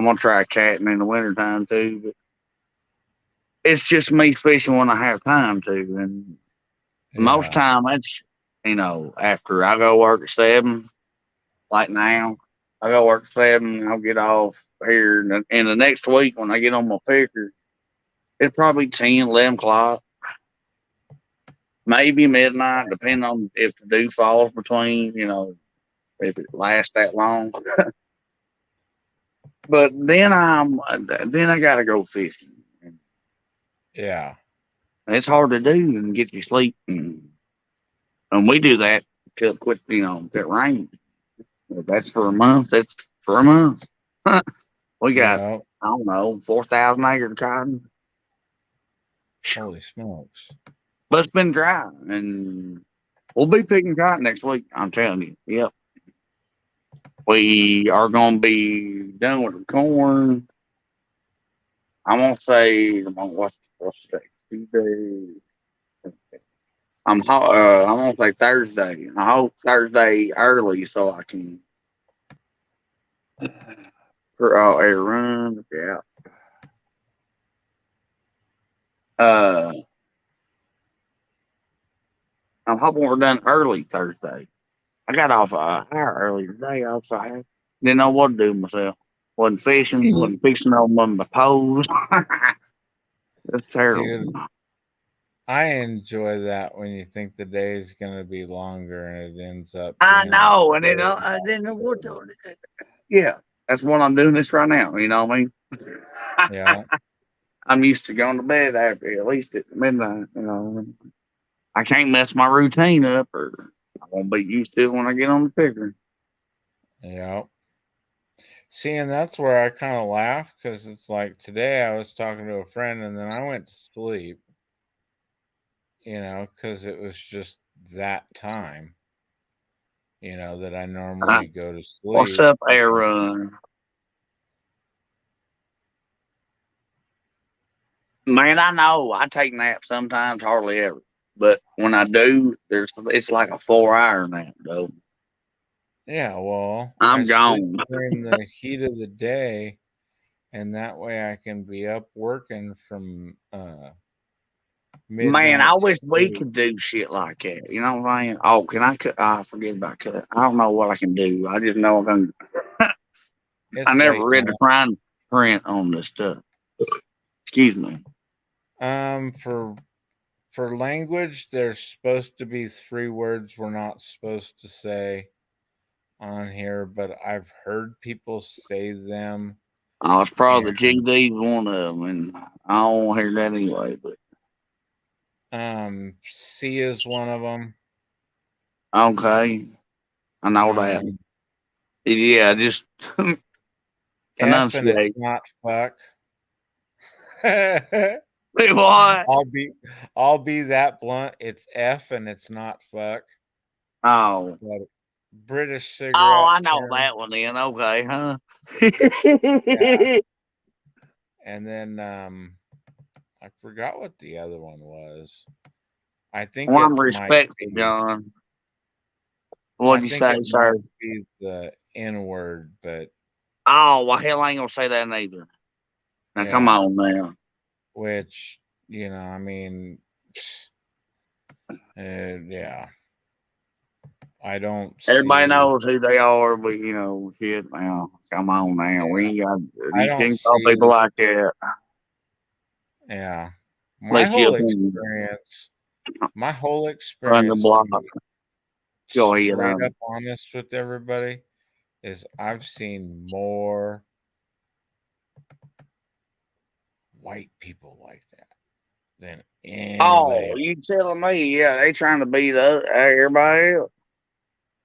gonna try catching in the wintertime too, but it's just me fishing when I have time to, and most time that's after I go work at 7, like now. I go work at 7, I'll get off here. And the next week when I get on my picker, it's probably 10, 11 o'clock. Maybe midnight, depending on if the dew falls between, if it lasts that long. But then I gotta go fishing. Yeah. It's hard to do and get you sleep. And we do that till it quit, till it rains. If that's for a month, that's for a month. We got, I don't know, 4,000 acres of cotton. Holy smokes. But it's been dry, and we'll be picking cotton next week, I'm telling you. Yep. We are going to be done with the corn. I'm going to say, what's the day? Tuesday. I'm going to say Thursday. I hope Thursday early so I can run. Yeah. I'm hoping we're done early Thursday. I got off an hour early today. Also, didn't know what to do myself. Wasn't fishing. Wasn't fixing on my poles. That's terrible. Dude, I enjoy that when you think the day is going to be longer and it ends up I being like, know, and then I didn't know what to. Yeah, that's what I'm doing this right now. You know what I mean? yeah, I'm used to going to bed after at least at midnight. You know, I can't mess my routine up, or I won't be used to it when I get on the picker. yeah. See, and that's where I kind of laugh because it's like today I was talking to a friend and then I went to sleep, because it was just that time, that I Uh, normally go to What's sleep. up, Aaron? Man, I know I take naps sometimes, hardly ever. But when I do, it's like a 4 hour nap though. Yeah, well, I I'm sleep gone. during the heat of the day, and that way I can be up working from Man, I midnight wish we to could do shit like that. You know what I'm saying? Oh, can I cut? I forget about cut. I don't know what I can do. I just know I it's never late read the now. fine print on this stuff. Excuse me. For language, there's supposed to be 3 words we're not supposed to say on here, but I've heard people say them. Oh, it's probably the And GD one of them, and I don't want to hear that anyway. But C is one of them. okay, I know that. Yeah, just F and it's enunciate. not fuck. Wait, what? I'll be that blunt. It's F and it's not fuck. Oh, But British oh, cigarette I know term. that one. Then okay, huh? Yeah. And then I forgot what the other one was. I think Well, it I'm might respectful, be John. I What'd you think say, it sir? might be the N word, but Oh, well, hell, I ain't gonna say that neither. Now, come yeah, on now. which, I mean, yeah. I don't Everybody see knows who they are, but shit. Now, come on now. yeah, We ain't got. I You don't can't call people see like that. yeah. My Unless you whole can experience my whole run the experience, to block. be Go ahead, straight up honest with everybody, is I've seen more white people like that than anybody Oh, else. you telling me? Yeah, they trying to beat up everybody else.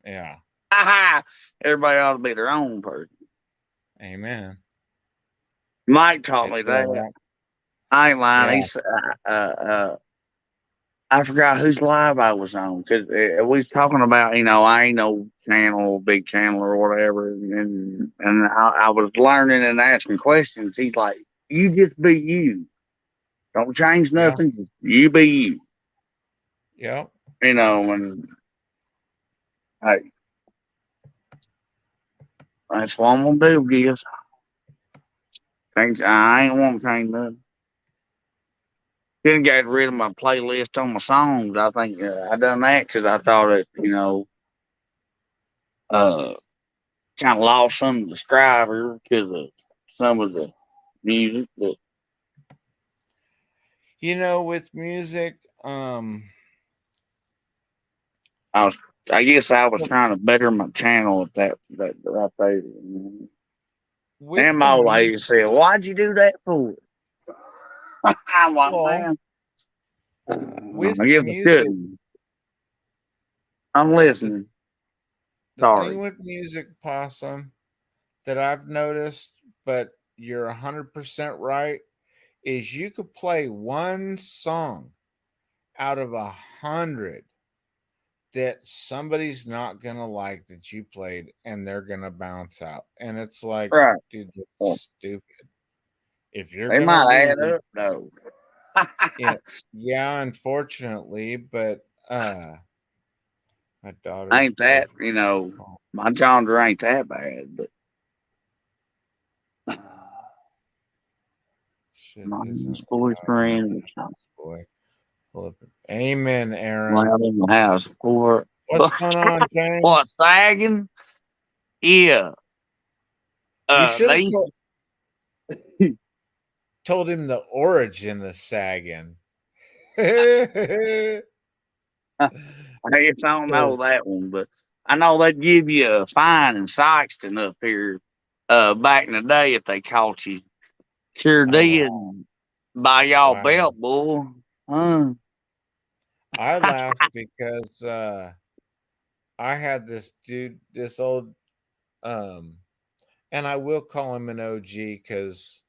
Yeah. Everybody ought to be their own person. Amen. Mike taught It me don't that. want I ain't lying. yeah. He's I forgot whose live I was on because we was talking about I ain't no channel, big channel or whatever, and I was learning and asking questions. He's like, "You just be you. Don't change Yeah. nothing. Just you be you." Yep. And hey, that's what I'm gonna do, guess. I ain't want to change nothing. Then got rid of my playlist on my songs. I think I done that because I thought it, uh, kind of lost some of the subscribers because of some of the music. But With music, I was, I guess I was trying to better my channel at that right there. with And the my old lady music, said, "Why'd you do that for?" I'm like, well, man, with I guess I music, shouldn't. I'm the listening. the thing Sorry. with music, Possum, that I've noticed, but you're 100% right, is you could play one song out of 100 that somebody's not gonna like that you played, and they're gonna bounce out, and it's like, Right. dude, Well, that's stupid. If you're they gonna might add leave, up though. yeah, unfortunately, but my daughter's Ain't that, boyfriend called. my genre ain't that bad, but Shit my isn't loud enough in boyfriend the was house, boy. Pull up. Amen, Aaron. loud in the house for What's going on, what, James? sagging? Yeah. You should have They told him the origin of sagging. I guess I don't know that one, but I know they'd give you a fine in Sykeston up here back in the day if they caught you. Sure did. By y'all Wow. belt, boy. Huh? I laughed because I had this dude, this old, um, and I will call him an OG because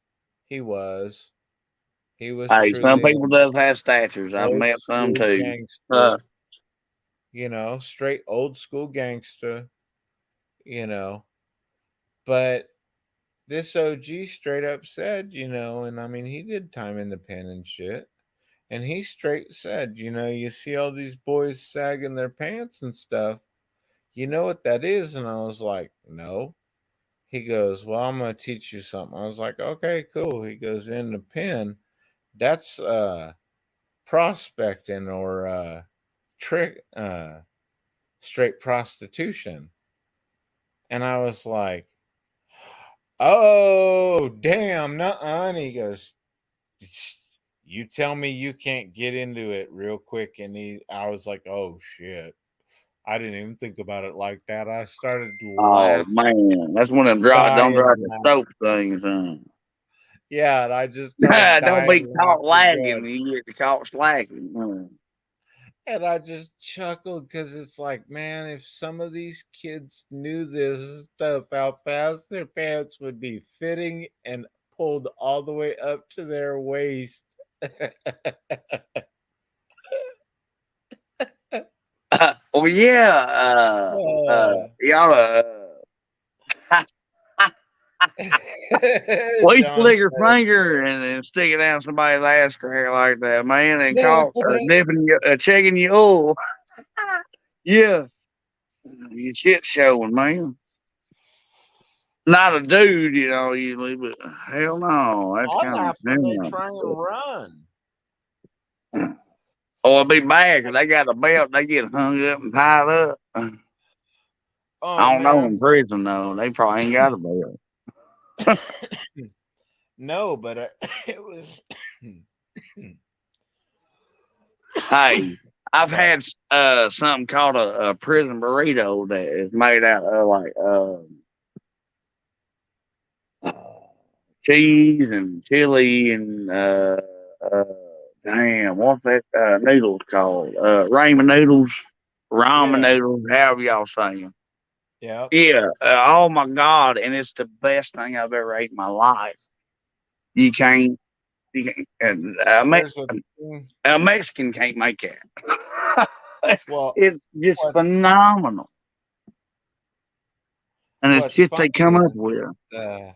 he was. He was Hey, some truly people an does have statues. I've old met some school too. gangster, straight old school gangster, you know. But this OG straight up said, and I mean, he did time in the pen and shit. And he straight said, you see all these boys sagging their pants and stuff. You know what that is? And I was like, no. He goes, well, I'm going to teach you something. I was like, okay, cool. He goes, in the pen, that's prospecting or trick, straight prostitution. And I was like, oh, damn, nuh-uh. And he goes, you tell me you can't get into it real quick. And I was like, oh, shit. I didn't even think about it like that. I started Oh laughing, man, that's one of them don't dying drop the laughing. soap things. Yeah, and I just started Don't be dying caught laughing lagging. going. You get caught slacking. And I just chuckled because it's like, man, if some of these kids knew this stuff, how fast their pants would be fitting and pulled all the way up to their waist. Oh yeah, y'all. We John slick your said, finger and then stick it down somebody's ass crack like that, man, and caught dipping you, checking your oil. Yeah, you shit showing, man. Not a dude, usually, but hell no, that's I kind laugh when they of try and run. Oh, it'll be bad 'cause they got a belt. They get hung up and tied up. Oh I don't know man, in prison though. They probably ain't got a belt. no, but it was. Hey, I've Sorry. had something called a prison burrito that is made out of like cheese and chili and damn, what's that noodles called? Ramen noodles, ramen Yeah, noodles, however y'all say 'em. yeah. Yeah. Oh my god, and it's the best thing I've ever ate in my life. You can't. You can't There's a thing. a Mexican can't make that. Well, It's just what's phenomenal, and it's what's shit they funny come up is with. the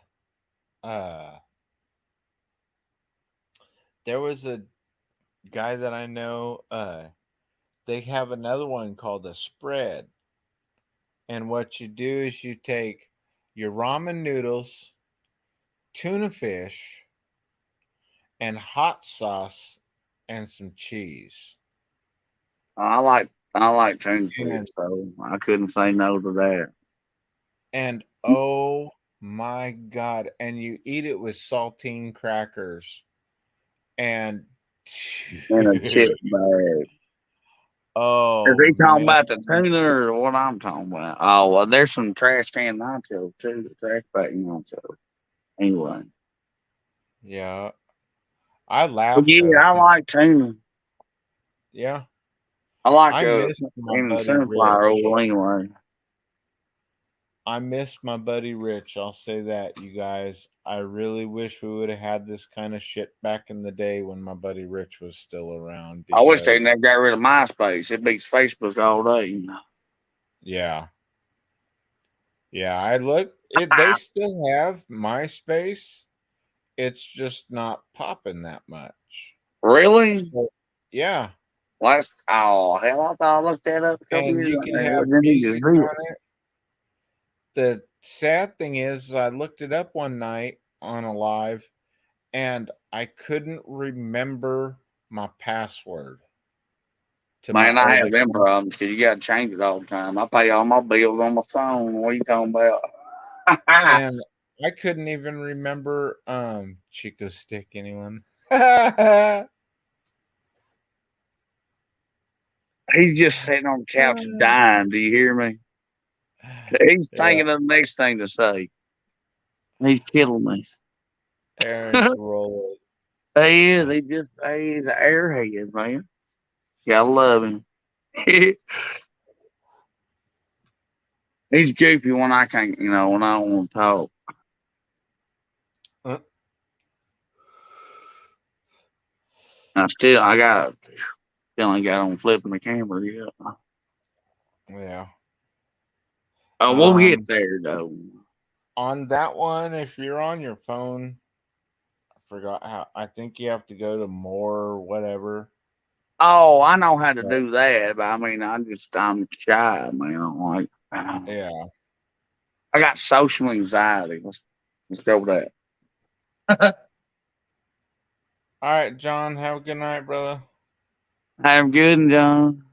uh there was a guy that I know. They have another one called a spread, and what you do is you take your ramen noodles, tuna fish, and hot sauce and some cheese. I like tuna fish, And so I couldn't say no to that. and oh my god, and you eat it with saltine crackers. And In a chip bag. Is oh he talking man. about the tuna or what I'm talking about? Oh, well, there's some trash can nachos too. The trash bag nachos. Anyway, Yeah. I but laughed yeah, though, I 'cause like tuna. yeah, I like I missed my in buddy sunflower oil Rich. anyway. I missed my buddy Rich. I'll say that, you guys. I really wish we would have had this kind of shit back in the day when my buddy Rich was still around I wish they because never got rid of MySpace. It beats Facebook all day. yeah. Yeah, I look it they still have MySpace. It's just not popping that much. Really? So, yeah. Oh hell! I thought I looked that up a couple And years you ago. can I have didn't even music see it. on it. The sad thing is, I looked it up one night on a live and I couldn't remember my password to my Man, I or have the them problems because you got to change it all the time. I pay all my bills on my phone. What are you talking about? and I couldn't even remember Chico Stick anyone. He's just sitting on the couch dying. Do you hear me? He's Yeah, thinking of the next thing to say. He's killing me. Aaron's rolling. He is. He's an airhead, man. Gotta love him. He's goofy when I can't, when I don't want to talk. Uh. Still ain't got on flipping the camera yet. Yeah. We'll get there though. On that one, if you're on your phone, I forgot how. I think you have to go to more whatever. Oh, I know how to do that, but I mean, I'm shy, man. I'm like, Yeah. I got social anxiety. Let's go with that. All right, John. Have a good night, brother. I'm good, John.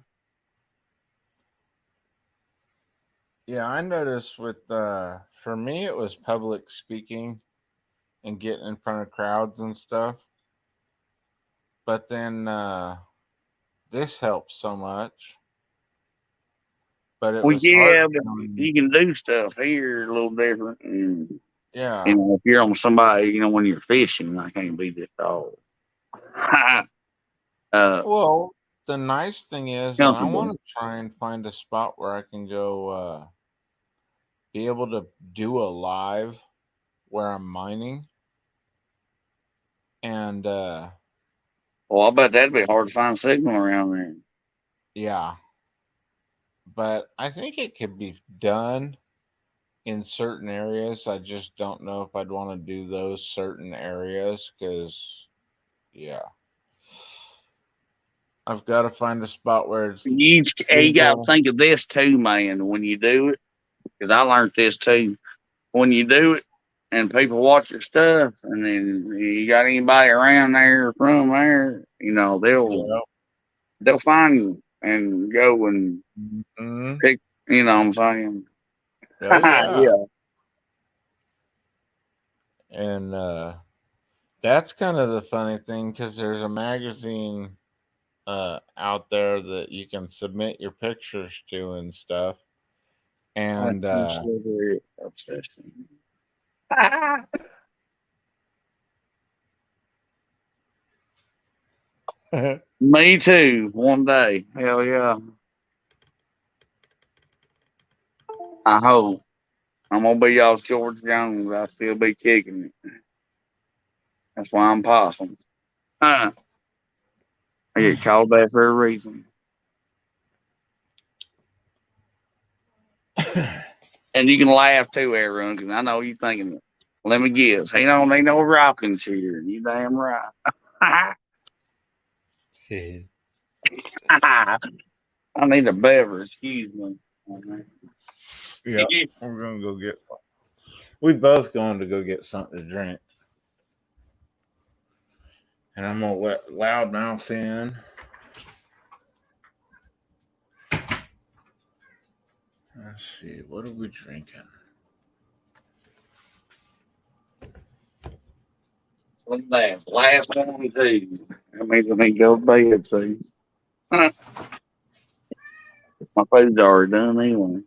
Yeah, I noticed with for me it was public speaking and getting in front of crowds and stuff. But then this helps so much. But it was hard. But you can do stuff here a little different. And, Yeah. if you're on somebody, when you're fishing, I can't be this dog. Well, the nice thing is that I Comfortable. want to try and find a spot where I can go be able to do a live where I'm mining. And well, I bet that'd be hard to find signal around there. yeah. But I think it could be done in certain areas. I just don't know if I'd want to do those certain areas because, yeah. I've got to find a spot where it's you got to think of this too, man, when you do it. Because I learned this too. When you do it and people watch your stuff and then you got anybody around there or from there, they'll find you and go and pick, you know what I'm saying? Oh, yeah. Yeah. And that's kind of the funny thing because there's a magazine out there that you can submit your pictures to and stuff. And obsession. Me too. One day. Hell yeah. I hope. I'm gonna be y'all's George Jones. I'll still be kicking it. That's why I'm possum. I get called that for a reason. And you can laugh too, Aaron, because I know you thinking, let me guess, he don't need no rocking chair. You damn right. I need a beverage, excuse me. Yeah, we're gonna go get. We both going to go get something to drink, and I'm gonna let Loudmouth in. Let's see, what are we drinking? Look at that. Last one, too. That means I can go to bed, see. My food's already done anyway.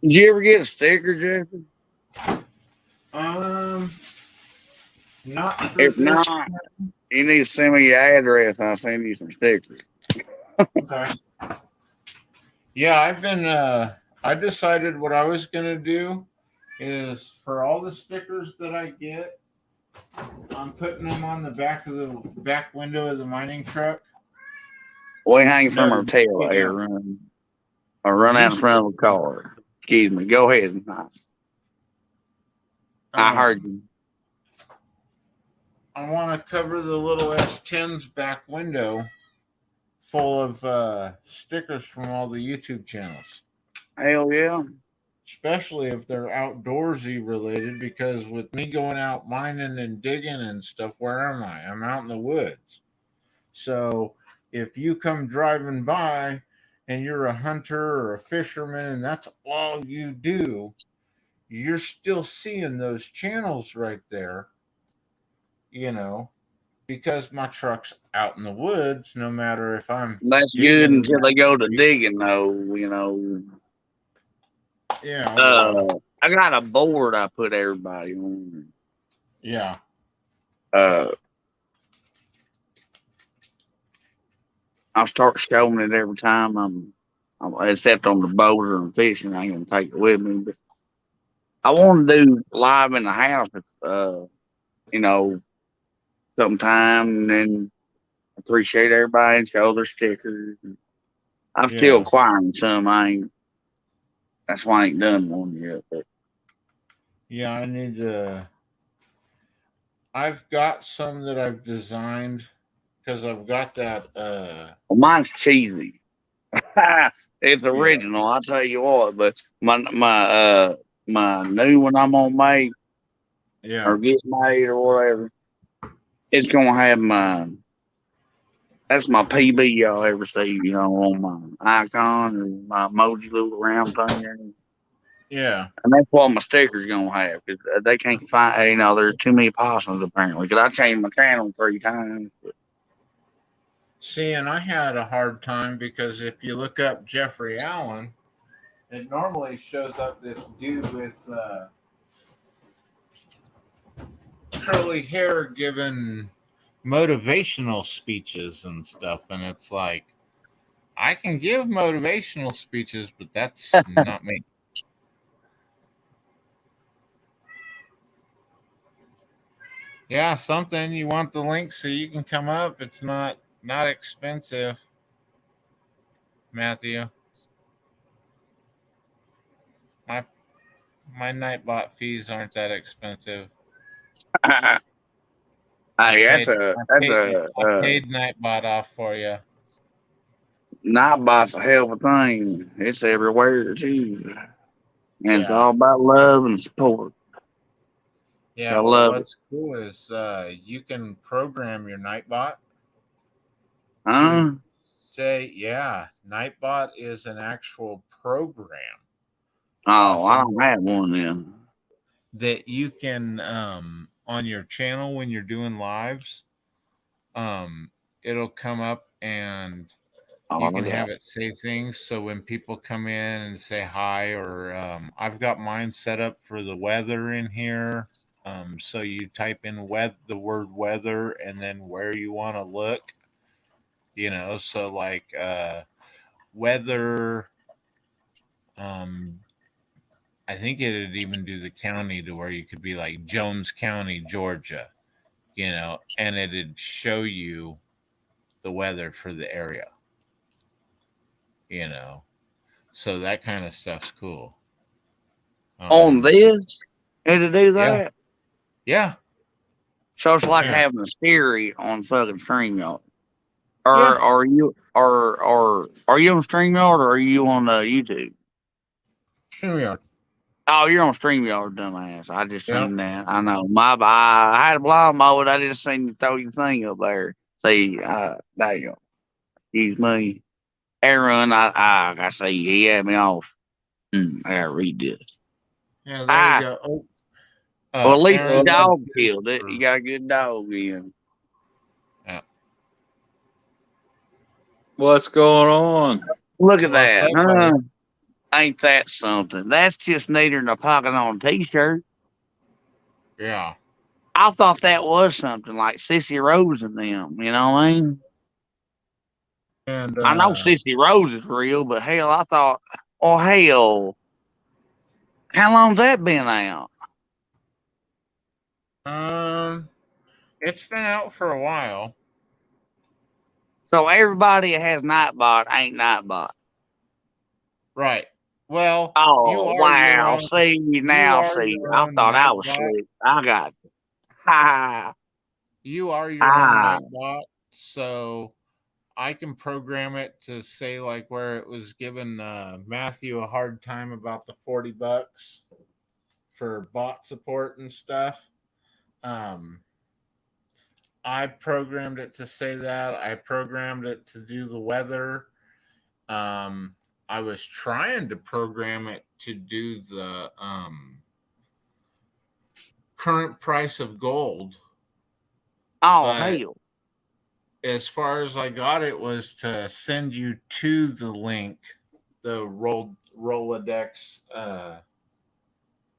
Did you ever get a sticker, Jeffrey? Not. If not, you need to send me your address and I'll send you some stickers. Okay. Yeah, I've been. I decided what I was gonna do is for all the stickers that I get, I'm putting them on the back window of the mining truck. We hang from our tail, Aaron. Or run out in front of a car. Excuse me. Go ahead. I heard you. I want to cover the little S10's back window full of stickers from all the YouTube channels. Hell yeah. Especially if they're outdoorsy related, because with me going out mining and digging and stuff, where am I? I'm out in the woods. So if you come driving by and you're a hunter or a fisherman and that's all you do, you're still seeing those channels right there, you know, because my truck's out in the woods, no matter if I'm That's good digging until they down the go to street. digging, though. You know. Yeah, well, I got a board I put everybody on. yeah, Uh, I'll start showing it every time except on the boater and fishing. I ain't gonna take it with me, but I want to do live in the house. You know, sometime, and then appreciate everybody and show their stickers. I'm still yeah. acquiring some. That's why I ain't done one yet. But Yeah, I need to. I've got some that I've designed because I've got that. well, mine's cheesy. It's Yeah, original. I'll tell you what. But my new one I'm gonna make yeah, or get made or whatever. It's gonna have that's my PB y'all ever see, you know, on my icon or my emoji little round thing there. yeah. And that's what my sticker's gonna have because they can't find, you know, there's too many possums apparently. Because I changed my channel 3 times. But See, and I had a hard time because if you look up Jeffrey Allen, it normally shows up this dude with curly hair giving motivational speeches and stuff, and it's like I can give motivational speeches, but that's not me. Yeah, something you want the link so you can come up. It's not expensive, Matthew. My my Nightbot fees aren't that expensive. hey, Paid I that's paid a I paid Nightbot off for you. Nightbot's a hell of a thing. It's everywhere too, and it's Yeah. all about love and support. I Yeah, well love it. what's cool is you can program your Nightbot to Huh? say, yeah, Nightbot is an actual program, Oh, I Possum, don't have one then. that you can on your channel when you're doing lives, it'll come up and Oh, you can look at have that. it say things so when people come in and say hi or I've got mine set up for the weather in here. So you type in the word weather and then where you want to look, so like weather. um I think it'd even do the county to where you could be like Jones County, Georgia, and it'd show you the weather for the area, you know. So that kind of stuff's cool. On Um, this, and to do yeah, that, yeah, so it's like yeah, having a Siri on fucking StreamYard. yeah. Or are you on StreamYard or are you on YouTube? StreamYard. Oh, you're on StreamYard, dumbass. I just Yeah, seen that. I know. I had a blind mode. I just seen you throw your thing up there. See, there you go. Excuse me. Aaron, I gotta say, he had me off. I gotta read this. yeah. There you Ah, go. Oh, well, at least the Aaron said dog cheers killed it. You for. got a good dog in. Yeah. What's going on? Look at What's that. up, buddy? Huh? Ain't that something? That's just neater than a pocket on a t-shirt. Yeah. I thought that was something like Sissy Rose and them. You know what I mean? And I know Sissy Rose is real, but hell, I thought, oh hell, how long's that been out? um, it's been out for a while, So everybody that has Nightbot ain't Nightbot. right? Well, you Oh are your wow, own. see You now, are see, your I own thought I was Nightbot. slick. I got ha You are your own ha. Nightbot, so I can program it to say like where it was giving Matthew a hard time about the $40 for bot support and stuff. Um, I programmed it to say that. I programmed it to do the weather. Um, I was trying to program it to do the current price of gold. Oh, But hell. as far as I got it was to send you to the link, the Rolodex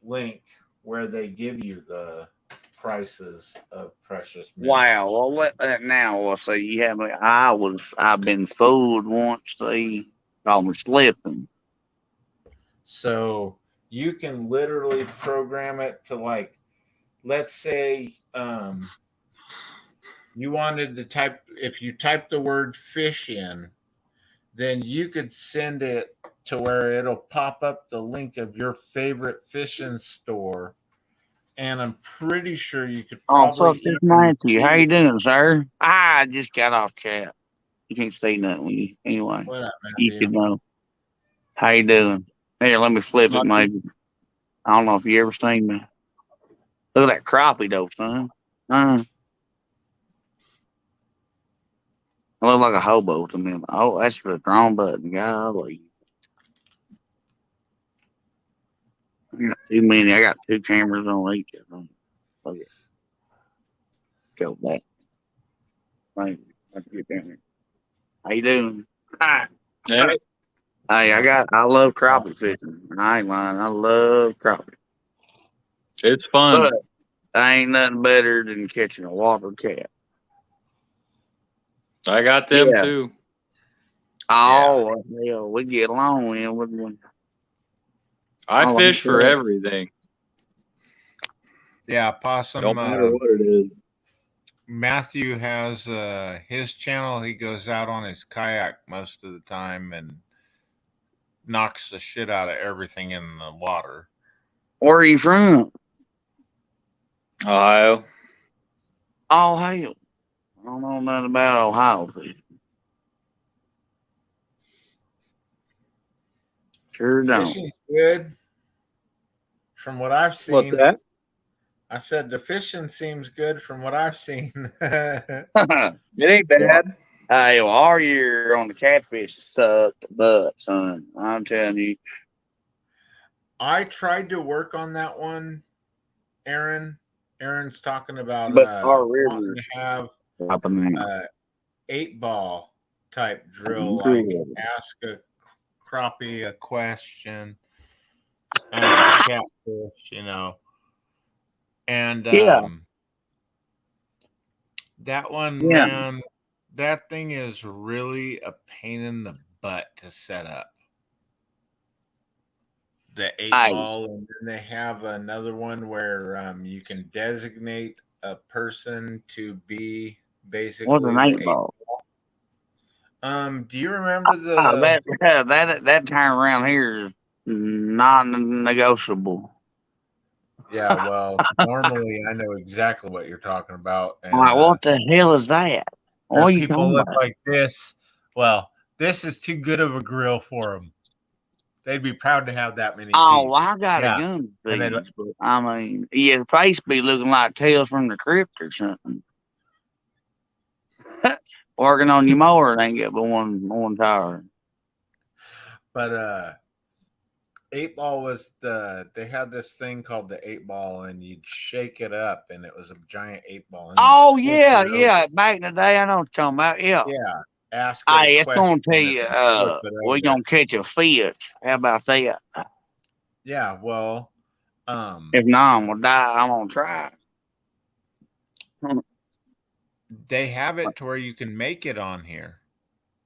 link where they give you the prices of precious Wow. minerals. Well, now, see, you have me. I've been fooled once. They call me slipping. So you can literally program it to, like, let's say you wanted to type, if you type the word fish in, then you could send it to where it'll pop up the link of your favorite fishing store. And I'm pretty sure you could Oh, what's probably up, this even Matthew? How you doing, sir? I just got off chat. You can't say nothing when you, anyway. what up, You Matthew? should know. How you doing? Here, let me flip it, Not maybe. I don't know if you ever seen me. Look at that crappie, though, son. I look like a hobo to me. Oh, that's the wrong button. Golly. I got too many. I got 2 cameras on each of them. Okay. Go back. Right. Let's get down here. How you doing? Hi. Hey, Hey, I love crappie fishing. I ain't lying. I love crappie. it's fun. But I ain't nothing better than catching a water cat. I got them Yeah. too. Oh, hell, we get along in, wouldn't we? I Oh, fish for yeah. everything. Yeah, Possum. Don't matter what it is. Matthew has his channel. He goes out on his kayak most of the time and knocks the shit out of everything in the water. Where are you from? Ohio. Oh, hell. I don't know nothing about Ohio fishing. Sure don't. Fishing's good. From what I've seen. What's that? I said the fishing seems good from what I've seen. It ain't bad. Hey, well, our year on the catfish sucked butt, son. I'm telling you. I tried to work on that one, Aaron. Aaron's talking about But our wanting rivers to have popping out. 8-ball type drill, like ask a crappie a question, ask a catfish, you know. And Yeah. that one, Yeah. man, that thing is really a pain in the butt to set up. The 8-ball, and then they have another one where you can designate a person to be basically What's an 8-ball? Do you remember the that time around here is non-negotiable. Yeah, well, normally I know exactly what you're talking about. And Like, what the hell is that? What are you people talking look about? like this. Well, this is too good of a grill for them. They'd be proud to have that many teeth. Oh, I got Yeah. a gun for And they these, but I mean, your face be looking like Tales from the Crypt or something. Working on your mower ain't got but one tire. But 8-ball was they had this thing called the 8-ball, and you'd shake it up, and it was a giant 8-ball. and Oh you'd flip yeah, it over. yeah. Back in the day, I know what you're talking about. Yeah. Yeah. Ask it Hey, a it's gonna question tell and you, flip it we're over. gonna catch a fish. How about that? Yeah, well, If not, I'm gonna die. I'm gonna try. they have it to where you can make it on here.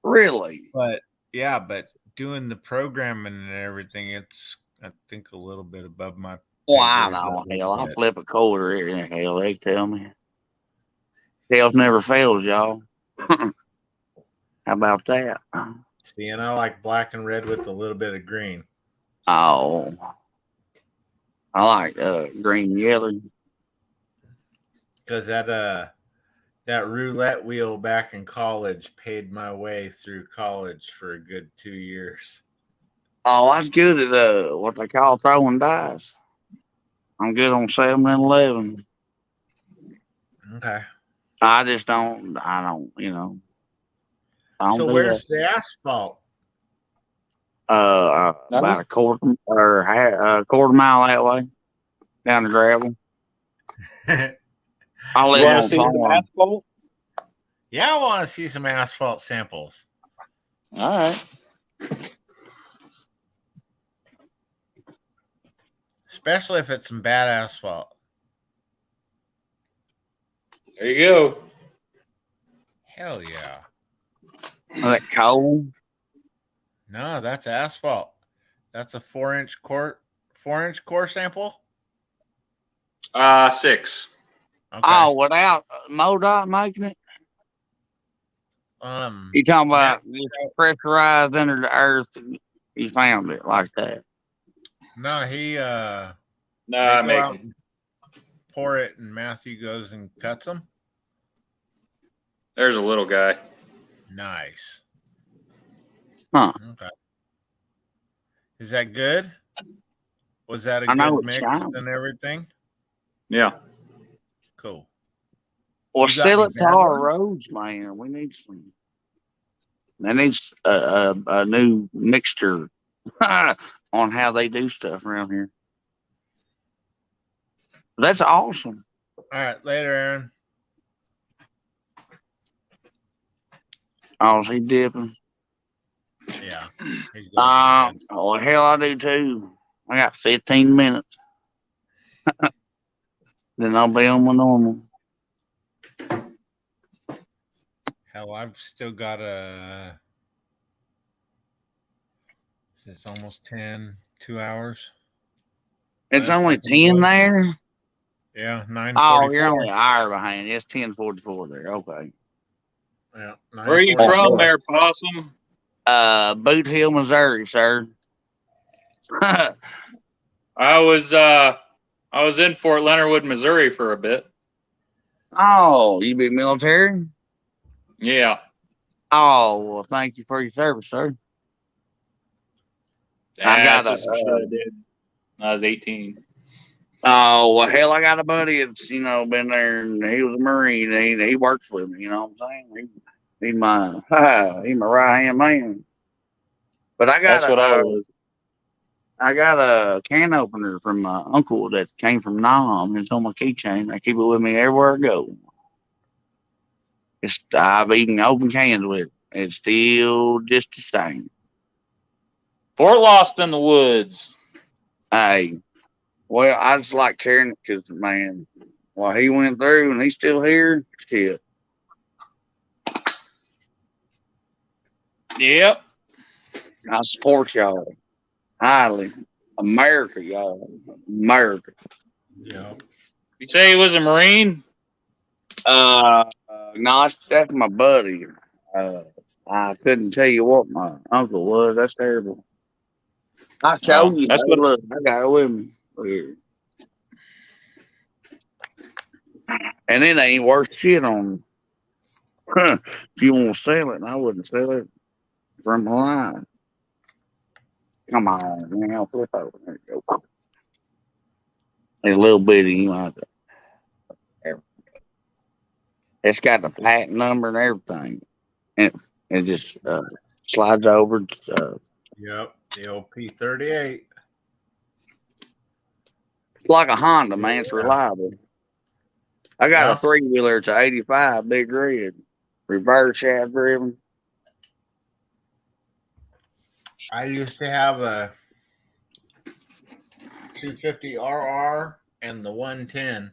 Really? But yeah, but doing the programming and everything, it's I think a little bit above my. Well, I pay grade, know. a Hell, little I bit. flip a quarter here. Hell, they tell me. Tails never fails, y'all. How about that? See, and I like black and red with a little bit of green. Oh, I like green and yellow. Because that roulette wheel back in college paid my way through college for a good 2 years. Oh, I was good at what they call throwing dice. I'm good on 7 and 11. Okay. I don't, you know. I don't So do where's the asphalt? about a quarter mile that way down the gravel. I You live want on to see some farm. asphalt? Yeah, I want to see some asphalt samples. All right. Especially if it's some bad asphalt. There you go. Hell yeah. That coal. No, that's asphalt. That's a 4-inch core sample. 6. Okay. Oh, without MoDOT making it? You talking about just pressurized under the earth? You found it like that? No, he No, they I go make out and pour it, and Matthew goes and cuts them. There's a little guy. Nice. Huh? Okay. Is that good? Was that a I know good it's mix shiny. and everything? Yeah. Cool. Well, You got sell any it to bad our ones? roads, man. We need some. They need a new mixture on how they do stuff around here. That's awesome. All right, later, Aaron. Oh, is he dipping? Yeah. He's going to bed. Oh, hell, I do too. I got 15 minutes. Then I'll be on my normal. Hell, I've still got it's almost 10, 2 hours. It's left. only I can 10 go. there? Yeah, 9:44. Oh, you're only an hour behind. It's 10:44 there. Okay. Yeah, Where are you 9:44. from there, Possum? Boot Hill, Missouri, sir. I was in Fort Leonard Wood, Missouri for a bit. Oh, you be military? Yeah. Oh, well, thank you for your service, sir. I got That's some shit I did. I was 18. Oh, well, hell, I got a buddy that's, been there, and he was a Marine, and he works with me, you know what I'm saying? He's my right-hand man. But I got That's what I was. I got a can opener from my uncle that came from Nam. It's on my keychain. I keep it with me everywhere I go. I've eaten open cans with it. It's still just the same. Fort Lost in the Woods. Hey, well, I just like carrying it because, man, what he went through and he's still here, shit. Yep. I support y'all highly. America, y'all. America. Yeah. You say he was a Marine? No, that's my buddy. I couldn't tell you what my uncle was. That's terrible. I showed you. That's Hey, what. look, I got it with me. Here. And it ain't worth shit on. If you want to sell it, I wouldn't sell it from the line. Come on, man. I'll flip over. There you go. A little bitty, you know. It's got the patent number and everything. And it just slides over. Yep. The old P38. It's like a Honda, man. It's reliable. I got Yeah. a 3-wheeler. It's a 85 big red. Reverse shaft driven. I used to have a 250 RR and the 110.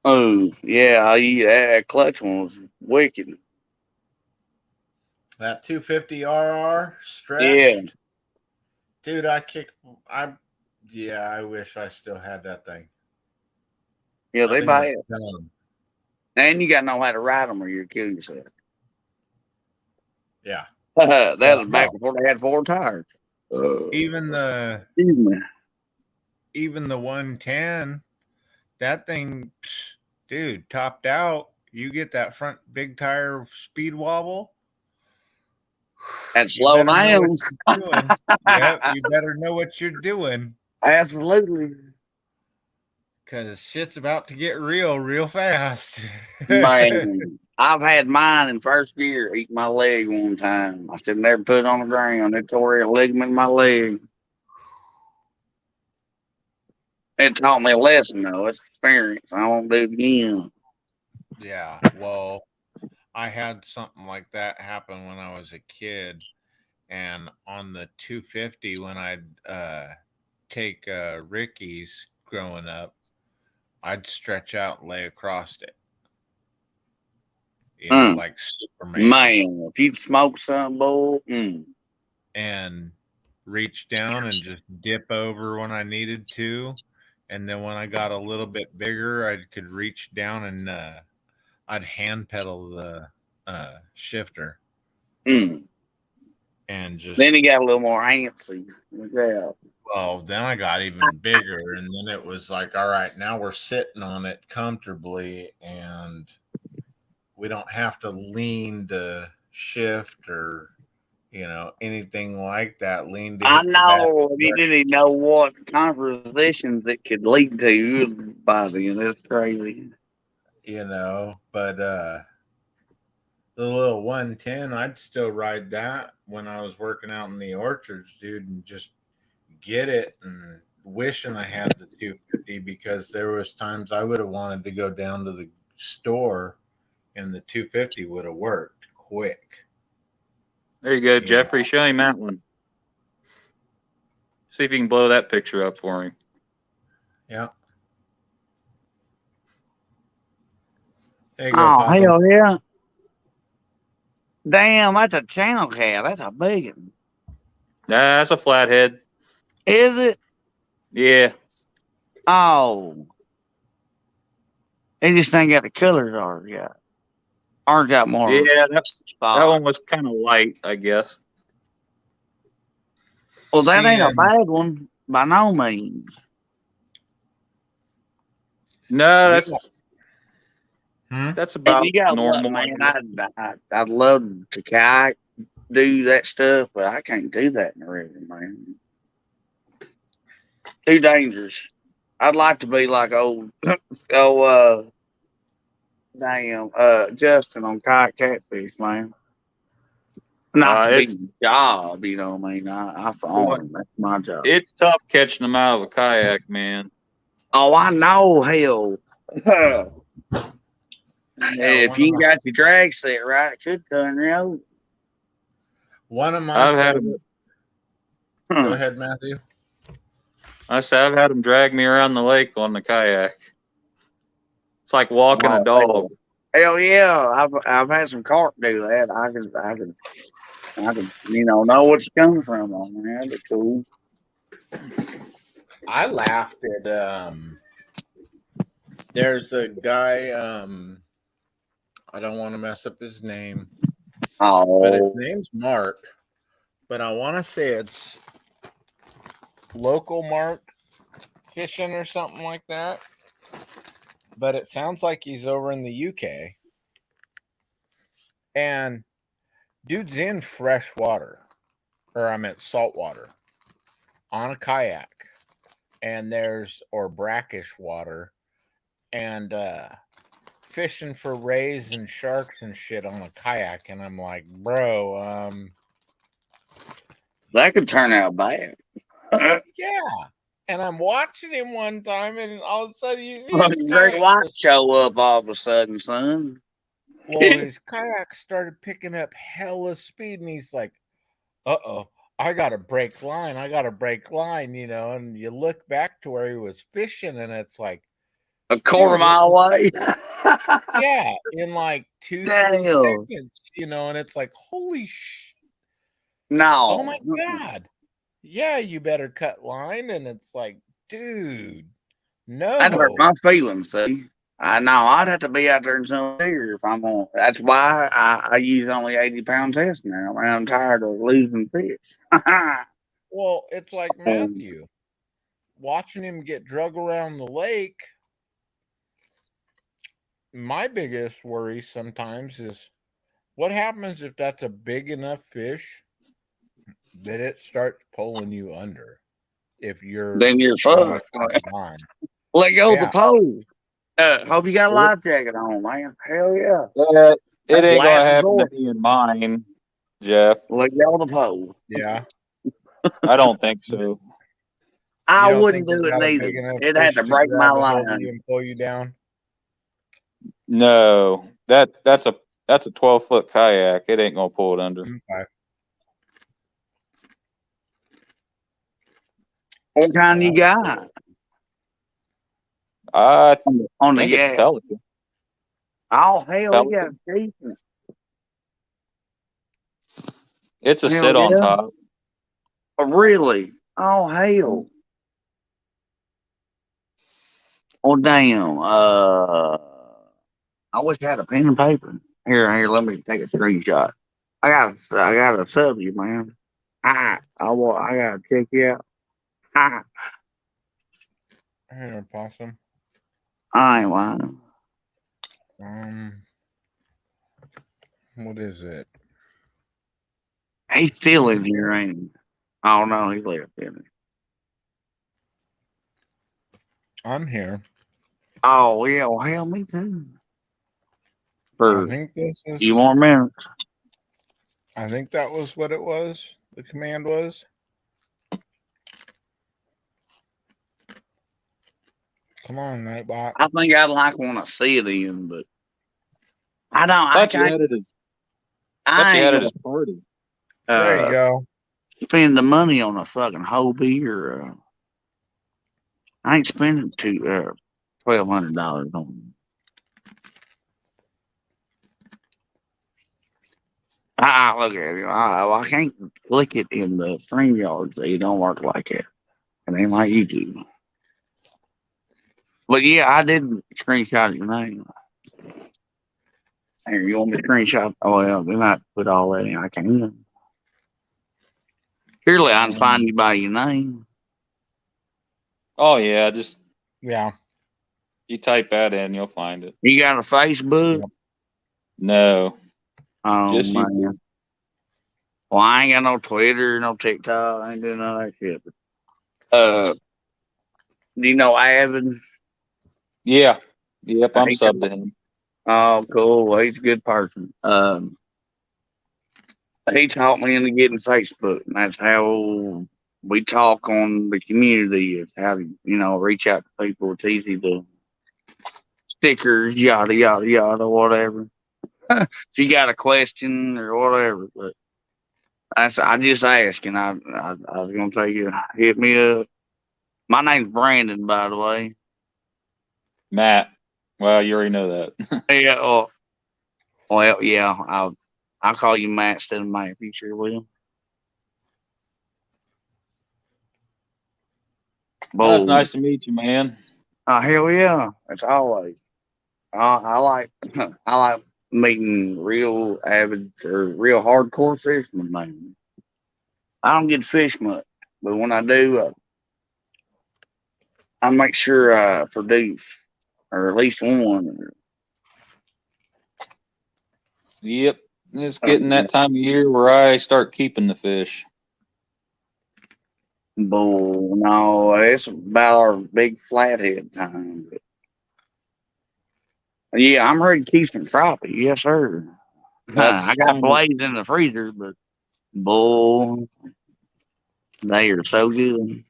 Oh, yeah. That clutch one was wicked. That 250 RR stretched. Yeah. Dude, I wish I still had that thing. Yeah, I they think buy I'm it. done. And you got to know how to ride them or you'll kill yourself. Yeah. That was back before they had 4 tires. Even the Excuse me. 110, that thing, dude, topped out. You get that front big tire speed wobble. And slow down. Yep, you better know what you're doing. Absolutely. Because shit's about to get real fast. Man, I've had mine in first gear eat my leg one time. I should never put it on the ground. It tore a ligament in my leg. It taught me a lesson, though. It's experience. I won't do it again. Yeah. Well, I had something like that happen when I was a kid, and on the 250 when I'd take Ricky's growing up, I'd stretch out and lay across it. You know, like Superman. Man, if you'd smoke some, boy. And reach down and just dip over when I needed to. And then when I got a little bit bigger, I could reach down and I'd hand pedal the shifter. And just Then he got a little more antsy. Yeah. well, then I got even bigger, and then it was like, all right, now we're sitting on it comfortably, and we don't have to lean to shift or anything like that. Lean to I hit the know. back. He didn't even know what conversations it could lead to by then. It's crazy. But the little 110, I'd still ride that when I was working out in the orchards, dude, and just get it and wishing I had the 250, because there was times I would have wanted to go down to the store and the 250 would have worked quick. There you go, Jeffrey. Show him that one. See if you can blow that picture up for me. Yeah. There you go, Oh, Possum. hell yeah. Damn, that's a channel cat. That's a big one. That's a flathead. Is it? Yeah. Oh. They just ain't got the colors ours yet. Ours got more. Yeah, that spots. one was kind of light, I guess. Well, that ain't a bad one by no means. No, Hmm? that's about You got normal. what, man? I'd love to kayak, do that stuff, but I can't do that in the river, man. Too dangerous. I'd like to be like Justin on Kayak Catfish, man. Not a big job, you know what I mean? I farm. That's my job. It's tough catching them out of a kayak, man. Oh, I know, hell. If you got your drag set right, it could turn you over. One of my I've had them. Go ahead, Matthew. I said I've had them drag me around the lake on the kayak. It's like walking a dog. Hell yeah, I've had some carp do that. I can know what's coming from on there. That'd be cool. I laughed at there's a guy, I don't want to mess up his name. But his name's Mark. But I want to say it's Local Mark Fishing or something like that. But it sounds like he's over in the UK. And dude's in fresh water. Or I meant salt water. On a kayak. And or brackish water. And fishing for rays and sharks and shit on a kayak. And I'm like, bro, that could turn out bad. Yeah. And I'm watching him one time, and all of a sudden you see Great White show up all of a sudden, son. Well, his kayak started picking up hella speed, and he's like, uh-oh, I got to break line. And you look back to where he was fishing, and it's like a quarter mile away. Yeah, in like 2-3 seconds, and it's like, holy shit. No. Oh, my God. Yeah, you better cut line. And it's like, dude, no. That hurt my feelings, see. I know I'd have to be out there in some bigger if I'm on. That's why I use only 80-pound test now. I'm tired of losing fish. Well, it's like Matthew. Watching him get drug around the lake, my biggest worry sometimes is what happens if that's a big enough fish that it starts pulling you under. If then you're fucked. Let go of the pole. Hope you got a life jacket on, man. Hell yeah. It ain't gonna happen to me in mine, Jeff. Let go of the pole. Yeah. I don't think so. I don't wouldn't think do you it got a neither. big enough It'd have fish to to break my grab a hold of line. you and pull you down? No, that's a 12-foot kayak. It ain't gonna pull it under. Okay. What kind you got I on the think it's a yak? Pelican. Oh hell, you got Pelican. decent. It's a Hell sit on yeah. top. Oh, really? Oh hell. Oh damn. I wish I had a pen and paper. Here, let me take a screenshot. I got a sub you, man. I gotta check you out. Here, possum. I ain't lying. What is it? He's still in here, ain't he? Oh no, he left in it. I'm here. Oh yeah, well hell me too. I For think this a is. few more minutes. I think that was what it was. The command was. Come on, Nightbot. I think I'd like want to see it in, but I don't. Thought you had it as ain't party. There you go. spend the money on a fucking Hobie or I ain't spending $1,200 on. Look at it. I can't click it in the StreamYard, so it don't work like that. It ain't like YouTube. But yeah, I did screenshot your name. Here, you want me to screenshot? Oh well, we might put all that in. I can. Surely I can find you by your name. Oh yeah, just Yeah. you type that in, you'll find it. You got a Facebook? Yep. No, Oh just man. YouTube. Well, I ain't got no Twitter, no TikTok. I ain't doing none of that shit. Do you know Avin? Yeah. Yep, I'm He subbed to him. Oh, cool. Well, he's a good person. He taught me into getting Facebook, and that's how we talk on the community. Is how to, reach out to people. It's easy to stickers, yada yada yada, whatever. If you got a question or whatever, but I just asked, and I was gonna tell you, hit me up. My name's Brandon, by the way. Matt. Well, you already know that. Yeah. Well, yeah. I'll call you Matt instead of Mike. You sure will. Well, it's Boom. nice to meet you, man. Hell yeah. That's always. I like I like meeting real avid or real hardcore fishermen, man. I don't get to fish much, but when I do, I make sure I produce or at least one. Yep. It's getting that time of year where I start keeping the fish. Bull, no, it's about our big flathead time. But yeah, I'm ready to keep some crappie. Yes, sir. That's I got blades in the freezer, but bull, they are so good.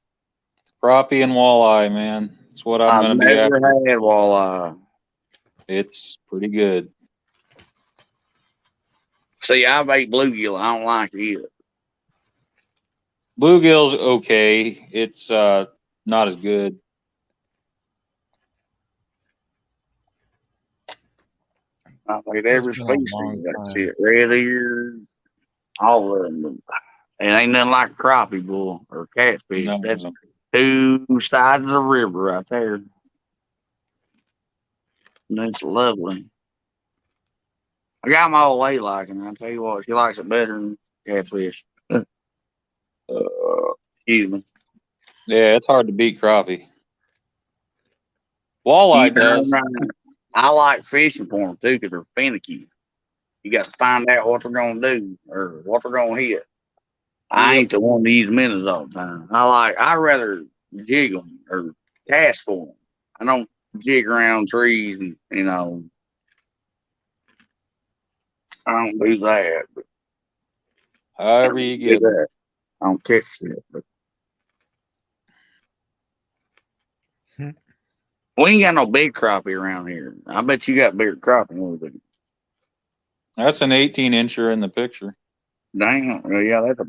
Crappie and walleye, man. That's what I'm I've gonna be never after. had walleye. It's pretty good. See, I've ate bluegill. I don't like it either. Bluegill's okay. It's not as good. I've ate every It's been a species long of that time. shit. Red ears, all of them. It ain't nothing like crappie, bull, or catfish. No, That's no. two sides of the river right there. That's lovely. I got my old lady liking it. I tell you what, she likes it better than catfish. Excuse me. Yeah, it's hard to beat crappie. Walleye does. I like fishing for them too because they're finicky. You got to find out what they're gonna do or what they're gonna hit. I ain't the one to use minnows all the time. I rather jig them or cast for them. I don't jig around trees and I don't do that. But However you get. that. I don't catch shit. But We ain't got no big crappie around here. I bet you got bigger crappie than we do. That's an 18-incher in the picture. Damn. Well, yeah, that's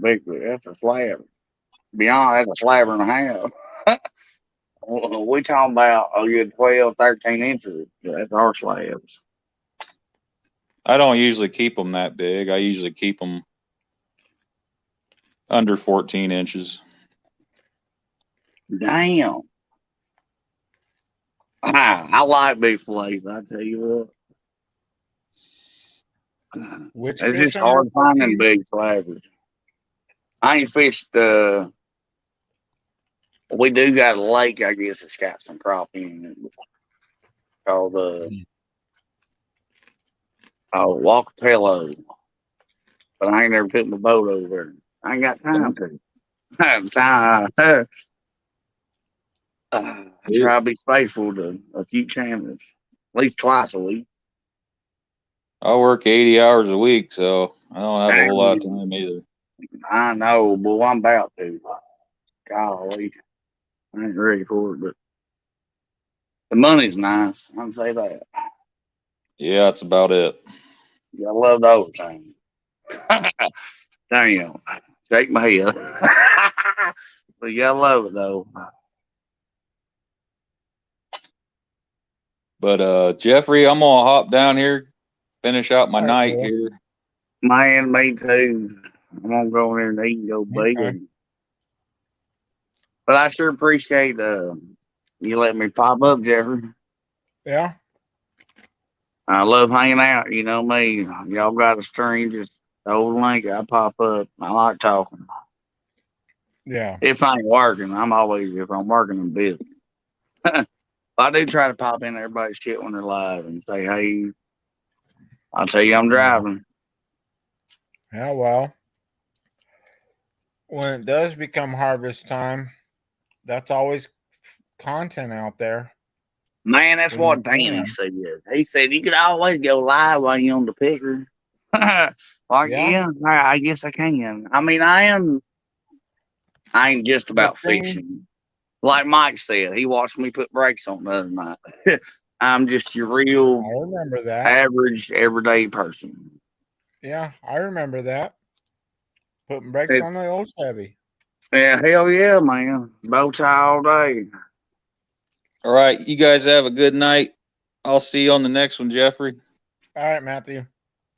a slab. Beyond, that's a slab and a half. We talking about a good 12, 13 inches. That's our slabs. I don't usually keep them that big. I usually keep them under 14 inches. Damn. I like big fillets, I tell you what. Which It's fish just hard under finding 14? big flappers. I ain't fished we do got a lake, I guess it's got some crappie in it. Called Walkerpello. But I ain't never put my boat over there. I ain't got time to. I try to be faithful to a few channels, at least twice a week. I work 80 hours a week, so I don't have a whole lot of time either. I know, boy, I'm about to. Golly, I ain't ready for it, but the money's nice. I can say that. Yeah, that's about it. I love the overtime. Damn, shake my head. But you gotta love it though. But Jeffrey, I'm gonna hop down here, finish out my All right, night cool. here. Man, me too. I'm gonna go in there and eat and go big. Okay. But I sure appreciate you letting me pop up, Jeffrey. Yeah. I love hanging out. You know me. Y'all got a stream, just the old link. I pop up. I like talking. Yeah. If I ain't working, if I'm working, I'm busy. I do try to pop in everybody's shit when they're live and say, hey, I'll tell you I'm driving. Yeah, well, when it does become harvest time, that's always content out there. Man, that's When what you Danny can. said. He said you could always go live while you're on the picker. Like, Yeah. I guess I can. I mean, I ain't just about The thing- fishing. Like Mike said, he watched me put brakes on the other night. I'm just your real I remember that. average, everyday person. Yeah, I remember that. Putting brakes It's- on the old Chevy. Yeah, hell yeah, man. Bow tie all day. All right, you guys have a good night. I'll see you on the next one, Jeffrey. All right, Matthew.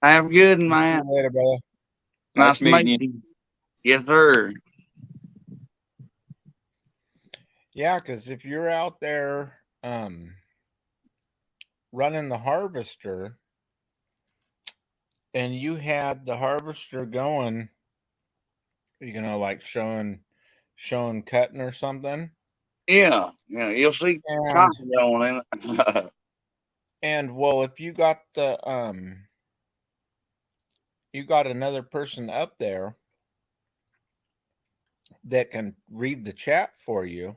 Have a good one, See man. you later, brother. Nice meeting meeting you. Yes, sir. Yeah, because if you're out there running the harvester and you had the harvester going, like showing cutting or something. Yeah, you'll see And cotton going in it. and well, if you got you got another person up there that can read the chat for you,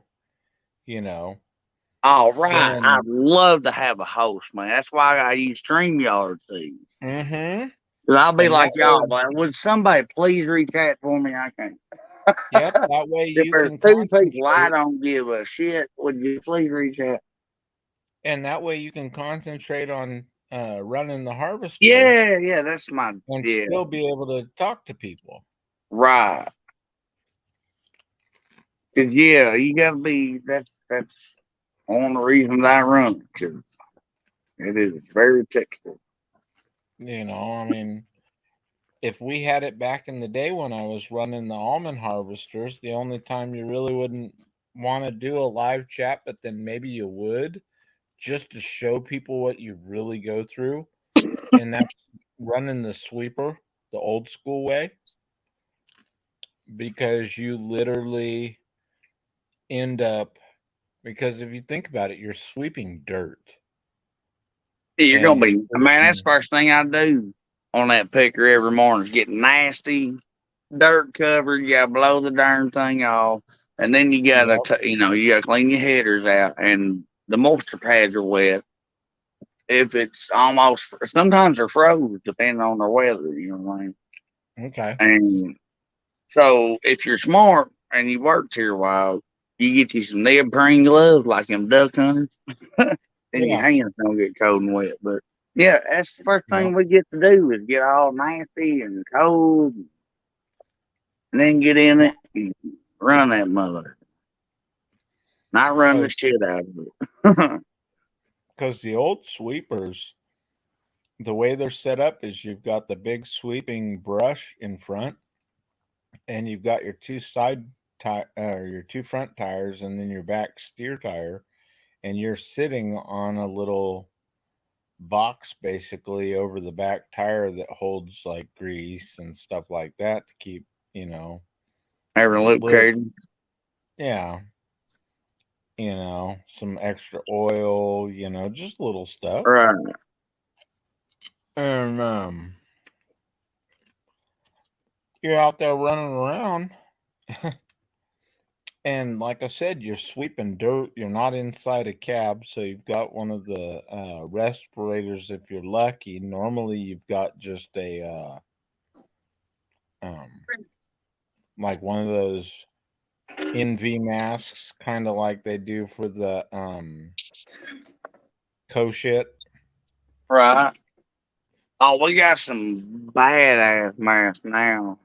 All right. Then- I'd love to have a host, man. That's why I use StreamYard, see. Mm-hmm. 'Cause I'll be And like that y'all, way- but would somebody please reach out for me? I can't. Yep, that way If you there's can two people I concentrate, don't give a shit, would you please reach out? and that way you can concentrate on running the harvester. Yeah, that's my And yeah. still be able to talk to people. Right. 'Cause you gotta be. That's one of the reasons I run. 'Cause it is very technical. I mean, if we had it back in the day when I was running the almond harvesters, the only time you really wouldn't want to do a live chat, but then maybe you would, just to show people what you really go through, and that's running the sweeper the old school way, because you literally end up, because if you think about it, you're sweeping dirt. You're And gonna be you're man. That's the sweeping- first thing I do on that picker every morning is get nasty, dirt covered. You gotta blow the darn thing off, and then you gotta you gotta clean your headers out, and the moisture pads are wet. If it's almost sometimes they're froze depending on the weather. You know what I mean? Okay. And so if you're smart and you worked here a while, You get you some neoprene gloves like them duck hunters, and your Yeah. hands don't get cold and wet. But yeah, that's the first thing we get to do is get all nasty and cold, and then get in it and run that mother. Not run the shit out of it. Because the old sweepers, the way they're set up is you've got the big sweeping brush in front, and you've got your two your two front tires, and then your back steer tire, and you're sitting on a little box basically over the back tire that holds like grease and stuff like that to keep, Having a loop little, cage. yeah, some extra oil, just little stuff. Right. And you're out there running around. And like I said, you're sweeping dirt. You're not inside a cab, so you've got one of the respirators if you're lucky. Normally, you've got just a like one of those NV masks, kind of like they do for the co-shit. Right. Oh, we got some badass masks now.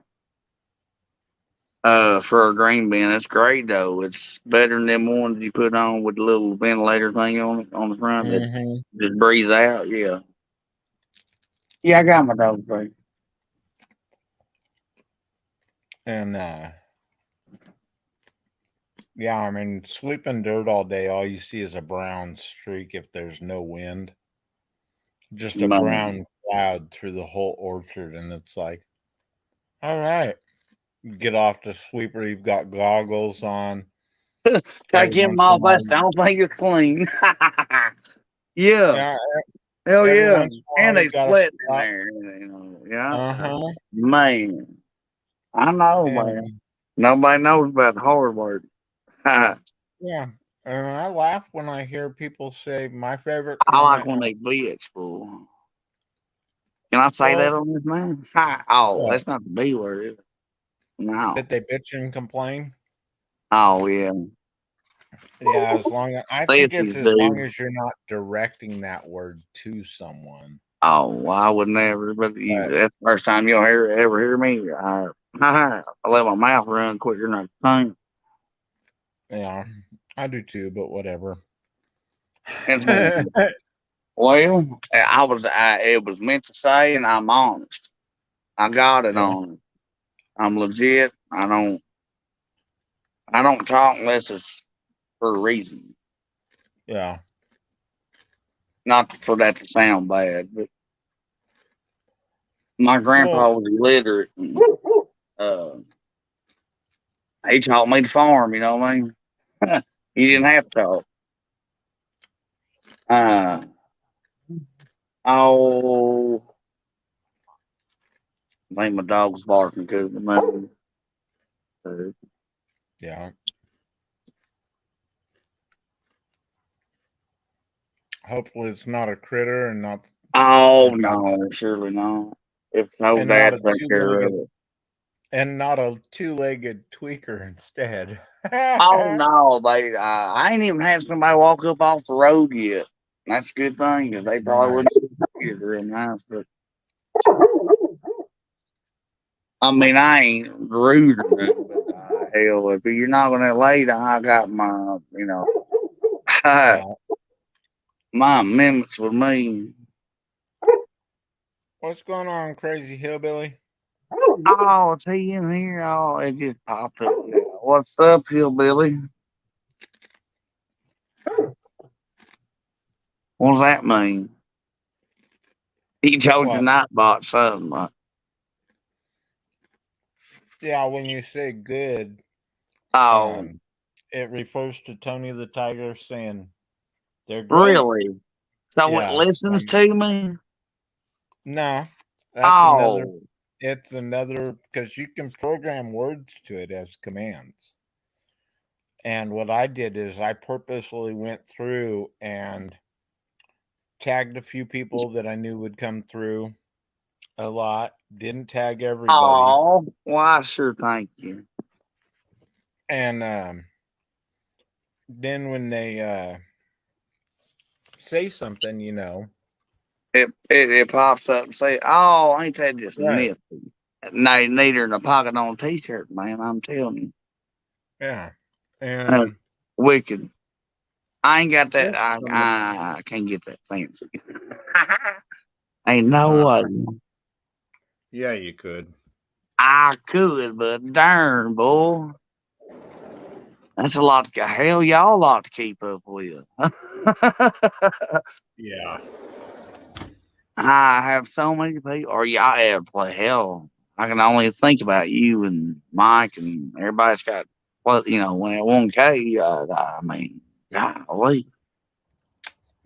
For a green bin, it's great though. It's better than them ones you put on with the little ventilator thing on it on the front that just breathes out. Yeah. Yeah, I got my dog break. And yeah, I mean, sweeping dirt all day, all you see is a brown streak if there's no wind. Just a brown cloud through the whole orchard, and it's like, all right. You get off the sweeper, you've got goggles on. Take him off. I don't think it's clean. Yeah. Hell yeah. And they sweat in there. Yeah. Man. I know, man. Nobody knows about the hard work. Yeah. And I laugh when I hear people say my favorite I like comment. when they bitch, fool. Can I say that on this, man? Oh, that's not the B word, is it? No. That they bitch and complain? Oh, yeah. Yeah, I think it's as long as you're not directing that word to someone. Oh, well, I would never, but that's the first time you'll ever hear me. I let my mouth run quicker than I think. Yeah, I do too, but whatever. Well, it was meant to say, and I'm honest. I got it on it. I'm legit. I don't talk unless it's for a reason. Yeah. Not for that to sound bad, but my grandpa was illiterate. And, he taught me to farm, you know what I mean? He didn't have to talk. I think my dog's barking because of the moon. Yeah. Hopefully it's not a critter and not. Oh no, surely not. If so, Dad take care of it. And not a two-legged tweaker instead. Oh no, I ain't even had somebody walk up off the road yet. That's a good thing because they probably wouldn't get real nice. But I mean, I ain't rude or nothing, but hell, if you're not gonna late, I got my, my amendments with me. What's going on, Crazy Hillbilly? Oh, is he in here? Oh, it just popped up now. What's up, Hillbilly? What does that mean? He told you not bought something. Yeah, when you say good, it refers to Tony the Tiger saying they're good. Really? So it listens to me? No. It's another, because you can program words to it as commands. And what I did is I purposely went through and tagged a few people that I knew would come through a lot. Didn't tag everybody. Oh, well, I sure thank you. And then when they say something, It pops up and say, "Oh, ain't that just right? nifty?" Neither in a pocket on a t-shirt, man. I'm telling you, Yeah, that's and wicked. I ain't got that. there's some, I can't get that fancy. Ain't no uh, way. yeah, you could. I could, but darn, boy, that's a lot. Hell, y'all a lot to keep up with. Yeah. I have so many people, or y'all have play hell. I can only think about you and Mike, and everybody's got well, when at 1K. I mean, golly.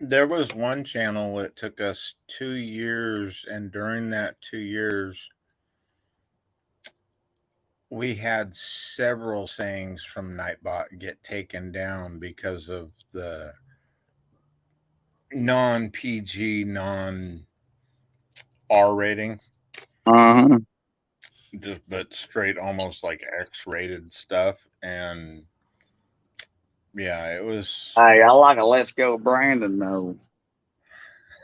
There was one channel that took us 2 years, and during that 2 years, we had several sayings from Nightbot get taken down because of the non PG, non R rating, Uh-huh. just but straight almost like X rated stuff. And yeah, it was. Hey, I like a Let's Go Brandon though.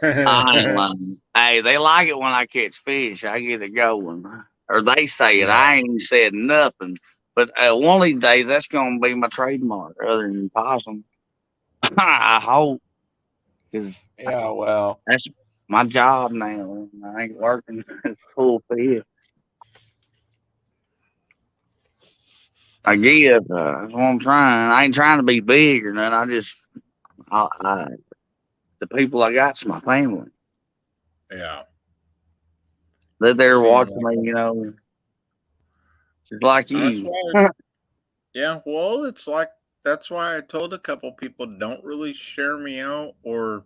I ain't Yeah. lying. Hey, they like it when I catch fish. I get it going. Or they say it. I ain't even said nothing. But one of these days, that's going to be my trademark other than possum. I hope. Because Yeah, well, that's my job now. I ain't working full field. I guess that's what I'm trying. I ain't trying to be big or nothing. I the people I got's my family. yeah. They're there Seeing watching like me, just like that's you. why. Yeah, well, it's like that's why I told a couple people don't really share me out or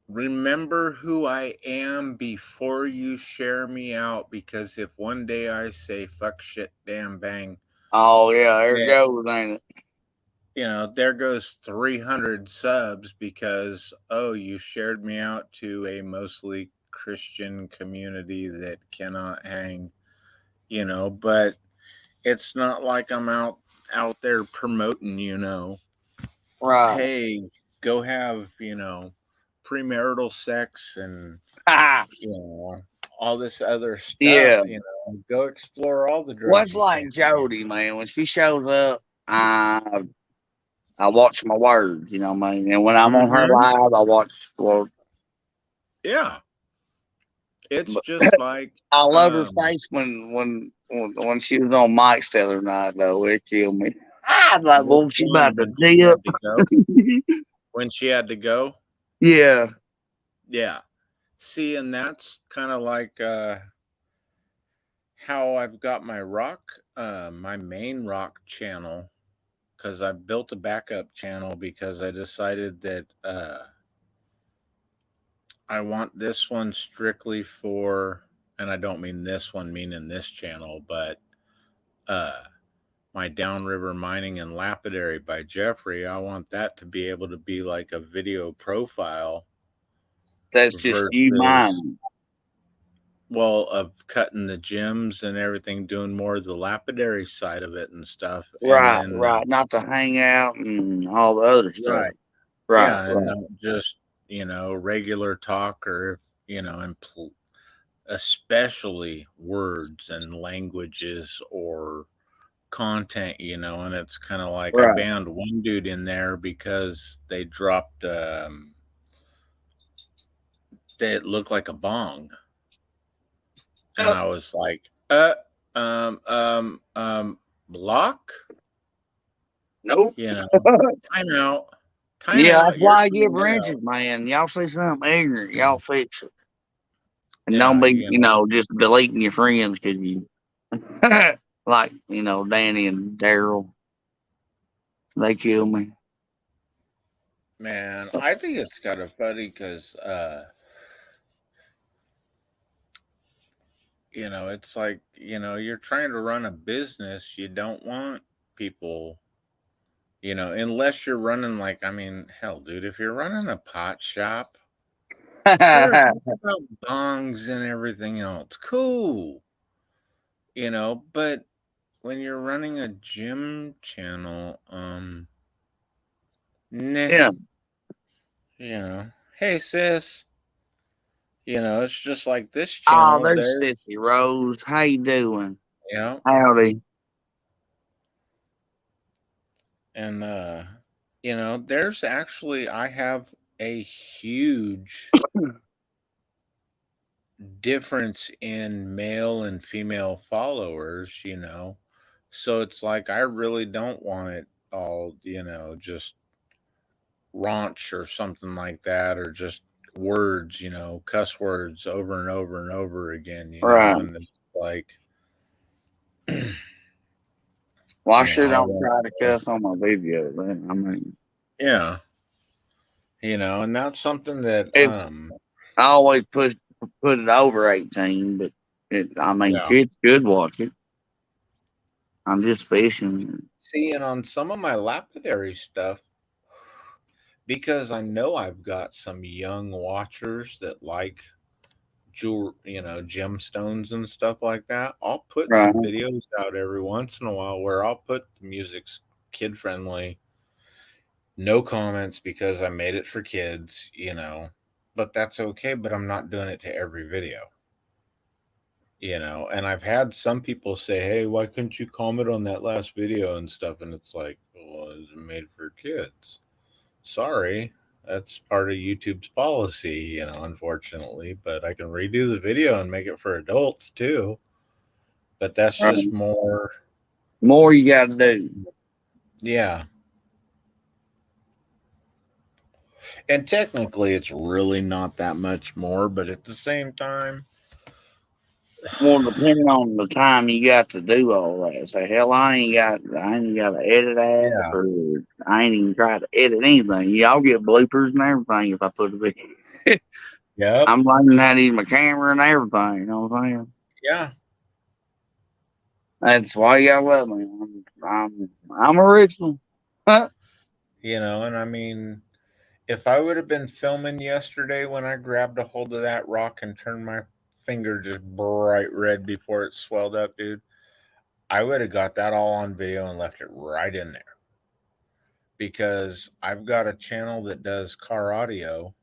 remember who I am before you share me out, because if one day I say fuck shit damn bang, Oh yeah, there it yeah, goes, ain't it? there goes 300 subs because you shared me out to a mostly Christian community that cannot hang, but it's not like I'm out there promoting, Right. hey, go have, premarital sex and, all this other stuff, Yeah. go explore all the drugs What's you can. like Jody, man? When she shows up, I watch my words, what I mean? And when I'm on her Mm-hmm. live, I watch. Well, Yeah. It's but just like, I love her face when she was on Mike's the other night, though. It killed me. I was like, well, which she one about to when she dip. had to go? When she had to go? Yeah. Yeah. See, and that's kind of like how I've got my main rock channel, because I built a backup channel because I decided that I want this one strictly for, and I don't mean this one meaning this channel, but uh, my Downriver Mining and Lapidary by Jeffrey. I want that to be able to be like a video profile That's just you, versus, mine. well, of cutting the gems and everything, doing more of the lapidary side of it and stuff. And Right, then, right. Not to hang out and all the other stuff. right. Right, Yeah. And right. not just, regular talk or, and especially words and languages or content, and it's kind of like I Right. banned one dude in there because they dropped that looked like a bong, and I was like, block, Nope. time out, Yeah, that's you're why I give timed wrenches, out. man. Y'all see something ignorant, y'all fix it. And don't Yeah, be, just deleting your friends because like, Danny and Daryl, they kill me. man, I think it's kind of funny because it's like, you're trying to run a business. You don't want people, unless you're running, like, I mean, hell, dude, if you're running a pot shop, sure, talk about bongs and everything else. Cool. But when you're running a gym channel, Nah, Yeah. you know, hey sis, you know, it's just like this Oh, channel there's there, Sissy Rose. How you doing? you know, Howdy. and you know, there's actually I have a huge difference in male and female followers, you know. So it's like I really don't want it all, you know, just raunch or something like that, or just words, you know, cuss words over and over and over again, you know, Right. and it's like, Well, I you know, sure I don't want, try to cuss on my video, man. I mean, yeah, you know, and that's something that, it's I always put it over 18, but I mean, yeah. kids could watch it. I'm just fishing. See, and on some of my lapidary stuff, because I know I've got some young watchers that like jewel, you know, gemstones and stuff like that. I'll put Right. some videos out every once in a while where I'll put the music's kid friendly, no comments because I made it for kids, you know. But that's okay, but I'm not doing it to every video. You know, and I've had some people say, "Hey, why couldn't you comment on that last video and stuff?" And it's like, "Well, it's made for kids." Sorry, that's part of YouTube's policy, you know, unfortunately. But I can redo the video and make it for adults too. But that's Right. just more, More you got to do. yeah. And technically, it's really not that much more, but at the same time, Well, depending on the time you got to do all that. So hell, I ain't got to edit that, yeah, or I ain't even try to edit anything. Y'all get bloopers and everything if I put a video. yep, I'm learning how to use my camera and everything. You know what I'm saying? yeah, That's why you gotta love me. I'm original. you know, and I mean, if I would have been filming yesterday when I grabbed a hold of that rock and turned my finger just bright red before it swelled up, dude, I would have got that all on video and left it right in there. Because I've got a channel that does car audio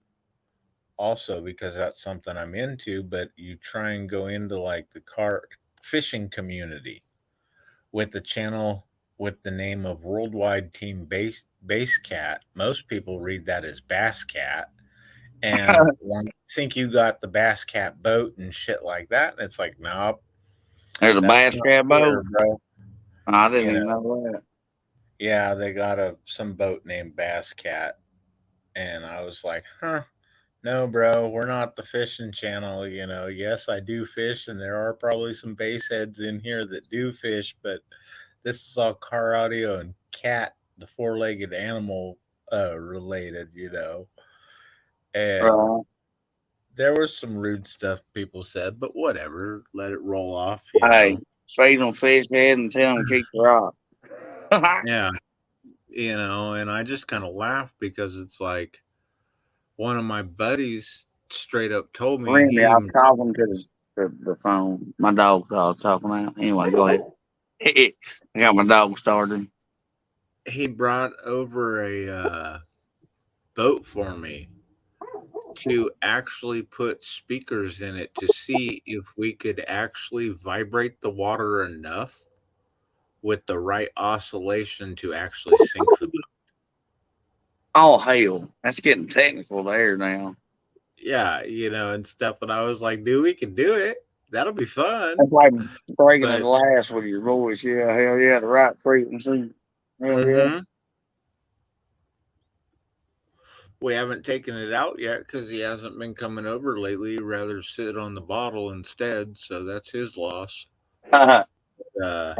also because that's something I'm into, but you try and go into like the car fishing community with the channel with the name of Worldwide Team Base Cat. Most people read that as Bass Cat and think you got the Bass Cat boat and shit like that. And it's like, nope, There's a that's bass not cat here, boat. bro. I didn't You even know, know that. yeah, they got some boat named Bass Cat. And I was like, huh, no, bro, we're not the fishing channel. You know, yes, I do fish, and there are probably some bass heads in here that do fish, but this is all car audio and cat, the four-legged animal related, you know. And Right. there was some rude stuff people said, but whatever, let it roll off, you Hey, know. feed them fish head and tell them keep the rock. Yeah, you know, and I just kind of laughed because it's like one of my buddies straight up told me Randy, he I'll even call them to the phone. My dog's all talking out. Anyway, go ahead. I got my dog started. he brought over a boat for me to actually put speakers in it to see if we could actually vibrate the water enough with the right oscillation to actually sink the boat. Oh hell, that's getting technical there now. Yeah, you know, and stuff. And I was like, dude, we can do it. That'll be fun. That's like breaking a But glass with your voice. Yeah, hell yeah, the right frequency. Hell yeah. mm-hmm, we haven't taken it out yet because he hasn't been coming over lately. He'd rather sit on the bottle instead. So that's his loss. Uh,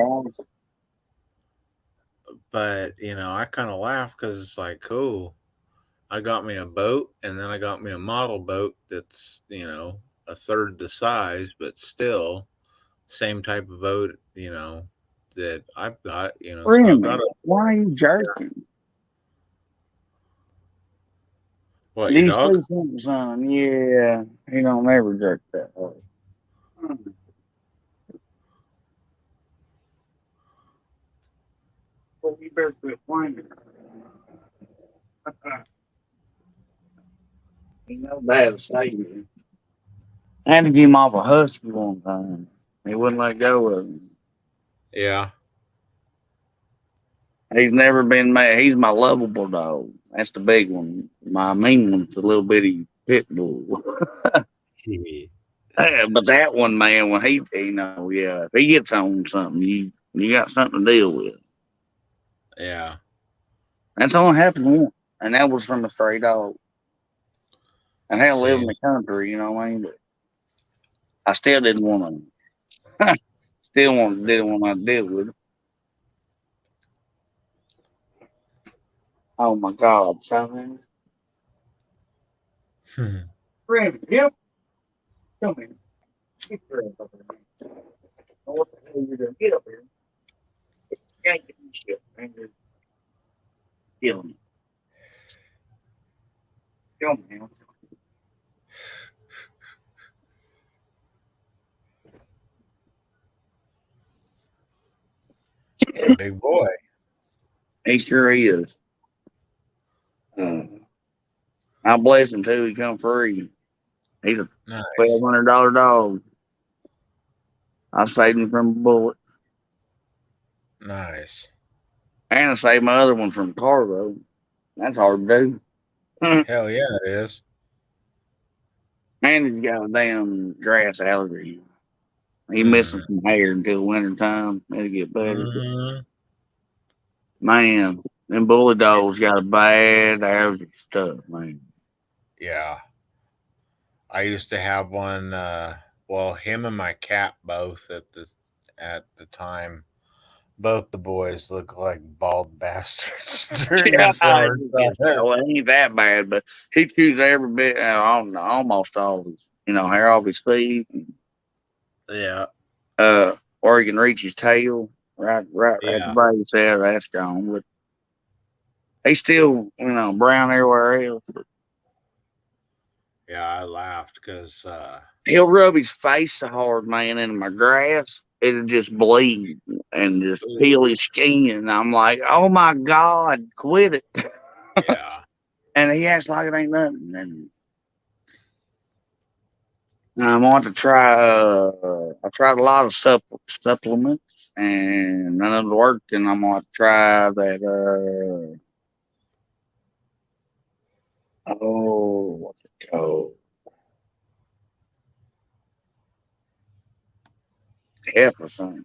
but you know, I kind of laugh because it's like, cool. I got me a boat, and then I got me a model boat that's, you know, a third the size, but still same type of boat, you know, that I've got. You know, so I've got Remy, a why are you jerking? what Do your you see dog? something, son? Yeah, he don't ever jerk that way. Well, you better quit whining. He know that to save me. I had to get him off a husky one time. He wouldn't let go of him. Yeah. He's never been mad. He's my lovable dog. That's the big one. My mean one's a little bitty pit bull. But that one, man, when he, if he gets on something, you got something to deal with. Yeah. That's only happened once, and that was from a stray dog. And hell, live in See? the country, you know what I mean? But I still didn't want to. Didn't want to deal with it. Oh my God, son! Friend, yep. Come here. Get your ass up here. What the hell you doing? Get up here. Can't get this shit, man. You're killing me. Come on. Big boy. He sure is. I bless him too. He come free. He's a Nice. $1,200 dog. I saved him from a bullet, Nice. and I saved my other one from a car though. That's hard to do. Hell yeah, it is. And he's got a damn grass allergy. He missing some hair until winter time. It'll get better. Mhm. Man, them bully dogs got a bad allergy stuff, man. Yeah. I used to have one. Well, him and my cat both at the time. Both the boys look like bald bastards during Yeah, the summer. well, it ain't that bad, but he chews every bit, almost all his, hair off his feet. Yeah. Or he can reach his tail, right at the Yeah. base there. That's gone, but he's still, brown everywhere else. But Yeah, I laughed because he'll rub his face so hard, man, into my grass. It'll just bleed and just peel his skin. And I'm like, oh my God, quit it. yeah. And he acts like it ain't nothing. And I want to try. I tried a lot of supplements, and none of them worked. And I'm going to try that. What's it called? Hep or something.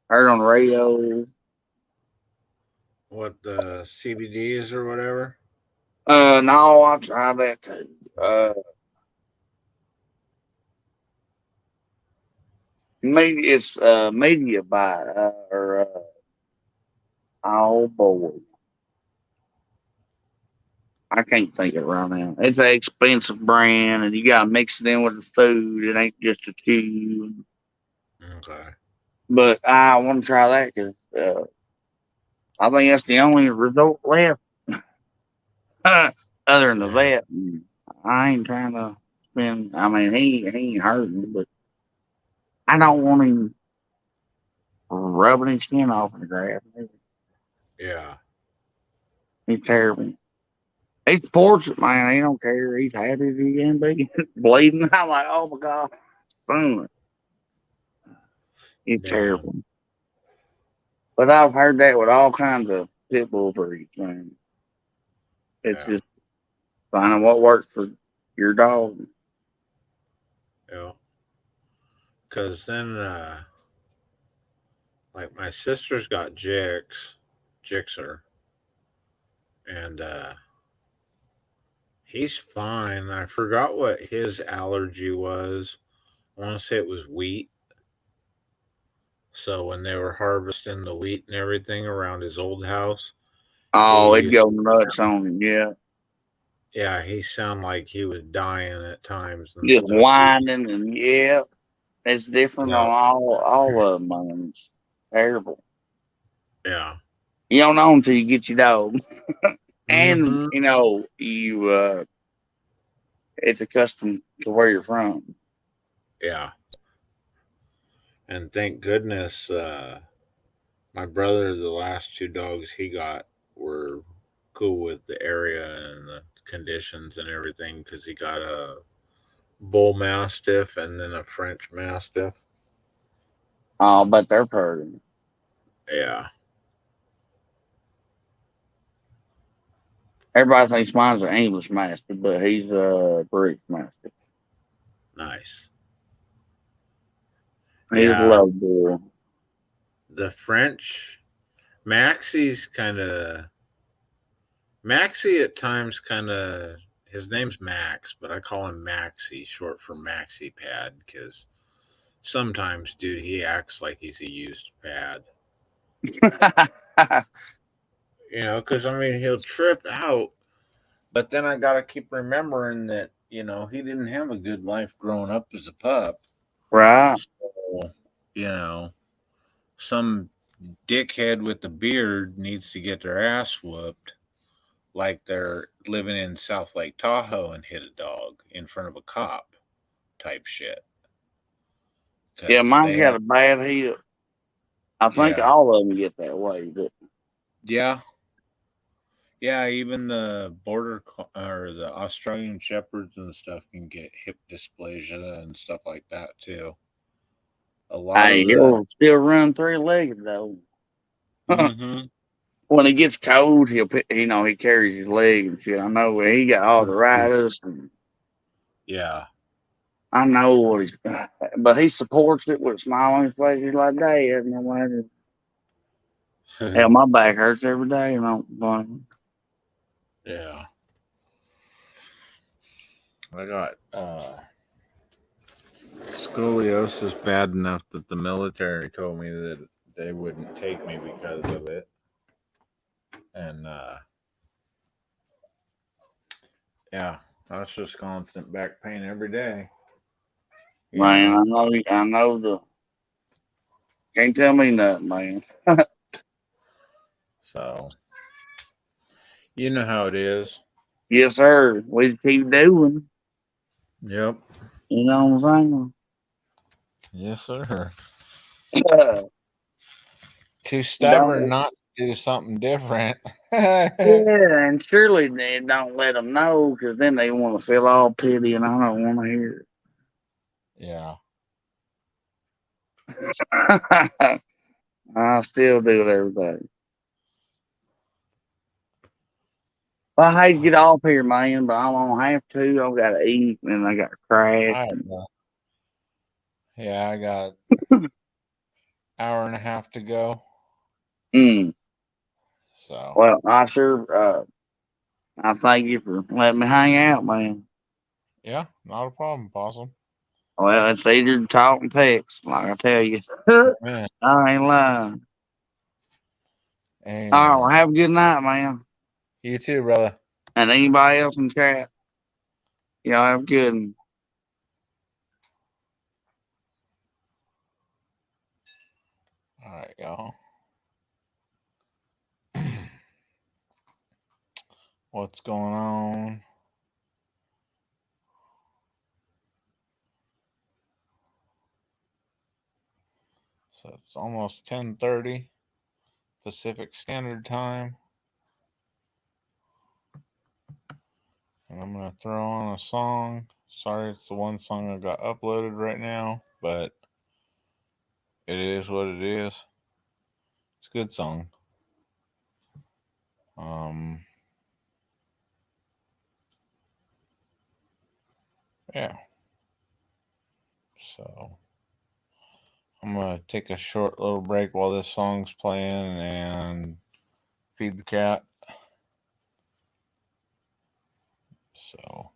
Heard on the radio. What the CBDs or whatever? No, I tried that too. Maybe it's media buy oh boy, I can't think of it right now. It's an expensive brand, and you gotta mix it in with the food. It ain't just a chew. Okay. But I want to try that because I think that's the only result left. Other than the vet, I ain't trying to spend. I mean, he ain't hurting, but I don't want him rubbing his skin off in the grass. Yeah. He's terrible. He's fortunate, man. He don't care. He's happy as he can be. Bleeding. I'm like, oh my God, son. He's terrible. But I've heard that with all kinds of pit bull breeds, man. It's just finding what works for your dog. Yeah. Because then, like my sister's got Gixxer, and he's fine. I forgot what his allergy was. I want to say it was wheat. So when they were harvesting the wheat and everything around his old house, oh, it'd go nuts on him, yeah. Yeah, he sounded like he was dying at times. And Just stuff. whining and it's different on all of them. Man. It's terrible. Yeah. You don't know until you get your dog, and you it's accustomed to where you're from. Yeah. And thank goodness, my brother, the last two dogs he got, were cool with the area and the conditions and everything because he got a bull mastiff and then a French mastiff. Oh, but they're pretty. Yeah. Everybody thinks mine's an English mastiff, but he's a British mastiff. Nice. He's a Yeah. love boy. The French Maxie's kind of Maxie at times kind of his name's Max, but I call him Maxie, short for Maxi Pad, because sometimes, dude, he acts like he's a used pad. You know, because I mean he'll trip out, but then I gotta keep remembering that he didn't have a good life growing up as a pup. Right. So, some dickhead with a beard needs to get their ass whooped like they're living in South Lake Tahoe and hit a dog in front of a cop type shit. Yeah, 'Cause mine's they got have- a bad hip. I think Yeah. all of them get that way. But yeah. Yeah, even the or the Australian Shepherds and stuff can get hip dysplasia and stuff like that too. A lot hey, of the he'll still run 3-legged though. Mhm. When it gets cold, he carries his leg and shit. I know he got arthritis, and Yeah. I know what he's. But he supports it with a smile on his face. He's like, "Dad, no matter." Hell, my back hurts every day, and I'm Yeah. I got scoliosis bad enough that the military told me that they wouldn't take me because of it. And yeah, that's just constant back pain every day. You man. know? I know the. Can't tell me nothing, man. So you know how it is. Yes, sir. We keep doing. Yep. You know what I'm Yes, sir. saying? Too stubborn not to do something different. Yeah, and surely they don't let them know because then they want to feel all pity, and I don't want to hear Yeah. it. I still do it every day. Well, I hate to get off here, man, but I don't have to. I've got to eat, and I got to crash. Yeah, I got hour and a half to go. So Well, I sure. I thank you for letting me hang out, man. yeah, not a problem, Possum. Well, it's either to talk and text, like I tell you. Man. I ain't lying. And, All right, well, have a good night, man. You too, brother. And anybody else in chat, y'all have a good one. All right, y'all. What's going on? So it's almost 10:30 Pacific Standard Time. And I'm going to throw on a song. Sorry, it's the one song I got uploaded right now, but it is what it is. It's a good song. Yeah. So I'm going to take a short little break while this song's playing and feed the cat. So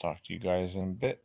talk to you guys in a bit.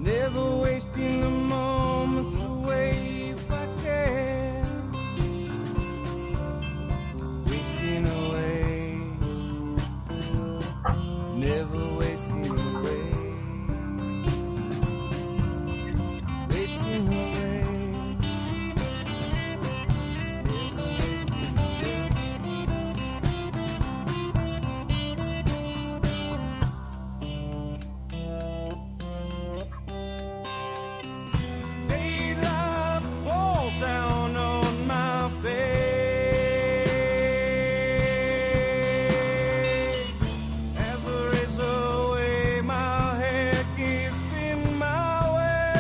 Never wasting the moments away if I can. Wasting away. Never wasting away. Wasting away. Never wasting away. Daylight falls down on my face as I race away. My head gets in my way.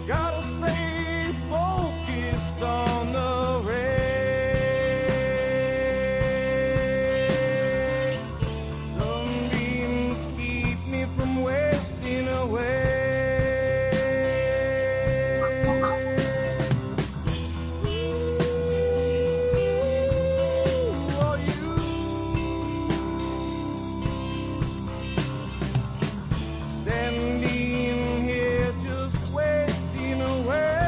Gotta stay focused on the race. Sunbeams keep me from wasting away. Ooh, are you standing here just wasting away?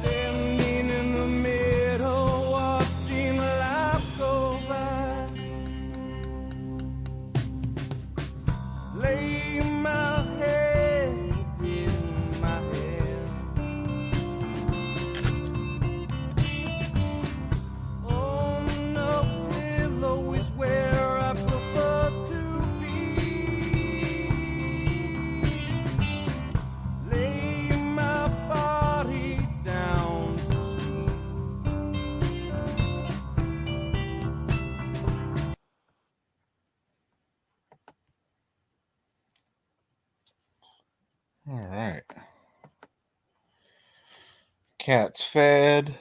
Standing in the middle, watching life go by. Lay my head in my hand. On a pillow is where I prefer to be. Lay my body down to sleep. All right. Cat's fed.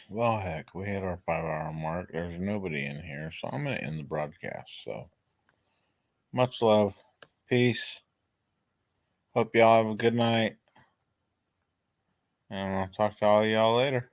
Well, heck, we hit our 5 hour mark. There's nobody in here, so I'm going to end the broadcast. So, much love. Peace. Hope y'all have a good night. And I'll talk to all y'all later.